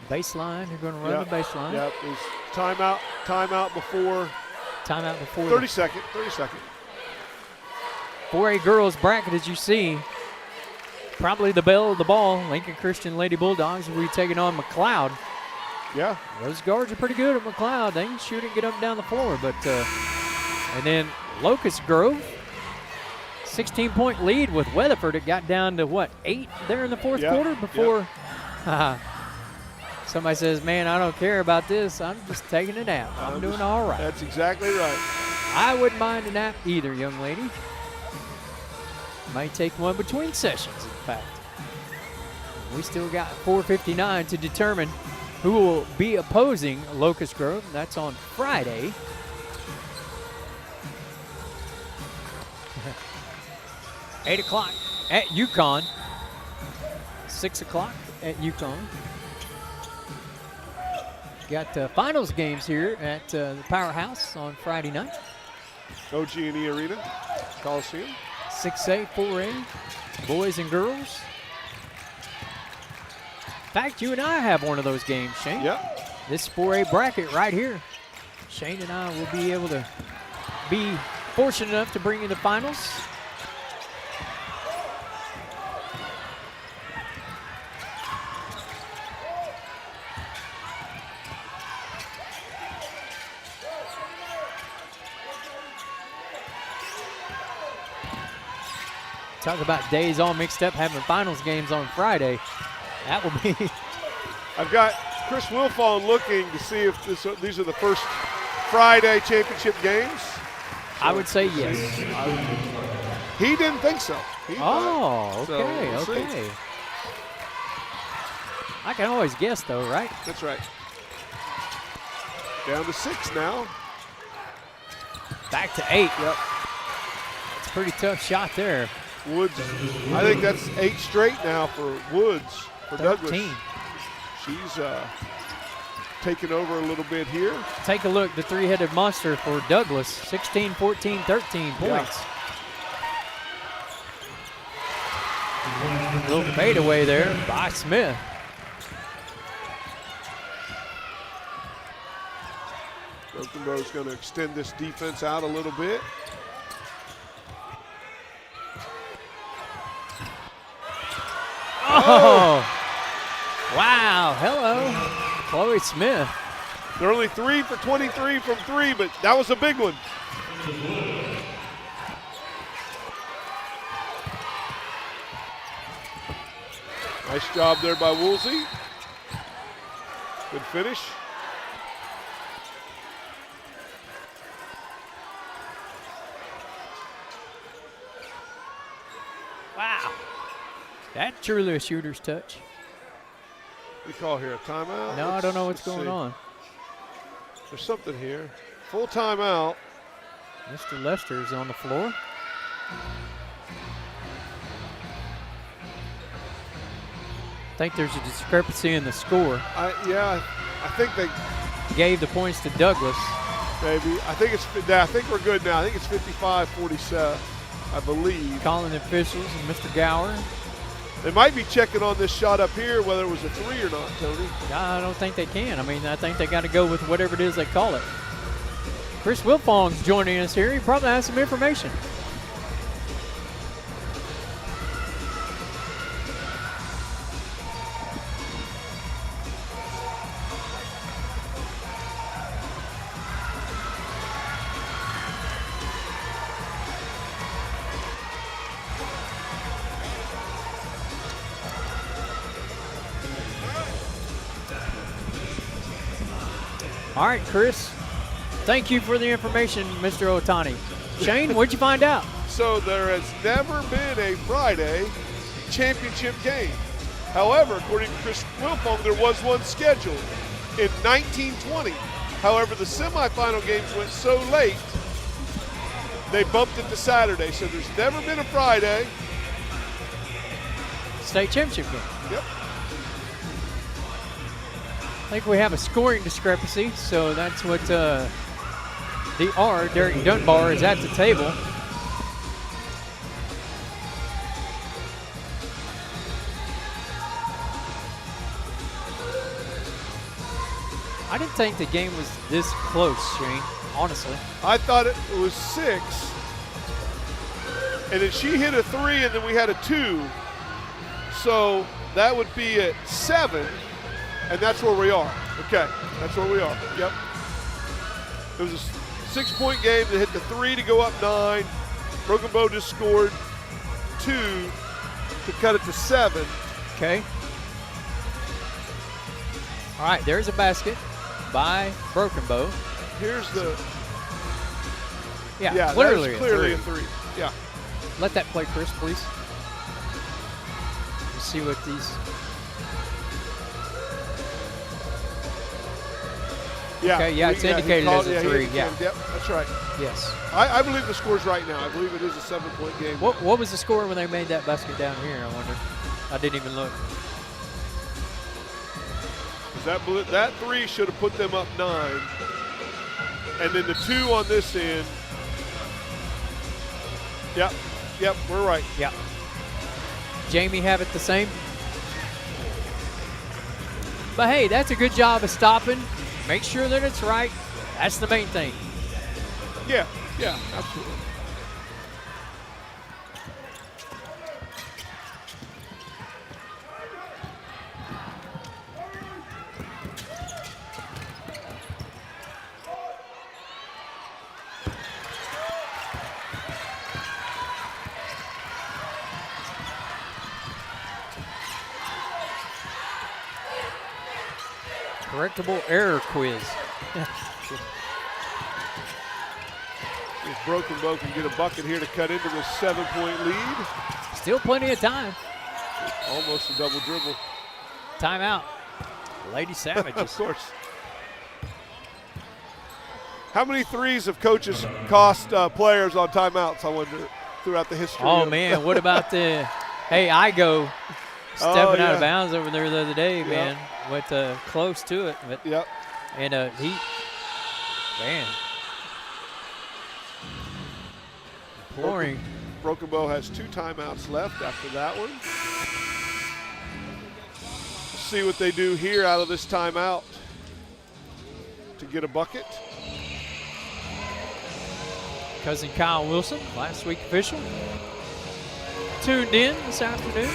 Baseline. They're going to run the baseline. Yep. There's timeout before. Timeout before. 30 second. 4A girls bracket, as you see. Probably the belle of the ball. Lincoln Christian Lady Bulldogs will be taking on Mloud. Yeah. Those guards are pretty good at Mloud. They can shoot and get up and down the floor. But and then Locust Grove, 16-point lead with Weatherford. It got down to, what, 8 there in the fourth quarter before somebody says, man, I don't care about this. I'm just taking a nap. I'm doing all right. That's exactly right. I wouldn't mind a nap either, young lady. Might take one between sessions, in fact. We still got 4:59 to determine who will be opposing Locust Grove. That's on Friday. $8 o'clock at UConn. 6 o'clock at UConn. Got finals games here at the Powerhouse on Friday night. OG&E Arena, Coliseum. 6A, 4A, boys and girls. In fact, you and I have one of those games, Shane. Yep. This 4A bracket right here. Shane and I will be able to be fortunate enough to bring you the finals. Talk about days all mixed up, having finals games on Friday. That will be. I've got Chris Wilfon looking to see if these are the first Friday championship games. I would say yes. He didn't think so. Okay, we'll okay. see. I can always guess, though, right? That's right. Down to 6 now. Back to 8. Yep. That's a pretty tough shot there. Woods, I think that's 8 straight now for Woods, for 13. Douglas. She's taking over a little bit here. Take a look, the 3-headed monster for Douglas, 16, 14, 13 points. A little fadeaway there by Smith. Broken Bow's going to extend this defense out a little bit. Oh! Wow, hello, Chloe Smith. They're only 3 for 23 from 3, but that was a big one. Nice job there by Woolsey. Good finish. Wow. That's truly a shooter's touch. We call here a timeout. No, I don't know what's going on. There's something here. Full timeout. Mr. Lester is on the floor. I think there's a discrepancy in the score. Yeah, I think they gave the points to Douglas. Maybe. I think we're good now. I think it's 55-47, I believe. Calling the officials and Mr. Gower. They might be checking on this shot up here, whether it was a 3 or not, Tony. I don't think they can. I mean, I think they got to go with whatever it is they call it. Chris Wilfong's joining us here. He probably has some information. All right, Chris. Thank you for the information, Mr. Otani. Shane, what'd you find out? So there has never been a Friday championship game. However, according to Chris Wilfong, there was one scheduled in 1920. However, the semifinal games went so late, they bumped it to Saturday. So there's never been a Friday state championship game. Yep. I think we have a scoring discrepancy, so that's what the R, Derek Dunbar, is at the table. I didn't think the game was this close, Shane, honestly. I thought it was 6. And then she hit a 3, and then we had a 2. So that would be at 7. And that's where we are. Okay, that's where we are. Yep. It was a 6-point game that hit the 3 to go up 9. Broken Bow just scored 2 to cut it to 7. Okay. All right, there's a basket by Broken Bow. Here's the. Yeah, clearly, that's clearly a 3. Yeah. Let that play, Chris, please. Let's see what these. Yeah. Okay, yeah, it's indicated as a 3. Yeah. Yep, that's right. Yes. I believe the score's right now. I believe it is a 7-point game. What was the score when they made that basket down here, I wonder? I didn't even look. That 3 should have put them up 9. And then the 2 on this end. Yep, we're right. Yeah. Jamie have it the same? But hey, that's a good job of stopping. Make sure that it's right. That's the main thing. Yeah, absolutely. Correctable error quiz. If Broken Bow can get a bucket here to cut into this 7-point lead. Still plenty of time. Almost a double dribble. Timeout. Lady Savages. Of course. How many 3s have coaches cost players on timeouts, I wonder, throughout the history? Oh, man, what about the, hey, Igo stepping out of bounds over there the other day, man. Went close to it. But, and he, man. Imploring. Broken Bow has 2 timeouts left after that one. See what they do here out of this timeout to get a bucket. Cousin Kyle Wilson, last week official, tuned in this afternoon.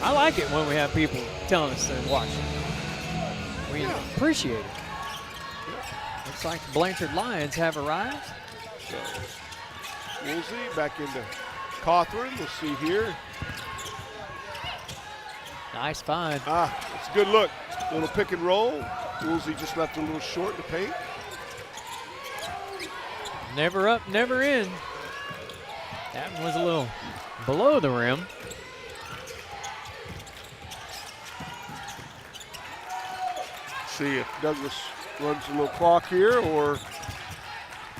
I like it when we have people telling us they're watching. We appreciate it. Looks like the Blanchard Lions have arrived. So, Woolsey back into Cawthorn. We'll see here. Nice find. It's a good look. Little pick and roll. Woolsey just left a little short in the paint. Never up, never in. That one was a little below the rim. See if Douglas runs a little clock here, or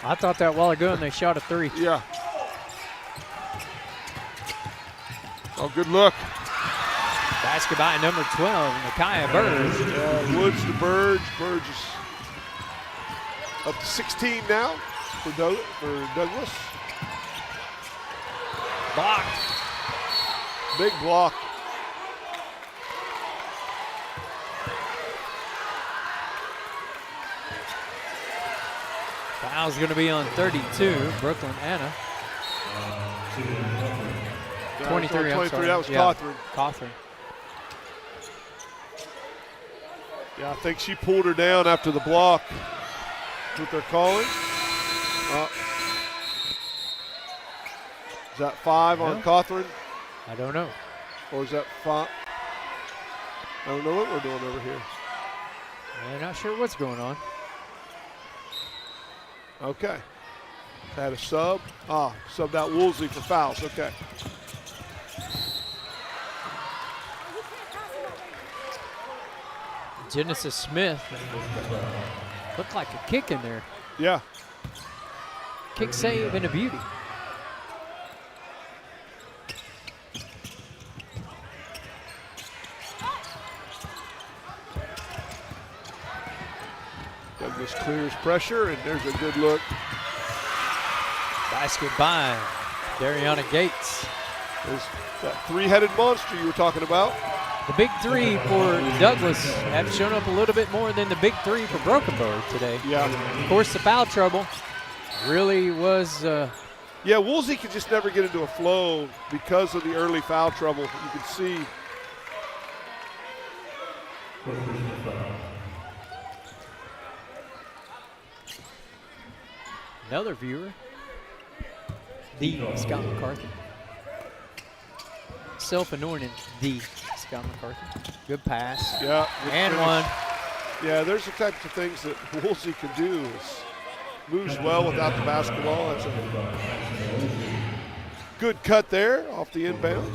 I thought that a while ago and they shot a three. Yeah. Oh, good look. Basket by number 12, Micaiah Burge. Woods to Burge. Burge is up to 16 now for Douglas. Blocked. Big block. Foul's going to be on 32, Brooklyn Anna. 23, I'm sorry. That was Cawthorn. Cawthorn. Yeah, I think she pulled her down after the block. That's what they're calling. Is that 5 on Cawthorn? I don't know. Or is that 5? I don't know what we're doing over here. I'm not sure what's going on. Okay. Had a sub. Subbed out Woolsey for fouls. Okay. Genesis Smith. Looked like a kick in there. Yeah. Kick save and a beauty. Douglas clears pressure, and there's a good look. Basket by Dariana Gates. There's that three-headed monster you were talking about. The big three for Douglas have shown up a little bit more than the big three for Brokenberg today. Yeah. Of course, the foul trouble really was. Yeah, Woolsey could just never get into a flow because of the early foul trouble. You can see. Another viewer, the Scott McCarthy. Self-anointed, the Scott McCarthy. Good pass. Yeah. And one. Yeah, there's the types of things that Woolsey can do. Is moves well without the basketball. That's a good cut there off the inbound.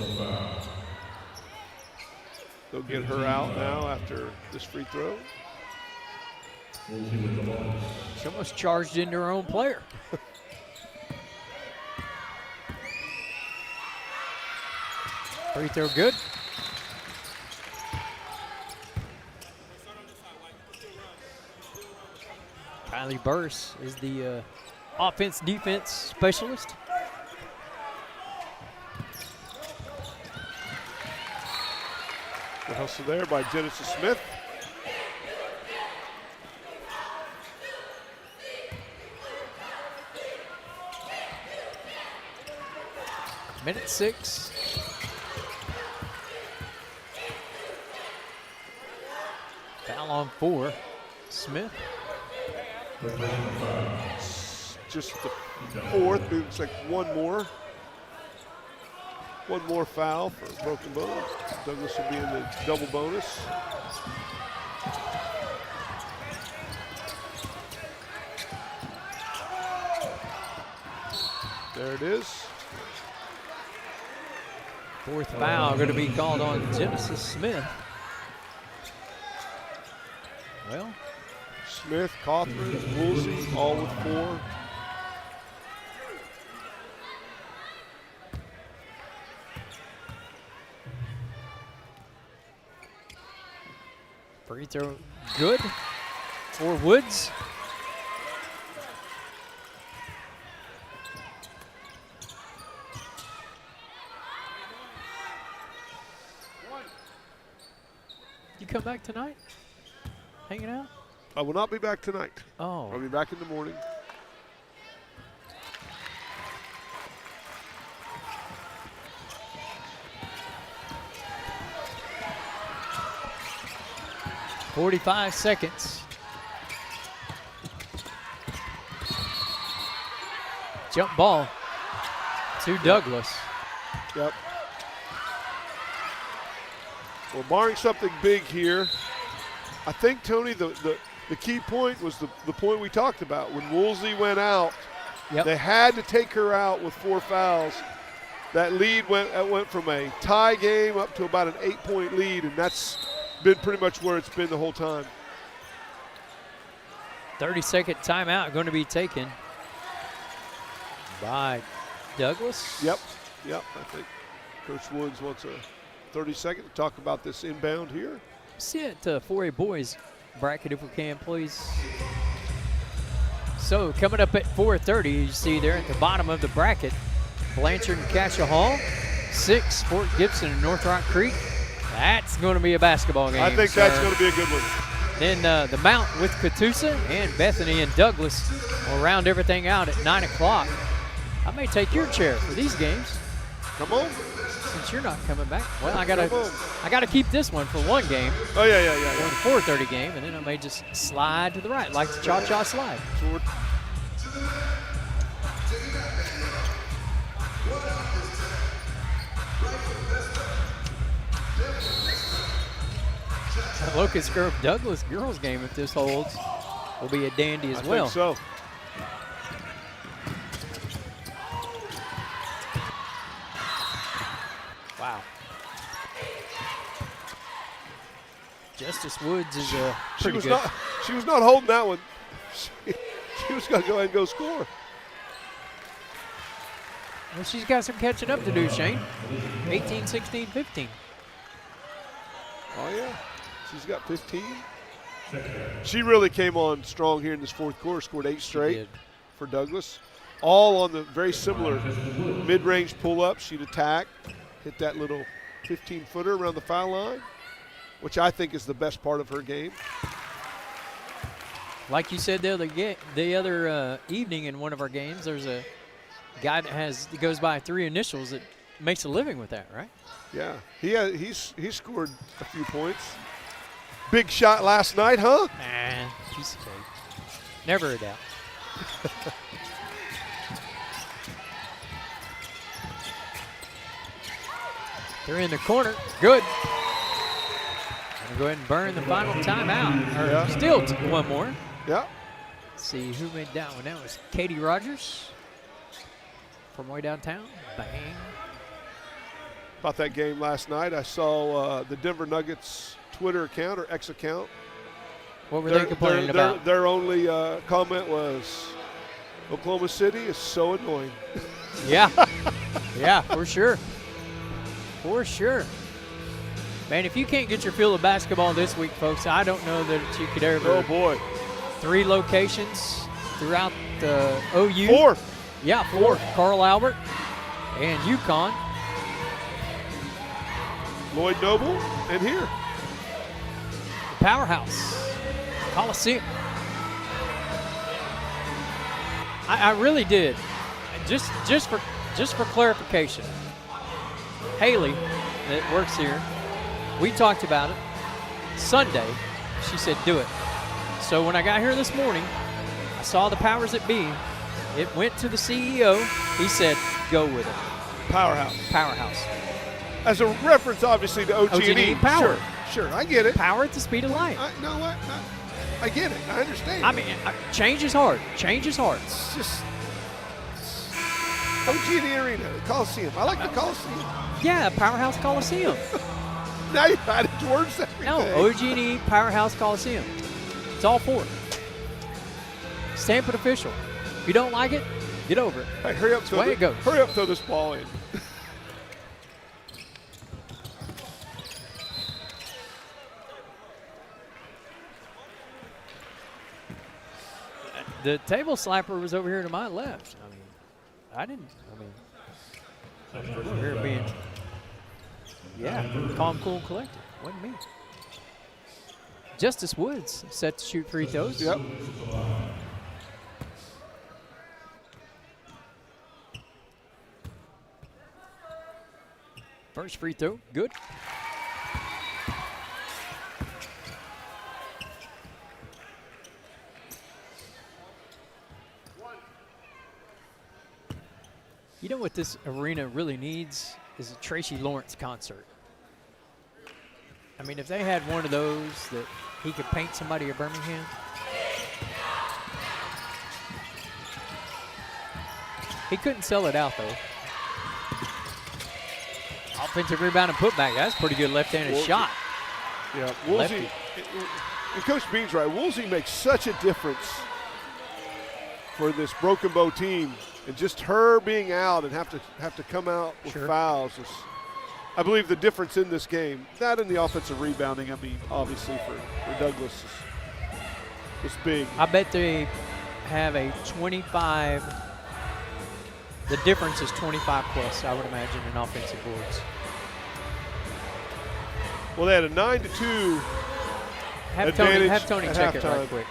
They'll get her out now after this free throw. She almost charged into her own player. Free throw good. Kylie Burse is the offense-defense specialist. The hustle there by Genesis Smith. Minute 6. Foul on 4. Smith. Just the fourth. Looks like one more. One more foul for Broken Bow. Douglas will be in the double bonus. There it is. Fourth foul going to be called on Genesis Smith. Well, Smith, Cawthorn, Woolsey, all with 4. free throw good for Woods. You come back tonight? Hanging out? I will not be back tonight. Oh. I'll be back in the morning. "45 seconds. Jump ball to Douglas. Yep. Well, barring something big here, I think, Tony, the key point was the point we talked about. When Woolsey went out, they had to take her out with 4 fouls. That lead went from a tie game up to about an 8-point lead, and that's been pretty much where it's been the whole time. 30-second timeout going to be taken by Douglas. Yep. I think Coach Woods wants a 30-second to talk about this inbound here. See it 4A boys bracket if we can, please. So coming up at 4:30, you see there at the bottom of the bracket, Blanchard and Cascia Hall, 6 Fort Gibson and North Rock Creek. That's going to be a basketball game. I think that's going to be a good one. Then the Mount with Catoosa and Bethany and Douglas will round everything out at 9 o'clock. I may take your chair for these games. Come on. Since you're not coming back. Well, I gotta keep this one for one game. Oh, yeah. For the 4:30 game, and then I may just slide to the right, like the cha-cha slide. Locust Grove Douglas girls game, if this holds, will be a dandy as well. I think so. Wow. Justice Woods is pretty good. She was not holding that one. She was going to go ahead and go score. Well, she's got some catching up to do, Shane. 18, 16, 15. Oh, yeah. She's got 15. She really came on strong here in this fourth quarter, scored 8 straight for Douglas. All on the very similar mid-range pull-up. She'd attack, hit that little 15-footer around the foul line, which I think is the best part of her game. Like you said the other evening in one of our games, there's a guy that goes by 3 initials that makes a living with that, right? Yeah, he scored a few points. Big shot last night, huh? Nah, piece of cake. Never a doubt. They're in the corner. Good. Gonna go ahead and burn the final timeout. Still one more. Yeah. Let's see who made that one. That was Katie Rogers from way downtown. Bang. About that game last night, I saw the Denver Nuggets Twitter account or X account. What were they complaining about? Their only comment was, Oklahoma City is so annoying. Yeah. Yeah, for sure. For sure. Man, if you can't get your fill of basketball this week, folks, I don't know that you could ever. Oh, boy. 3 locations throughout the OU. 4. Yeah, 4. Carl Albert and UConn. Lloyd Noble and here. The Powerhouse. Coliseum. I really did. Just for clarification. Haley, that works here, we talked about it Sunday. She said, do it. So when I got here this morning, I saw the powers that be. It went to the CEO. He said, go with it. Powerhouse. Powerhouse. As a reference, obviously, to OG&E. Power. Sure, I get it. Power at the speed of light. No, what? I get it. I understand. I mean, change is hard. Change is hard. It's just OG&E Arena, the Coliseum. I like the Coliseum. Yeah, Powerhouse Coliseum. Now you've added words to everything. No, OG&E Powerhouse Coliseum. It's all 4. Stamp it official. If you don't like it, get over it. Hey, hurry up. That's the way it goes. Hurry up, throw this ball in. The table slapper was over here to my left. I mean, over here being, calm, cool, collected. Wasn't me. Justice Woods set to shoot free throws. Yep. First free throw, good. You know what this arena really needs is a Tracy Lawrence concert. I mean, if they had one of those that he could paint somebody at Birmingham. He couldn't sell it out, though. Offensive rebound and putback. That's a pretty good left-handed shot. Yeah, Woolsey. And Coach Bean's right. Woolsey makes such a difference for this Broken Bow team, and just her being out and have to come out with fouls is, I believe, the difference in this game. That and the offensive rebounding, I mean, obviously for Douglas is big. I bet they have a 25. The difference is 25 plus, I would imagine, in offensive boards. Well, they had a 9-2 advantage. Have Tony at check it halftime. right quick.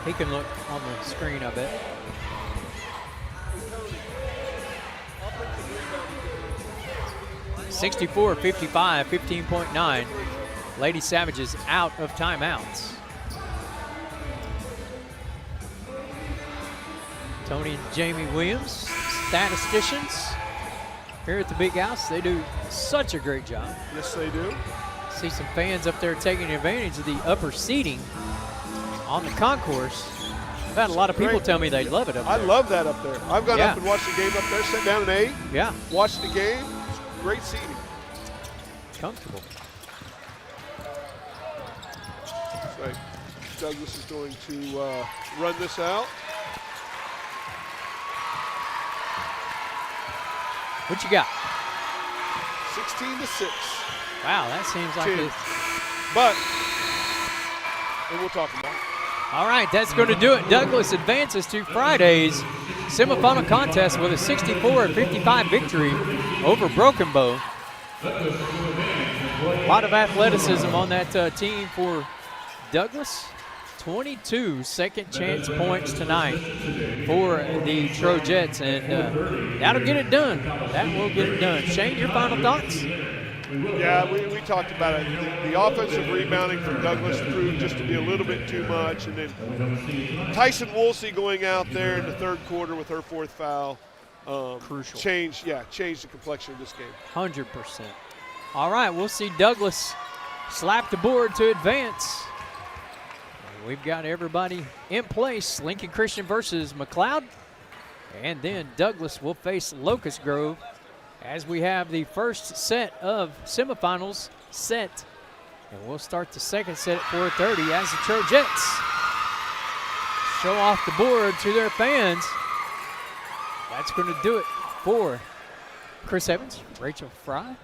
He can look on the screen, I bet. (64-55), 15.9. Lady Savages out of timeouts. Tony and Jamie Williams, statisticians here at the Big House. They do such a great job. Yes, they do. See some fans up there taking advantage of the upper seating on the concourse. I've had a lot of people tell me they love it up there. I love that up there. I've gone up and watched the game up there, sat down and ate. Yeah. Watched the game. Great seating. Comfortable. So Douglas is going to run this out. What you got? 16-6. Wow, that seems like it. But, and we'll talk about it. All right, that's going to do it. Douglas advances to Friday's semifinal contest with a 64-55 victory over Broken Bow. A lot of athleticism on that team for Douglas. 22 second chance points tonight for the Trojets, and that'll get it done. That will get it done. Shane, your final thoughts? Yeah, we talked about it. The offensive rebounding from Douglas proved just to be a little bit too much, and then Tyson Woolsey going out there in the third quarter with her fourth foul. Crucial. Changed the complexion of this game. 100%. All right, we'll see Douglas slap the board to advance. We've got everybody in place. Lincoln Christian versus Mloud. And then Douglas will face Locust Grove as we have the first set of semifinals set. And we'll start the second set at 4:30 as the Trojets show off the board to their fans. That's going to do it for Chris Evans, Rachel Fry,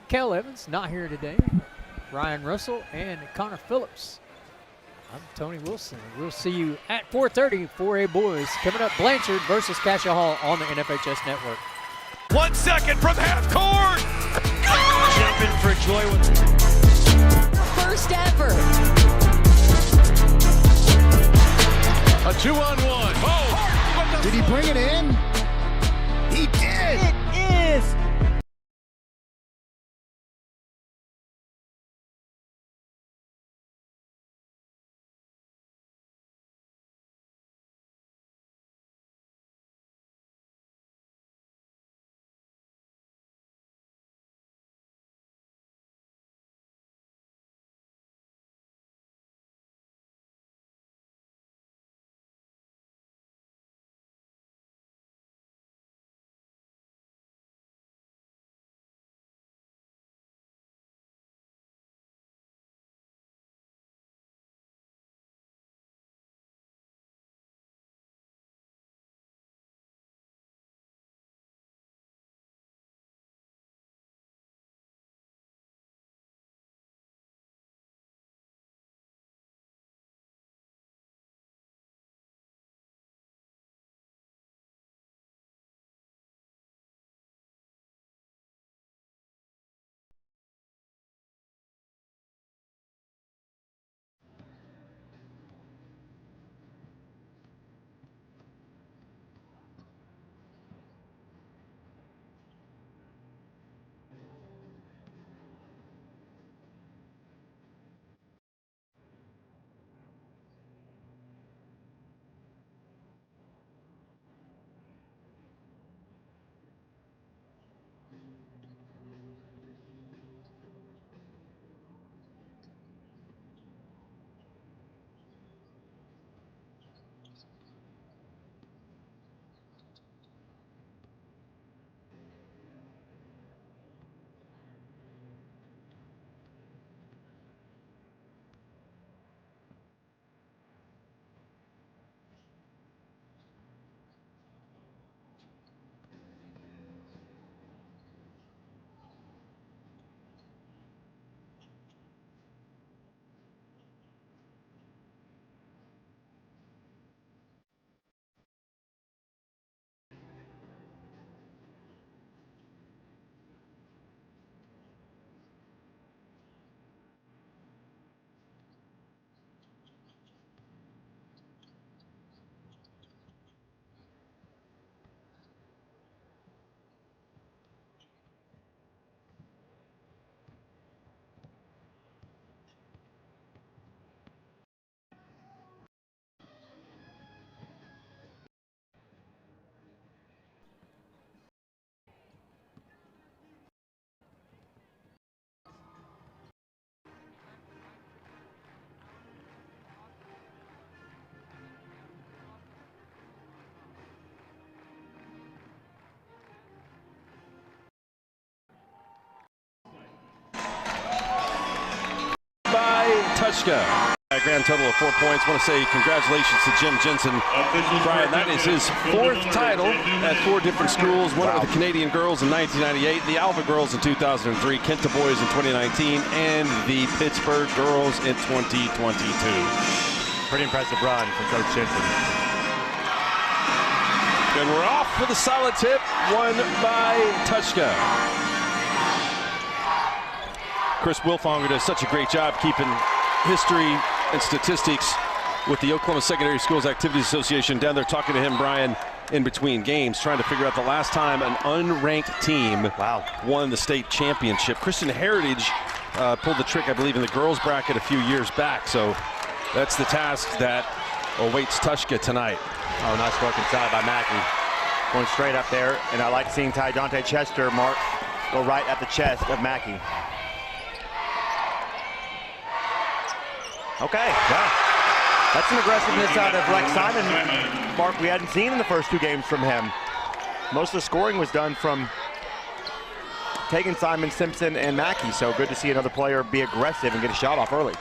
Kel Evans, not here today, Ryan Russell, and Connor Phillips. I'm Tony Wilson. We'll see you at 4:30 4A boys. Coming up, Blanchard versus Cascia Hall on the NFHS Network. 1 second from half court. Jumping for joy. First ever. A 2-on-1. Oh! Did he bring it in? He did! It is Tuska. A grand total of 4 points. Want to say congratulations to Jim Jensen. Brian, that is his 4th title at 4 different schools. Won it with the Canadian girls in 1998, the Alva girls in 2003, Kenta boys in 2019, and the Pittsburgh girls in 2022. Pretty impressive run from Coach Jensen. And we're off with a solid tip, won by Tuska. Chris Wilfonger does such a great job keeping history and statistics with the Oklahoma Secondary Schools Activities Association down there, talking to him, Brian, in between games, trying to figure out the last time an unranked team won the state championship. Christian Heritage pulled the trick, I believe, in the girls bracket a few years back. So that's the task that awaits Tuska tonight. Oh, nice work inside by Mackey. Going straight up there, and I like seeing Ty Dante Chester, Mark, go right at the chest of Mackey. Okay, wow. That's an aggressiveness out of Lex Simon, Mark, we hadn't seen in the first 2 games from him. Most of the scoring was done from Tegan, Simon, Simpson, and Mackey, so good to see another player be aggressive and get a shot off early.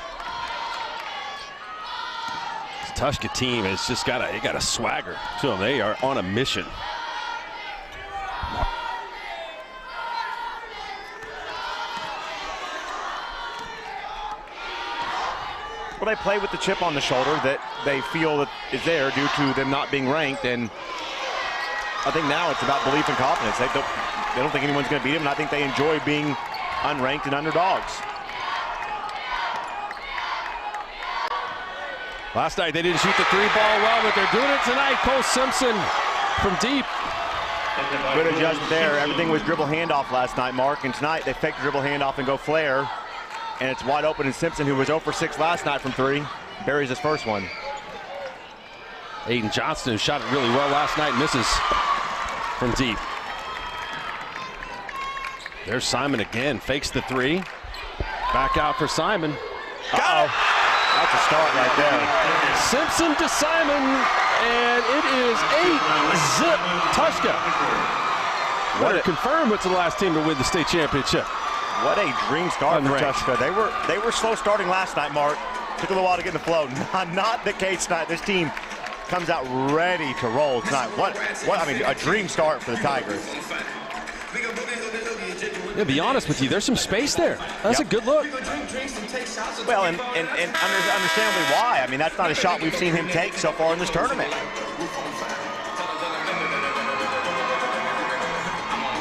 This Tuska team has just got a swagger to them. They are on a mission. Well, they play with the chip on the shoulder that they feel that is there due to them not being ranked, and I think now it's about belief and confidence. They don't think anyone's going to beat them, and I think they enjoy being unranked and underdogs. Last night they didn't shoot the 3-ball well, but they're doing it tonight. Cole Simpson from deep. Good adjustment there. Everything was dribble handoff last night, Mark, and tonight they fake the dribble handoff and go flare. And it's wide open, and Simpson, who was 0 for 6 last night from 3, buries his first one. Aiden Johnston, who shot it really well last night, misses from deep. There's Simon again, fakes the 3. Back out for Simon. Uh-oh. That's a start right there. Simpson to Simon, and it is 8-zip Tuska. What to confirm what's the last team to win the state championship. What a dream start for Tuska. They were slow starting last night, Mark. Took a little while to get in the flow. Not the case tonight. This team comes out ready to roll tonight. I mean, a dream start for the Tigers. Yeah, be honest with you, there's some space there. That's a good look. Well, and understandably why. I mean, that's not a shot we've seen him take so far in this tournament.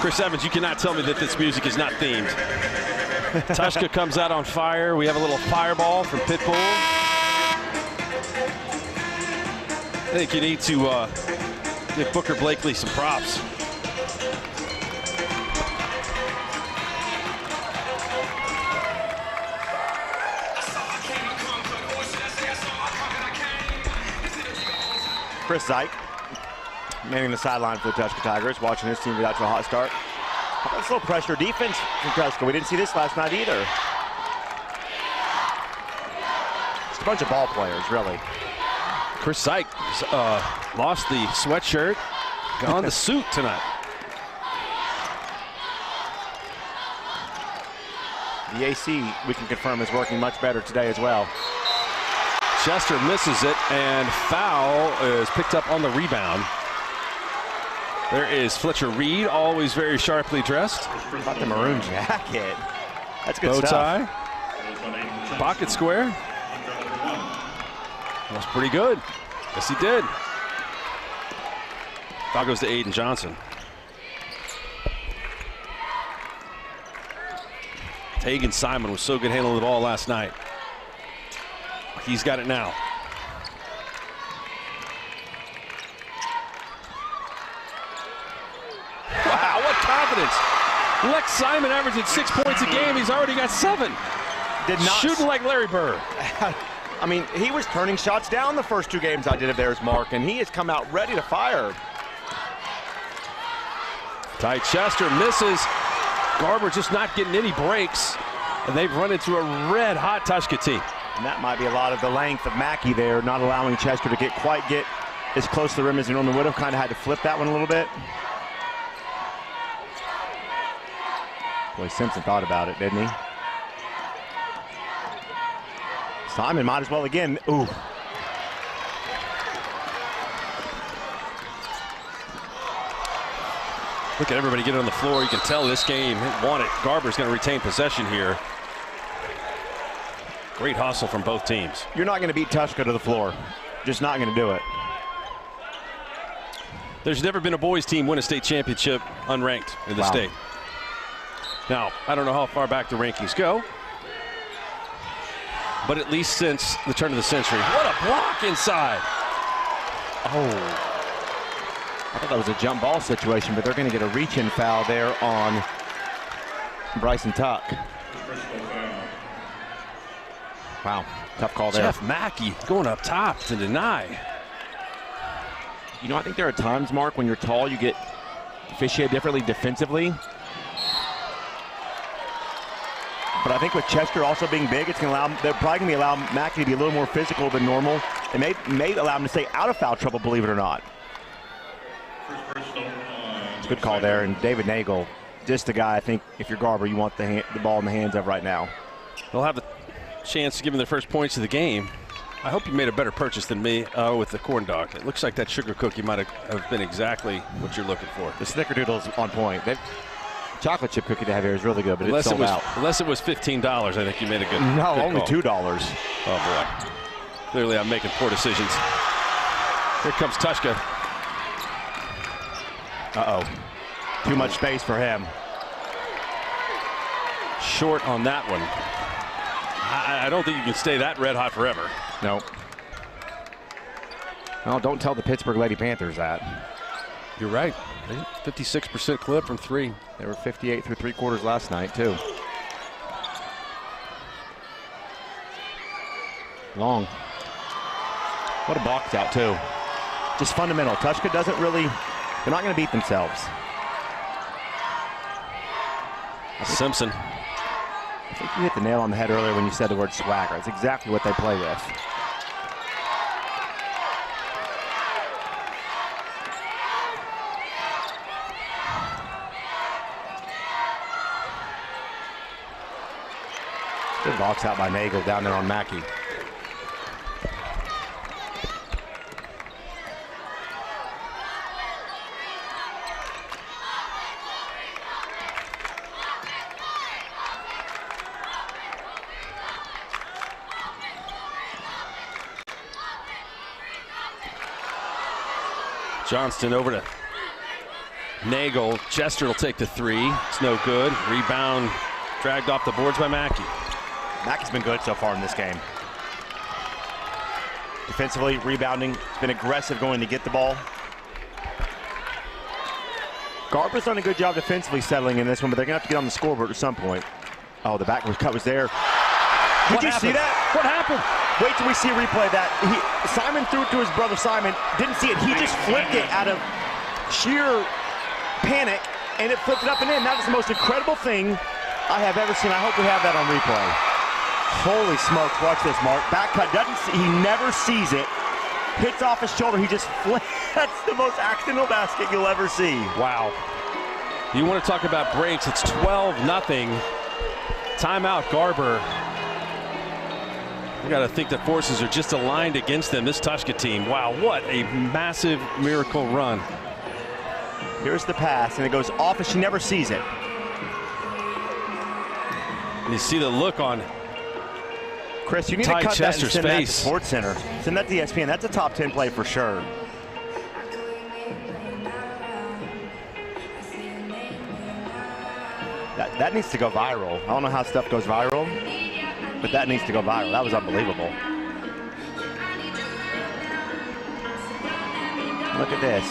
Chris Evans, you cannot tell me that this music is not themed. Tuska comes out on fire. We have a little fireball from Pitbull. I think you need to give Booker Blakely some props. Chris Zeich, manning the sideline for the Tuska Tigers, watching his team get out to a hot start. How about this little pressure defense from Tuska? We didn't see this last night either. Just a bunch of ball players, really. Chris Zeich lost the sweatshirt, gone the suit tonight. The AC, we can confirm, is working much better today as well. Chester misses it, and foul is picked up on the rebound. There is Fletcher Reed, always very sharply dressed. How about the maroon jacket? That's good stuff. Bow stuff. tie, pocket square. That's pretty good. Yes, he did. Foul goes to Aiden Johnson. Tegan Simon was so good handling the ball last night. He's got it now. Wow, what confidence. Lex Simon averaging 6 points a game. He's already got 7. Did not shooting like Larry Bird. I mean, he was turning shots down the first 2 games I did of theirs, Mark, and he has come out ready to fire. Ty Chester misses. Garber just not getting any breaks, and they've run into a red-hot Tuska team. And that might be a lot of the length of Mackey there, not allowing Chester to quite get as close to the rim as he normally would have. Kind of had to flip that one a little bit. Boy, Simpson thought about it, didn't he? Simon might as well again. Ooh. Look at everybody get on the floor. You can tell this game won it. Garber's going to retain possession here. Great hustle from both teams. You're not going to beat Tuska to the floor. Just not going to do it. There's never been a boys team win a state championship unranked in the state. Now, I don't know how far back the rankings go, but at least since the turn of the century. What a block inside. Oh. I thought that was a jump ball situation, but they're going to get a reach-in foul there on Bryson Tuck. Wow, tough call there. Jeff Mackey going up top to deny. You know, I think there are times, Mark, when you're tall, you get officiated differently defensively. But I think with Chester also being big, it's going to allow, they're probably going to allow Mackey to be a little more physical than normal. And may allow him to stay out of foul trouble, believe it or not. It's a good call there. And David Nagel, just the guy I think if you're Garber, you want the ball in the hands of right now. They'll have the chance to give him their first points of the game. I hope you made a better purchase than me with the corn dog. It looks like that sugar cookie might have been exactly what you're looking for. The snickerdoodle's on point. Chocolate chip cookie they have here is really good, but it's sold out. Unless it was $15, I think you made a good No, good only call. $2. Oh, boy. Clearly I'm making poor decisions. Here comes Tuska. Uh-oh. Too much space for him. Short on that one. I don't think you can stay that red hot forever. No. Well, don't tell the Pittsburgh Lady Panthers that. You're right. 56% clip from three. They were 58 through three quarters last night, too. Long. What a box out, too. Just fundamental. Tuska doesn't really, they're not going to beat themselves. Simpson. I think you hit the nail on the head earlier when you said the word swagger. It's exactly what they play with. Good box out by Nagel down there on Mackey. Johnston over to Nagel. Chester will take the three. It's no good. Rebound dragged off the boards by Mackey. Mackey's been good so far in this game. Defensively, rebounding, been aggressive going to get the ball. Garber's done a good job defensively settling in this one, but they're going to have to get on the scoreboard at some point. Oh, the backwards cut was there. Did you see that? What happened? Wait till we see a replay of that. Simon threw it to his brother Simon, didn't see it. He just flipped it out of sheer panic, and it flipped it up and in. That is the most incredible thing I have ever seen. I hope we have that on replay. Holy smokes, watch this, Mark. Back cut, he never sees it. Hits off his shoulder, he just flips. That's the most accidental basket you'll ever see. Wow. You want to talk about breaks, it's 12-0. Timeout, Garber. You got to think the forces are just aligned against them, this Tuska team. Wow, what a massive miracle run. Here's the pass, and it goes off, and she never sees it. And you see the look on Chris, you need to cut that and send that to Sports Center. Send that to ESPN. That's a top 10 play for sure. That needs to go viral. I don't know how stuff goes viral, but that needs to go viral. That was unbelievable. Look at this.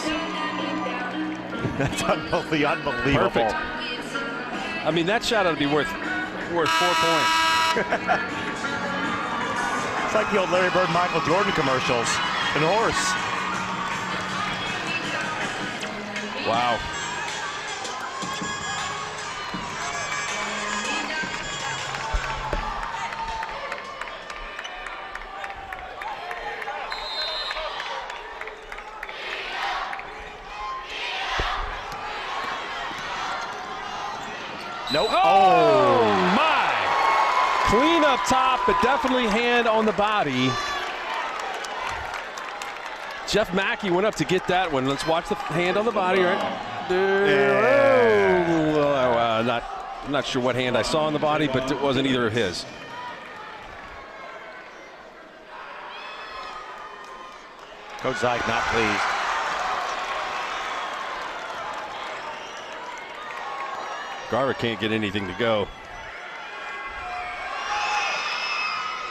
That's unbelievable. Perfect. I mean, that shot ought to be worth 4 points. It's like the old Larry Bird, Michael Jordan commercials. An horse. Wow. Nope. Oh, my. Clean up top, but definitely hand on the body. Jeff Mackey went up to get that one. Let's watch the hand on the body, right? Yeah. I'm not sure what hand I saw on the body, but it wasn't either of his. Coach Zeig not pleased. Garver can't get anything to go.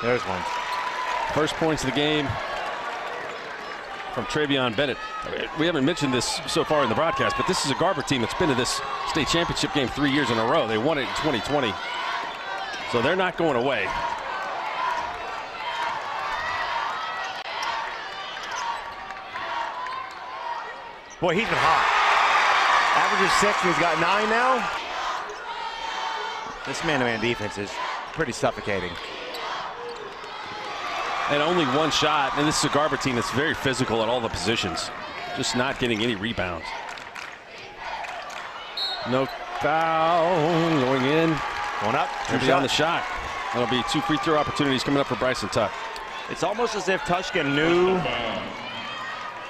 There's one. First points of the game from Travion Bennett. We haven't mentioned this so far in the broadcast, but this is a Garver team that's been to this state championship game 3 years in a row. They won it in 2020, so they're not going away. Boy, he's been hot. Averages 6 and he's got 9 now. This man-to-man defense is pretty suffocating. And only one shot, and this is a Garver team that's very physical at all the positions. Just not getting any rebounds. No foul, going in. Going up, Maybe on the shot. That'll be 2 free throw opportunities coming up for Bryson Tuck. It's almost as if Tuska knew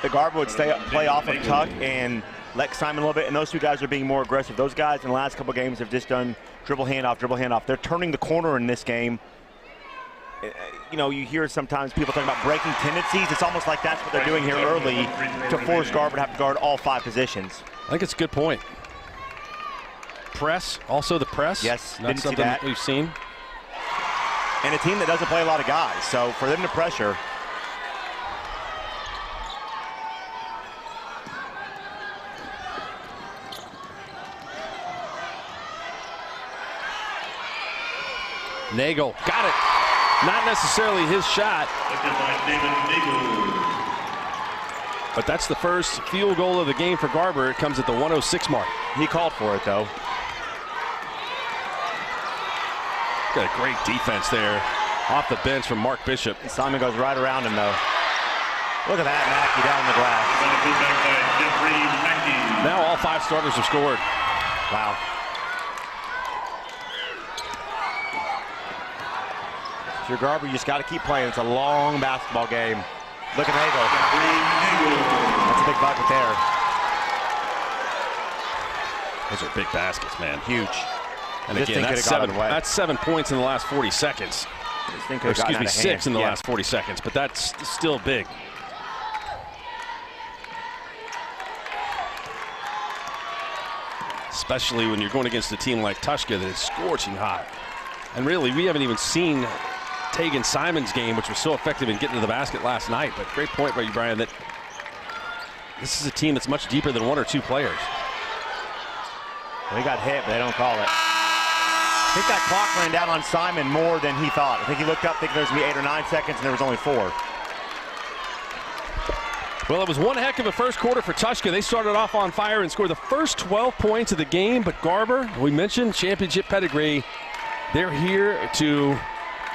the Garver would play off of Tuck and Lex Simon a little bit, and those two guys are being more aggressive. Those guys in the last couple games have just done dribble handoff, dribble handoff. They're turning the corner in this game. You know, you hear sometimes people talking about breaking tendencies. It's almost like that's what they're doing here early to force Garver to have to guard all 5 positions. I think it's a good point. Press, also the press. Yes, not didn't see something that. We've seen. And a team that doesn't play a lot of guys, so for them to pressure. Nagel got it. Not necessarily his shot. But that's the first field goal of the game for Garver. It comes at the 106 mark. He called for it, though. Got a great defense there off the bench from Mark Bishop. Simon goes right around him, though. Look at that, Mackey down the glass. Now all 5 starters have scored. Wow. If you're Garver, you just got to keep playing. It's a long basketball game. Look at Nagel. That's a big bucket there. Those are big baskets, man. Huge. And again, that's 7 points in the last 40 seconds. Or excuse me, 6 in the last 40 seconds, but that's still big. Especially when you're going against a team like Tuska that is scorching hot. And really, we haven't even seen Tegan Simon's game, which was so effective in getting to the basket last night. But great point by you, Brian, that this is a team that's much deeper than 1 or 2 players. Well, he got hit, but they don't call it. I think that clock ran down on Simon more than he thought. I think he looked up thinking there was going to be 8 or 9 seconds, and there was only 4. Well, it was one heck of a first quarter for Tuska. They started off on fire and scored the first 12 points of the game. But Garver, we mentioned championship pedigree. They're here to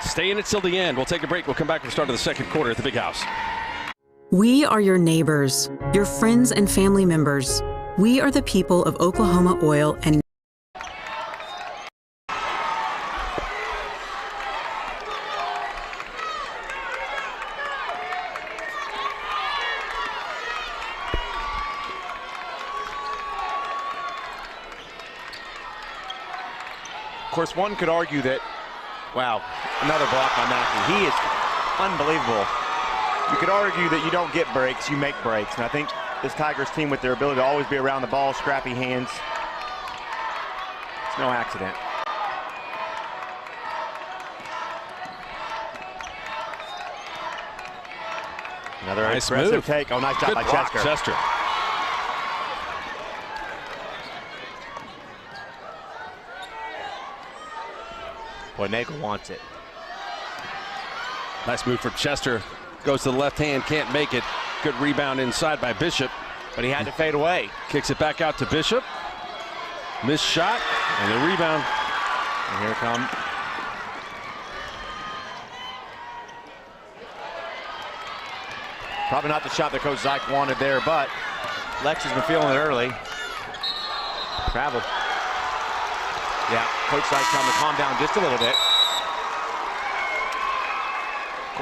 stay in it till the end. We'll take a break. We'll come back for the start of the second quarter at the Big House. We are your neighbors, your friends and family members. We are the people of Oklahoma Oil and Of course, one could argue that, wow, another block by Mackey. He is unbelievable. You could argue that you don't get breaks, you make breaks. And I think this Tigers team, with their ability to always be around the ball, scrappy hands, it's no accident. Another nice aggressive move. take. Oh, nice job Good by block, Chester. Chester. Boy, Nagel wants it. Nice move for Chester. Goes to the left hand, can't make it. Good rebound inside by Bishop. But he had to fade away. Kicks it back out to Bishop. Missed shot and the rebound. And here it comes. Probably not the shot that Coach Zeig wanted there, but Lex has been feeling it early. Travel. Yeah, Coach Zeig telling him to calm down just a little bit.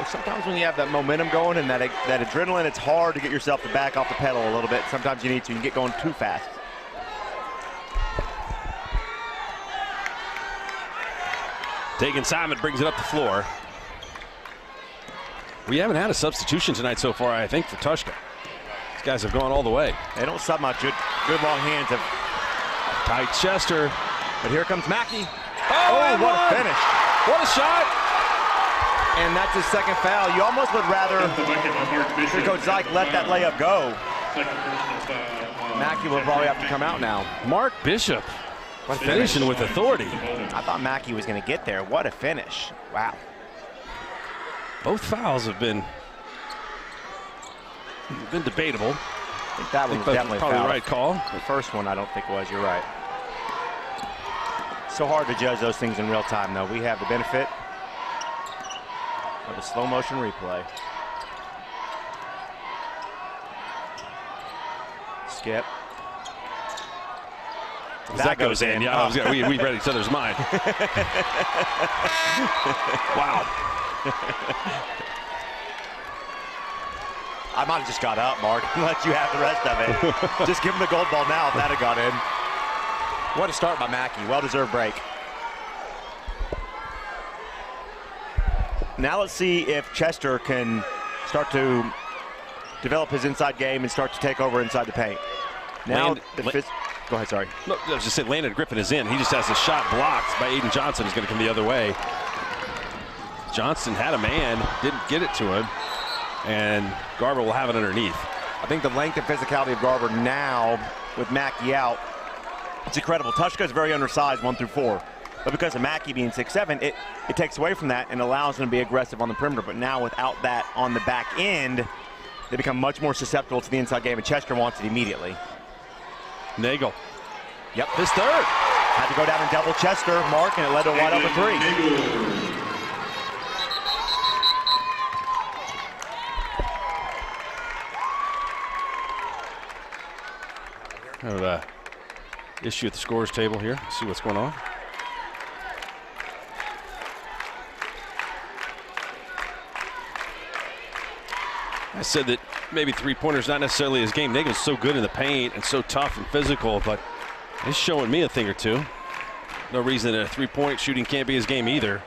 Well, sometimes when you have that momentum going and that adrenaline, it's hard to get yourself to back off the pedal a little bit. Sometimes you need to. You can get going too fast. Tegan Simon brings it up the floor. We haven't had a substitution tonight so far, I think, for Tuska. These guys have gone all the way. They don't sub much. Good long hands. Tight Chester. But here comes Mackey. Oh, what a finish. What a shot. And that's his second foul. You almost would rather Coach Zyke let that layup go. Mackey will probably have to come out now. Mark Bishop finishing with authority. I thought Mackey was going to get there. What a finish. Wow. Both fouls have been debatable. I think that one was definitely probably foul. the right call. The first one I don't think was. You're right. So hard to judge those things in real time, though. We have the benefit of a slow motion replay. Skip. That goes in. Yeah, we read each other's mind. Wow. I might have just got up, Mark, and let you have the rest of it. Just give him the gold ball now if that had got in. What a start by Mackey. Well-deserved break. Now let's see if Chester can start to develop his inside game and start to take over inside the paint. Now, go ahead, sorry. No, I was just saying Landon Griffin is in. He just has a shot blocked by Aiden Johnson. He's going to come the other way. Johnson had a man, didn't get it to him, and Garber will have it underneath. I think the length and physicality of Garber now with Mackey out, it's incredible. Tuska is very undersized 1 through 4. But because of Mackey being 6'7", it takes away from that and allows him to be aggressive on the perimeter. But now without that on the back end, they become much more susceptible to the inside game, and Chester wants it immediately. Nagel. Yep, his third. Had to go down and double Chester, Mark, and it led to a wide open three. Have an issue at the scores table here. Let's see what's going on. I said that maybe three-pointers not necessarily his game. Nagel's so good in the paint and so tough and physical, but he's showing me a thing or two. No reason that a three-point shooting can't be his game either,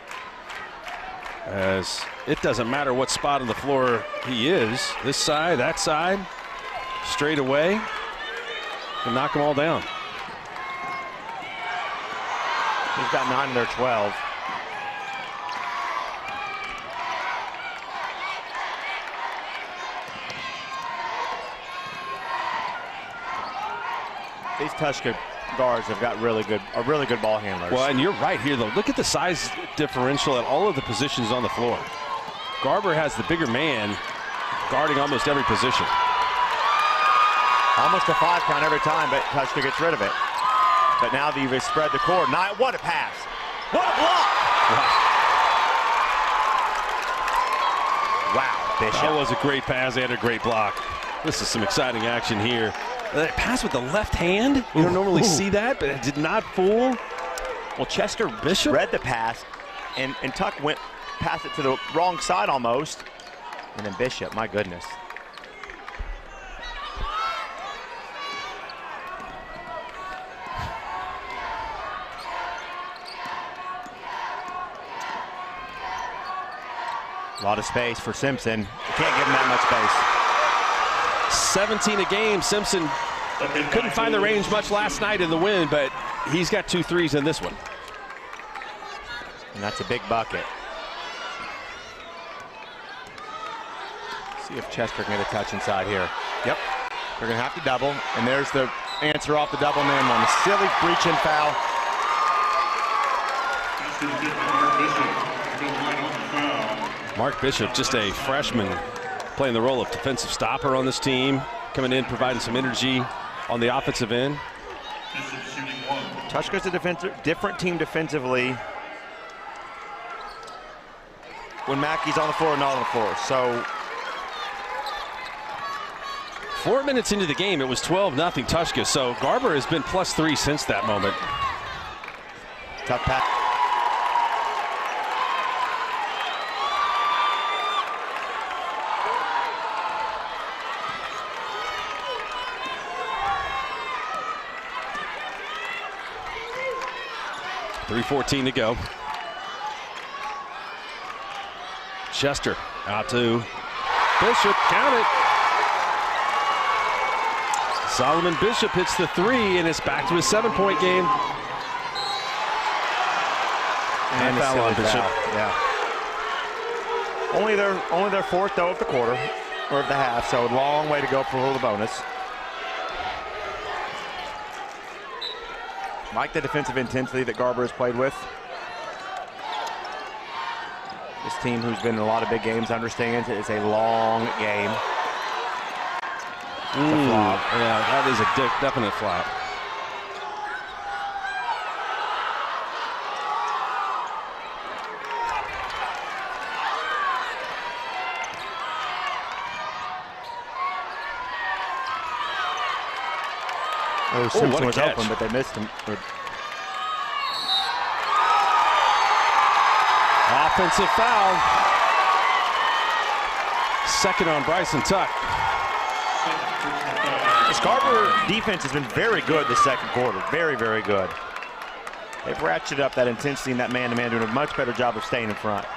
as it doesn't matter what spot on the floor he is. This side, that side, straight away, and knock them all down. He's got 9 of their 12. These Tuska guards have got really good ball handlers. Well, and you're right here, though. Look at the size differential at all of the positions on the floor. Garber has the bigger man guarding almost every position. Almost a 5 count every time, but Tuska gets rid of it. But now that you've spread the court, what a pass. What a block. Wow, Bishop. That was a great pass and a great block. This is some exciting action here. That pass with the left hand, you don't normally see that, but it did not fool. Well, Chester Bishop read the pass, and Tuck went past it to the wrong side almost. And then Bishop, my goodness. A lot of space for Simpson. You can't give him that much space. 17 a game. Simpson couldn't find the range much last night in the win, but he's got 2 threes in this one. And that's a big bucket. See if Chester can get a touch inside here. Yep. They're going to have to double, and there's the answer off the double and then one. A silly breaching foul. Mark Bishop, just a freshman, playing the role of defensive stopper on this team, coming in, providing some energy on the offensive end. Tuska's a different team defensively when Mackey's on the floor and not on the floor. So 4 minutes into the game, it was 12-0 Tuska, so Garber has been +3 since that moment. Tough pass. 3:14 to go. Chester out to Bishop, count it. Solomon Bishop hits the 3, and it's back to his 7-point game. And foul on Bishop. Yeah. Only their fourth though of the quarter, or of the half, so a long way to go for the bonus. Like the defensive intensity that Garber has played with. This team, who's been in a lot of big games, understands it's a long game. It's a flop. Yeah, that is a definite flop. Oh, Simpson was open, but they missed him. Offensive foul. Second on Bryson Tuck. The Garber defense has been very good this second quarter. Very, very good. They've ratcheted up that intensity and that man-to-man, doing a much better job of staying in front.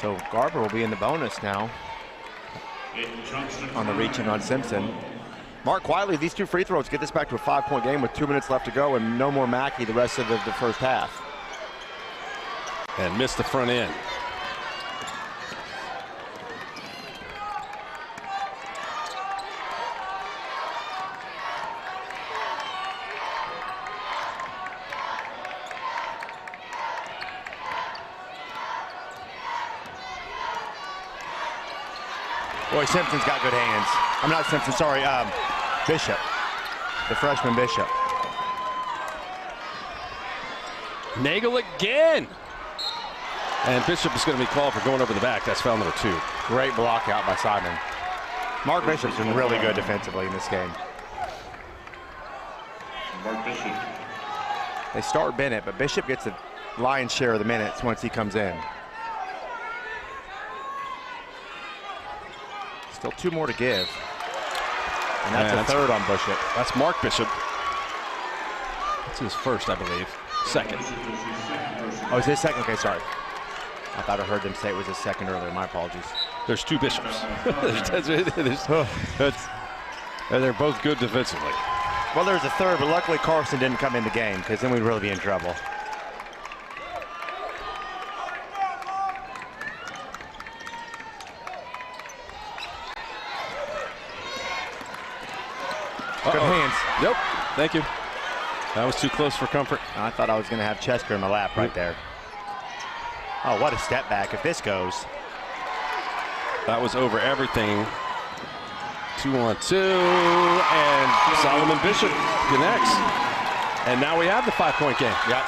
So Garber will be in the bonus now on the reach in on Simpson. Mark Wiley, these 2 free throws get this back to a 5-point game with 2 minutes left to go, and no more Mackey the rest of the first half. And missed the front end. Boy, Simpson's got good hands. I'm not Simpson, sorry, Bishop, the freshman Bishop. Nagel again. And Bishop is going to be called for going over the back. That's foul number 2. Great block out by Simon. Mark Bishop's been really good defensively in this game. Mark Bishop. They start Bennett, but Bishop gets the lion's share of the minutes once he comes in. Still 2 more to give. And that's a third on Bishop. That's Mark Bishop. That's his first, I believe. Second. Oh, it's his second? Okay, sorry. I thought I heard them say it was his second earlier. My apologies. There's 2 Bishops. They're both good defensively. Well, there's a third, but luckily Carson didn't come in the game, because then we'd really be in trouble. Good hands. Nope. Thank you. That was too close for comfort. I thought I was going to have Chester in my lap right there. Oh, what a step back if this goes. That was over everything. 2-on-2, and Solomon Bishop connects. And now we have the 5-point game. Yep.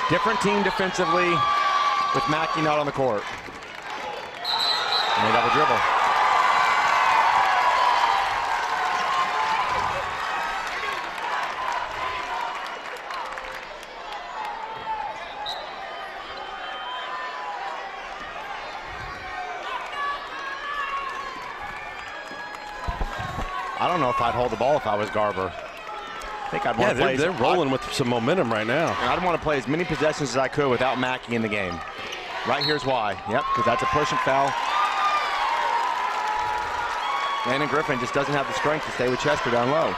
Different team defensively with Mackey not on the court. And they double dribble. I don't know if I'd hold the ball if I was Garber. I think I'd want to play. They're rolling with some momentum right now. I'd want to play as many possessions as I could without Mackey in the game. Right here's why. Yep, because that's a push and foul. Landon Griffin just doesn't have the strength to stay with Chester down low.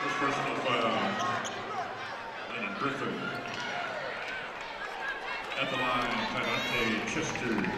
First personal foul. Landon Griffin. At the line, Tyrante Chester.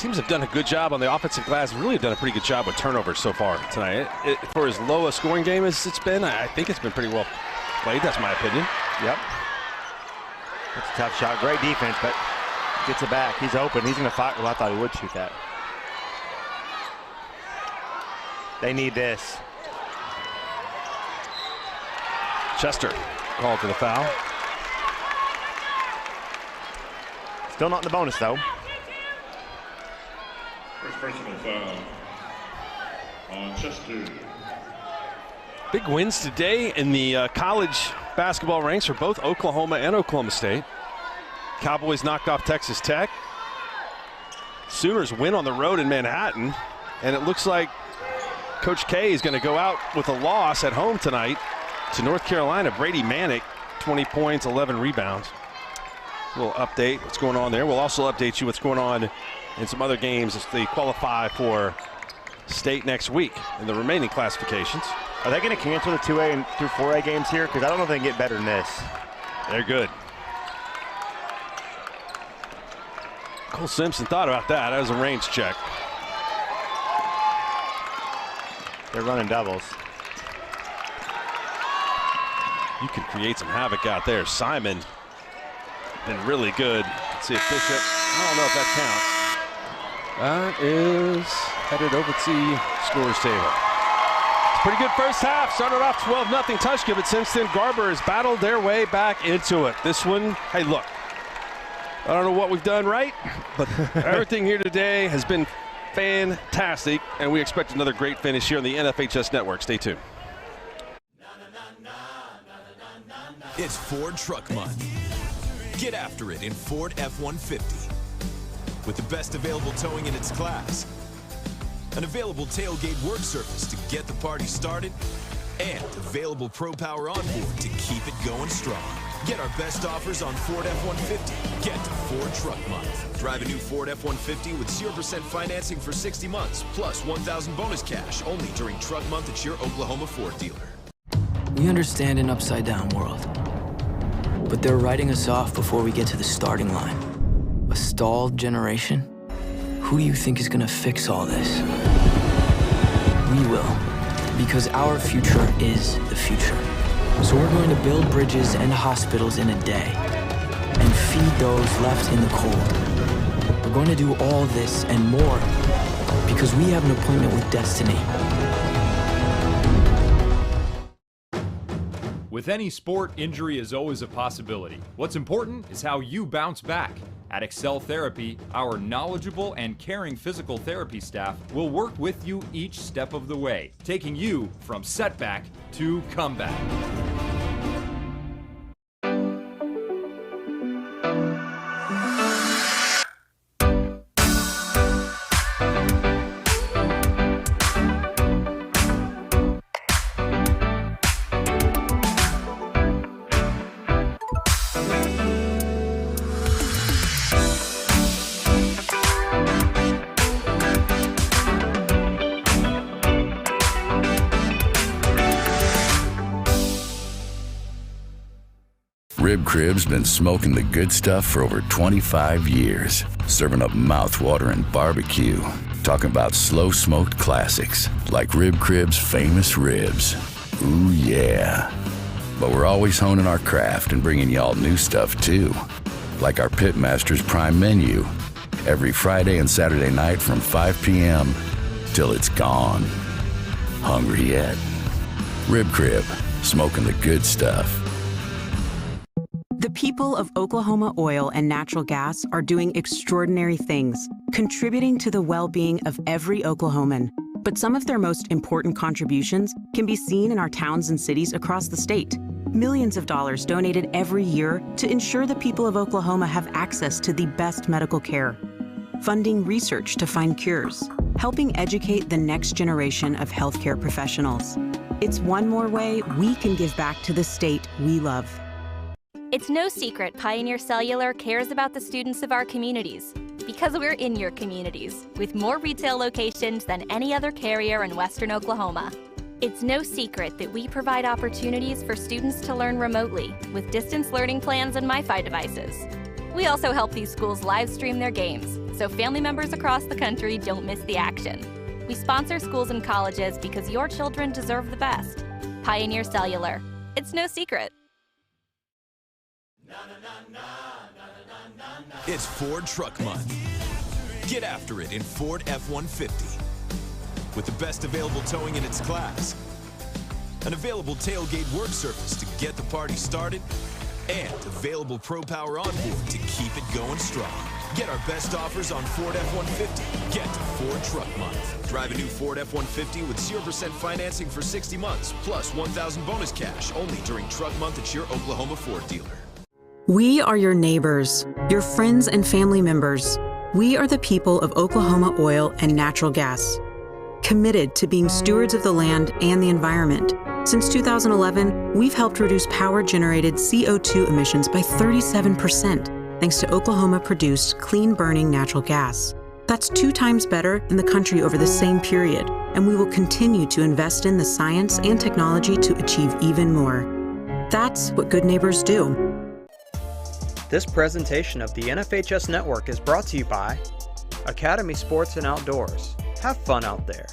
Teams have done a good job on the offensive glass. Really have done a pretty good job with turnovers so far tonight. For as low a scoring game as it's been, I think it's been pretty well played. That's my opinion. Yep. That's a tough shot. Great defense, but gets it back. He's open. He's going to fight. Well, I thought he would shoot that. They need this. Chester called for the foul. Still not in the bonus, though. First personal foul on Chester. Big wins today in the college basketball ranks for both Oklahoma and Oklahoma State. Cowboys knocked off Texas Tech. Sooners win on the road in Manhattan. And it looks like Coach K is going to go out with a loss at home tonight to North Carolina. Brady Manick, 20 points, 11 rebounds. A little update, what's going on there. We'll also update you what's going on in some other games as they qualify for state next week in the remaining classifications. Are they going to cancel the 2A and through 4A games here? Because I don't know if they can get better than this. They're good. Cole Simpson thought about that. That was a range check. They're running doubles. You can create some havoc out there. Simon been really good. Let's see if Bishop, I don't know if that counts. That is headed over to the scorer's table. It's a pretty good first half. Started off 12-0 Tuska, but since then Garber has battled their way back into it. This one, hey look, I don't know what we've done right, but everything here today has been fantastic, and we expect another great finish here on the NFHS Network. Stay tuned. It's Ford Truck Month. Get after it in Ford F-150. With the best available towing in its class, an available tailgate work surface to get the party started, and available Pro Power on board to keep it going strong. Get our best offers on Ford F-150. Get to Ford Truck Month. Drive a new Ford F-150 with 0% financing for 60 months, plus $1,000 bonus cash only during Truck Month at your Oklahoma Ford dealer. We understand an upside-down world, but they're writing us off before we get to the starting line. A stalled generation? Who do you think is gonna fix all this? We will, because our future is the future. So we're going to build bridges and hospitals in a day, and feed those left in the cold. We're going to do all this and more, because we have an appointment with destiny. With any sport, injury is always a possibility. What's important is how you bounce back. At Excel Therapy, our knowledgeable and caring physical therapy staff will work with you each step of the way, taking you from setback to comeback. Rib Crib's been smoking the good stuff for over 25 years, serving up mouth-watering barbecue. Talking about slow-smoked classics, like Rib Crib's famous ribs. Ooh, yeah. But we're always honing our craft and bringing y'all new stuff, too. Like our Pitmaster's Prime Menu, every Friday and Saturday night from 5 p.m. till it's gone. Hungry yet? Rib Crib, smoking the good stuff. The people of Oklahoma Oil and Natural Gas are doing extraordinary things, contributing to the well-being of every Oklahoman. But some of their most important contributions can be seen in our towns and cities across the state. Millions of dollars donated every year to ensure the people of Oklahoma have access to the best medical care. Funding research to find cures. Helping educate the next generation of healthcare professionals. It's one more way we can give back to the state we love. It's no secret Pioneer Cellular cares about the students of our communities, because we're in your communities, with more retail locations than any other carrier in Western Oklahoma. It's no secret that we provide opportunities for students to learn remotely with distance learning plans and MiFi devices. We also help these schools live stream their games, so family members across the country don't miss the action. We sponsor schools and colleges because your children deserve the best. Pioneer Cellular. It's no secret. It's Ford Truck Month. Get after it in Ford F-150. With the best available towing in its class, an available tailgate work surface to get the party started, and available Pro Power on board to keep it going strong. Get our best offers on Ford F-150. Get to Ford Truck Month. Drive a new Ford F-150 with 0% financing for 60 months, plus $1,000 bonus cash only during Truck Month at your Oklahoma Ford dealer. We are your neighbors, your friends and family members. We are the people of Oklahoma Oil and Natural Gas, committed to being stewards of the land and the environment. Since 2011, we've helped reduce power-generated CO2 emissions by 37%, thanks to Oklahoma-produced clean-burning natural gas. That's 2 times better than the country over the same period, and we will continue to invest in the science and technology to achieve even more. That's what good neighbors do. This presentation of the NFHS Network is brought to you by Academy Sports and Outdoors. Have fun out there.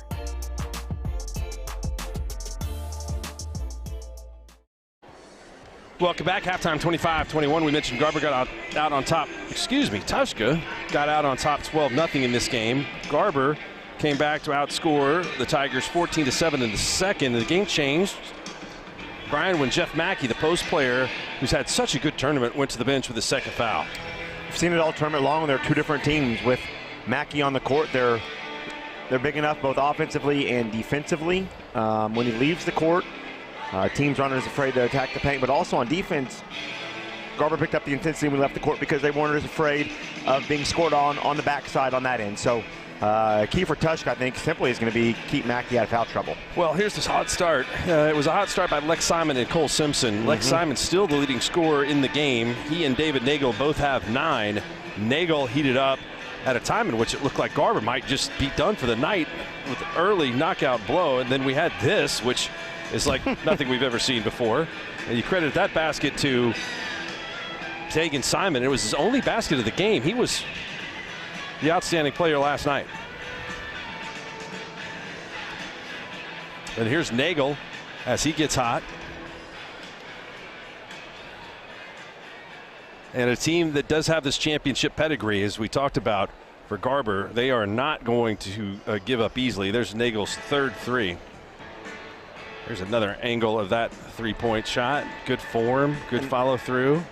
Welcome back. Halftime 25-21. We mentioned Garber got out on top. Tuska got out on top 12-0 in this game. Garber came back to outscore the Tigers 14-7 in the second. The game changed, Brian, when Jeff Mackey, the post player, who's had such a good tournament, went to the bench with his second foul. We've seen it all tournament long. They're 2 different teams. With Mackey on the court, they're big enough both offensively and defensively. When he leaves the court, teams aren't as afraid to attack the paint, but also on defense, Garber picked up the intensity when he left the court because they weren't as afraid of being scored on the backside on that end. So key for Tuska, I think, simply is going to be keep Mackey out of foul trouble. Well, here's this hot start. It was a hot start by Lex Simon and Cole Simpson. Lex Simon still the leading scorer in the game. He and David Nagel both have 9. Nagel heated up at a time in which it looked like Garber might just be done for the night with an early knockout blow. And then we had this, which is like nothing we've ever seen before. And you credit that basket to Tegan Simon. It was his only basket of the game. He was the outstanding player last night. And here's Nagel as he gets hot. And a team that does have this championship pedigree, as we talked about for Garber, they are not going to give up easily. There's Nagel's 3rd 3. There's another angle of that 3-point shot. Good form, good follow through.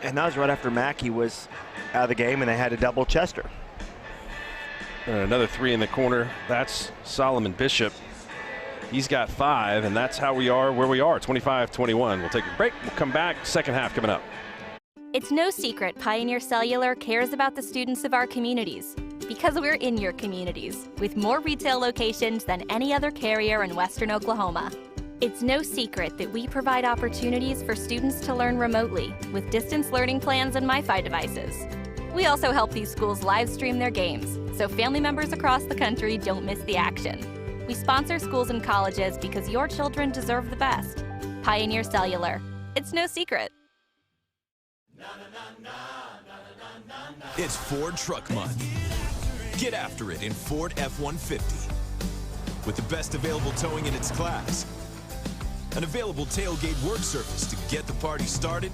And that was right after Mackey was out of the game and they had to double Chester. And another 3 in the corner. That's Solomon Bishop. He's got 5, and that's how we are where we are, 25-21. We'll take a break. We'll come back. Second half coming up. It's no secret Pioneer Cellular cares about the students of our communities because we're in your communities with more retail locations than any other carrier in Western Oklahoma. It's no secret that we provide opportunities for students to learn remotely with distance learning plans and MiFi devices. We also help these schools live stream their games, so family members across the country don't miss the action. We sponsor schools and colleges because your children deserve the best. Pioneer Cellular. It's no secret. It's Ford Truck Month. Get after it in Ford F-150. With the best available towing in its class, an available tailgate work surface to get the party started,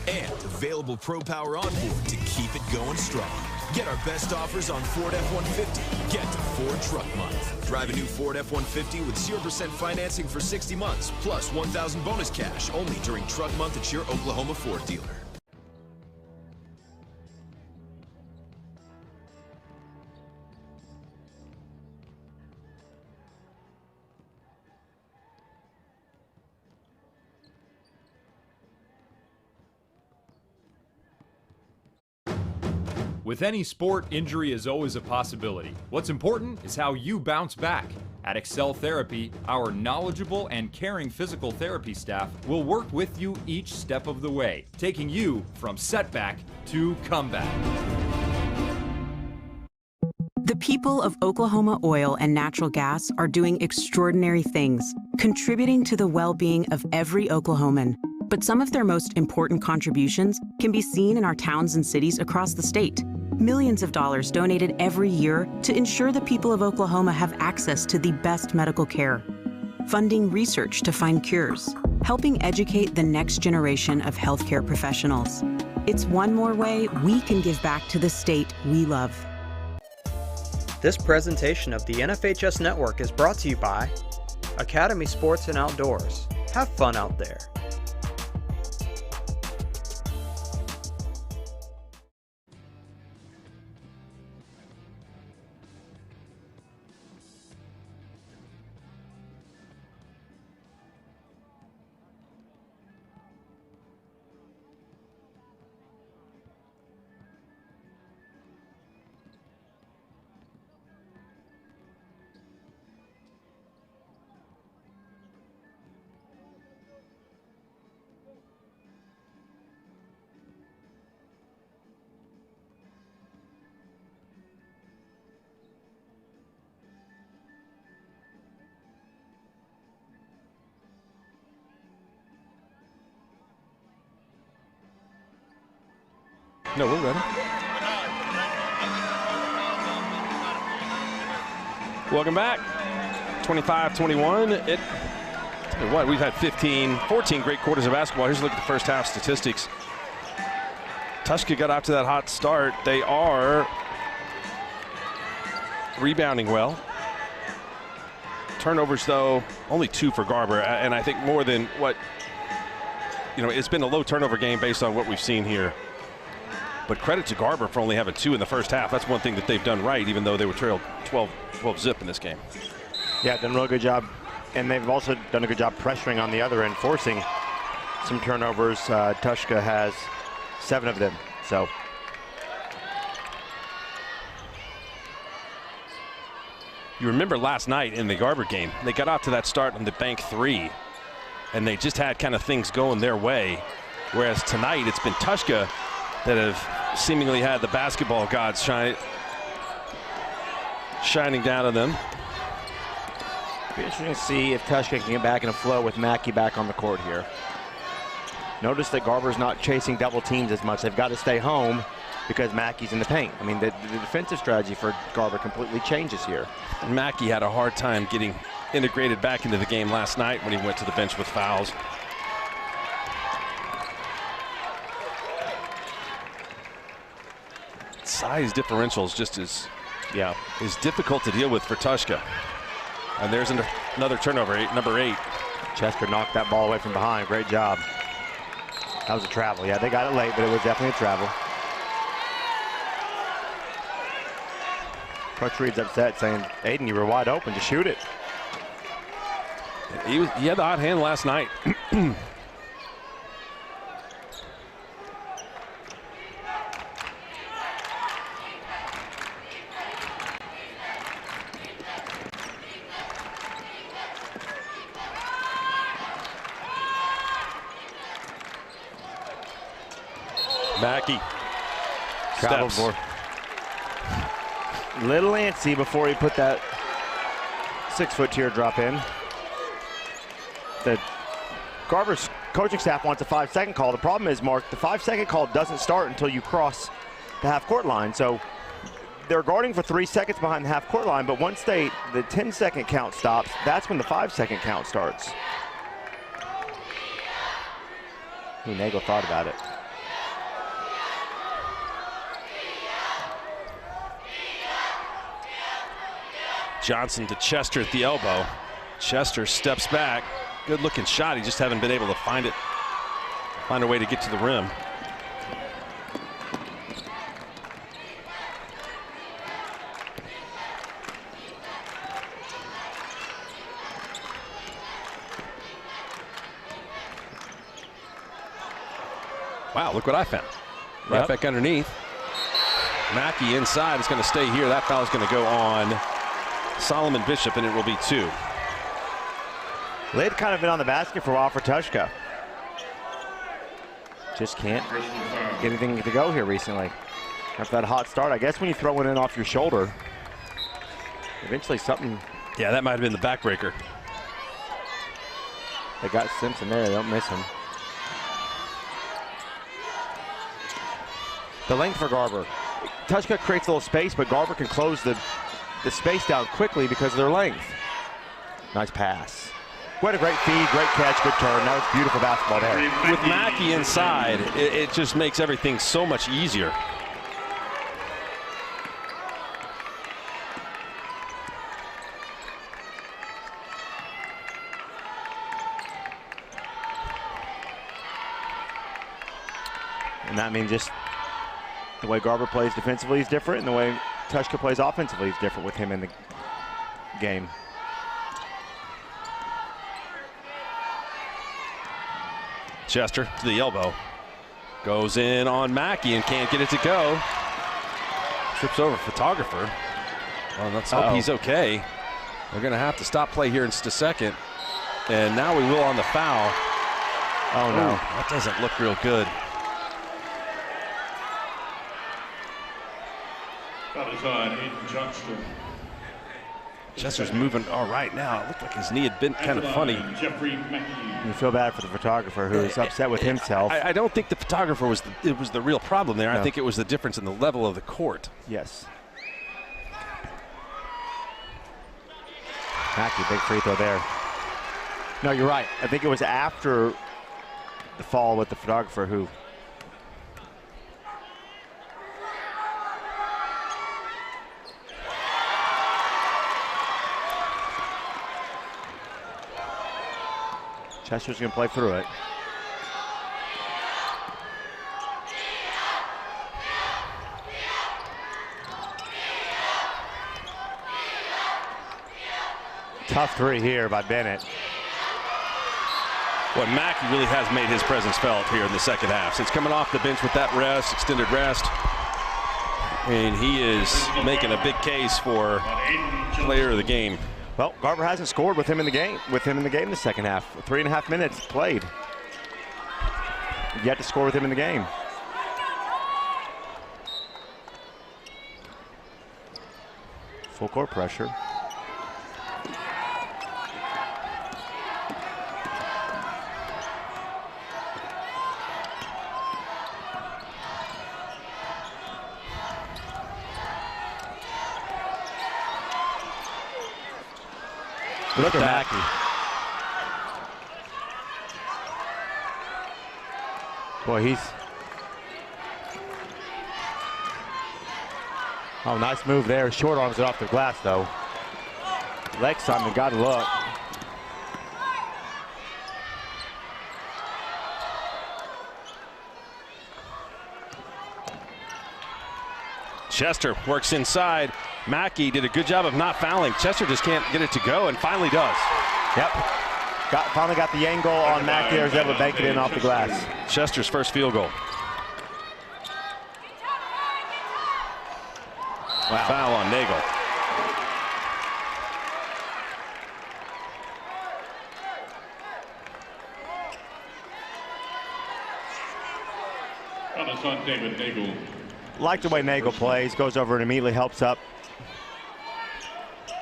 and available Pro Power on board to keep it going strong. Get our best offers on Ford F-150. Get to Ford Truck Month. Drive a new Ford F-150 with 0% financing for 60 months, plus $1,000 bonus cash only during Truck Month at your Oklahoma Ford dealer. With any sport, injury is always a possibility. What's important is how you bounce back. At Excel Therapy, our knowledgeable and caring physical therapy staff will work with you each step of the way, taking you from setback to comeback. The people of Oklahoma Oil and Natural Gas are doing extraordinary things, contributing to the well-being of every Oklahoman. But some of their most important contributions can be seen in our towns and cities across the state. millions of dollars donated every year to ensure the people of Oklahoma have access to the best medical care, funding research to find cures, helping educate the next generation of healthcare professionals. It's one more way we can give back to the state we love. This presentation of the NFHS Network is brought to you by Academy Sports and Outdoors. Have fun out there. No, we're ready. Welcome back. 25-21. Tell you what, we've had 14 great quarters of basketball. Here's a look at the first half statistics. Tuska got out to that hot start. They are rebounding well. Turnovers, though, only 2 for Garber, and I think more than what, it's been a low turnover game based on what we've seen here. But credit to Garber for only having 2 in the first half. That's one thing that they've done right, even though they were trailed 12 zip in this game. Yeah, done a real good job. And they've also done a good job pressuring on the other end, forcing some turnovers. Tuska has 7 of them. So you remember last night in the Garber game, they got out to that start on the bank 3, and they just had kind of things going their way. Whereas tonight, it's been Tuska that have seemingly had the basketball gods shining down on them. It'll be interesting to see if Tuska can get back in a flow with Mackey back on the court here. Notice that Garber's not chasing double teams as much. They've got to stay home because Mackey's in the paint. I mean, the defensive strategy for Garber completely changes here. Mackey had a hard time getting integrated back into the game last night when he went to the bench with fouls. Size differentials just is difficult to deal with for Tuska. And there's another turnover, number 8. Chester knocked that ball away from behind. Great job. That was a travel. Yeah, they got it late, but it was definitely a travel. Coach Reed's upset, saying, Aiden, you were wide open. Just shoot it. He had the hot hand last night. Mackey. Travel for little antsy before he put that 6-foot teardrop in. The Garber's coaching staff wants a 5-second call. The problem is, Mark, the 5-second call doesn't start until you cross the half-court line. So they're guarding for 3 seconds behind the half-court line, but once the 10-second count stops, that's when the 5-second count starts. Nagel thought about it. Johnson to Chester at the elbow. Chester steps back. Good looking shot. He just haven't been able to find a way to get to the rim. Wow, look what I found. Right back underneath. Mackey inside is going to stay here. That foul is going to go on Solomon Bishop, and it will be 2. They'd kind of been on the basket for a while for Tuska. Just can't get anything to go here recently. After that hot start, I guess when you throw it in off your shoulder, eventually something. Yeah, that might have been the backbreaker. They got Simpson there. They don't miss him. The length for Garber. Tuska creates a little space, but Garber can close the space down quickly because of their length. Nice pass. What a great feed, great catch, good turn. That was beautiful basketball there. With Mackey inside, it just makes everything so much easier. And that means just the way Garber plays defensively is different, and the way Tuska plays offensively is different with him in the game. Chester to the elbow. Goes in on Mackey and can't get it to go. Trips over photographer. Well, let's hope he's okay. They're going to have to stop play here in just a second. And now we will on the foul. Oh, no. That doesn't look real good. That is on Aiden Johnston. Chester's moving all right now. It looked like his knee had been kind of funny. You feel bad for the photographer who's upset with himself. I don't think the photographer was the real problem there. No. I think it was the difference in the level of the court. Yes. Mackey, big free throw there. No, you're right. I think it was after the fall with the photographer who. Chester's going to play through it. Tough three here by Bennett. Well, Mackey really has made his presence felt here in the second half. Since coming off the bench with that rest, extended rest, and he is making a big case for player of the game. Well, Garber hasn't scored with him in the game. In the second half, 3.5 minutes played. Yet to score with him in the game. Full court pressure. Look at Mackey. Boy, he's. Oh, nice move there. Short arms it off the glass, though. Lex Simon got to look. Chester works inside. Mackey did a good job of not fouling. Chester just can't get it to go, and finally does. Yep. Finally got the angle on Mackey. He was able to bank it in off the glass. Chester's first field goal. Wow. Foul on Nagel. That's on David Nagel. Like the way Nagel plays, goes over and immediately helps up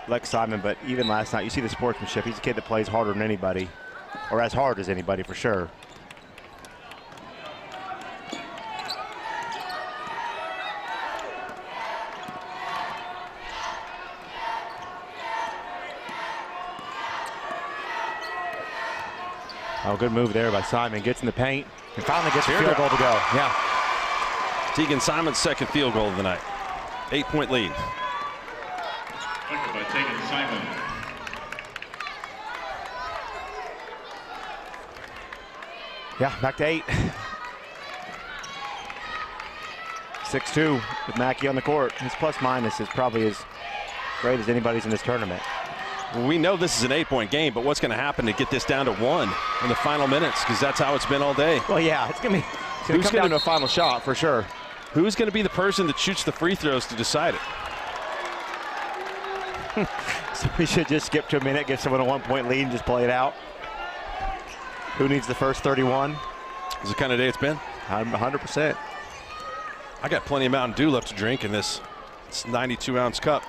Lex Simon, but even last night, you see the sportsmanship. He's a kid that plays harder than anybody, or as hard as anybody for sure. Oh, good move there by Simon. Gets in the paint and finally gets the field goal to go. Yeah. Tegan Simon's second field goal of the night. 8-point lead. By Tegan Simon. Yeah, back to 8. 6-2 with Mackey on the court. His plus-minus is probably as great as anybody's in this tournament. Well, we know this is an 8-point game, but what's going to happen to get this down to 1 in the final minutes? Because that's how it's been all day. Well, yeah, it's going to come down to a final shot for sure. Who's going to be the person that shoots the free throws to decide it? So we should just skip to a minute, give someone a 1-point lead, and just play it out. Who needs the first 31? Is the kind of day it's been? 100%. I got plenty of Mountain Dew left to drink in this 92-ounce cup.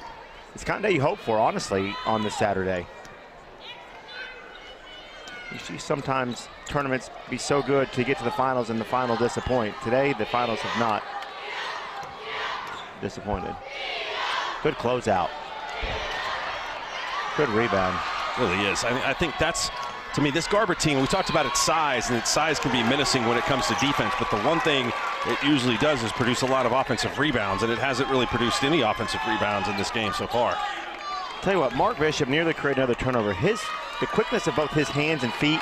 It's the kind of day you hope for, honestly, on this Saturday. You see sometimes tournaments be so good to get to the finals and the final disappoint. Today, the finals have not. disappointed. Good closeout. Good rebound. Really is. I think that's, to me, this Garber team, we talked about its size, and its size can be menacing when it comes to defense, but the one thing it usually does is produce a lot of offensive rebounds, and it hasn't really produced any offensive rebounds in this game so far. Tell you what, Mark Bishop nearly created another turnover. The quickness of both his hands and feet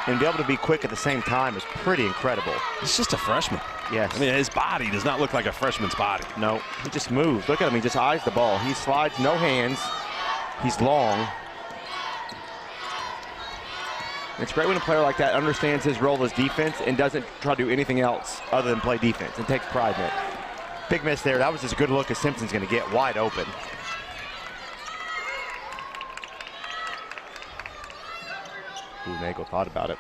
and be able to be quick at the same time is pretty incredible. He's just a freshman. Yes. I mean, his body does not look like a freshman's body. No, he just moves. Look at him, he just eyes the ball. He slides, no hands. He's long. It's great when a player like that understands his role as defense and doesn't try to do anything else other than play defense and takes pride in it. Big miss there. That was as good a look as Simpson's going to get, wide open. Ooh, Nagel thought about it.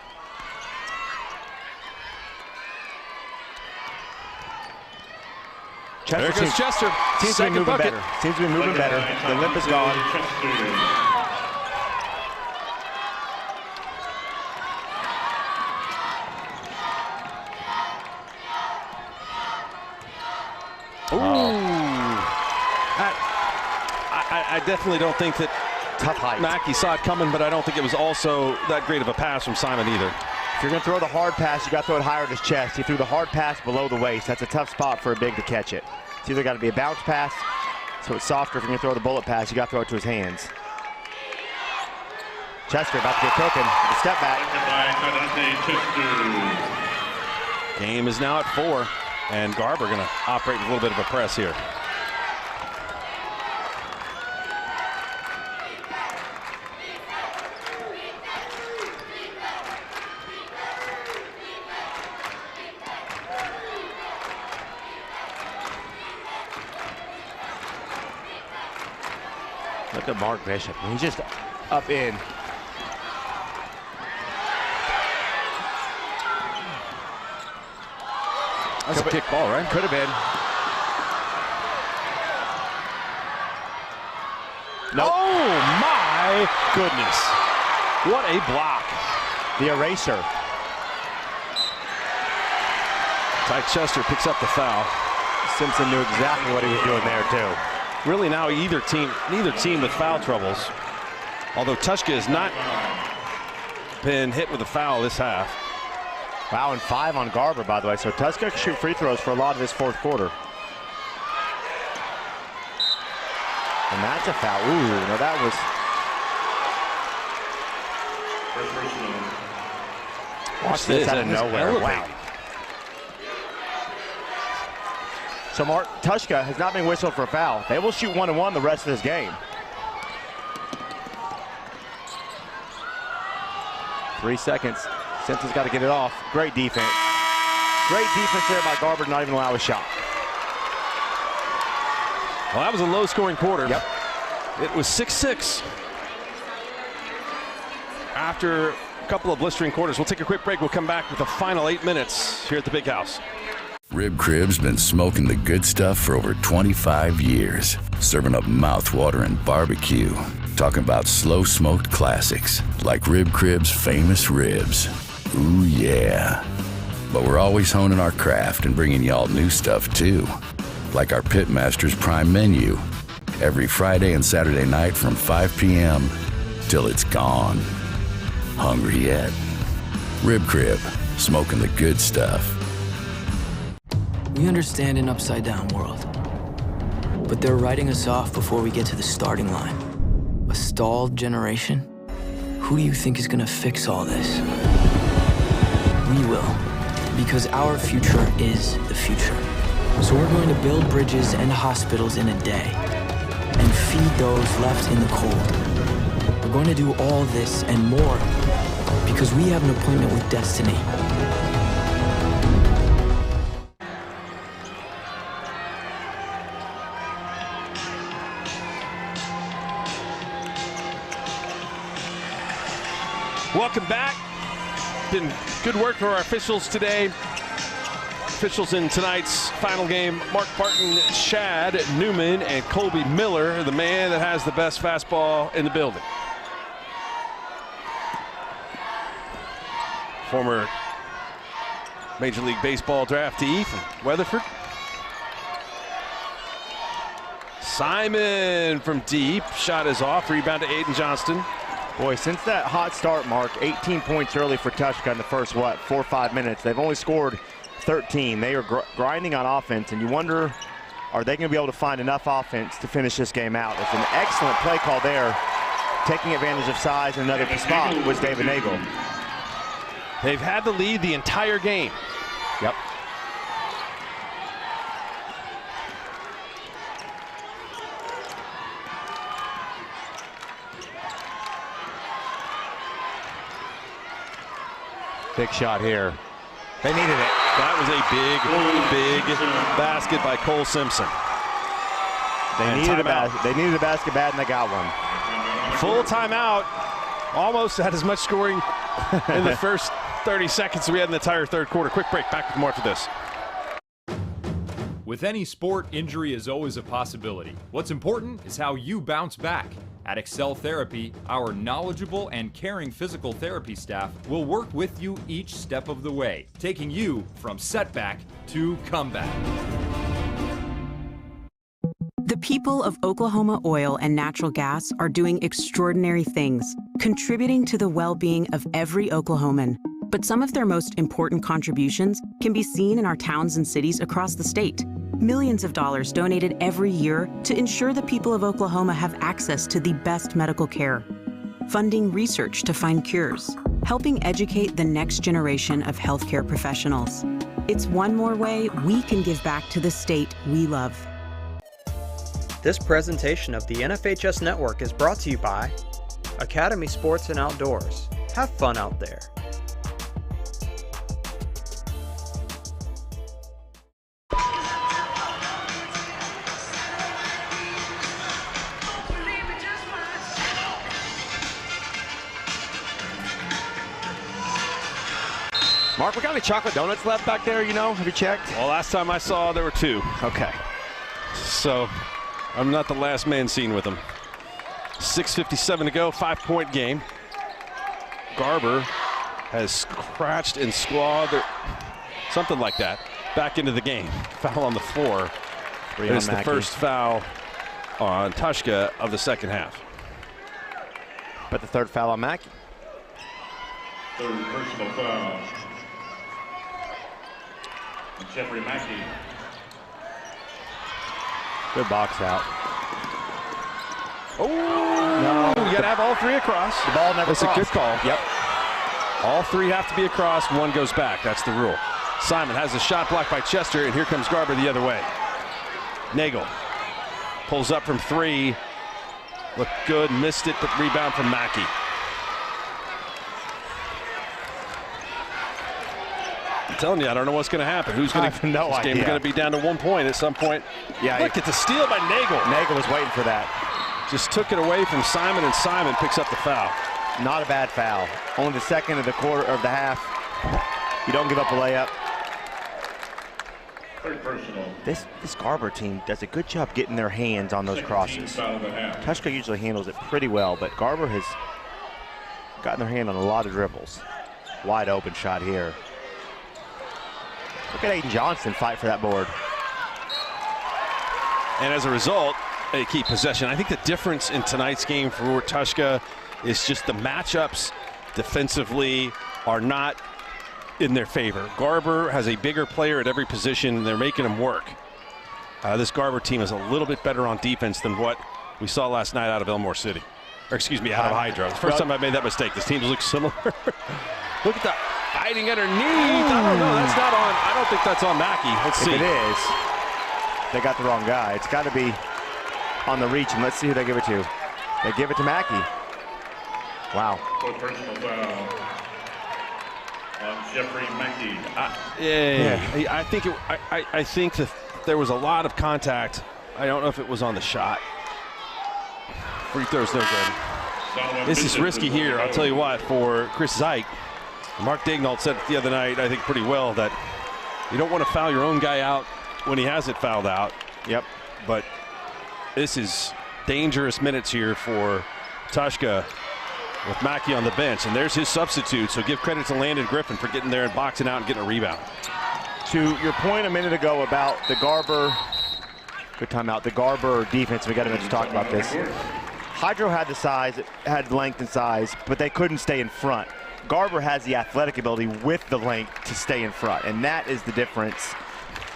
There goes Chester. Seems to be moving better. Seems to be moving better. The limp is gone. I definitely don't think that tough height. Mackey saw it coming, but I don't think it was also that great of a pass from Simon either. If you're going to throw the hard pass, you got to throw it higher at his chest. He threw the hard pass below the waist. That's a tough spot for a big to catch it. It's either got to be a bounce pass, so it's softer. If you're going to throw the bullet pass, you got to throw it to his hands. Chester about to get cooking. The step back. Game is now at 4, and Garber going to operate with a little bit of a press here. Look at Mark Bishop. He's just up in. That's a kick ball, right? Could have been. Nope. Oh my goodness. What a block. The eraser. Ty Chester picks up the foul. Simpson knew exactly what he was doing there too. Really now neither team with foul troubles. Although Tuska has not been hit with a foul this half. Wow, and 5 on Garber, by the way. So Tuska can shoot free throws for a lot of this fourth quarter. And that's a foul. Ooh, no, that was. Watch this out of nowhere. Wow. So Mark Tuska has not been whistled for a foul. They will shoot 1-1 the rest of this game. 3 seconds. Simpson's got to get it off. Great defense. Great defense there by Garber, not even allow a shot. Well, that was a low-scoring quarter. Yep. It was 6-6. After a couple of blistering quarters, we'll take a quick break. We'll come back with the final 8 minutes here at the Big House. Rib Crib's been smoking the good stuff for over 25 years, serving up mouth-watering barbecue. Talking about slow-smoked classics, like Rib Crib's famous ribs. Ooh, yeah. But we're always honing our craft and bringing y'all new stuff, too. Like our Pitmasters Prime menu. Every Friday and Saturday night from 5 p.m. till it's gone. Hungry yet? Rib Crib, smoking the good stuff. We understand an upside-down world, but they're writing us off before we get to the starting line. A stalled generation? Who do you think is gonna fix all this? We will, because our future is the future. So we're going to build bridges and hospitals in a day, and feed those left in the cold. We're going to do all this and more, because we have an appointment with destiny. Welcome back. Been good work for our officials today. Officials in tonight's final game, Mark Barton, Chad Newman, and Colby Miller, the man that has the best fastball in the building. Former Major League Baseball draftee from Weatherford. Simon from deep. Shot is off. Rebound to Aiden Johnston. Boy, since that hot start, Mark, 18 points early for Tuska in the first, 4 or 5 minutes. They've only scored 13. They are grinding on offense, and you wonder, are they going to be able to find enough offense to finish this game out? It's an excellent play call there. Taking advantage of size and another spot was David Nagel. They've had the lead the entire game. Yep. Big shot here. They needed it. That was a big basket by Cole Simpson. They needed a basket bad, and they got one. Full timeout. Almost had as much scoring in the first 30 seconds as we had in the entire third quarter. Quick break. Back with more after this. With any sport, injury is always a possibility. What's important is how you bounce back. At Excel Therapy, our knowledgeable and caring physical therapy staff will work with you each step of the way, taking you from setback to comeback. The people of Oklahoma Oil and Natural Gas are doing extraordinary things, contributing to the well-being of every Oklahoman. But some of their most important contributions can be seen in our towns and cities across the state. Millions of dollars donated every year to ensure the people of Oklahoma have access to the best medical care. Funding research to find cures. Helping educate the next generation of healthcare professionals. It's one more way we can give back to the state we love. This presentation of the NFHS Network is brought to you by Academy Sports and Outdoors. Have fun out there. Mark, we got any chocolate donuts left back there, you know? Have you checked? Well, last time I saw, there were 2. Okay. So, I'm not the last man seen with them. 6:57 to go, 5-point game. Garber has scratched and clawed, something like that, back into the game. Foul on the floor. It's the first foul on Tuska of the second half. But the third foul on Mackey. Third personal foul. Jeffrey Mackey. Good box out. Oh, no. You got to have all 3 across. The ball never crossed. That's a good call. Yep. All 3 have to be across. 1 goes back. That's the rule. Simon has a shot blocked by Chester, and here comes Garber the other way. Nagel pulls up from 3. Looked good, missed it, but rebound from Mackey. I'm telling you, I don't know what's going to happen. Who's going to? No idea. This game is going to be down to 1 point at some point. Yeah. Look at the steal by Nagel. Nagel was waiting for that. Just took it away from Simon, and Simon picks up the foul. Not a bad foul. Only the second of the quarter of the half. You don't give up a layup. Third personal. This Garber team does a good job getting their hands on those crosses. Tuska usually handles it pretty well, but Garber has gotten their hand on a lot of dribbles. Wide open shot here. Look at Aiden Johnston fight for that board. And as a result, they keep possession. I think the difference in tonight's game for Tuska is just the matchups defensively are not in their favor. Garber has a bigger player at every position, and they're making him work. This Garber team is a little bit better on defense than what we saw last night out of Elmore City. Or excuse me, out of Hydro. It's the first time I made that mistake. This team looks similar. Look at that. Hiding underneath. I don't know. That's not on. I don't think that's on Mackey. Let's see. If it is, they got the wrong guy. It's got to be on the reach, and let's see who they give it to. They give it to Mackey. Wow. Personal foul on Jeffrey Mackey. I think that there was a lot of contact. I don't know if it was on the shot. Free throw's no good. This is risky here. I'll tell you what, for Chris Zeich. Mark Daignault said it the other night, I think pretty well, that you don't want to foul your own guy out when he hasn't fouled out. Yep. But this is dangerous minutes here for Tuska with Mackey on the bench. And there's his substitute, so give credit to Landon Griffin for getting there and boxing out and getting a rebound. To your point a minute ago about the Garber Good timeout. The Garber defense, we got to talk about this. Hydro had the size, had length and size, but they couldn't stay in front. Garber has the athletic ability with the length to stay in front, and that is the difference.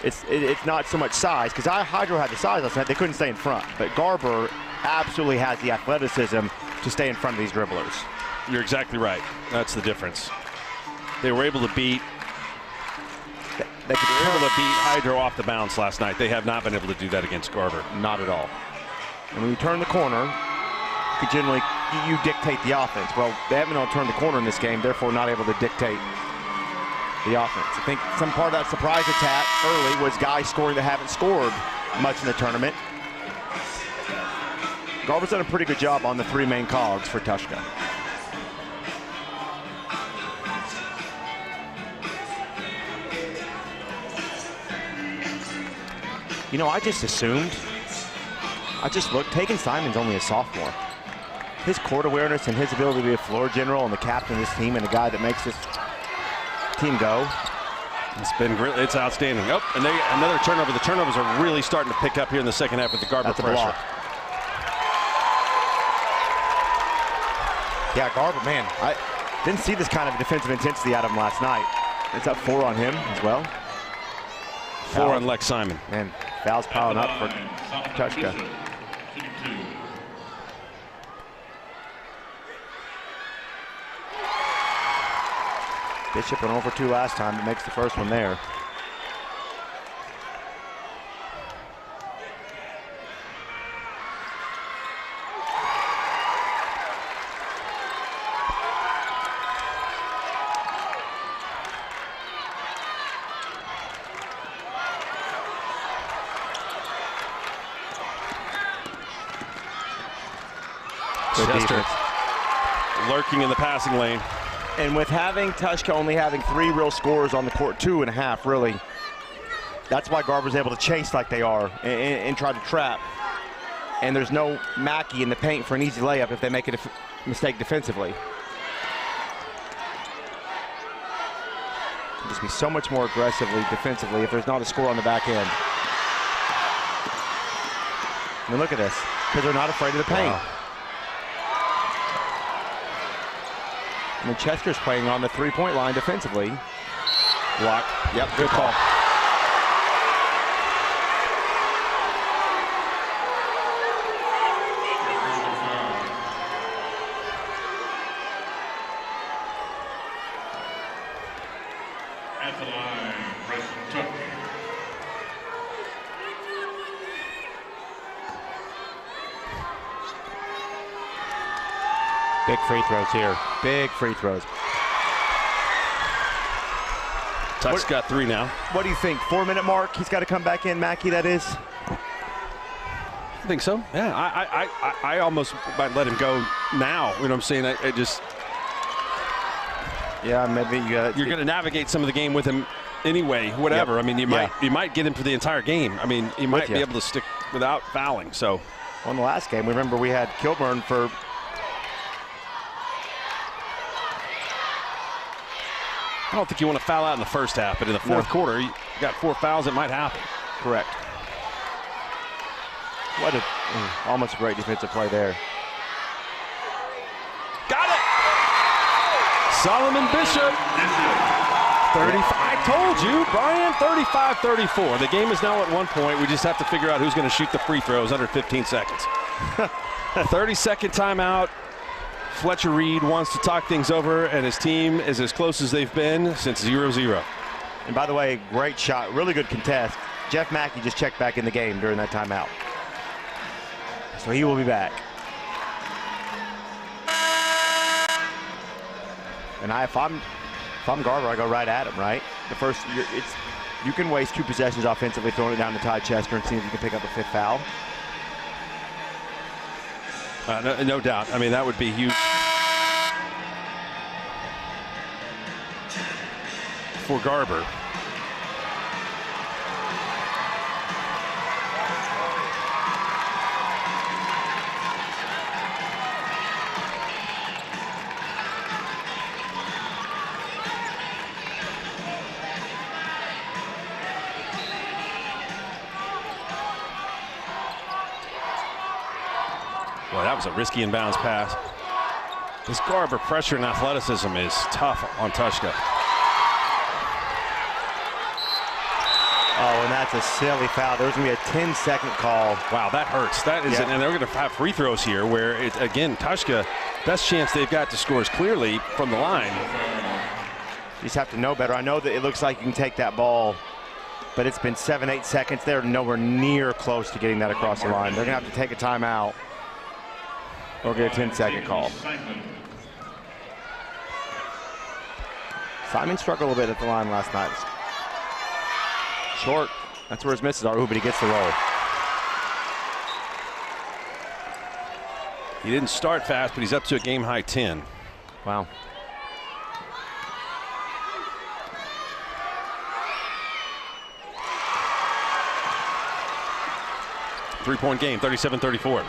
It's not so much size, because Hydro had the size last night, they couldn't stay in front. But Garber absolutely has the athleticism to stay in front of these dribblers. You're exactly right. That's the difference. They were able to beat Hydro off the bounce last night. They have not been able to do that against Garber. Not at all. And when you turn the corner, you generally dictate the offense. Well, they haven't been able to turn the corner in this game, therefore not able to dictate the offense. I think some part of that surprise attack early was guys scoring that haven't scored much in the tournament. Garber's done a pretty good job on the three main cogs for Tuska. You know, I just looked, Tegan Simon's only a sophomore. His court awareness and his ability to be a floor general and the captain of this team and a guy that makes this team go. It's outstanding. Oh, and another turnover. The turnovers are really starting to pick up here in the second half with the Garber pressure. Block. Yeah, Garber, man, I didn't see this kind of defensive intensity out of him last night. It's up 4 on him as well. 4 on Lex Simon. Man, fouls piling up for Tuska. Bishop went over 2 last time, but makes the first one there. Chester lurking in the passing lane. And with having Tuska only having 3 real scorers on the court, 2.5 really, that's why Garber's able to chase like they are and try to trap. And there's no Mackey in the paint for an easy layup if they make a mistake defensively. Just be so much more aggressively defensively if there's not a score on the back end. I mean, look at this, because they're not afraid of the paint. Wow. I mean, Chester's playing on the three-point line defensively. Block. Yep, good call. At the line, Preston Tuck. Big free throws here. Big free throws. Tuck's got 3 now. What do you think? 4-minute mark? He's got to come back in, Mackey, that is? I think so. Yeah, I almost might let him go now. You know what I'm saying? I just... Yeah, maybe you're going to navigate some of the game with him anyway, whatever. Yep. I mean, you might get him for the entire game. I mean, you might be able to stick without fouling. So, well, in the last game, remember we had Kilburn for... I don't think you want to foul out in the first half, but in the fourth quarter, you got 4 fouls, it might happen. Correct. What almost a great defensive play there. Got it! Solomon Bishop. 35. I told you, Brian, 35-34. The game is now at 1 point. We just have to figure out who's going to shoot the free throws under 15 seconds. 30-second timeout. Fletcher Reed wants to talk things over, and his team is as close as they've been since 0-0. And by the way, great shot, really good contest. Jeff Mackey just checked back in the game during that timeout. So he will be back. And if I'm Garber, I go right at him, right? You can waste 2 possessions offensively throwing it down to Ty Chester and see if you can pick up a 5th foul. No doubt. I mean, that would be huge for Garber. Boy, that was a risky inbounds pass. This Garber pressure and athleticism is tough on Tuska. Oh, and that's a silly foul. There's going to be a 10-second call. Wow, that hurts. That is, and they're going to have free throws here where, it's again, Tuska, best chance they've got to score is clearly from the line. You just have to know better. I know that it looks like you can take that ball, but it's been 7-8 seconds. They're nowhere near close to getting that across the line. They're going to have to take a timeout or get a 10-second call. Simon struggled a little bit at the line last night. Short. That's where his misses are. Ooh, but he gets the roll. He didn't start fast, but he's up to a game-high 10. Wow. Three-point game, 37-34.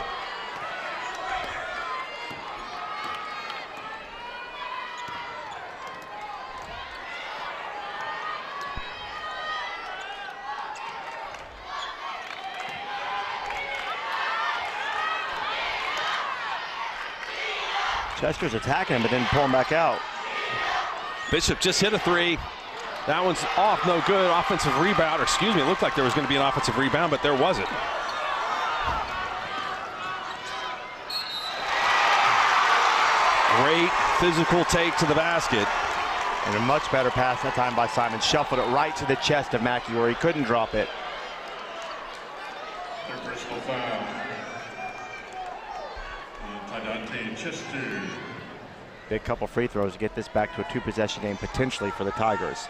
Chester's attacking him, but then pulling back out. Bishop just hit a three. That one's off, no good. Offensive rebound, or excuse me, it looked like there was going to be an offensive rebound, but there wasn't. Great physical take to the basket. And a much better pass that time by Simon. Shuffled it right to the chest of Mackey where he couldn't drop it. Their personal foul. Chester. Big couple free throws to get this back to a two-possession game potentially for the Tigers.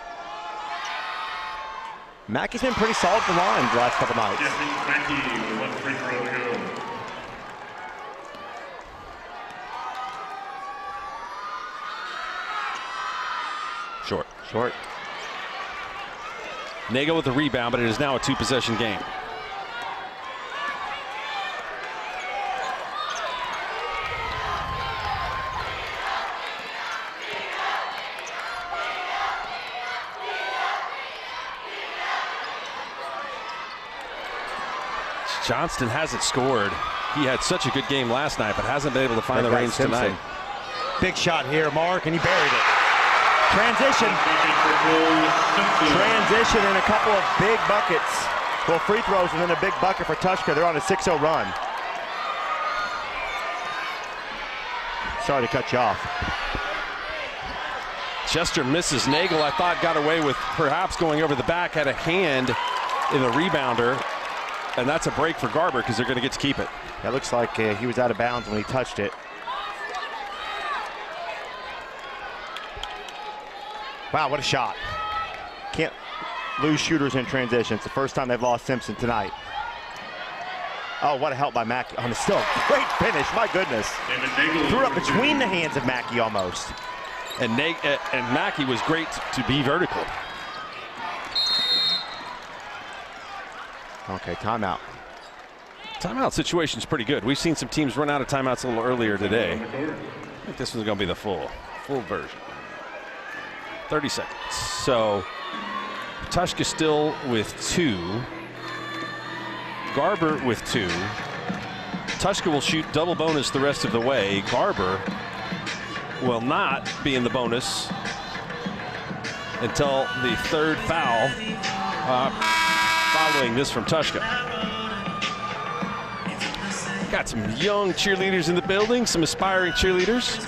Mackey's been pretty solid for the line the last couple nights. Mackey with one free throw to go. Short. Nagel with the rebound, but it is now a two-possession game. Johnston hasn't scored. He had such a good game last night, but hasn't been able to find the range tonight. Big shot here, Mark, and he buried it. Transition and a couple of big buckets. Well, free throws and then a big bucket for Tuska. They're on a 6-0 run. Sorry to cut you off. Chester misses. Nagel, I thought, got away with perhaps going over the back, had a hand in the rebounder, and that's a break for Garber because they're going to get to keep it. That looks like he was out of bounds when he touched it. Wow, what a shot. Can't lose shooters in transition. It's the first time they've lost Simpson tonight. Oh, what a help by Mackey. On still great finish, my goodness. Threw it up between the hands of Mackey almost. And Mackey was great to be vertical. Okay, timeout. Timeout situation's pretty good. We've seen some teams run out of timeouts a little earlier today. I think this one's going to be the full version. 30 seconds. So Tuska still with 2. Garber with 2. Tuska will shoot double bonus the rest of the way. Garber will not be in the bonus until the third foul following this from Tuska. Got some young cheerleaders in the building, some aspiring cheerleaders.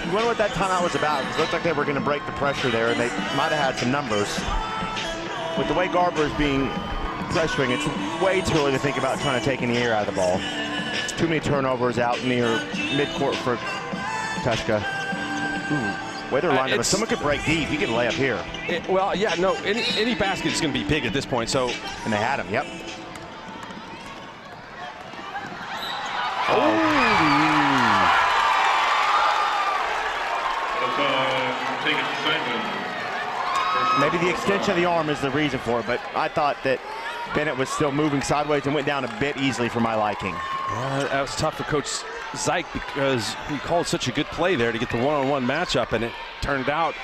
I wonder what that timeout was about, because it looked like they were going to break the pressure there, and they might have had some numbers. With the way Garber is being pressuring, it's way too early to think about trying to take any air out of the ball. Too many turnovers out near midcourt for Tuska. Way they're lined up. If someone could break deep, he could lay up here. Well, yeah, no, any basket is going to be big at this point. So, and they had him. Yep. Maybe the extension of the arm is the reason for it, but I thought that Bennett was still moving sideways and went down a bit easily for my liking. That was tough for Coach Zeich because he called such a good play there to get the one-on-one matchup, and it turned out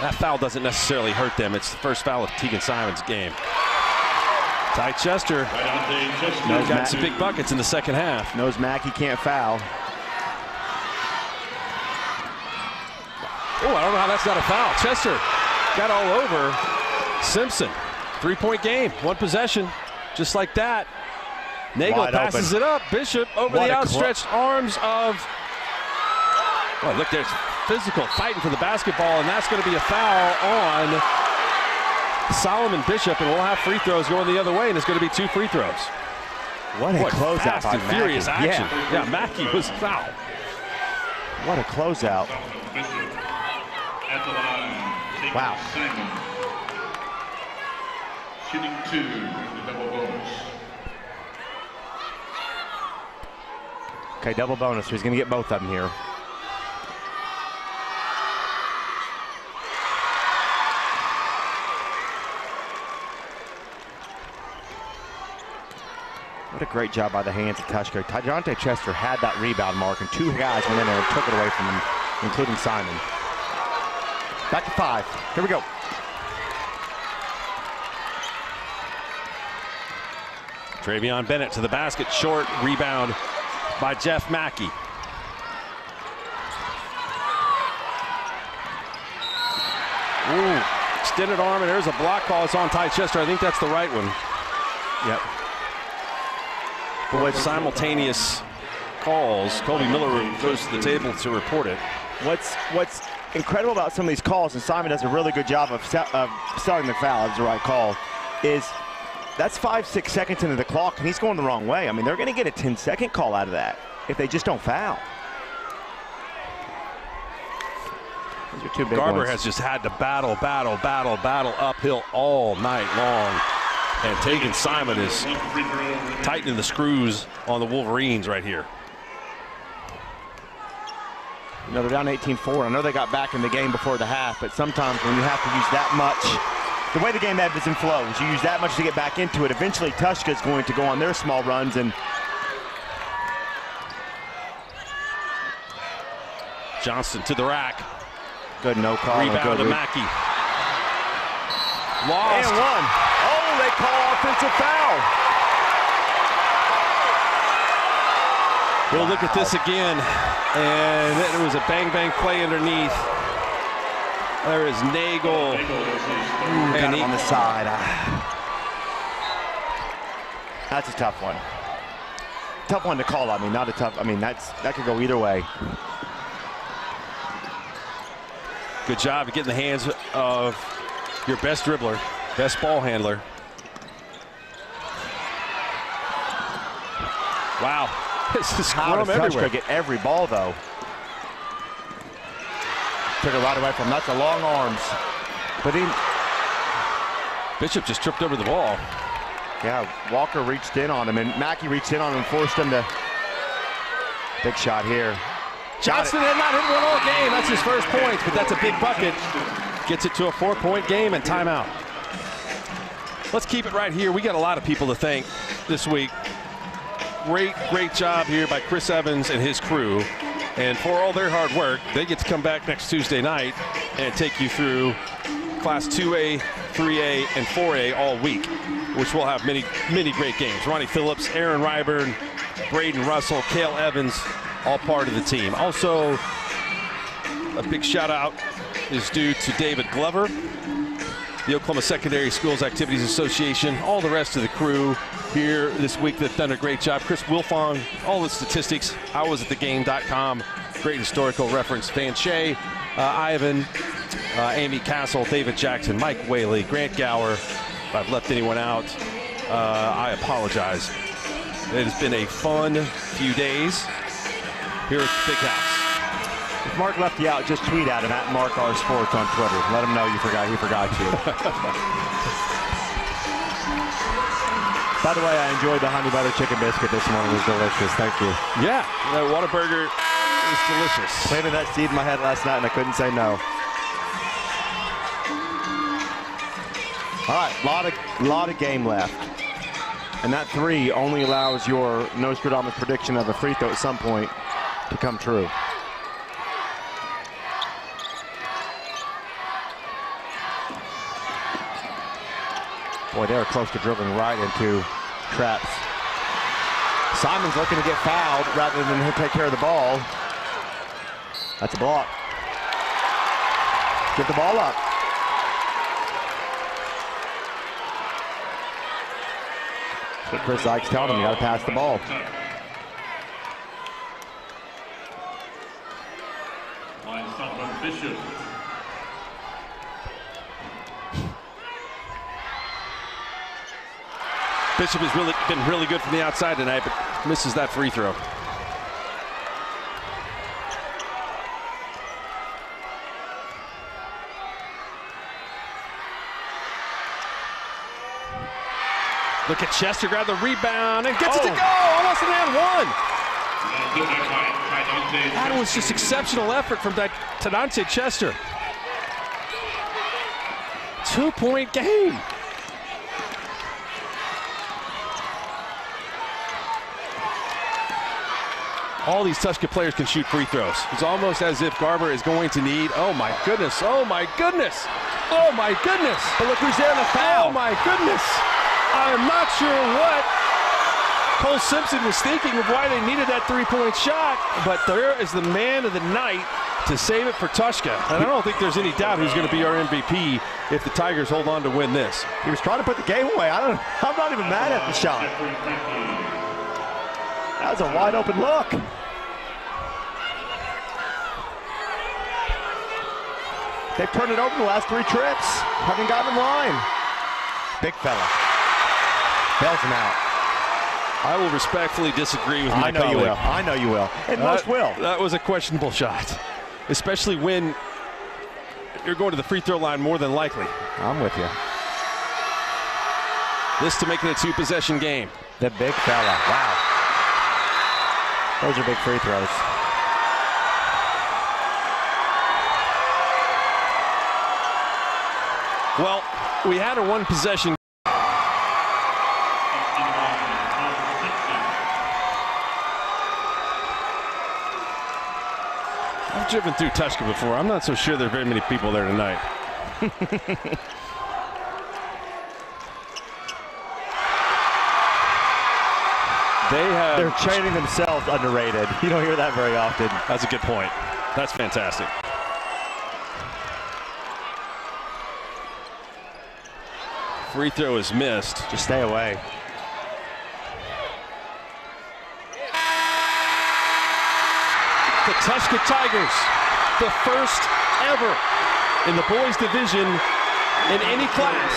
That foul doesn't necessarily hurt them. It's the first foul of Tegan Simon's game. Ty Chester got some big buckets in the second half. Knows Mackey can't foul. Oh, I don't know how that's not a foul. Chester got all over Simpson. 3-point game, one possession, just like that. Nagel passes it up. Bishop over the outstretched arms of. Oh, look, there's physical fighting for the basketball, and that's going to be a foul on Solomon Bishop, and we'll have free throws going the other way, and it's going to be 2 free throws. What a closeout by Mackey. Furious action. Yeah, Mackey was fouled. What a closeout. At the line, wow. Simon. Shooting 2 with the double bonus. Okay, double bonus. So he's going to get both of them here. What a great job by the hands of Tuska. Tajante Chester had that rebound mark, and 2 guys went in there and took it away from him, including Simon. Back to 5. Here we go. Travion Bennett to the basket. Short rebound by Jeff Mackey. Ooh, extended arm, and there's a block call. It's on Ty Chester. I think that's the right one. Yep. But with simultaneous calls, Colby Miller goes to the table to report it. What's incredible about some of these calls, and Simon does a really good job of selling the foul, that's the right call, is that's 5-6 seconds into the clock, and he's going the wrong way. I mean, they're going to get a 10-second call out of that if they just don't foul. These are 2 big Garber ones. has just had to battle uphill all night long. And Tegan Simon is tightening the screws on the Wolverines right here. You know, they're down 18-4. I know they got back in the game before the half, but sometimes when you have to use that much, the way the game ebbs and flows, you use that much to get back into it. Eventually, Tuska is going to go on their small runs, and Johnston to the rack. Good no call. Rebound to Mackey. Lost. And 1. Oh, they call offensive foul. We'll look at this again, and it was a bang-bang play underneath. There is Nagel. Got him on the side. That's a tough one. Tough one to call. I mean, not a tough. I mean, that could go either way. Good job of getting the hands of your best dribbler, best ball handler. Wow. This is How does everywhere. Tuska get every ball, though? Took it right away from him. That's a long arms. But Bishop just tripped over the ball. Yeah, Walker reached in on him, and Mackey reached in on him and forced him to. Big shot here. Johnston had not hit one all game. That's his first point, but that's a big bucket. Gets it to a 4-point game and timeout. Let's keep it right here. We got a lot of people to thank this week. Great job here by Chris Evans and his crew. And for all their hard work, they get to come back next Tuesday night and take you through Class 2A, 3A, and 4A all week, which will have many great games. Ronnie Phillips, Aaron Ryburn, Braden Russell, Cale Evans, all part of the team. Also, a big shout out is due to David Glover, the Oklahoma Secondary Schools Activities Association, all the rest of the crew here this week that have done a great job. Chris Wilfong, all the statistics, IWasAtTheGame.com, great historical reference. Van Shea, Ivan, Amy Castle, David Jackson, Mike Whaley, Grant Gower. If I've left anyone out, I apologize. It has been a fun few days here at the Big House. If Mark left you out, just tweet at him at MarkRSports on Twitter. Let him know he forgot you. By the way, I enjoyed the honey butter chicken biscuit this morning. It was delicious. Thank you. Yeah, that Whataburger is delicious. Planted that seed in my head last night, and I couldn't say no. All right, lot of game left. And that 3 only allows your Nostradamus prediction of a free throw at some point to come true. Boy, they were close to dribbling right into traps. Simon's looking to get fouled rather than take care of the ball. That's a block. Get the ball up. So Chris Ike's telling him you got to pass the ball. Line stop by Bishop. Bishop has been really good from the outside tonight, but misses that free throw. Look at Chester, grab the rebound and gets it to go. Almost an and one. That was just exceptional effort from Tadante Chester. 2-point game. All these Tuska players can shoot free throws. It's almost as if Garber is going to need, oh my goodness, oh my goodness, oh my goodness. But look who's there in the foul. Oh my goodness. I'm not sure what Cole Simpson was thinking of why they needed that three-point shot, but there is the man of the night to save it for Tuska. And I don't think there's any doubt who's going to be our MVP if the Tigers hold on to win this. He was trying to put the game away. I'm not even mad at the shot. That was a wide open look. They've turned it over the last 3 trips. Haven't gotten in line. Big fella. Bails him out. I will respectfully disagree with my colleague. I know you will. I know you will. And most will. That was a questionable shot, especially when you're going to the free throw line more than likely. I'm with you. This to make it a 2-possession game. The big fella. Wow. Those are big free throws. Well, we had a 1-possession. I've driven through Tuska before. I'm not so sure there are very many people there tonight. They're training themselves underrated. You don't hear that very often. That's a good point. That's fantastic. Free throw is missed. Just stay away. The Tuska Tigers, the first ever in the boys division in any class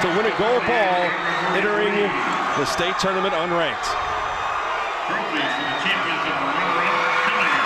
to win a gold ball entering the state tournament unranked. Trophies for the champions of the runner-up Kingfisher.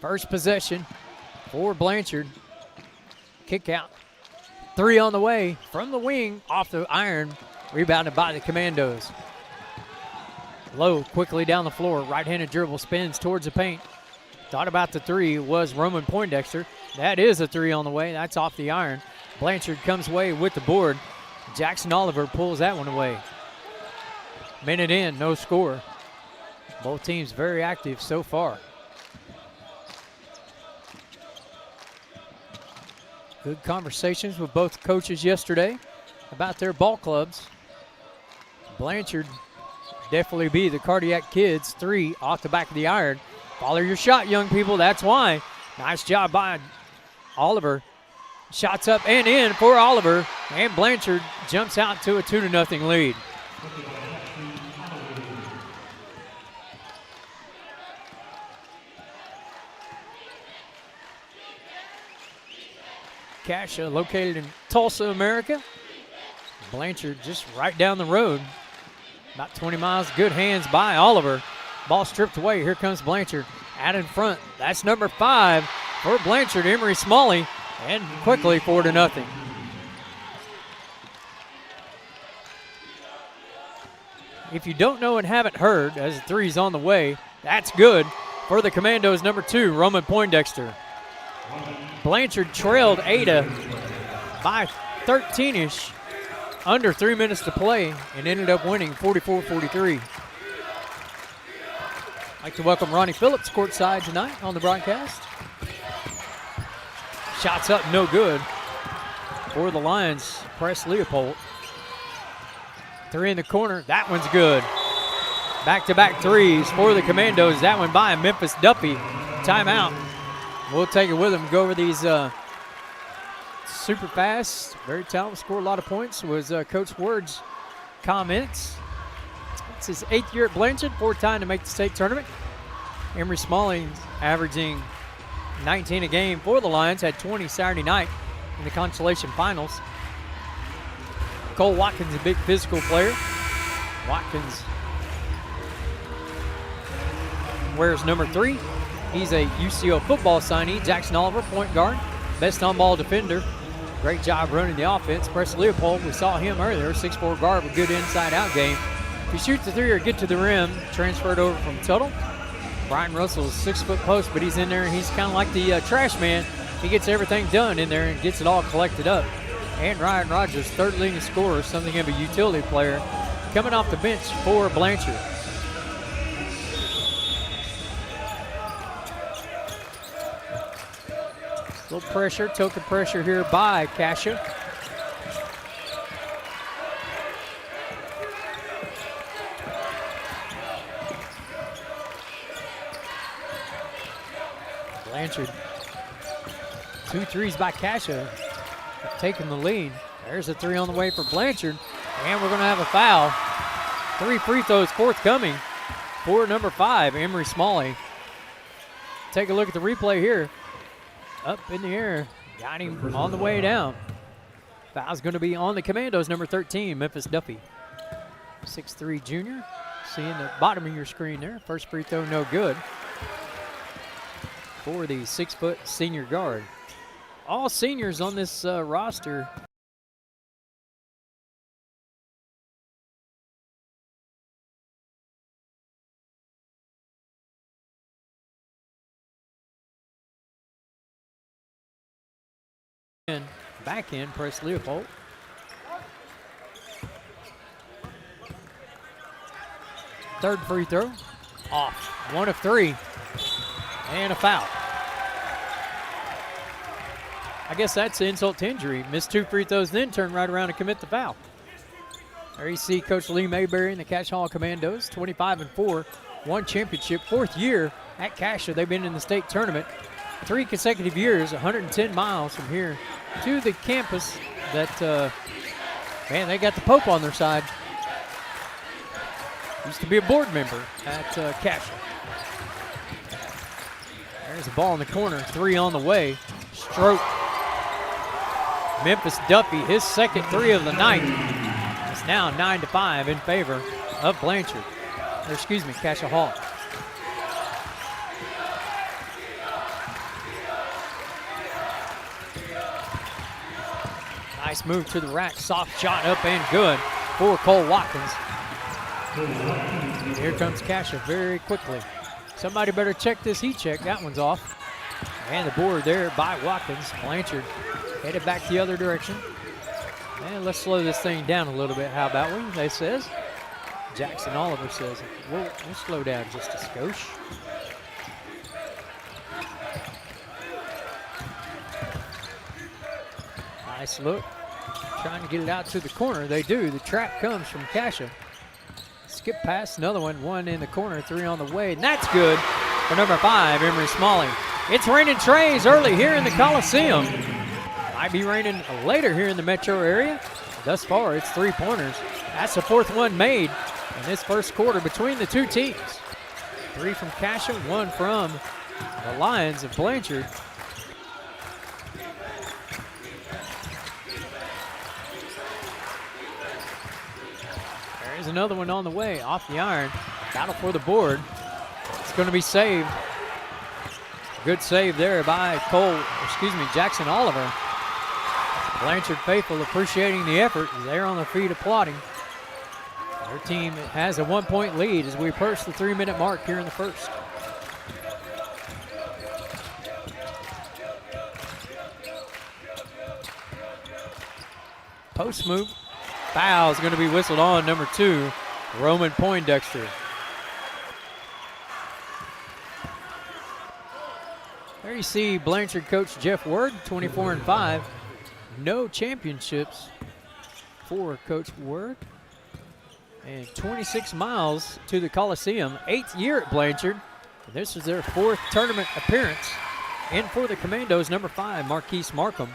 First possession for Blanchard. Kick out. 3 on the way from the wing off the iron. Rebounded by the Commandos. Low quickly down the floor. Right-handed dribble spins towards the paint. Thought about the 3 was Roman Poindexter. That is a 3 on the way. That's off the iron. Blanchard comes away with the board. Jackson Oliver pulls that one away. Minute in, no score. Both teams very active so far. Good conversations with both coaches yesterday about their ball clubs. Blanchard definitely be the Cardiac Kids. 3 off the back of the iron. Follow your shot, young people. That's why. Nice job by Oliver. Shots up and in for Oliver. And Blanchard jumps out to a 2-0 lead. Cascia, located in Tulsa, America. Blanchard just right down the road. About 20 miles, good hands by Oliver. Ball stripped away, here comes Blanchard. Out in front, that's number 5 for Blanchard, Emery Smalley, and quickly 4-0. If you don't know and haven't heard, as the 3's on the way, that's good for the Commandos, number 2, Roman Poindexter. Blanchard trailed Ada by 13-ish, under 3 minutes to play, and ended up winning 44-43. I'd like to welcome Ronnie Phillips courtside tonight on the broadcast. Shots up, no good for the Lions. Press Leopold. 3 in the corner, that one's good. Back-to-back threes for the Commandos. That one by Memphis Duffy. Timeout. We'll take it with them. Go over these super fast, very talented, scored a lot of points, was Coach Ward's comments. It's his 8th year at Blanchard, 4th time to make the state tournament. Emery Smalling's averaging 19 a game for the Lions, had 20 Saturday night in the consolation finals. Cole Watkins, a big physical player. Watkins wears number 3. He's a UCO football signee. Jackson Oliver, point guard, best on-ball defender. Great job running the offense. Preston Leopold, we saw him earlier, 6'4" guard with good inside-out game. If you shoot the 3 or get to the rim, transferred over from Tuttle. Brian Russell's 6-foot post, but he's in there and he's kind of like the trash man. He gets everything done in there and gets it all collected up. And Ryan Rogers, 3rd leading scorer, something of a utility player, coming off the bench for Blanchard. A little pressure, token pressure here by Cascia. Blanchard, 2 threes by Cascia, taking the lead. There's a 3 on the way for Blanchard, and we're going to have a foul. 3 free throws forthcoming for number 5, Emery Smalley. Take a look at the replay here. Up in the air, got him on the way down. Foul's going to be on the Commandos, number 13, Memphis Duffy. 6'3" junior. Seeing the bottom of your screen there. First free throw, no good. For the 6-foot senior guard. All seniors on this roster. Back in, press Leopold. Third free throw, off. 1 of 3, and a foul. I guess that's insult to injury. Missed 2 free throws, then turn right around and commit the foul. There you see Coach Lee Mayberry and the Cash Hall Commandos, 25-4, 1 championship, 4th year at Cascia. They've been in the state tournament 3 consecutive years, 110 miles from here to the campus that, man, they got the Pope on their side. Used to be a board member at Cascia. There's a ball in the corner, 3 on the way. Stroke. Memphis Duffy, his 2nd 3 of the night. It's now 9-5 in favor of Blanchard. Or excuse me, Cascia Hall. Nice move to the rack, soft shot up and good for Cole Watkins. Here comes Cascia very quickly. Somebody better check this heat check. That one's off. And the board there by Watkins. Blanchard headed back the other direction. And let's slow this thing down a little bit. How about we? They says. Jackson Oliver says, we'll slow down just a skosh. Nice look. Trying to get it out to the corner. They do. The trap comes from Cascia. Skip pass, another one in the corner, 3 on the way, and that's good for number 5, Emery Smalley. It's raining trays early here in the Coliseum. Might be raining later here in the metro area. Thus far, it's 3-pointers. That's the 4th one made in this first quarter between the 2 teams. 3 from Cascia, 1 from the Lions of Blanchard. There's another one on the way, off the iron. Battle for the board. It's going to be saved. Good save there by Jackson Oliver. Blanchard faithful appreciating the effort. They're on their feet applauding. Their team has a 1-point lead as we approach the 3-minute mark here in the first. Post move. Foul is going to be whistled on, number 2, Roman Poindexter. There you see Blanchard coach Jeff Word, 24-5. No championships for Coach Word. And 26 miles to the Coliseum. 8th year at Blanchard. This is their 4th tournament appearance. And for the Commandos, number 5, Marquise Markham.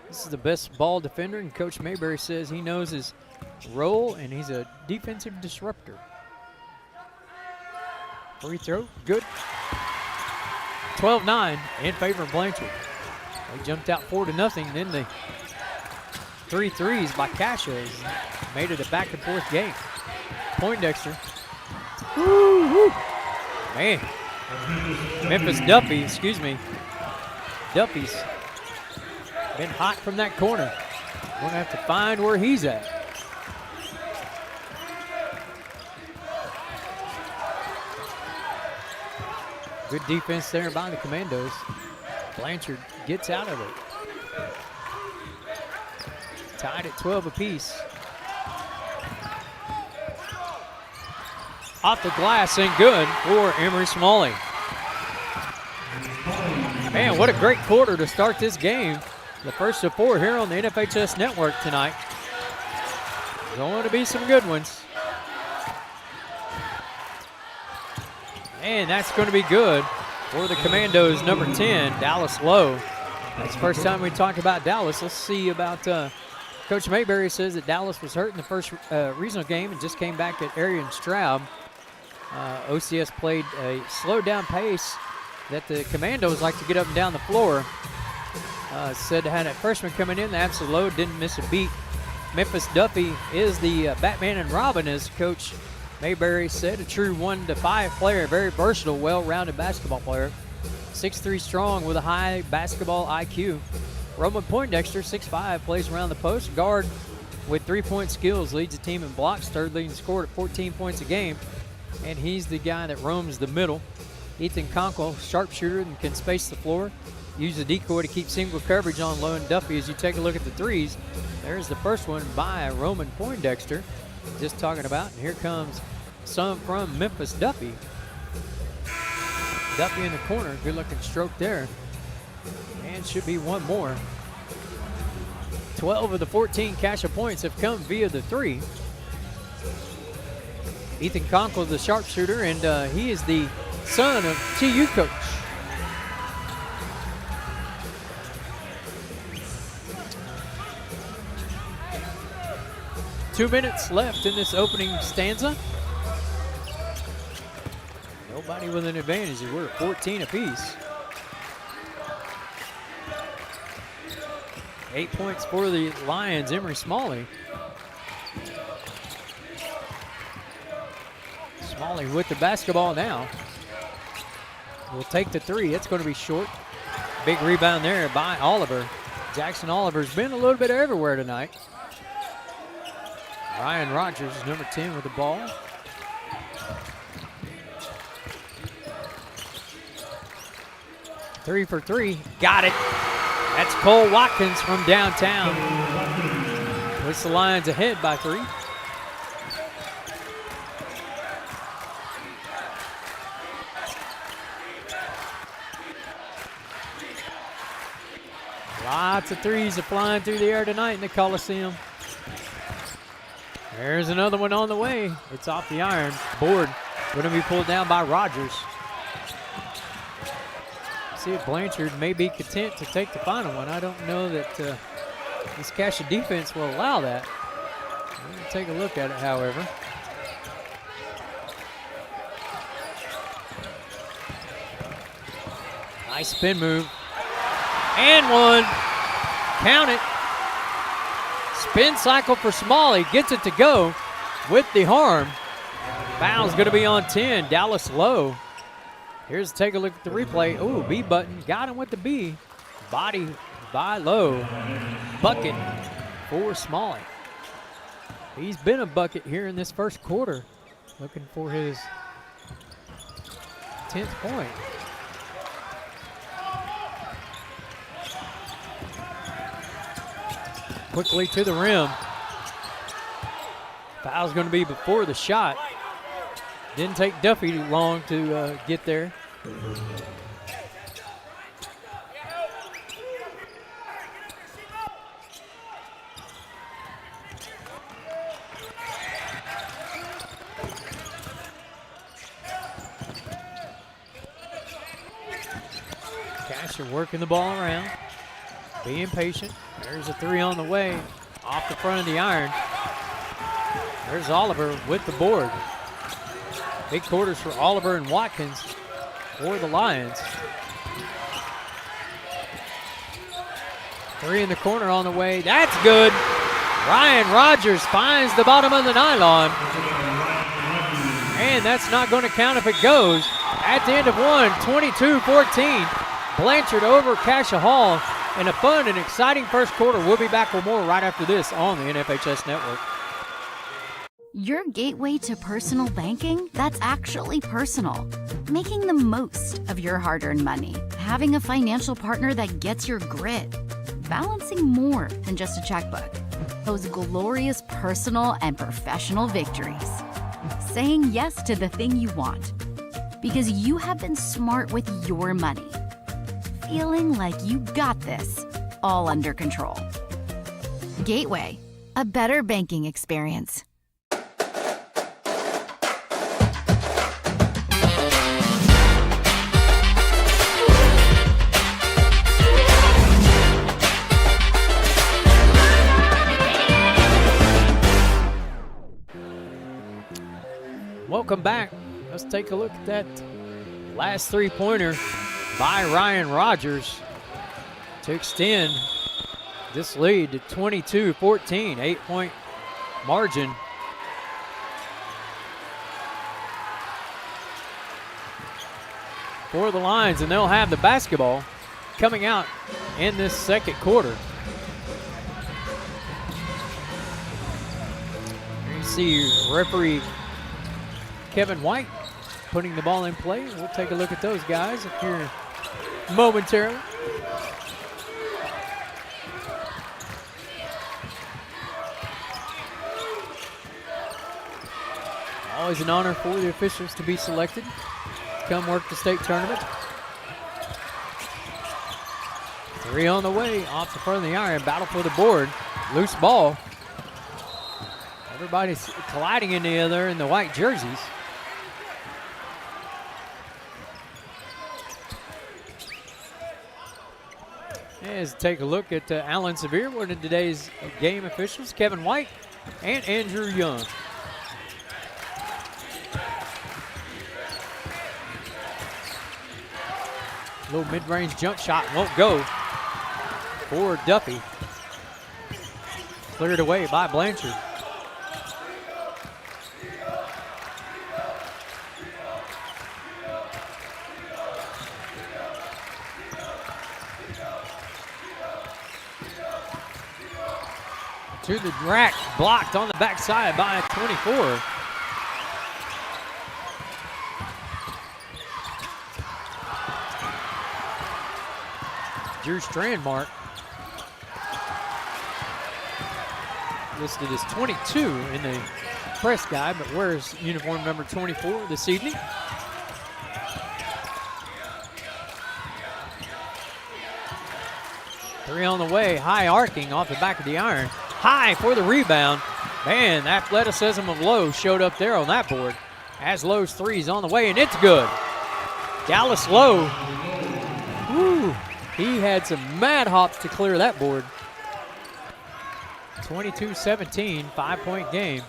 This is the best ball defender, and Coach Mayberry says he knows his role, and he's a defensive disruptor. Free throw, good. 12-9 in favor of Blanchard. They jumped out 4-0. Then the 3 threes by Cascia made it a back-and-forth game. Poindexter. Woo, woo. Man. Memphis Duffy's been hot from that corner. We're going to have to find where he's at. Good defense there by the Commandos. Blanchard gets out of it. Tied at 12 apiece. Off the glass and good for Emory Smalley. Man, what a great quarter to start this game. The first of 4 here on the NFHS Network tonight. Going to be some good ones. And that's going to be good for the Commandos, number 10, Dallas Lowe. That's the first time we talked about Dallas. Let's see about Coach Mayberry says that Dallas was hurt in the first regional game and just came back at Arian Straub. OCS played a slowed down pace that the Commandos like to get up and down the floor. Said they had a freshman coming in, the absolute load, didn't miss a beat. Memphis Duffy is the Batman and Robin, as Coach Mayberry said, a true 1-to-5 player, very versatile, well-rounded basketball player. 6'3" strong with a high basketball IQ. Roman Poindexter, 6'5", plays around the post. Guard with 3-point skills, leads the team in blocks, third leading scorer at 14 points a game. And he's the guy that roams the middle. Ethan Conkle, sharpshooter and can space the floor. Use the decoy to keep single coverage on Lowe and Duffy. As you take a look at the threes, there's the first one by Roman Poindexter. Just talking about, and here comes some from Memphis Duffy. Duffy in the corner, good looking stroke there. And should be one more. 12 of the 14 Cascia points have come via the 3. Ethan Conkle, the sharpshooter, and he is the son of TU coach. Two minutes left in this opening stanza. Nobody with an advantage. We're at 14 apiece. 8 points for the Lions, Emory Smalley. Smalley with the basketball now. Will take the 3. It's going to be short. Big rebound there by Oliver. Jackson Oliver's been a little bit everywhere tonight. Ryan Rogers is number 10 with the ball. Three for 3. Got it. That's Cole Watkins from downtown. Puts the Lions ahead by 3. Lots of threes are flying through the air tonight in the Coliseum. There's another one on the way. It's off the iron. Board going to be pulled down by Rogers. See if Blanchard may be content to take the final one. I don't know that this Cascia defense will allow that. We're going to take a look at it, however. Nice spin move. And one. Count it. Spin cycle for Smalley. Gets it to go with the harm. Foul's going to be on 10. Dallas Lowe. Here's take a look at the replay. Ooh, B button. Got him with the B. Body by Lowe. Bucket for Smalley. He's been a bucket here in this first quarter. Looking for his 10th point. Quickly to the rim. Foul's going to be before the shot. Didn't take Duffy long to get there. Cascia working the ball around, being patient. There's a three on the way, off the front of the iron. There's Oliver with the board. Big quarters for Oliver and Watkins for the Lions. Three in the corner on the way. That's good. Ryan Rogers finds the bottom of the nylon. And that's not going to count if it goes. At the end of one, 22-14. Blanchard over Cascia Hall. And a fun and exciting first quarter. We'll be back with more right after this on the NFHS Network. Your gateway to personal banking that's actually personal. Making the most of your hard-earned money. Having a financial partner that gets your grit. Balancing more than just a checkbook. Those glorious personal and professional victories. Saying yes to the thing you want. Because you have been smart with your money. Feeling like you got this, all under control. Gateway, a better banking experience. Welcome back. Let's take a look at that last three-pointer by Ryan Rogers to extend this lead to 22-14, 8-point margin. For the Lions, and they'll have the basketball coming out in this second quarter. You see referee Kevin White putting the ball in play. We'll take a look at those guys here momentarily. Always an honor for the officials to be selected to come work the state tournament. Three on the way, off the front of the iron, battle for the board. Loose ball. Everybody's colliding in the other in the white jerseys. As take a look at Alan Severe, one of today's game officials, Kevin White and Andrew Young. Little mid-range jump shot won't go for Duffy. Cleared away by Blanchard. To the rack, blocked on the backside by 24. Drew Strandmark listed as 22 in the press guide, but wears uniform number 24 this evening. Three on the way, high arcing off the back of the iron. High for the rebound. Man, the athleticism of Lowe showed up there on that board. As Lowe's three's on the way, and it's good. Dallas Lowe, woo, he had some mad hops to clear that board. 22-17, 5-point game.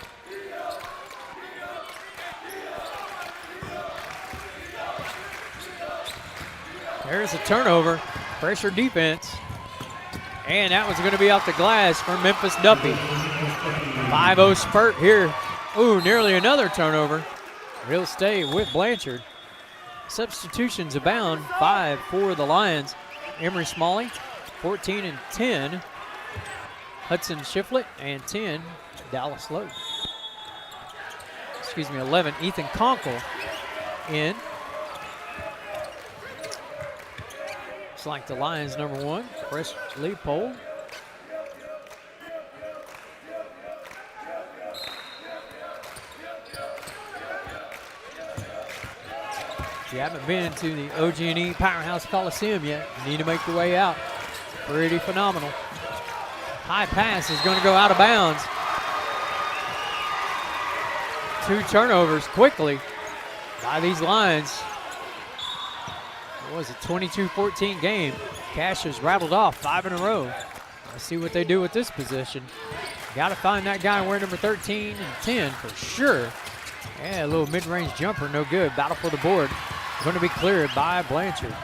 There's a turnover, pressure defense. And that was going to be off the glass for Memphis Duffy. 5-0 spurt here. Ooh, nearly another turnover. He'll stay with Blanchard. Substitutions abound. 5 for the Lions. Emery Smalley, 14 and 10. Hudson Shiflett, and 10, Dallas Lowe. 11, Ethan Conkle in. Looks like the Lions number 1, Chris Leopold. If you haven't been to the OG&E Powerhouse Coliseum yet, you need to make your way out. Pretty phenomenal. High pass is going to go out of bounds. 2 turnovers quickly by these Lions. It was a 22-14 game. Cassia's rattled off 5 in a row. Let's see what they do with this position. Got to find that guy wearing number 13 and 10 for sure. Yeah, a little mid-range jumper, no good. Battle for the board. Going to be cleared by Blanchard.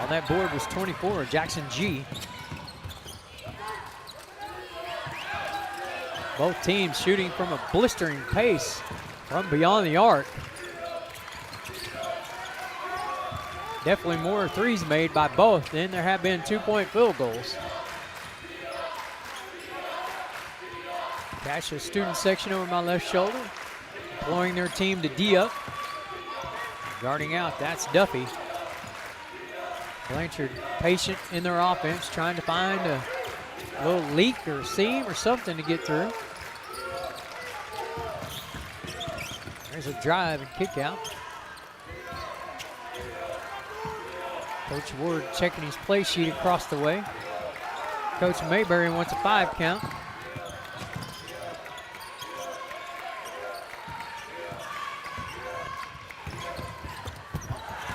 On that board was 24, Jackson G. Both teams shooting from a blistering pace from beyond the arc. Definitely more threes made by both than there have been 2-point field goals. Cascia student section over my left shoulder, deploying their team to D up. Guarding out, that's Duffy. Blanchard patient in their offense, trying to find a little leak or seam or something to get through. There's a drive and kick out. Coach Ward checking his play sheet across the way. Coach Mayberry wants a 5 count.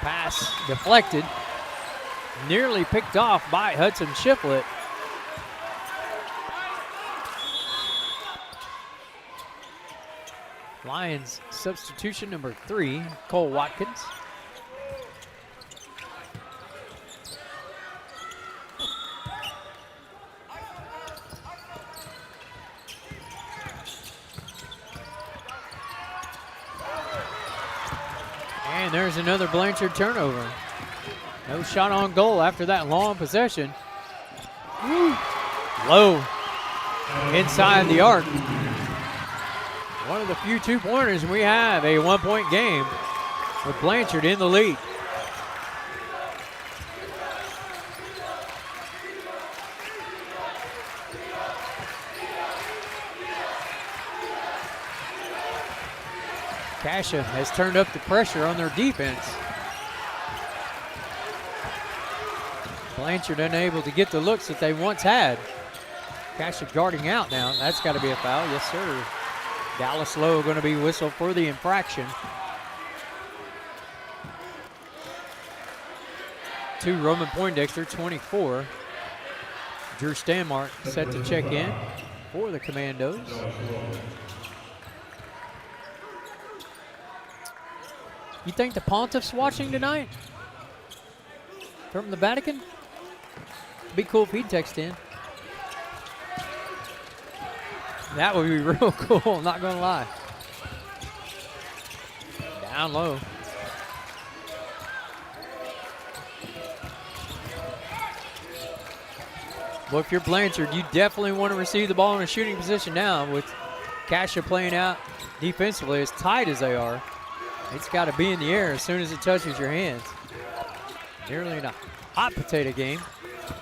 Pass deflected. Nearly picked off by Hudson Shiflett. Lions substitution number 3, Cole Watkins. And there's another Blanchard turnover. No shot on goal after that long possession. Woo. Low inside the arc. One of the few 2-pointers we have, a 1-point game with Blanchard in the lead. Cascia has turned up the pressure on their defense. Blanchard unable to get the looks that they once had. Cascia guarding out now. That's got to be a foul. Yes, sir. Dallas Lowe going to be whistled for the infraction. 2, Roman Poindexter, 24. Drew Stanmark set to check in for the Commandos. You think the Pontiff's watching tonight? From the Vatican? Be cool if he'd text in. That would be real cool, not gonna lie. Down low. Well, if you're Blanchard, you definitely want to receive the ball in a shooting position now with Cascia playing out defensively as tight as they are. It's got to be in the air as soon as it touches your hands. Nearly in a hot potato game.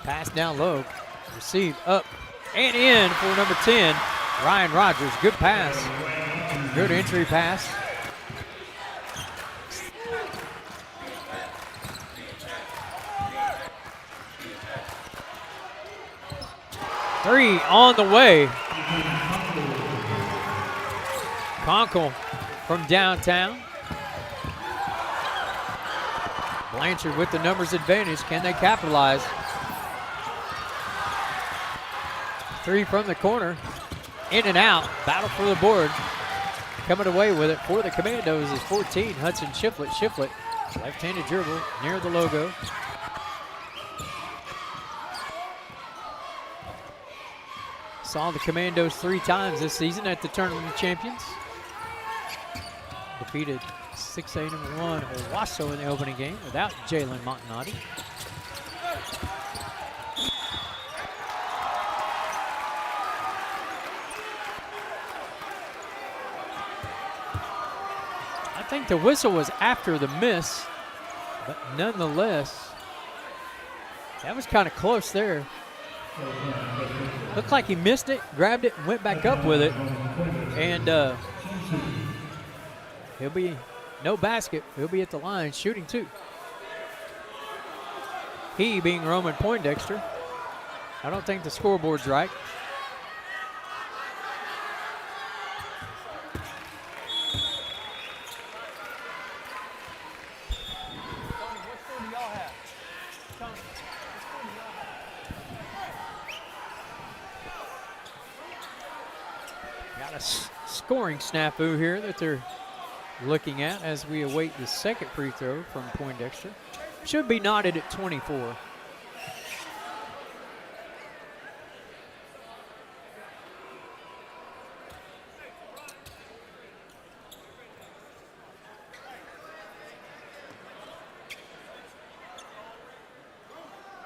Pass down low, received up and in for number 10, Ryan Rogers. Good pass, good entry pass. Three on the way. Conkle from downtown. Blanchard with the numbers advantage. Can they capitalize? 3 from the corner. In and out. Battle for the board. Coming away with it for the Commandos is 14. Hudson Shiflett. Shiflett, left-handed dribble near the logo. Saw the Commandos 3 times this season at the Tournament of Champions. Defeated 6A1 Owasso in the opening game without Jalen Montanati. I think the whistle was after the miss, but nonetheless, that was kind of close there. Looked like he missed it, grabbed it, and went back up with it. And he'll be no basket. He'll be at the line shooting 2. He being Roman Poindexter. I don't think the scoreboard's right. Got a scoring snafu here that they're looking at as we await the second free throw from Poindexter. Should be knotted at 24.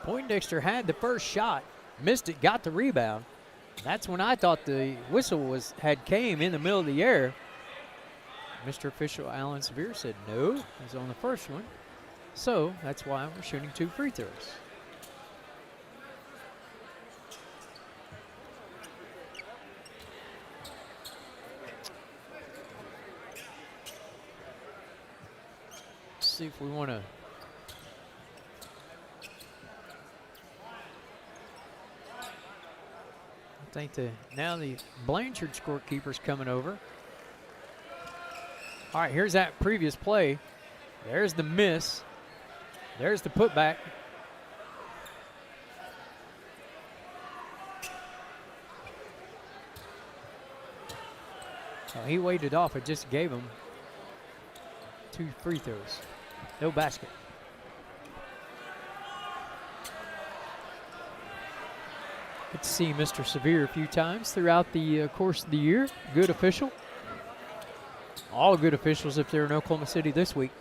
Poindexter had the first shot, missed it, got the rebound. That's when I thought the whistle had came in the middle of the air. Mr. Official Alan Severe said no, it was on the first one. So that's why we're shooting 2 free throws. Let's see if we want to. I think now the Blanchard scorekeeper's coming over. All right, here's that previous play. There's the miss. There's the putback. Oh, he waited off. It just gave him 2 free throws. No basket. Good to see Mr. Severe a few times throughout the course of the year. Good official. All good officials if they're in Oklahoma City this week.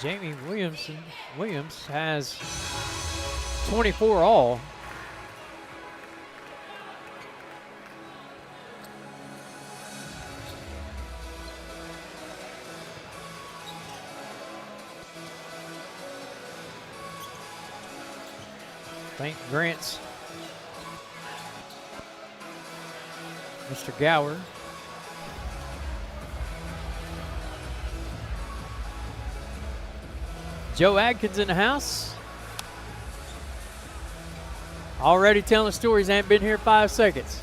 Jamie Williams has 24 all. Thank Grant's Mr. Gower. Joe Adkins in the house. Already telling stories, ain't been here 5 seconds.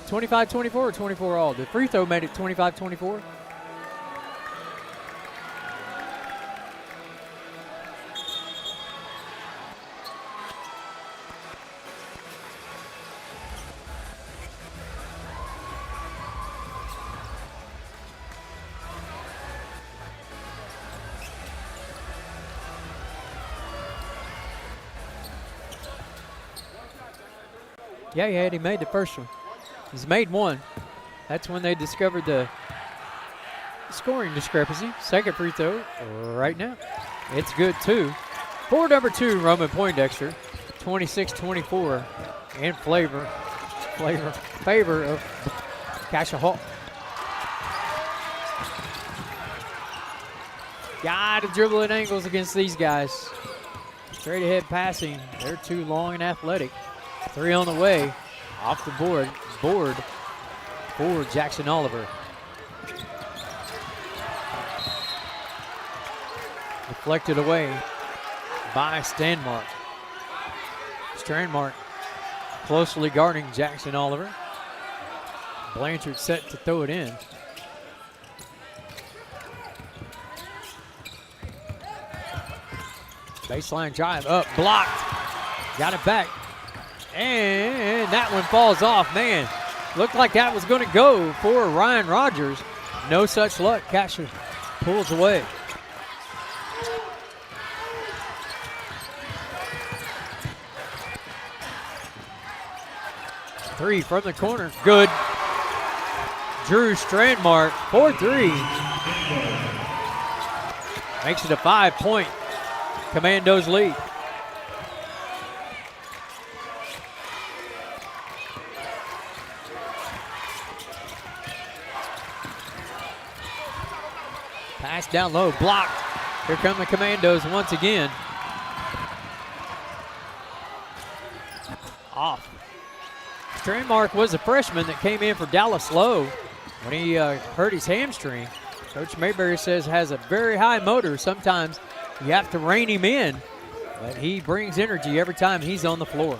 (25-24) or 24 all? The free throw made it 25-24. Yeah, he made the first one. He's made one. That's when they discovered the scoring discrepancy. Second free throw right now. It's good too. For number 2, Roman Poindexter, 26-24 in favor of Cascia Hall. Got to dribble at angles against these guys. Straight ahead passing. They're too long and athletic. 3 on the way. Off the board for Jackson Oliver. Deflected away by Strandmark. Strandmark closely guarding Jackson Oliver. Blanchard set to throw it in. Baseline drive up, blocked. Got it back. And that one falls off. Man, looked like that was going to go for Ryan Rogers. No such luck. Cascia pulls away. Three from the corner. Good. Drew Strandmark, 4-3. Makes it a 5-point Commandos lead. Pass down low, blocked. Here come the Commandos once again. Off. Strandmark was a freshman that came in for Dallas Lowe when he hurt his hamstring. Coach Mayberry says has a very high motor. Sometimes you have to rein him in, but he brings energy every time he's on the floor.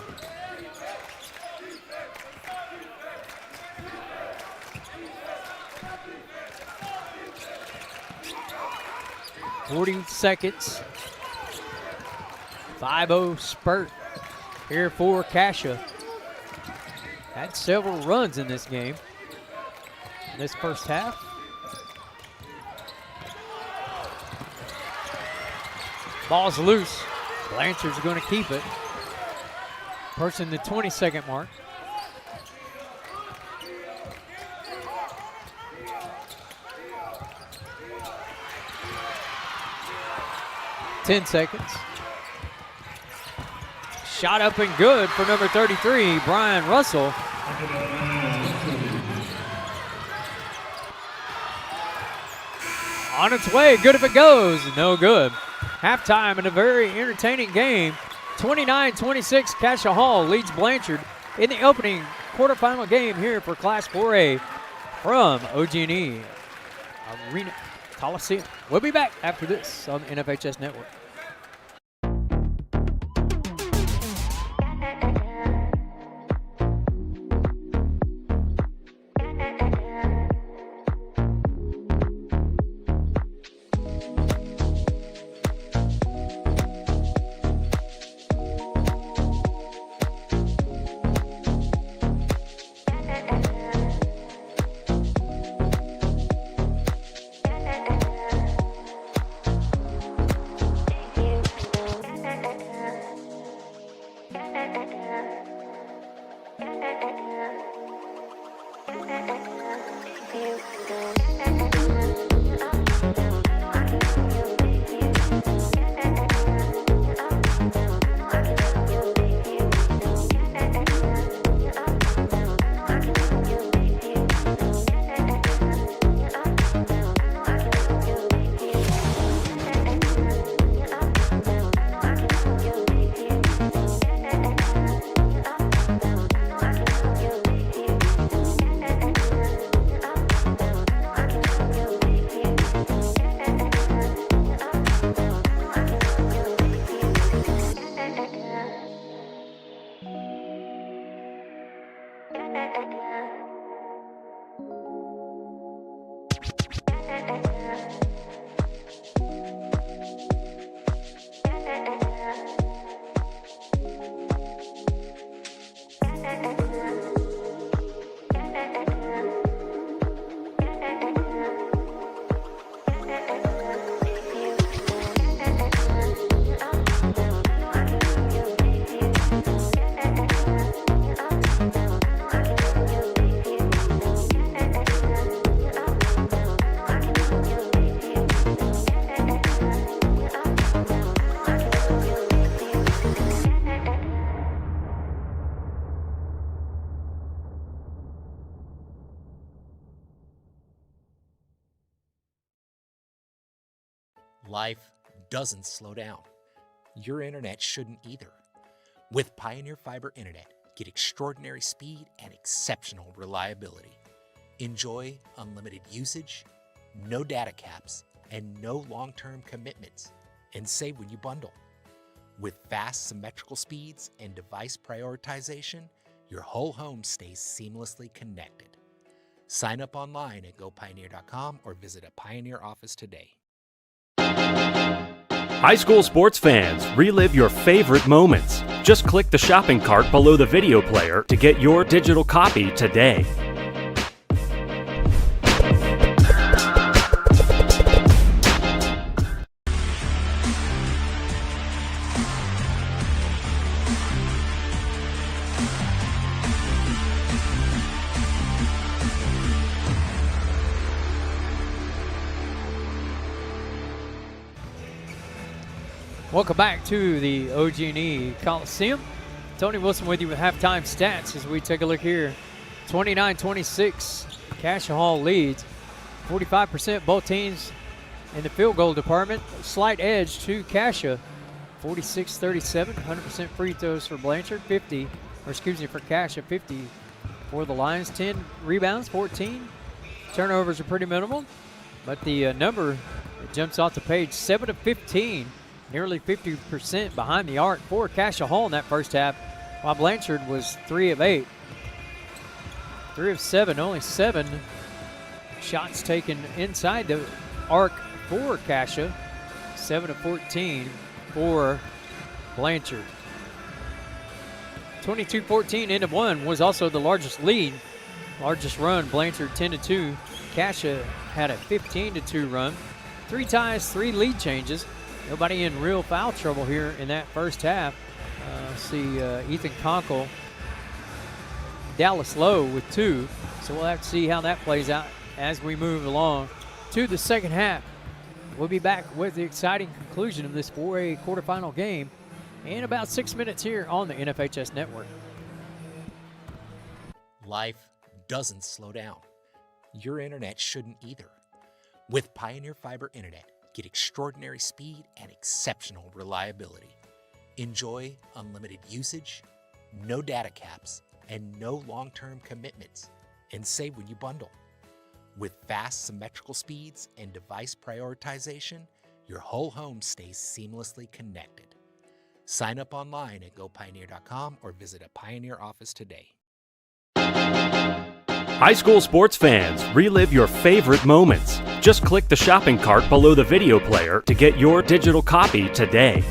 .40 seconds. 5-0 spurt here for Cascia. Had several runs in this game, this first half. Ball's loose. Blanchard's going to keep it. Approaching the 20-second mark. Ten seconds. Shot up and good for number 33, Brian Russell. On its way, good if it goes, no good. Halftime in a very entertaining game. 29-26, Cascia Hall leads Blanchard in the opening quarterfinal game here for Class 4A from OG&E Arena Coliseum. We'll be back after this on the NFHS Network. Life doesn't slow down. Your internet shouldn't either. With Pioneer Fiber Internet, get extraordinary speed and exceptional reliability. Enjoy unlimited usage, no data caps, and no long-term commitments, and save when you bundle. With fast symmetrical speeds and device prioritization, your whole home stays seamlessly connected. Sign up online at gopioneer.com or visit a Pioneer office today. High school sports fans, relive your favorite moments. Just click the shopping cart below the video player to get your digital copy today. Welcome back to the OG&E Coliseum. Tony Wilson with you with halftime stats as we take a look here. 29-26, Cascia Hall leads. 45% both teams in the field goal department. Slight edge to Cascia. 46-37, 100% free throws for Blanchard, for Cascia, 50 for the Lions. 10 rebounds, 14. Turnovers are pretty minimal, but the number that jumps off the page, 7 of 15. Nearly 50% behind the arc for Cascia Hall in that first half, while Blanchard was 3 of 8. 3 of 7, only 7 shots taken inside the arc for Cascia. 7 of 14 for Blanchard. 22-14, end of one, was also the largest lead. Largest run, Blanchard 10-2. Cascia had a 15-2 run. 3 ties, 3 lead changes. Nobody in real foul trouble here in that first half. See Ethan Conkle, Dallas Lowe with 2. So we'll have to see how that plays out as we move along to the second half. We'll be back with the exciting conclusion of this 4A quarterfinal game in about 6 minutes here on the NFHS Network. Life doesn't slow down. Your internet shouldn't either. With Pioneer Fiber Internet, get extraordinary speed and exceptional reliability. Enjoy unlimited usage, no data caps, and no long-term commitments, and save when you bundle. With fast symmetrical speeds and device prioritization, your whole home stays seamlessly connected. Sign up online at gopioneer.com or visit a Pioneer office today. High school sports fans, relive your favorite moments. Just click the shopping cart below the video player to get your digital copy today.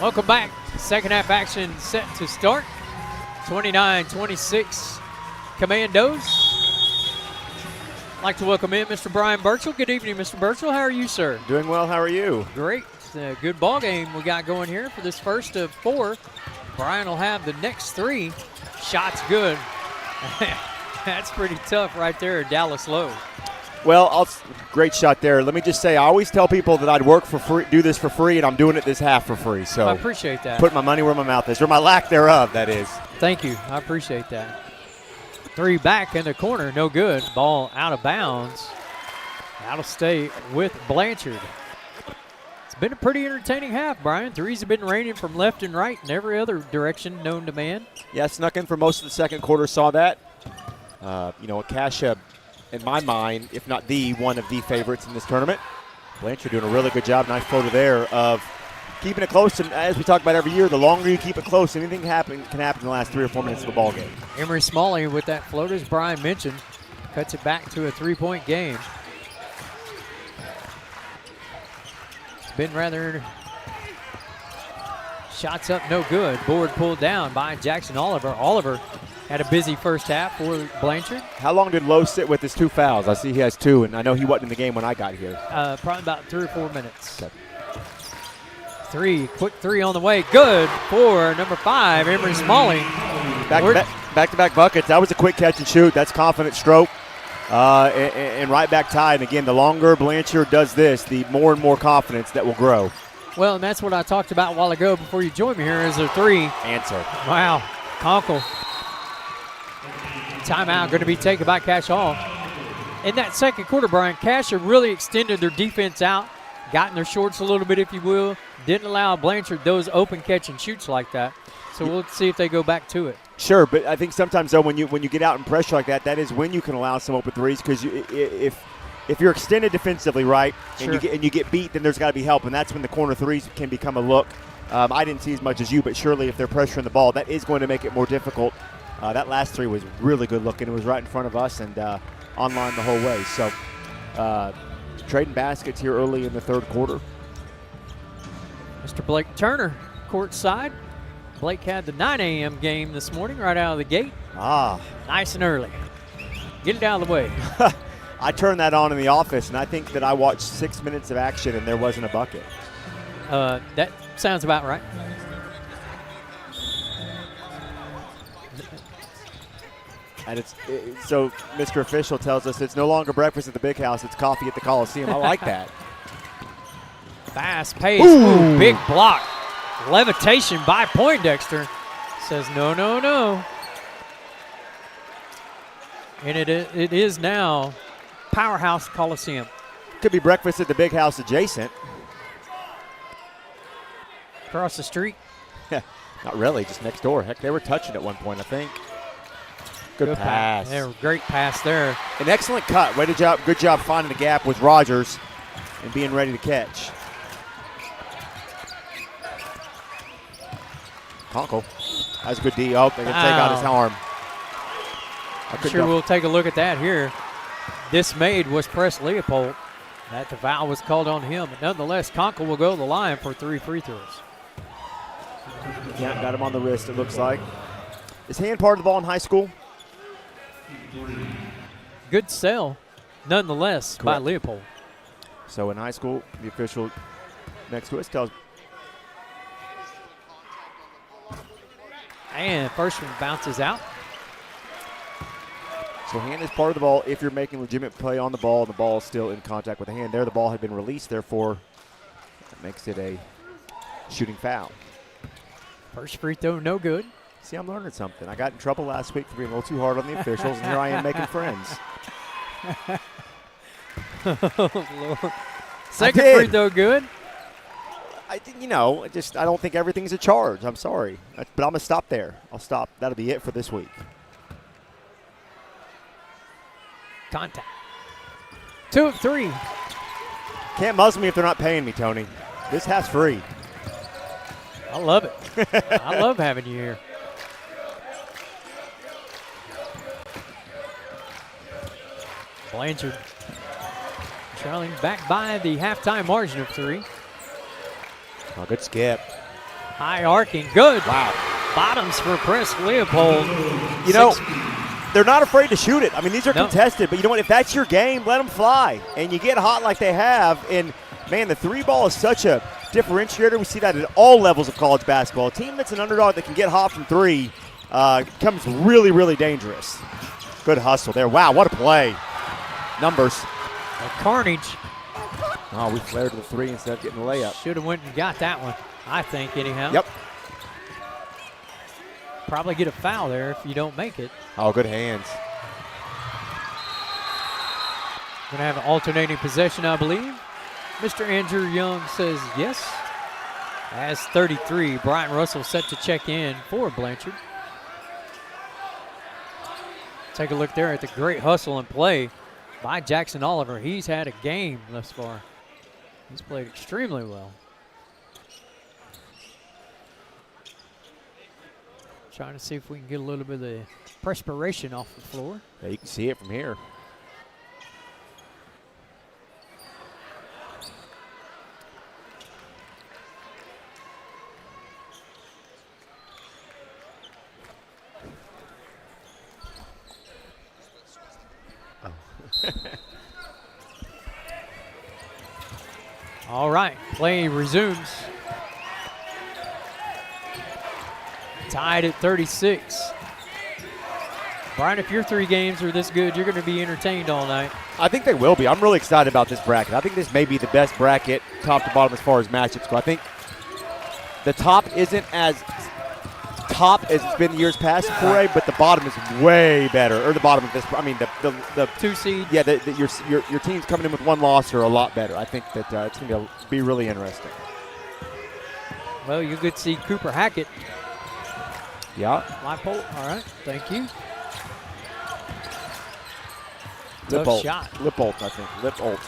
Welcome back. Second half action set to start. 29-26 Commandos. I'd like to welcome in Mr. Brian Burchell. Good evening, Mr. Burchell. How are you, sir? Doing well. How are you? Great. It's a good ball game we got going here for this first of 4. Brian will have the next 3. Shots good. That's pretty tough right there, Dallas Lowe. Well, great shot there. Let me just say, I always tell people that I'd work for free, do this for free, and I'm doing it this half for free. So I appreciate that. Put my money where my mouth is, or my lack thereof, that is. Thank you. I appreciate that. 3 back in the corner, no good. Ball out of bounds. That'll stay with Blanchard. It's been a pretty entertaining half, Brian. 3s have been raining from left and right in every other direction known to man. Yeah, snuck in for most of the second quarter, saw that. Cascia, in my mind, if not one of the favorites in this tournament. Blanchard doing a really good job. Nice floater there of keeping it close. And as we talk about every year, the longer you keep it close, anything can happen in the last 3 or 4 minutes of the ball game. Emery Smalley with that floater, as Brian mentioned, cuts it back to a 3-point game. It's been rather shots up, no good. Board pulled down by Jackson Oliver. Oliver had a busy first half for Blanchard. How long did Lowe sit with his 2 fouls? I see he has 2, and I know he wasn't in the game when I got here. Probably about 3 or 4 minutes. Okay. Quick 3 on the way. Good for number 5, Emery Smalley. Back-to-back buckets. That was a quick catch and shoot. That's confident stroke. And right back tied. And again, the longer Blanchard does this, the more and more confidence that will grow. Well, and that's what I talked about a while ago before you joined me here is their 3. Answer. Wow. Conkle. Timeout going to be taken by Cascia. In that second quarter, Brian, Cascia really extended their defense out, got in their shorts a little bit, if you will, didn't allow Blanchard those open catch and shoots like that. So we'll see if they go back to it. Sure, but I think sometimes, though, when you get out and pressure like that, that is when you can allow some open 3s, because if you're extended defensively, right, sure, and you get beat, then there's got to be help, and that's when the corner 3s can become a look. I didn't see as much as you, but surely if they're pressuring the ball, that is going to make it more difficult. That last 3 was really good looking. It was right in front of us and online the whole way. So trading baskets here early in the third quarter. Mr. Blake Turner, courtside. Blake had the 9 a.m. game this morning right out of the gate. Nice and early. Get it out of the way. I turned that on in the office, and I think that I watched 6 minutes of action, and there wasn't a bucket. That sounds about right. And so Mr. Official tells us it's no longer breakfast at the big house, it's coffee at the Coliseum. I like that. Fast pace. Ooh, big block. Levitation by Poindexter. Says no, no, no. And it is now Powerhouse Coliseum. Could be breakfast at the big house adjacent. Across the street? Not really, just next door. Heck, they were touching at one point, I think. Good pass. Great pass there. An excellent cut. Good job finding the gap with Rogers and being ready to catch. Conkle has a good D. Oh, they're going to take out his arm. I'm sure we'll take a look at that here. Dismayed was Press Leopold. That the foul was called on him. But nonetheless, Conkle will go to the line for 3 free throws. Yeah, got him on the wrist, it looks like. Is hand part of the ball in high school? Good sell, nonetheless, Correct. by Leopold. So in high school, the official next to us tells. And first one bounces out. So hand is part of the ball if you're making legitimate play on the ball and the ball is still in contact with the hand. There, the ball had been released, therefore that makes it a shooting foul. First free throw, no good. See, I'm learning something. I got in trouble last week for being a little too hard on the officials, and here I am making friends. Oh, Lord. Second free throw, good. I don't think everything's a charge. I'm sorry. But I'm going to stop there. I'll stop. That'll be it for this week. Contact. 2 of 3. Can't muzzle me if they're not paying me, Tony. This half's free. I love it. I love having you here. Blanchard trailing back by the halftime margin of 3. Oh, good skip. High arcing, good. Wow. Bottoms for Chris Leopold. You know, they're not afraid to shoot it. I mean, these are contested, but you know what? If that's your game, let them fly. And you get hot like they have. And, man, the 3 ball is such a differentiator. We see that at all levels of college basketball. A team that's an underdog that can get hot from 3 becomes really, really dangerous. Good hustle there. Wow, what a play. Numbers. A carnage. Oh, we flared to the 3 instead of getting the layup. Should have went and got that one, I think, anyhow. Yep. Probably get a foul there if you don't make it. Oh, good hands. Going to have an alternating possession, I believe. Mr. Andrew Young says yes. As 33, Brian Russell set to check in for Blanchard. Take a look there at the great hustle and play by Jackson Oliver. He's had a game thus far. He's played extremely well. Trying to see if we can get a little bit of the perspiration off the floor. Yeah, you can see it from here. All right, play resumes. Tied at 36. Brian, if your 3 games are this good, you're going to be entertained all night. I think they will be. I'm really excited about this bracket. I think this may be the best bracket top to bottom as far as matchups go. I think the top isn't as top as it's been years past for A, but the bottom is way better. Or the bottom of this, I mean the 2 seed. Yeah, your teams coming in with 1 loss are a lot better. I think that it's going to be really interesting. Well, you could see Cooper Hackett. Yeah. Leipold, all right, thank you. Leipold. Shot. Leipold, I think. Leipold.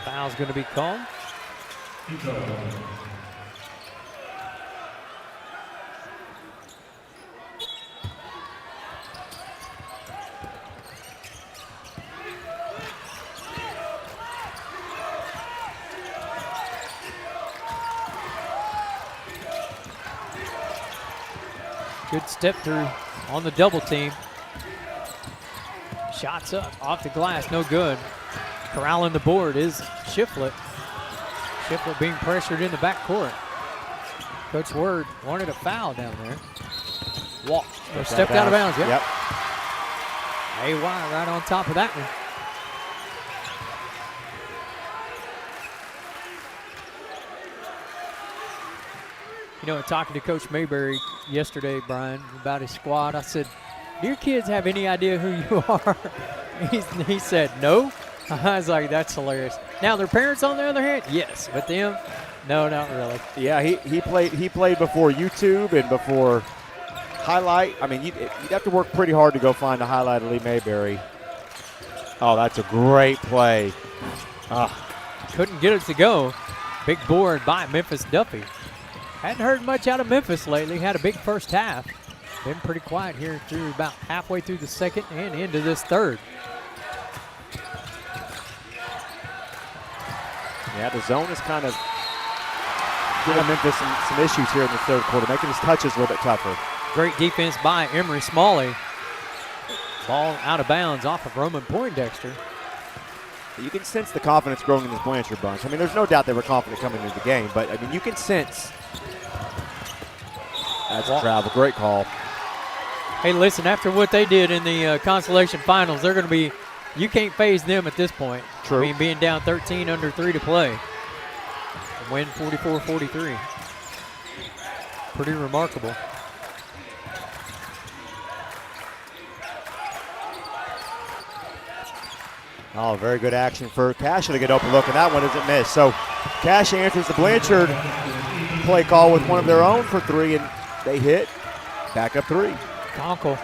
Foul's going to be called. Good step through on the double team. Shots up off the glass, no good. Corralling the board is Shiflett. Shiflett being pressured in the backcourt. Coach Word wanted a foul down there. Walked, or stepped out of bounds, Yep. AY right on top of that one. You know, talking to Coach Mayberry yesterday, Brian, about his squad, I said, do your kids have any idea who you are? He said, no. I was like, that's hilarious. Now, their parents, on the other hand, yes, but them, no, not really. Yeah, he played before YouTube and before highlight. I mean, you'd have to work pretty hard to go find a highlight of Lee Mayberry. Oh, that's a great play. Couldn't get it to go. Big board by Memphis Duffy. Hadn't heard much out of Memphis lately. Had a big first half. Been pretty quiet here through about halfway through the second and into this third. Yeah, the zone is kind of giving Memphis some issues here in the third quarter, making his touches a little bit tougher. Great defense by Emery Smalley. Ball out of bounds off of Roman Poindexter. You can sense the confidence growing in this Blanchard bunch. I mean, there's no doubt they were confident coming into the game, but I mean, you can sense. That's a travel. Great call. Hey, listen, after what they did in the consolation finals, they're going to be, you can't phase them at this point. True. I mean, being down 13 under 3 to play. And win 44-43. Pretty remarkable. Oh, very good action for Cascia to get open look, and that one isn't missed. So Cascia answers the Blanchard play call with one of their own for 3, and they hit. Back up 3. Conkle.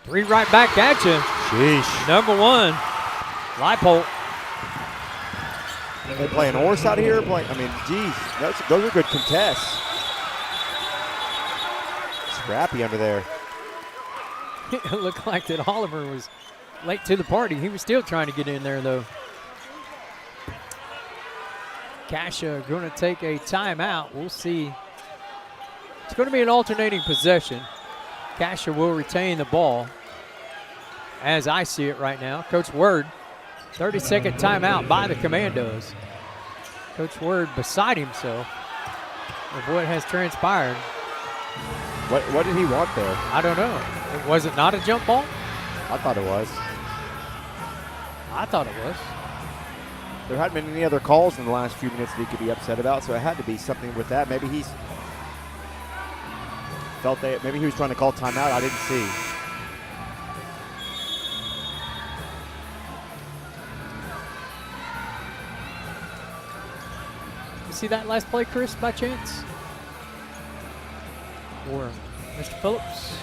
3 right back at you. Sheesh. Number 1. Leipold. They playing horse out here. Geez, those are good contests. Scrappy under there. It looked like that Oliver was late to the party. He was still trying to get in there, though. Cascia going to take a timeout. We'll see. It's going to be an alternating possession. Cascia will retain the ball, as I see it right now. Coach Word, 30-second timeout by the Commandos. Coach Word beside himself of what has transpired. What did he want there? I don't know. Was it not a jump ball? I thought it was. I thought it was. There hadn't been any other calls in the last few minutes that he could be upset about, so it had to be something with that. Maybe he's felt that. Maybe he was trying to call timeout. I didn't see. You see that last play, Chris, by chance? Or Mr. Phillips?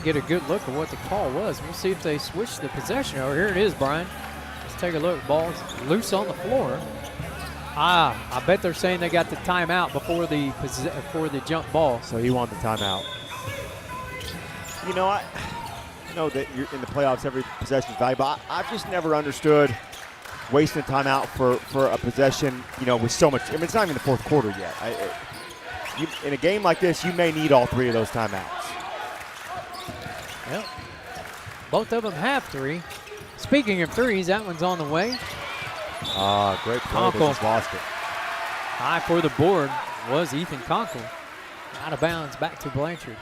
Get a good look at what the call was. We'll see if they switch the possession over. Here it is, Brian. Let's take a look. Ball's loose on the floor. I bet they're saying they got the timeout before the jump ball. So he wanted the timeout. You know, I know that you're in the playoffs, every possession is valuable. I've just never understood wasting timeout for a possession, with so much. It's not even the fourth quarter yet. In a game like this, you may need all three of those timeouts. Yep. Both of them have three. Speaking of threes, that one's on the way. Great play. They just lost it. High for the board was Ethan Conkle. Out of bounds, back to Blanchard.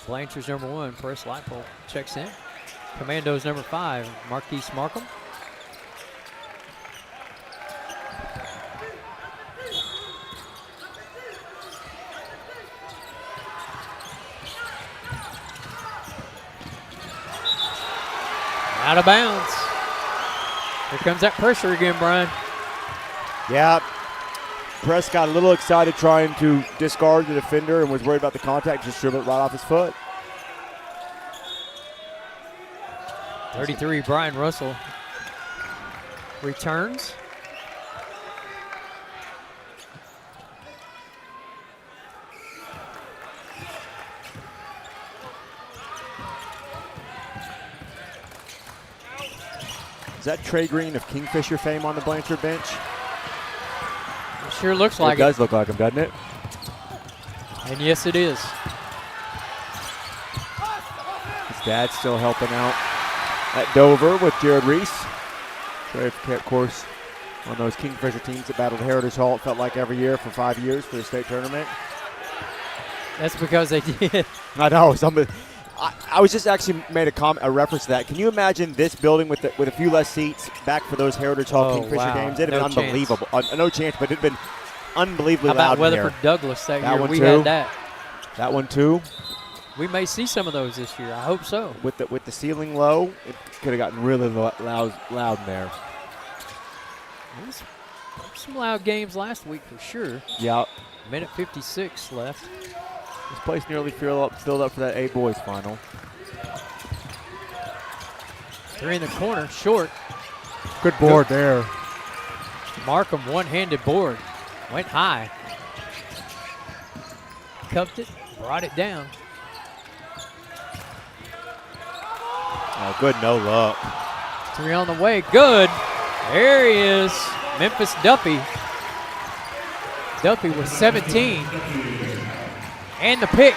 Blanchard's number 1, Press Leipold checks in. Commandos number 5, Marquise Markham. Out of bounds. Here comes that pressure again, Brian. Yeah, Press got a little excited trying to discard the defender and was worried about the contact, just dribbled it right off his foot. 33, Brian Russell returns. Is that Trey Green of Kingfisher fame on the Blanchard bench? It sure looks like it. It does look like him, doesn't it? And yes, it is. His dad's still helping out at Dover with Jared Reese. Trey, of course, on those Kingfisher teams that battled Heritage Hall, it felt like every year for 5 years for the state tournament. That's because they did. I know. I was just actually made a reference to that. Can you imagine this building with a few less seats back for those Heritage Hall Kingfisher games? It'd have been unbelievable. No chance, but it'd been unbelievably loud. How about Weatherford Douglas that year? We had that. That one too. We may see some of those this year. I hope so. With the ceiling low, it could have gotten really loud in there. There's some loud games last week for sure. Yeah. Minute 56 left. This place nearly filled up for that A boys final. 3 in the corner, short. Good board there. Markham, one-handed board. Went high. Cupped it, brought it down. Oh, good no look. 3 on the way, good. There he is, Memphis Duffy. Duffy with 17. And the pick.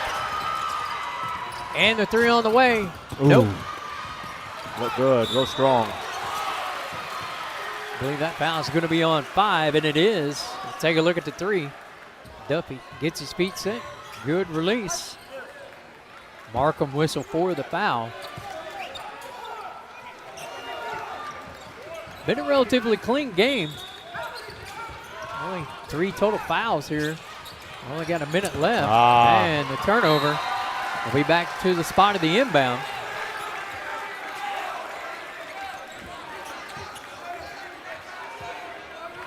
And the 3 on the way. Ooh. Nope. Look good, real strong. I believe that foul is going to be on 5, and it is. Let's take a look at the 3. Duffy gets his feet set. Good release. Markham whistle for the foul. Been a relatively clean game. Only 3 total fouls here. Only got a minute left. And the turnover will be back to the spot of the inbound.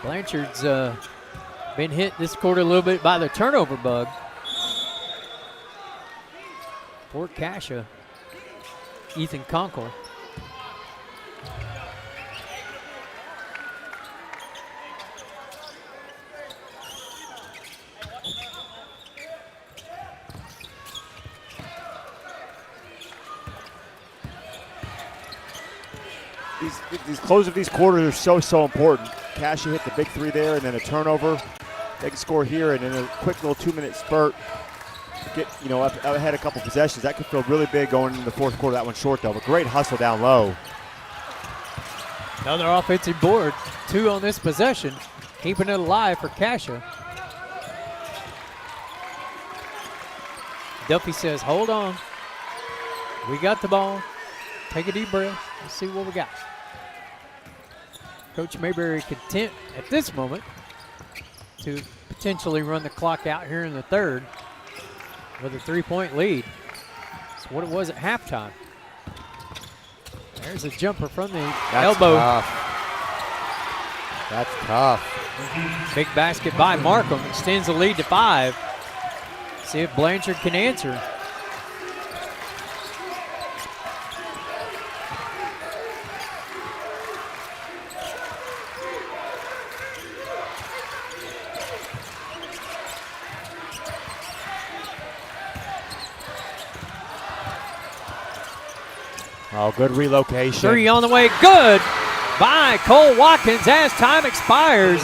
Blanchard's been hit this quarter a little bit by the turnover bug. for Cascia, Ethan Conkle. These close of these quarters are so important. Cascia hit the big three there, and then a turnover. They can score here, and in a quick little 2-minute spurt, get up ahead a couple possessions. That could feel really big going into the fourth quarter. That one's short though, but great hustle down low. Another offensive board, 2 on this possession, keeping it alive for Cascia. Duffy says, hold on. We got the ball. Take a deep breath. Let's see what we got. Coach Mayberry content at this moment to potentially run the clock out here in the third with a 3-point lead. That's what it was at halftime. There's a jumper from the elbow. That's tough. Big basket by Markham extends the lead to 5. See if Blanchard can answer. Oh, good relocation. 3 on the way, good by Cole Watkins as time expires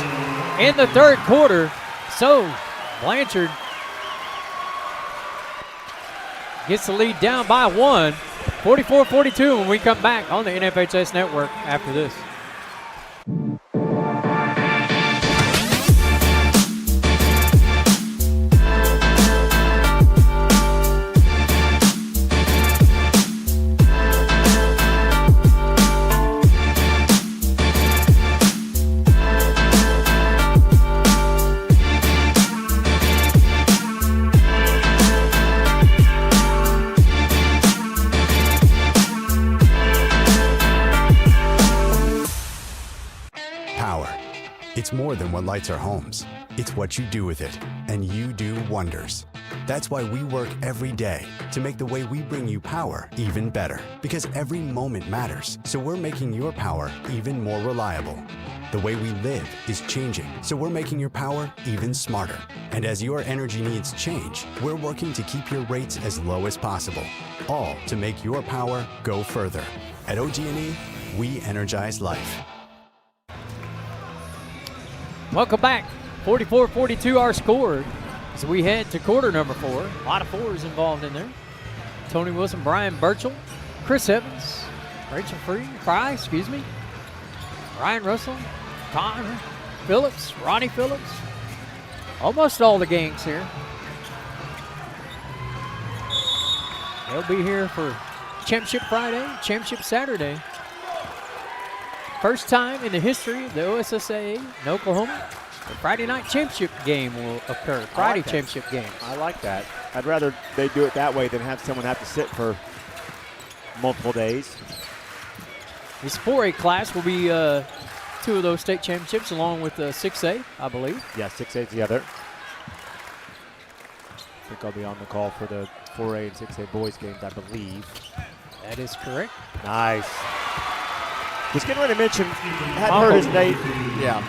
in the third quarter. So Blanchard gets the lead down by 1, 44-42 when we come back on the NFHS Network after this. It's more than what lights our homes. It's what you do with it, and you do wonders. That's why we work every day to make the way we bring you power even better. Because every moment matters, so we're making your power even more reliable. The way we live is changing, so we're making your power even smarter. And as your energy needs change, we're working to keep your rates as low as possible. All to make your power go further. At OG&E, we energize life. Welcome back. 44-42 our score as we head to quarter number 4. A lot of 4s involved in there. Tony Wilson, Brian Burchell, Chris Evans, Rachel Fry, Ryan Russell, Connor Phillips, Ronnie Phillips. Almost all the gangs here. They'll be here for Championship Friday, Championship Saturday. First time in the history of the OSSAA in Oklahoma, the Friday night championship game will occur. Friday championship games. I like that. I'd rather they do it that way than have someone have to sit for multiple days. This 4A class will be 2 of those state championships along with 6A, I believe. Yeah, 6A together. I think I'll be on the call for the 4A and 6A boys games, I believe. That is correct. Nice. Just getting ready to mention, hadn't heard his name. Yeah,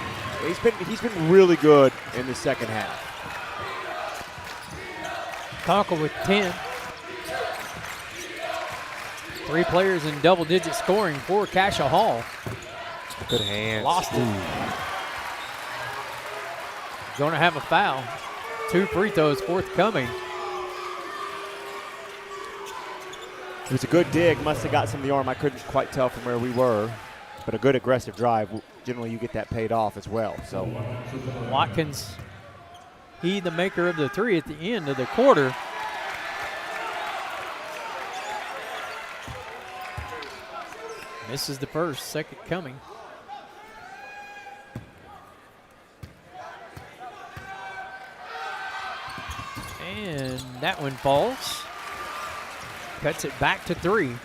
he's been really good in the second half. Conkle with 10. 3 players in double-digit scoring for Cascia Hall. Good hands. Lost it. Going to have a foul. 2 free throws forthcoming. It was a good dig. Must have got some of the arm. I couldn't quite tell from where we were. But a good aggressive drive, generally you get that paid off as well. So Watkins, he the maker of the 3 at the end of the quarter. Misses the first, second coming. And that one falls. Cuts it back to 3.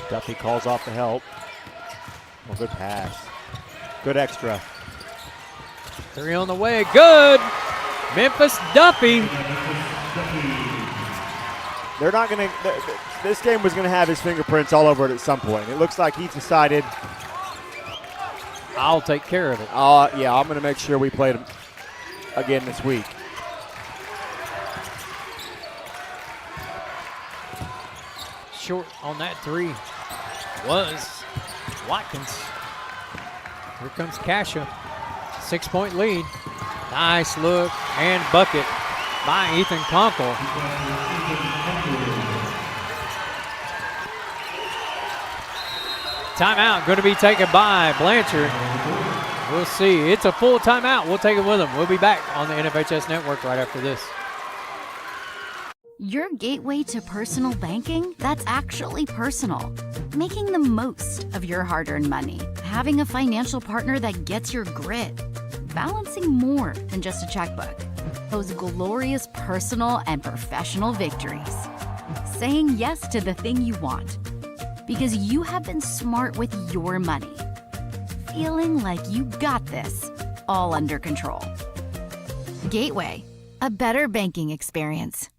Duffy calls off the help. Well, good pass. Good extra. 3 on the way, good. Memphis Duffy. They're not going to, this game was going to have his fingerprints all over it at some point. It looks like he's decided, I'll take care of it. Yeah, I'm going to make sure we play them again this week. Short on that 3 was Watkins. Here comes Cascia. 6-point lead. Nice look and bucket by Ethan Conkle. Timeout going to be taken by Blanchard. We'll see. It's a full timeout. We'll take it with them. We'll be back on the NFHS Network right after this. Your gateway to personal banking that's actually personal. Making the most of your hard-earned money. Having a financial partner that gets your grit. Balancing more than just a checkbook. Those glorious personal and professional victories. Saying yes to the thing you want. Because you have been smart with your money. Feeling like you got this, all under control. Gateway, a better banking experience.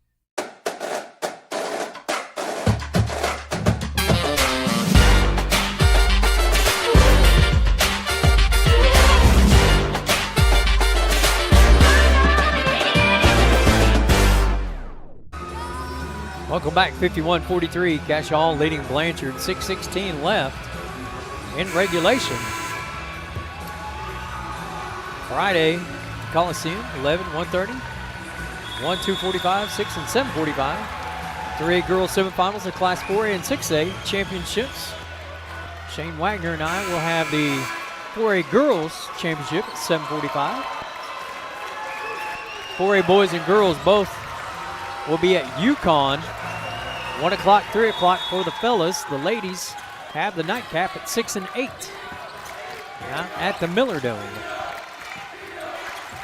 Welcome back, 51-43. Cascia leading Blanchard, 6:16 left in regulation. Friday, Coliseum, 11, 1:30, 1, 2:45, 6, and 7:45. 3A girls semifinals of Class 4A and 6A championships. Shane Wagner and I will have the 4A girls championship at 7:45. 4A boys and girls both will be at UConn. 1 o'clock, 3 o'clock for the fellas. The ladies have the nightcap at 6 and 8 at the Miller Dome.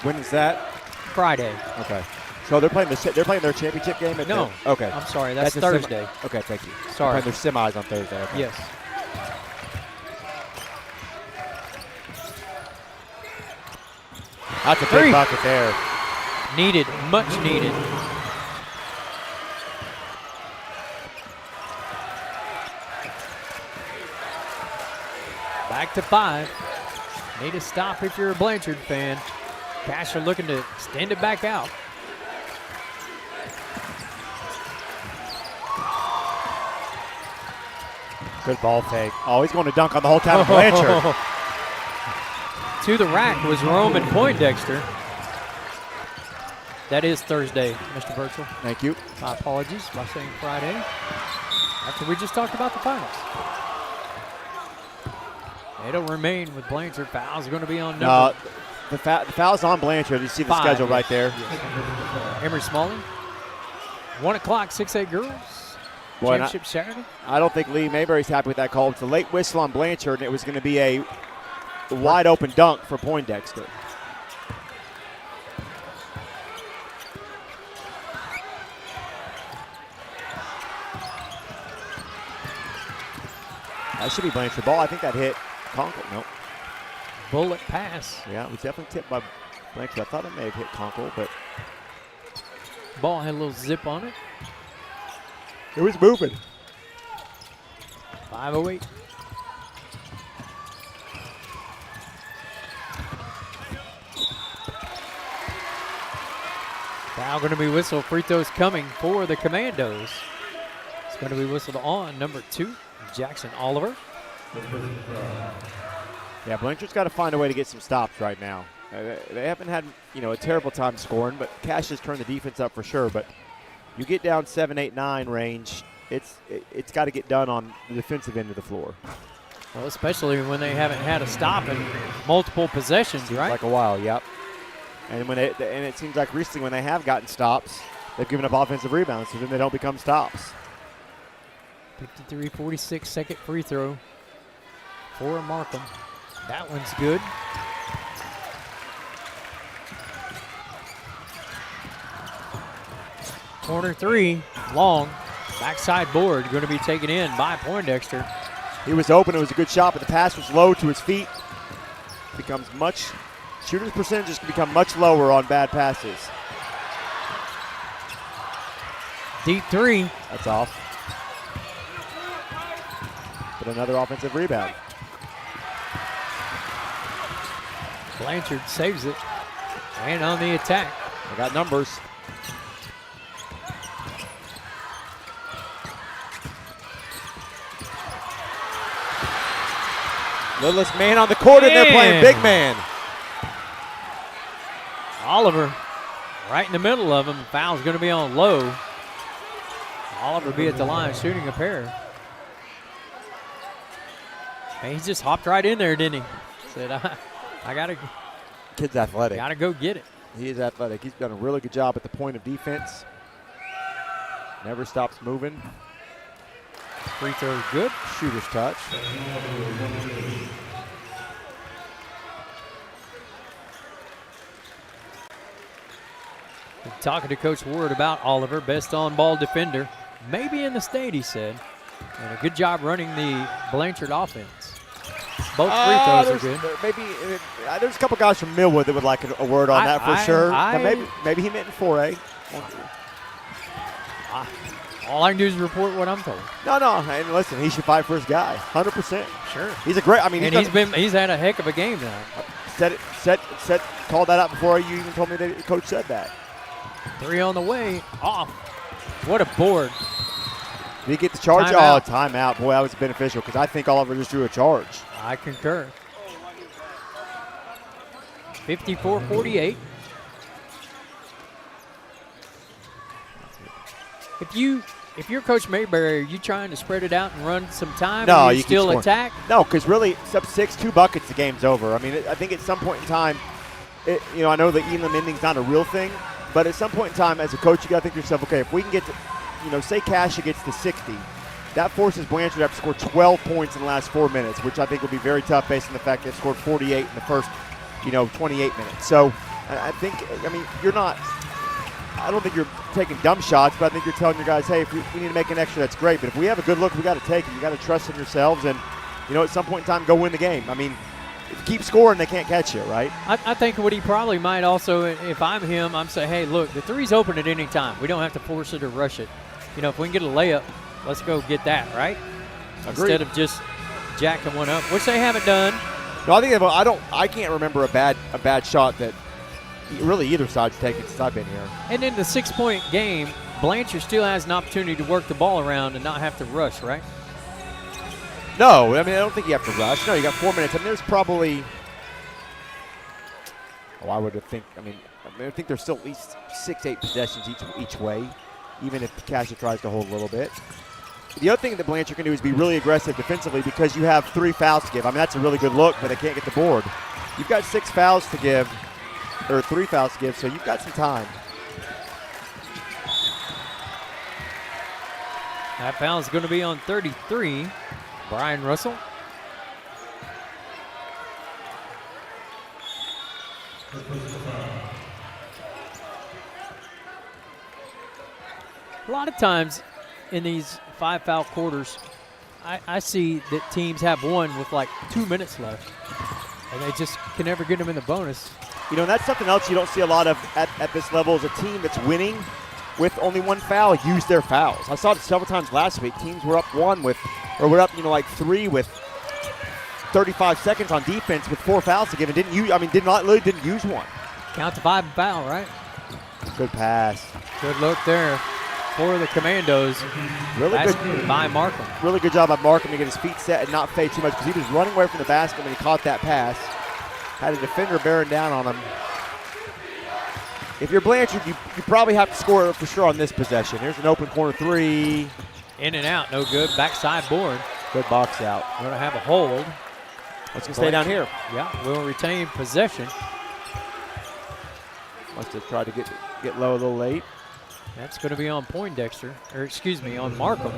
When is that? Friday. Okay. So they're playing their championship game at No. Okay. I'm sorry. That's the Thursday. Okay, thank you. Sorry. They're playing their semis on Thursday. Okay. Yes. That's a big bucket there. Needed, much needed. Back to 5. Need a stop if you're a Blanchard fan. Cascia looking to extend it back out. Good ball fake. Oh, he's going to dunk on the whole time of Blanchard. To the rack was Roman Poindexter. That is Thursday, Mr. Birchall. Thank you. My apologies by saying Friday. After we just talked about the finals. It'll remain with Blanchard. Foul's going to be on number. The foul's on Blanchard. You see the 5, schedule yes. right there. Yes. Emery Smalling. 1 o'clock, 6A girls. Boy, Championship Saturday. I don't think Lee Mayberry's happy with that call. It's a late whistle on Blanchard, and it was going to be a wide open dunk for Poindexter. That should be Blanchard ball. I think that hit Conkle. Nope. Bullet pass. Yeah, it was definitely tipped by Blanchard. I thought it may have hit Conkle, but ball had a little zip on it. It was moving. 5:08. Now going to be whistled. Free throws coming for the Commandos. It's going to be whistled on number 2, Jackson Oliver. Yeah, Blanchard's got to find a way to get some stops right now. They haven't had, a terrible time scoring, but Cash has turned the defense up for sure. But you get down 7, 8, 9 range, it's got to get done on the defensive end of the floor. Well, especially when they haven't had a stop in multiple possessions, Seems right? like a while, yep. And it seems like recently when they have gotten stops, they've given up offensive rebounds, so then they don't become stops. 53-46, second free throw for Markham. That one's good. Corner 3, long, backside board, going to be taken in by Poindexter. He was open. It was a good shot, but the pass was low to his feet. shooter's percentages can become much lower on bad passes. Deep three. That's off. But another offensive rebound. Blanchard saves it. And on the attack. They got numbers. Littlest man on the court, and they're playing big man. Oliver right in the middle of them. Foul's going to be on low. Oliver be at the line shooting a pair. And he just hopped right in there, didn't he? Said, I got to. Kid's athletic. Got to go get it. He is athletic. He's done a really good job at the point of defense. Never stops moving. Free throw good. Shooter's touch. Talking to Coach Ward about Oliver, best on-ball defender, maybe in the state, he said. And a good job running the Blanchard offense. Both free throws are good. There's a couple guys from Millwood that would like a word on that for sure. Maybe he meant in 4A. All I can do is report what I'm told. No, and listen, he should fight for his guy, 100%. Sure. He's a great. I mean, he's had a heck of a game now. Called that out before you even told me that the coach said that. Three on the way, off. What a board. Did he get the charge? Timeout. Boy, that was beneficial because I think Oliver just drew a charge. I concur. 54-48. If you're Coach Mayberry, are you trying to spread it out and run some time? No, you still attack? No, because really, it's up 6, 2 buckets, the game's over. I mean, I think at some point in time, I know the Elam ending's not a real thing, but at some point in time, as a coach, you got to think to yourself, okay, if we can get to, say Cascia gets to 60, that forces Blanchard to have to score 12 points in the last 4 minutes, which I think will be very tough based on the fact they've scored 48 in the first, 28 minutes. So I think, I don't think you're taking dumb shots, but I think you're telling your guys, hey, if we need to make an extra, that's great. But if we have a good look, we got to take it. You got to trust in yourselves, and at some point in time, go win the game. I mean, if you keep scoring, they can't catch you, right? I think what he probably might also, if I'm him, I'm saying, hey, look, the three's open at any time. We don't have to force it or rush it. If we can get a layup, let's go get that, right? Agreed. Instead of just jacking one up, which they haven't done. No, I can't remember a bad shot that really either side's taken since I've been here. And in the 6-point game, Blanchard still has an opportunity to work the ball around and not have to rush, right? No, I don't think you have to rush. No, you got 4 minutes. There's probably I would think. I think there's still at least 6-8 possessions each way, even if Cascia tries to hold a little bit. The other thing that Blanchard can do is be really aggressive defensively because you have 3 fouls to give. That's a really good look, but they can't get the board. You've got 6 fouls to give, or 3 fouls to give, so you've got some time. That foul is going to be on 33, Brian Russell. A lot of times in these 5-foul quarters, I see that teams have one with like 2 minutes left, and they just can never get them in the bonus. That's something else you don't see a lot of at this level is a team that's winning with only 1 foul use their fouls. I saw it several times last week. Teams were up 3 with 35 seconds on defense with 4 fouls to give and didn't use one. Count to 5 and foul, right? Good pass. Good look there for the Commandos. Really good by Markham. Really good job by Markham to get his feet set and not fade too much because he was running away from the basket when he caught that pass. Had a defender bearing down on him. If you're Blanchard, you probably have to score for sure on this possession. Here's an open corner 3. In and out, no good. Backside board. Good box out. Going to have a hold. Let's stay down here. Yeah, we'll retain possession. Must have tried to get low a little late. That's going to be on Poindexter, or excuse me, on Markham.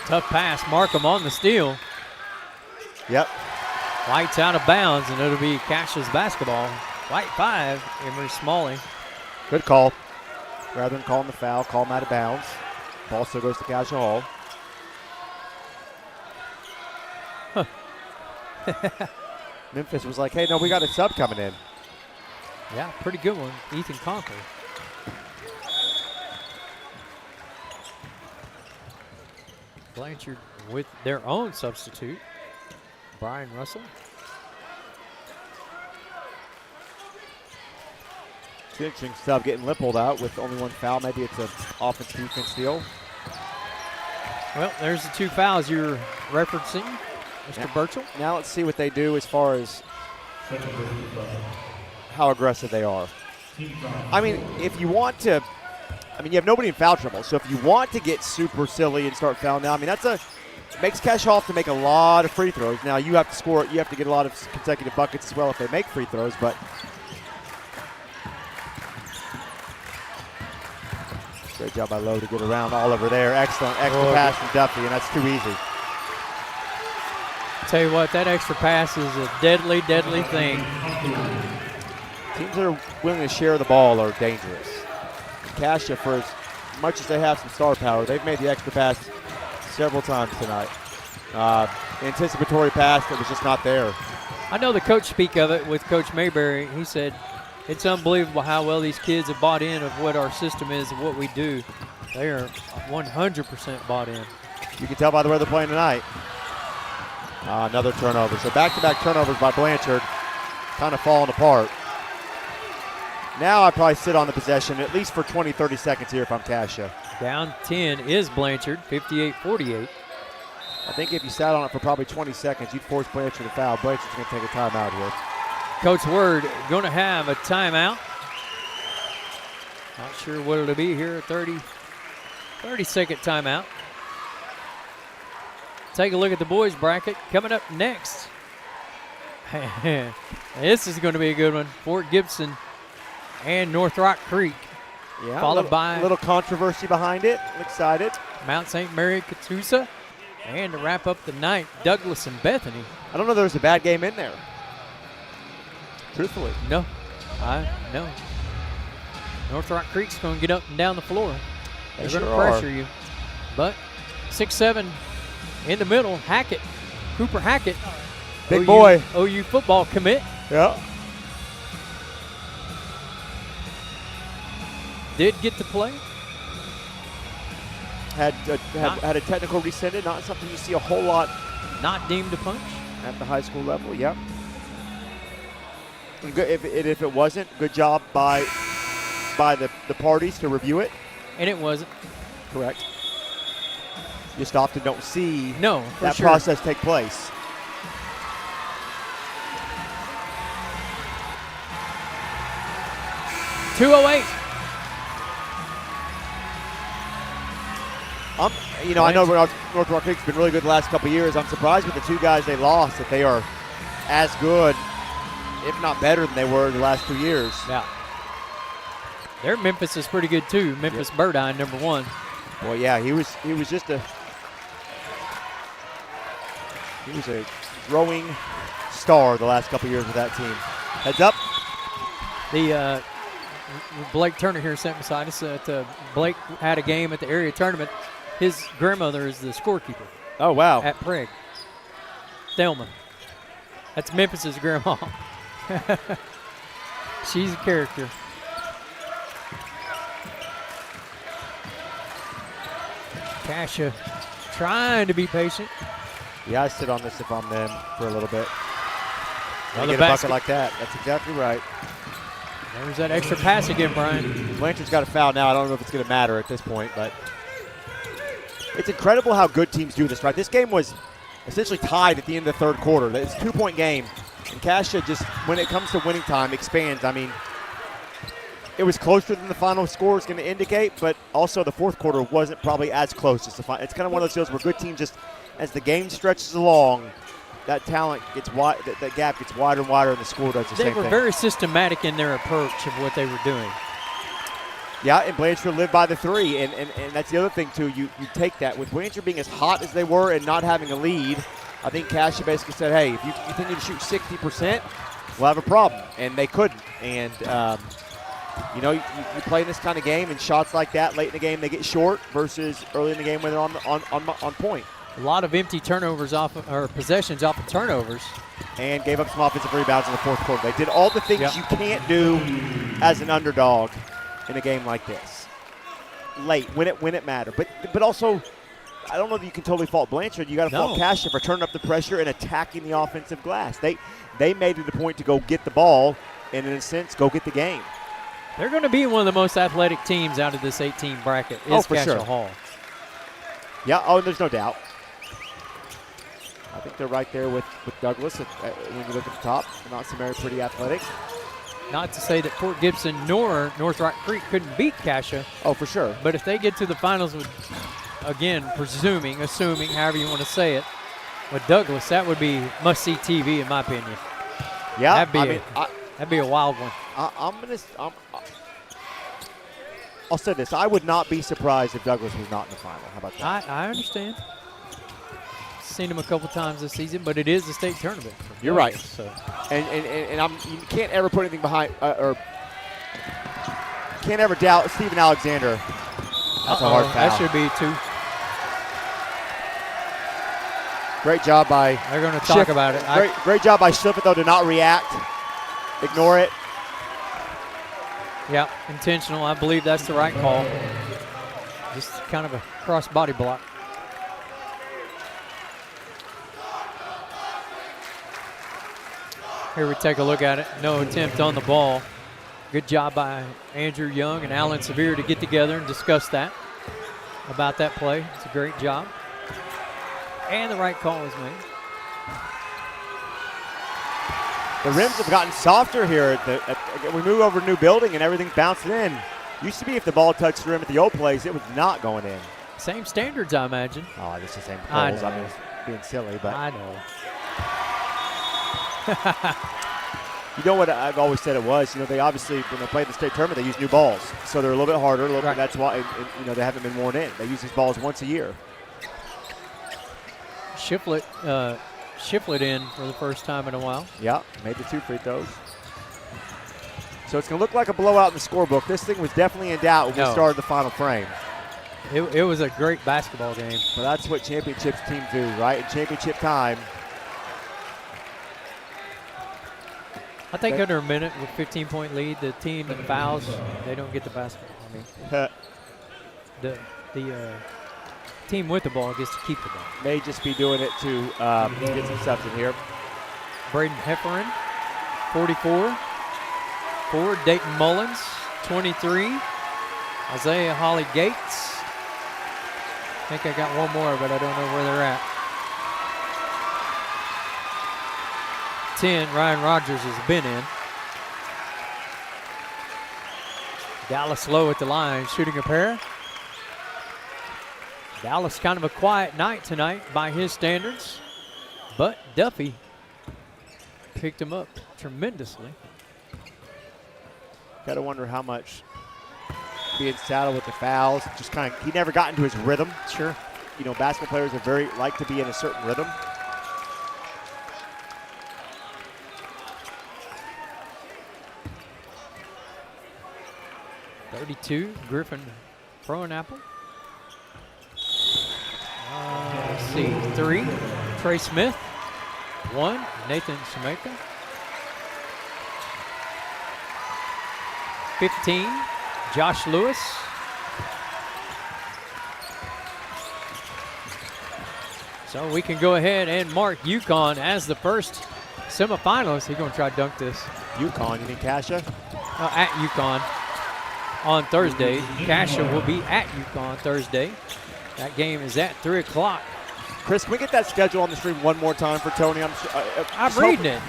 Tough pass, Markham on the steal. Yep. White's out of bounds, and it'll be Cassia's basketball. White 5, Emery Smalley. Good call. rather than calling the foul, call him out of bounds. Ball still goes to Cascia Hall. Memphis was like, hey, no, we got a sub coming in. Yeah, pretty good one, Ethan Conklin. Blanchard with their own substitute, Brian Russell. It's an interesting sub getting Lippold out with only one foul. Maybe it's an offense-defense deal. Well, there's the 2 fouls you're referencing, Mr. Burchell. Now let's see what they do as far as how aggressive they are. I mean, if you want to, you have nobody in foul trouble. So if you want to get super silly and start fouling now, it makes Cascia Hall have to make a lot of free throws. Now you have to score, you have to get a lot of consecutive buckets as well if they make free throws, but great job by Lowe to get around all over there. Excellent extra pass from Duffy, and that's too easy. Tell you what, that extra pass is a deadly, deadly thing. Teams that are willing to share the ball are dangerous. Cascia, for as much as they have some star power, they've made the extra pass several times tonight. Anticipatory pass that was just not there. I know the coach speak of it with Coach Mayberry. He said, it's unbelievable how well these kids have bought in of what our system is and what we do. They are 100% bought in. You can tell by the way they're playing tonight. Another turnover. So back-to-back turnovers by Blanchard, kind of falling apart. Now I'd probably sit on the possession at least for 20, 30 seconds here if I'm Cascia. Down 10 is Blanchard, 58-48. I think if you sat on it for probably 20 seconds, you'd force Blanchard to foul. Blanchard's going to take a timeout here. Coach Word going to have a timeout. Not sure what it'll be here, 30-second timeout. Take a look at the boys bracket. Coming up next, this is going to be a good one. Fort Gibson and North Rock Creek. Yeah, followed by a little controversy behind it. I'm excited. Mount St. Mary Catoosa. And to wrap up the night, Douglas and Bethany. I don't know if there was a bad game in there. Truthfully. No. No. North Rock Creek's going to get up and down the floor. They're going to pressure you. But 6'7" in the middle, Hackett, Cooper Hackett. Big boy. OU football commit. Yeah. Did get to play. Had a technical rescinded, not something you see a whole lot. Not deemed a punch. At the high school level, yep. And good, if it wasn't, good job by the parties to review it. And it wasn't. Correct. Just often don't see that sure. process take place. .208. I know North Rock Creek's been really good the last couple of years. I'm surprised with the two guys they lost that they are as good, if not better than they were the last 2 years. Yeah. Their Memphis is pretty good too. Memphis Burdine, number 1. Well, yeah, he was a growing star the last couple of years with that team. Heads up. The Blake Turner here sat beside us. Blake had a game at the area tournament. His grandmother is the scorekeeper. Oh, wow. At Prague. Thelma. That's Memphis's grandma. She's a character. Cascia trying to be patient. Yeah, I sit on this if I'm them for a little bit. Another get a bucket like that. That's exactly right. There's that extra pass again, Brian. Blanchard's got a foul now. I don't know if it's going to matter at this point, but it's incredible how good teams do this, right? This game was essentially tied at the end of the third quarter. It's a 2-point game, and Cascia just, when it comes to winning time, expands. I mean, it was closer than the final score is going to indicate, but also the fourth quarter wasn't probably as close as the final. It's kind of one of those deals where good teams just, as the game stretches along, that talent gets wide, that gap gets wider and wider, and the score does the same thing. They were very systematic in their approach of what they were doing. Yeah, and Blanchard lived by the 3, and that's the other thing, too. You take that. With Blanchard being as hot as they were and not having a lead, I think Cascia basically said, hey, if you continue to shoot 60%, we'll have a problem. And they couldn't. And You know, you play this kind of game, and shots like that late in the game, they get short versus early in the game when they're on point. A lot of empty turnovers or possessions off of turnovers. And gave up some offensive rebounds in the fourth quarter. They did all the things you can't do as an underdog in a game like this. Late, when it mattered. But also, I don't know that you can totally fault Blanchard. You got to fault Cascia for turning up the pressure and attacking the offensive glass. They made it a point to go get the ball and, in a sense, go get the game. They're going to be one of the most athletic teams out of this 8-team bracket. For Cascia sure. Hall. Yeah, there's no doubt. I think they're right there with Douglas when you look at the top. Not so very pretty athletic. Not to say that Fort Gibson nor North Rock Creek couldn't beat Cascia. Oh, for sure. But if they get to the finals with, again, assuming, however you want to say it, with Douglas, that would be must-see TV in my opinion. Yeah, that'd be a wild one. I'll say this: I would not be surprised if Douglas was not in the final. How about that? I understand. Seen him a couple times this season, but it is a state tournament. You're right. So. And you can't ever put anything behind or can't ever doubt Steven Alexander. That's a hard foul. That should be 2. Great job by. They're going to talk about it. Great job by Schliffert, though, to not react, ignore it. Yeah, intentional. I believe that's the right call. Just kind of a cross body block. Here we take a look at it. No attempt on the ball. Good job by Andrew Young and Alan Severe to get together and discuss that, about that play. It's a great job. And the right call was made. The rims have gotten softer here. We move over a new building and everything's bouncing in. Used to be if the ball touched the rim at the old place, it was not going in. Same standards, I imagine. Oh, this is the same poles. I mean, it's being silly, but. I know. You know what I've always said it was? You know, they obviously, when they play the state tournament, they use new balls. So they're a little bit harder. Right. That's why, they haven't been worn in. They use these balls once a year. Shiflett in for the first time in a while. Yeah, made the 2 free throws. So it's going to look like a blowout in the scorebook. This thing was definitely in doubt when we started the final frame. It was a great basketball game. But that's what championships teams do, right? In championship time. I think under a minute with 15-point lead, the team that fouls, they don't get the basketball. I mean, the team with the ball gets to keep the ball. May just be doing it to get some stuff in here. Braden Hefferon, 44. Forward, Dayton Mullins, 23. Isaiah Holly Gates. I think I got one more, but I don't know where they're at. 10, Ryan Rogers has been in. Dallas Lowe at the line, shooting a pair. Dallas kind of a quiet night tonight by his standards, but Duffy picked him up tremendously. Got to wonder how much being saddled with the fouls, just kind of, he never got into his rhythm. Sure. You know, basketball players are like to be in a certain rhythm. .32, Griffin Froenapple. Let's see, 3, Trey Smith. 1, Nathan Shemeka. 15, Josh Lewis. So we can go ahead and mark UConn as the first semifinalist. He's going to try to dunk this. UConn, you mean Cascia? At UConn on Thursday. Cascia will be at UConn Thursday. That game is at 3 o'clock. Chris, can we get that schedule on the screen one more time for Tony? I'm reading it.